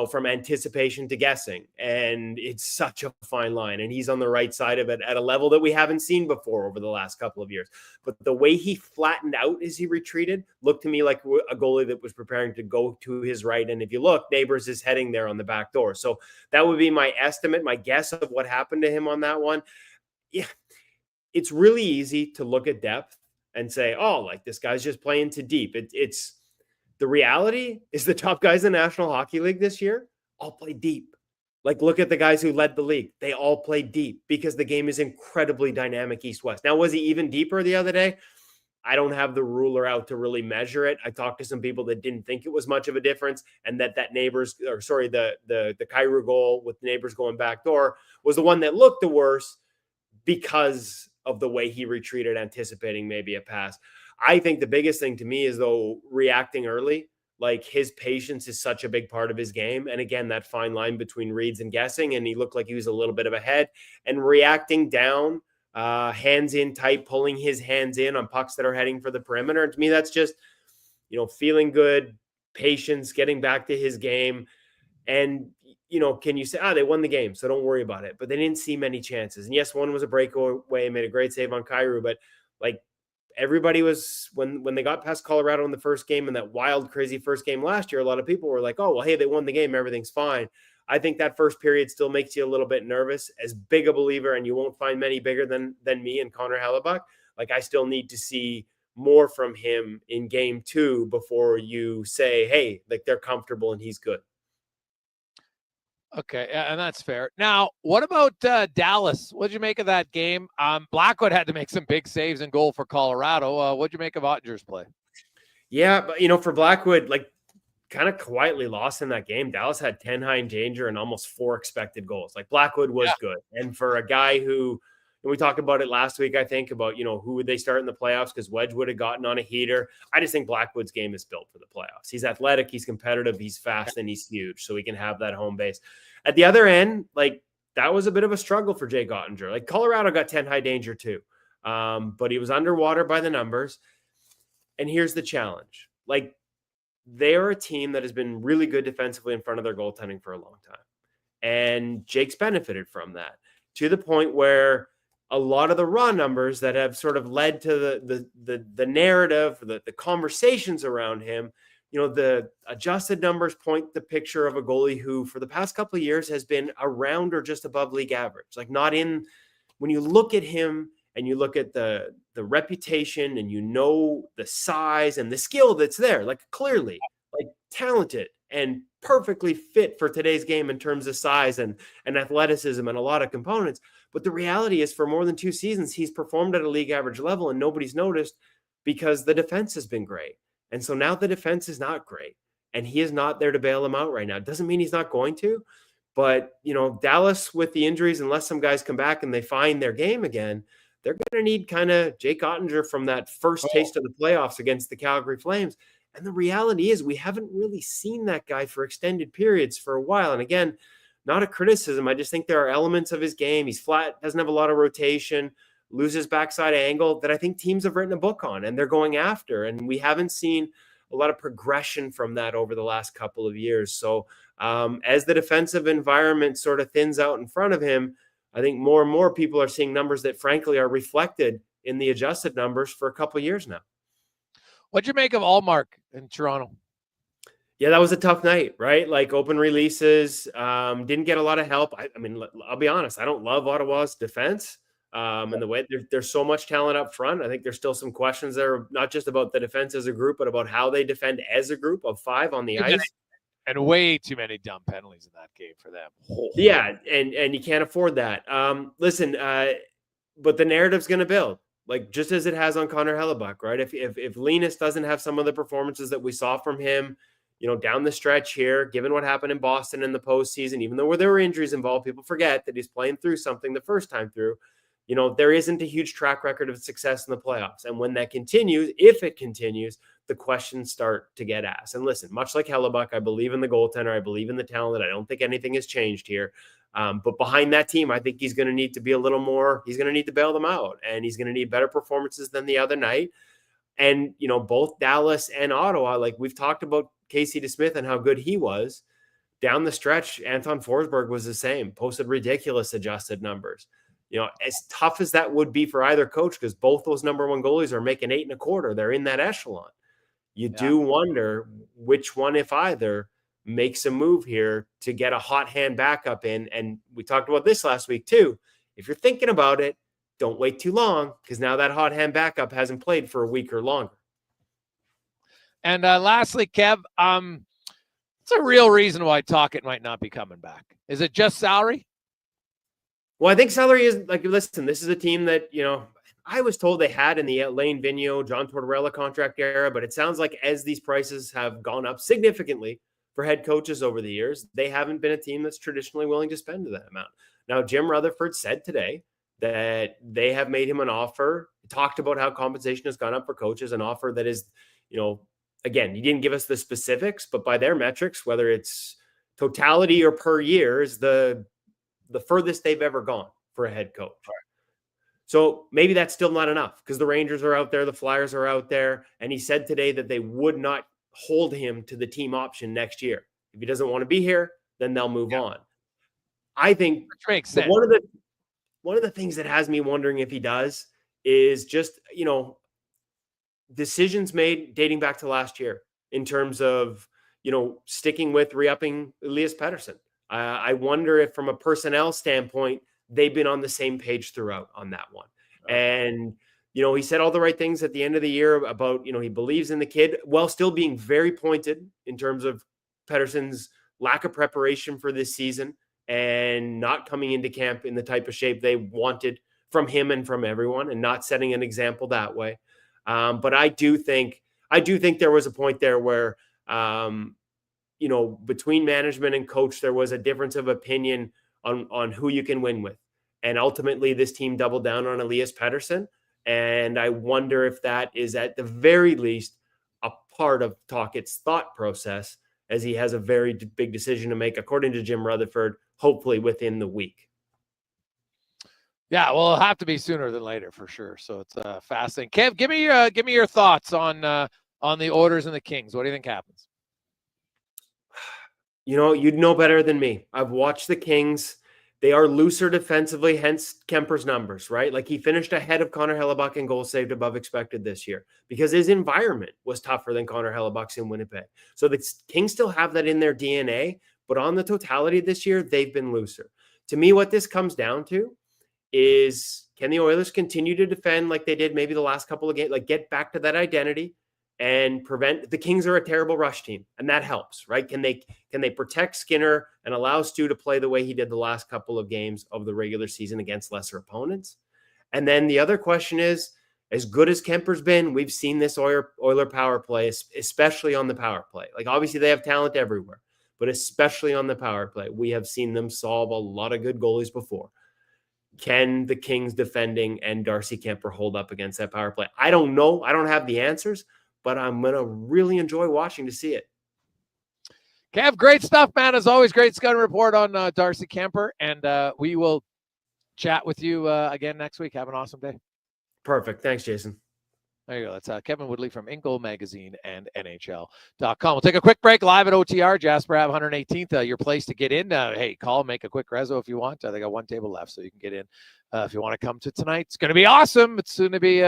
[SPEAKER 12] from anticipation to guessing. And it's such a fine line. And he's on the right side of it at a level that we haven't seen before over the last couple of years. But the way he flattened out as he retreated looked to me like a goalie that was preparing to go to his right. And if you look, Neighbors is heading there on the back door. So that would be my estimate, my guess of what happened to him on that one. Yeah, it's really easy to look at depth and say, this guy's just playing too deep. It's the reality is the top guys in the National Hockey League this year all play deep. Like, look at the guys who led the league. They all play deep because the game is incredibly dynamic east-west. Now, was he even deeper the other day? I don't have the ruler out to really measure it. I talked to some people that didn't think it was much of a difference, and that Neighbors, the Kyrou goal with Neighbors going back door was the one that looked the worst because of the way he retreated, anticipating maybe a pass. I think the biggest thing to me is, though, reacting early. Like, his patience is such a big part of his game. And again, that fine line between reads and guessing. And he looked like he was a little bit of ahead, and reacting down, hands in tight, pulling his hands in on pucks that are heading for the perimeter. And to me, that's just, feeling good, patience, getting back to his game. And, can you say, they won the game, so don't worry about it. But they didn't see many chances. And yes, one was a breakaway, made a great save on Kyrou, but everybody was, when they got past Colorado in the first game and that wild, crazy first game last year, a lot of people were like, hey, they won the game, everything's fine. I think that first period still makes you a little bit nervous. As big a believer, and you won't find many bigger than me and Connor Halley, I still need to see more from him in game 2 before you say, hey, they're comfortable and he's good.
[SPEAKER 6] Okay, and that's fair. Now, what about Dallas? What'd you make of that game? Blackwood had to make some big saves in goal for Colorado. What'd you make of Ottinger's play?
[SPEAKER 12] Yeah, but, for Blackwood, kind of quietly lost in that game. Dallas had 10 high in danger and almost 4 expected goals. Blackwood was good. And for a guy who, and we talked about it last week, I think, about, who would they start in the playoffs because Wedge would have gotten on a heater. I just think Blackwood's game is built for the playoffs. He's athletic, he's competitive, he's fast, and he's huge, so he can have that home base. At the other end, that was a bit of a struggle for Jake Ottinger. Colorado got 10 high danger too, but he was underwater by the numbers. And here's the challenge. They're a team that has been really good defensively in front of their goaltending for a long time. And Jake's benefited from that to the point where a lot of the raw numbers that have sort of led to the narrative, the conversations around him, the adjusted numbers point the picture of a goalie who for the past couple of years has been around or just above league average. When you look at him and you look at the reputation and the size and the skill that's there, clearly talented and perfectly fit for today's game in terms of size and athleticism and a lot of components. But the reality is, for more than 2 seasons, he's performed at a league average level and nobody's noticed because the defense has been great. And so now the defense is not great and he is not there to bail him out right now. It doesn't mean he's not going to, but Dallas with the injuries, unless some guys come back and they find their game again, they're going to need kind of Jake Ottinger from that first taste of the playoffs against the Calgary Flames. And the reality is we haven't really seen that guy for extended periods for a while. And again, not a criticism. I just think there are elements of his game. He's flat, doesn't have a lot of rotation, loses backside angle that I think teams have written a book on and they're going after. And we haven't seen a lot of progression from that over the last couple of years. So as the defensive environment sort of thins out in front of him, I think more and more people are seeing numbers that frankly are reflected in the adjusted numbers for a couple of years now.
[SPEAKER 6] What'd you make of Allmark in Toronto?
[SPEAKER 12] Yeah, that was a tough night, right? Like open releases, didn't get a lot of help. I mean, I'll be honest, I don't love Ottawa's defense. And the way there's so much talent up front. I think there's still some questions there, not just about the defense as a group, but about how they defend as a group of 5 on the ice.
[SPEAKER 6] And way too many dumb penalties in that game for them.
[SPEAKER 12] Yeah, and you can't afford that. Listen, but the narrative's going to build, like just as it has on Connor Hellebuyck, right? If Linus doesn't have some of the performances that we saw from him, down the stretch here, given what happened in Boston in the postseason, even though there were injuries involved, people forget that he's playing through something the first time through. There isn't a huge track record of success in the playoffs. And when that continues, if it continues, the questions start to get asked. And listen, much like Hellebuyck, I believe in the goaltender. I believe in the talent. I don't think anything has changed here. But behind that team, I think he's going to need to be a little more, he's going to need to bail them out. And he's going to need better performances than the other night. And, both Dallas and Ottawa, like we've talked about Casey DeSmith and how good he was. Down the stretch, Anton Forsberg was the same, posted ridiculous adjusted numbers. As tough as that would be for either coach, because both those number one goalies are making 8.25. They're in that echelon. You do wonder which one, if either, makes a move here to get a hot hand backup in. And we talked about this last week too. If you're thinking about it, don't wait too long, because now that hot hand backup hasn't played for a week or longer.
[SPEAKER 6] And lastly, Kev, it's a real reason why Tocchet might not be coming back. Is it just salary?
[SPEAKER 12] Well, I think salary is like, listen, this is a team that, I was told they had in the Lane Vigneault, John Tortorella contract era, but it sounds like as these prices have gone up significantly for head coaches over the years, they haven't been a team that's traditionally willing to spend that amount. Now, Jim Rutherford said today that they have made him an offer, talked about how compensation has gone up for coaches, an offer that is, again, he didn't give us the specifics, but by their metrics, whether it's totality or per year, is the furthest they've ever gone for a head coach. Right. So maybe that's still not enough, because the Rangers are out there, the Flyers are out there. And he said today that they would not hold him to the team option next year. If he doesn't want to be here, then they'll move on. I think one of the things that has me wondering if he does is just, decisions made dating back to last year in terms of, sticking with re-upping Elias Pettersson. I wonder if from a personnel standpoint, they've been on the same page throughout on that one. And, he said all the right things at the end of the year about, he believes in the kid while still being very pointed in terms of Pettersson's lack of preparation for this season and not coming into camp in the type of shape they wanted from him and from everyone, and not setting an example that way. But I do think there was a point there where, between management and coach, there was a difference of opinion on who you can win with. And ultimately this team doubled down on Elias Pettersson. And I wonder if that is at the very least a part of Tocchet's thought process, as he has a very big decision to make, according to Jim Rutherford, hopefully within the week.
[SPEAKER 6] Yeah, well, it'll have to be sooner than later for sure. So it's fascinating. Kev, give me your thoughts on the Oilers and the Kings. What do you think happens?
[SPEAKER 12] You'd know better than me. I've watched the Kings. They are looser defensively, hence Kemper's numbers, right? Like he finished ahead of Connor Hellebuyck in goals saved above expected this year because his environment was tougher than Connor Hellebuck's in Winnipeg. So the Kings still have that in their DNA, but on the totality this year, they've been looser. To me, what this comes down to is, can the Oilers continue to defend like they did maybe the last couple of games, like get back to that identity and prevent. The Kings are a terrible rush team, and that helps, right? Can they protect Skinner and allow Stu to play the way he did the last couple of games of the regular season against lesser opponents? And then the other question is, as good as Kemper's been, we've seen this Oiler power play, especially on the power play. Like obviously they have talent everywhere, but especially on the power play, we have seen them solve a lot of good goalies before. Can the Kings defending and Darcy Kemper hold up against that power play? I don't know. I don't have the answers, but I'm going to really enjoy watching to see it.
[SPEAKER 6] Kev, great stuff, man. As always, great scouting report on Darcy Kemper, and we will chat with you again next week. Have an awesome day.
[SPEAKER 12] Perfect. Thanks, Jason.
[SPEAKER 6] There you go. That's Kevin Woodley from Inkle Magazine and NHL.com. We'll take a quick break live at OTR, Jasper Ave 118th. Your place to get in. Hey, call, make a quick reso if you want. They got one table left, so you can get in if you want to come to tonight. It's going to be awesome. It's soon to be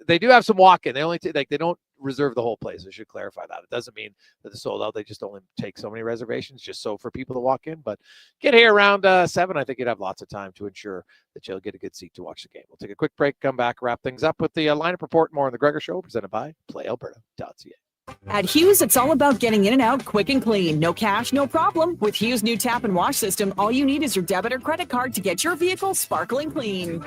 [SPEAKER 6] They do have some walk-in. They only they don't reserve the whole place. I should clarify that. It doesn't mean that it's sold out. They just only take so many reservations just so for people to walk in. But get here around 7. I think you'd have lots of time to ensure that you'll get a good seat to watch the game. We'll take a quick break, come back, wrap things up with the lineup report. More on the Gregor Show, presented by PlayAlberta.ca.
[SPEAKER 3] At Hughes, it's all about getting in and out quick and clean. No cash, no problem. With Hughes' new tap and wash system, all you need is your debit or credit card to get your vehicle sparkling clean.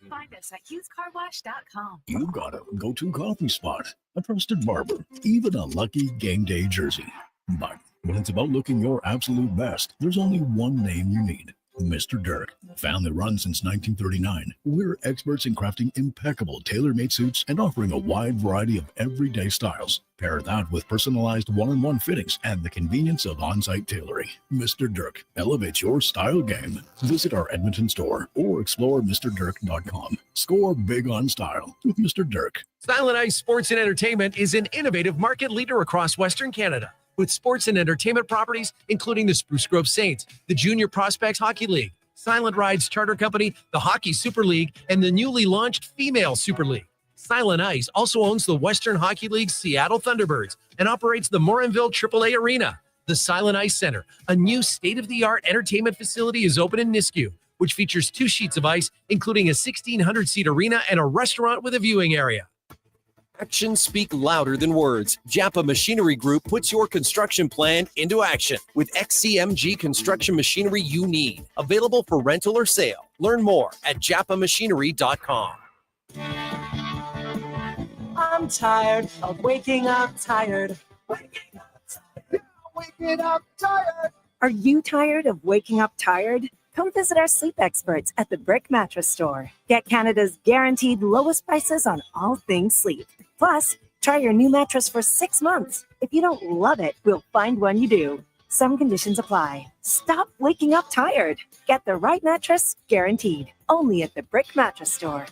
[SPEAKER 16] Find us at HughesCarWash.com.
[SPEAKER 26] You got a go-to coffee spot, a trusted barber, even a lucky game day jersey. But when it's about looking your absolute best, there's only one name you need. Mr. Dirk. Family run since 1939. We're experts in crafting impeccable tailor-made suits and offering a wide variety of everyday styles. Pair that with personalized one-on-one fittings and the convenience of on-site tailoring. Mr. Dirk elevates your style game. Visit our Edmonton store or explore MrDirk.com. Score big on style with Mr. Dirk.
[SPEAKER 10] Silent Ice Sports and Entertainment is an innovative market leader across Western Canada, with sports and entertainment properties including the Spruce Grove Saints, the Junior Prospects Hockey League, Silent Rides Charter Company, the Hockey Super League, and the newly launched Female Super League. Silent Ice also owns the Western Hockey League's Seattle Thunderbirds and operates the Morinville AAA Arena. The Silent Ice Center, a new state-of-the-art entertainment facility, is open in Nisku, which features 2 sheets of ice, including a 1,600-seat arena and a restaurant with a viewing area.
[SPEAKER 13] Actions speak louder than words. Japa Machinery Group puts your construction plan into action with XCMG construction machinery you need. Available for rental or sale. Learn more at japamachinery.com.
[SPEAKER 14] I'm tired of waking up tired. Waking up tired.
[SPEAKER 16] Are you tired of waking up tired? Come visit our sleep experts at the Brick Mattress Store. Get Canada's guaranteed lowest prices on all things sleep. Plus, try your new mattress for 6 months. If you don't love it, we'll find one you do. Some conditions apply. Stop waking up tired. Get the right mattress guaranteed. Only at the Brick Mattress Store.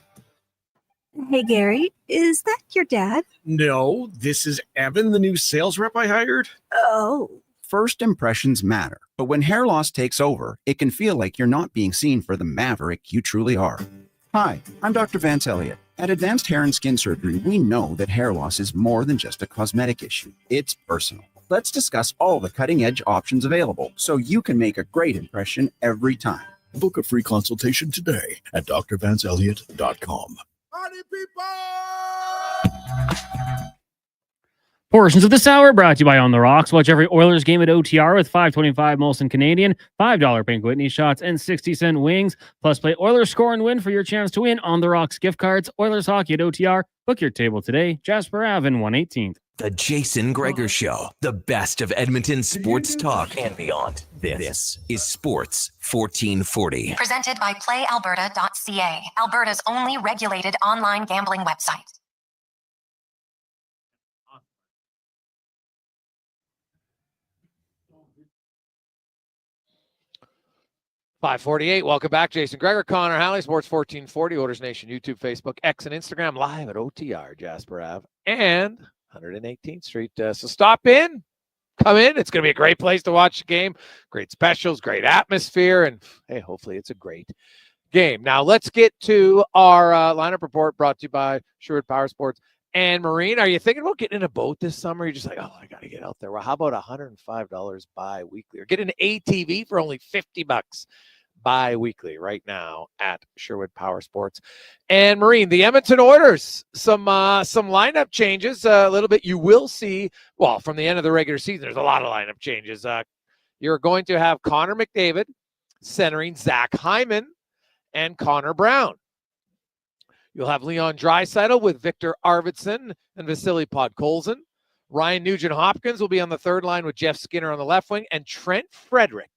[SPEAKER 16] Hey, Gary, is that your dad?
[SPEAKER 18] No, this is Evan, the new sales rep I hired.
[SPEAKER 16] Oh.
[SPEAKER 24] First impressions matter, but when hair loss takes over, it can feel like you're not being seen for the maverick you truly are. Hi, I'm Dr. Vance Elliott. At Advanced Hair and Skin Surgery, we know that hair loss is more than just a cosmetic issue. It's personal. Let's discuss all the cutting-edge options available so you can make a great impression every time.
[SPEAKER 26] Book a free consultation today at drvanceelliott.com.
[SPEAKER 19] Portions of this hour brought to you by On the Rocks. Watch every Oilers game at OTR with $5.25 Molson Canadian, $5 Pink Whitney shots, and 60-cent wings. Plus, play Oilers score and win for your chance to win On the Rocks gift cards. Oilers hockey at OTR. Book your table today. Jasper Ave 118th.
[SPEAKER 2] The Jason Gregor Show. The best of Edmonton sports talk and beyond. This is Sports 1440.
[SPEAKER 5] Presented by PlayAlberta.ca, Alberta's only regulated online gambling website.
[SPEAKER 6] .548. Welcome back. Jason Gregor, Connor Halley, Sports 1440, Oilers Nation, YouTube, Facebook, X, and Instagram, live at OTR, Jasper Ave, and 118th Street. So stop in, come in. It's going to be a great place to watch the game. Great specials, great atmosphere, and hey, hopefully it's a great game. Now let's get to our lineup report brought to you by Sherwood Power Sports and Marine. Are you thinking about getting in a boat this summer? You're just like, oh, I got to get out there. Well, how about $105 bi-weekly, or get an ATV for only $50 bi-weekly right now at Sherwood Power Sports and Marine. The Edmonton Oilers, some lineup changes a little bit. You will see, well, from the end of the regular season, there's a lot of lineup changes. You're going to have Connor McDavid centering Zach Hyman and Connor Brown. You'll have Leon Draisaitl with Victor Arvidsson and Vasily Podkolzin. Ryan Nugent-Hopkins will be on the third line with Jeff Skinner on the left wing, and Trent Frederick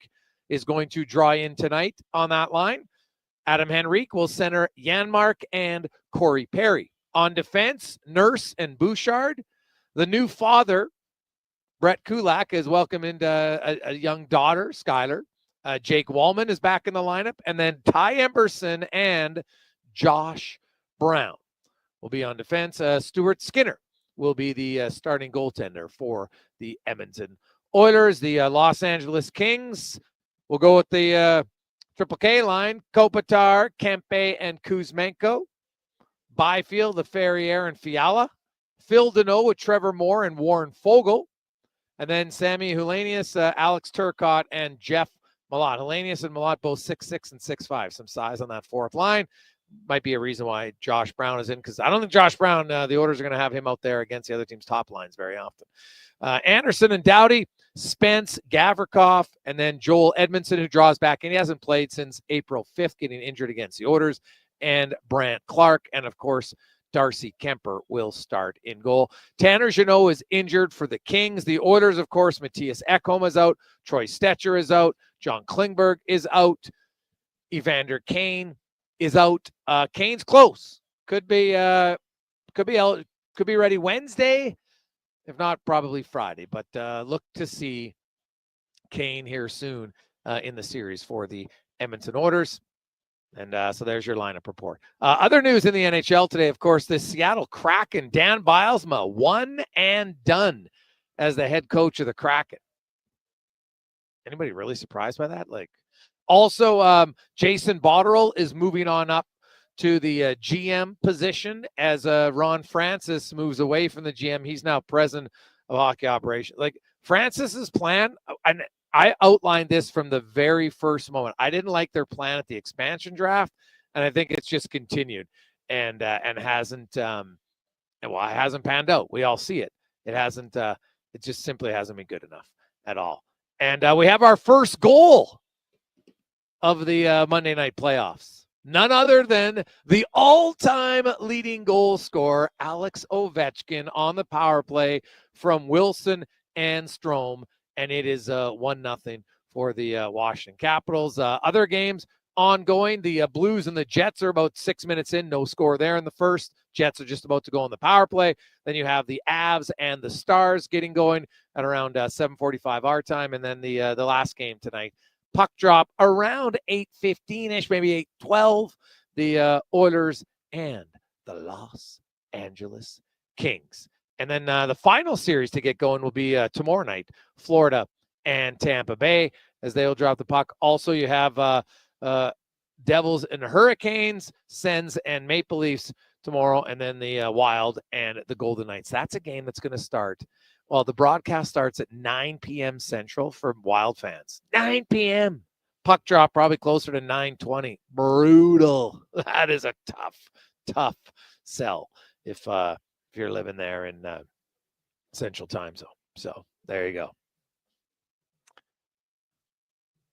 [SPEAKER 6] is going to draw in tonight on that line. Adam Henrique will center Janmark and Corey Perry. On defense, Nurse and Bouchard. The new father, Brett Kulak, is welcoming a young daughter, Skylar. Jake Wallman is back in the lineup. And then Ty Emberson and Josh Brown will be on defense. Stuart Skinner will be the starting goaltender for the Edmonton Oilers. The Los Angeles Kings will go with the Triple K line: Kopitar, Kempe, and Kuzmenko. Byfield, the Ferrier, and Fiala. Phil Deneau with Trevor Moore and Warren Fogle. And then Sammy Helenius, Alex Turcotte, and Jeff Malott. Helenius and Malott both 6'6" and 6'5". Some size on that fourth line. Might be a reason why Josh Brown is in, because I don't think Josh Brown, the Oilers are going to have him out there against the other team's top lines very often. Anderson and Doughty, Spence, Gavrikov, and then Joel Edmondson, who draws back in. He hasn't played since April 5th, getting injured against the Oilers, and Brant Clark, and of course, Darcy Kemper will start in goal. Tanner Jeannot is injured for the Kings. The Oilers, of course, Matthias Ekholm is out. Troy Stetcher is out. John Klingberg is out. Evander Kane is out. Kane's close. Could be ready Wednesday, if not probably Friday. But look to see Kane here soon in the series for the Edmonton Oilers. And so there's your lineup report. Other news in the NHL today, of course, the Seattle Kraken, Dan Bilesma, one and done as the head coach of the Kraken. Anybody really surprised by that? Also, Jason Botterill is moving on up to the GM position as Ron Francis moves away from the GM. He's now president of hockey operations. Francis's plan, and I outlined this from the very first moment. I didn't like their plan at the expansion draft, and I think it's just continued and hasn't it hasn't panned out. We all see it. It hasn't. It just simply hasn't been good enough at all. And we have our first goal of the Monday night playoffs. None other than the all-time leading goal scorer, Alex Ovechkin, on the power play from Wilson and Strome. And it is 1-0 for the Washington Capitals. Other games ongoing. The Blues and the Jets are about 6 minutes in. No score there in the first. Jets are just about to go on the power play. Then you have the Avs and the Stars getting going at around 7:45 our time. And then the last game tonight, puck drop around 8:15-ish, maybe 8:12. The Oilers and the Los Angeles Kings. And then the final series to get going will be tomorrow night, Florida and Tampa Bay, as they'll drop the puck. Also, you have Devils and Hurricanes, Sens and Maple Leafs tomorrow, and then the Wild and the Golden Knights. That's a game that's going to start. Well, the broadcast starts at 9 p.m. Central for Wild fans. 9 p.m. Puck drop probably closer to 9:20. Brutal. That is a tough sell if you're living there in Central Time Zone. So there you go.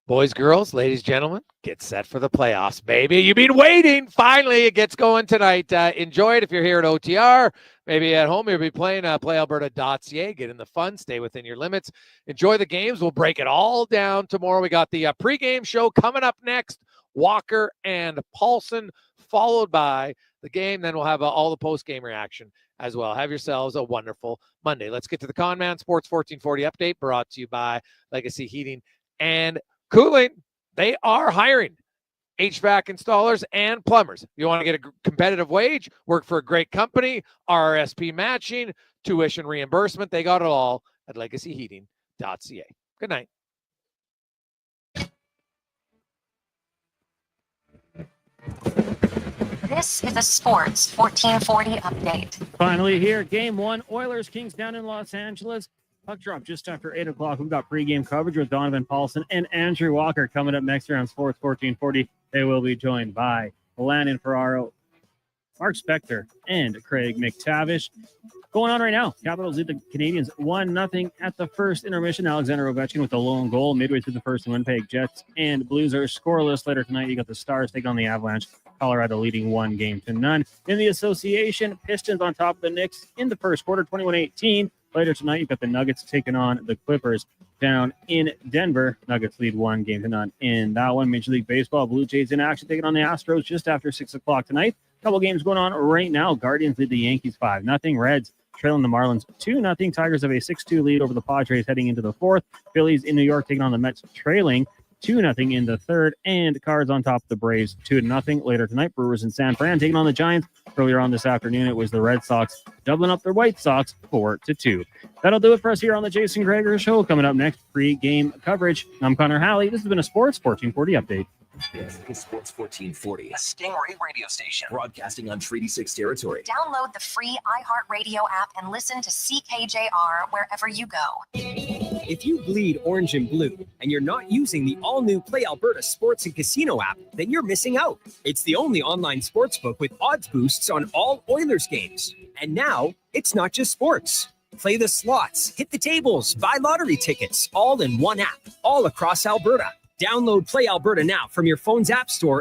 [SPEAKER 6] Boys, girls, ladies, gentlemen, get set for the playoffs, baby. You've been waiting. Finally, it gets going tonight. Enjoy it if you're here at OTR. Maybe at home, you'll be playing playalberta.ca. Get in the fun. Stay within your limits. Enjoy the games. We'll break it all down tomorrow. We got the pregame show coming up next. Walker and Paulson, followed by the game. Then we'll have all the postgame reaction as well. Have yourselves a wonderful Monday. Let's get to the Conman Sports 1440 update, brought to you by Legacy Heating and Cooling. They are hiring HVAC installers and plumbers. If you want to get a competitive wage, work for a great company, RRSP matching, tuition reimbursement, they got it all at legacyheating.ca. Good night.
[SPEAKER 5] This is a Sports 1440 update.
[SPEAKER 19] Finally here, Game 1, Oilers Kings down in Los Angeles. Puck drop just after 8 o'clock. We've got pregame coverage with Donovan Paulson and Andrew Walker coming up next year on Sports 1440. They will be joined by Landon Ferraro, Mark Spector, and Craig McTavish. Going on right now, Capitals lead the Canadians 1-0 at the first intermission. Alexander Ovechkin with the lone goal midway through the first. Winnipeg Jets and Blues are scoreless. Later tonight, you got the Stars taking on the Avalanche. Colorado leading 1-0. In the association, Pistons on top of the Knicks in the first quarter, 21-18. Later tonight, you've got the Nuggets taking on the Clippers down in Denver. Nuggets lead 1-0 in that one. Major League Baseball, Blue Jays in action taking on the Astros just after 6 o'clock tonight. Couple games going on right now. Guardians lead the Yankees 5-0. Reds trailing the Marlins 2-0. Tigers have a 6-2 lead over the Padres heading into the fourth. Phillies in New York taking on the Mets, trailing 2-0 in the third, and Cards on top of the Braves 2-0. Later tonight, Brewers in San Fran taking on the Giants. Earlier on this afternoon, it was the Red Sox doubling up their White Sox 4-2. That'll do it for us here on the Jason Gregor Show. Coming up next, pre-game coverage. I'm Connor Halley. This has been a Sports 1440 update.
[SPEAKER 2] This is Sports 1440, a Stingray radio station broadcasting on Treaty 6 territory.
[SPEAKER 5] Download the free iHeartRadio app and listen to CKJR wherever you go.
[SPEAKER 15] If you bleed orange and blue and you're not using the all-new Play Alberta Sports and Casino app, then you're missing out. It's the only online sportsbook with odds boosts on all Oilers games. And now, it's not just sports. Play the slots, hit the tables, buy lottery tickets, all in one app, all across Alberta. Download Play Alberta now from your phone's app store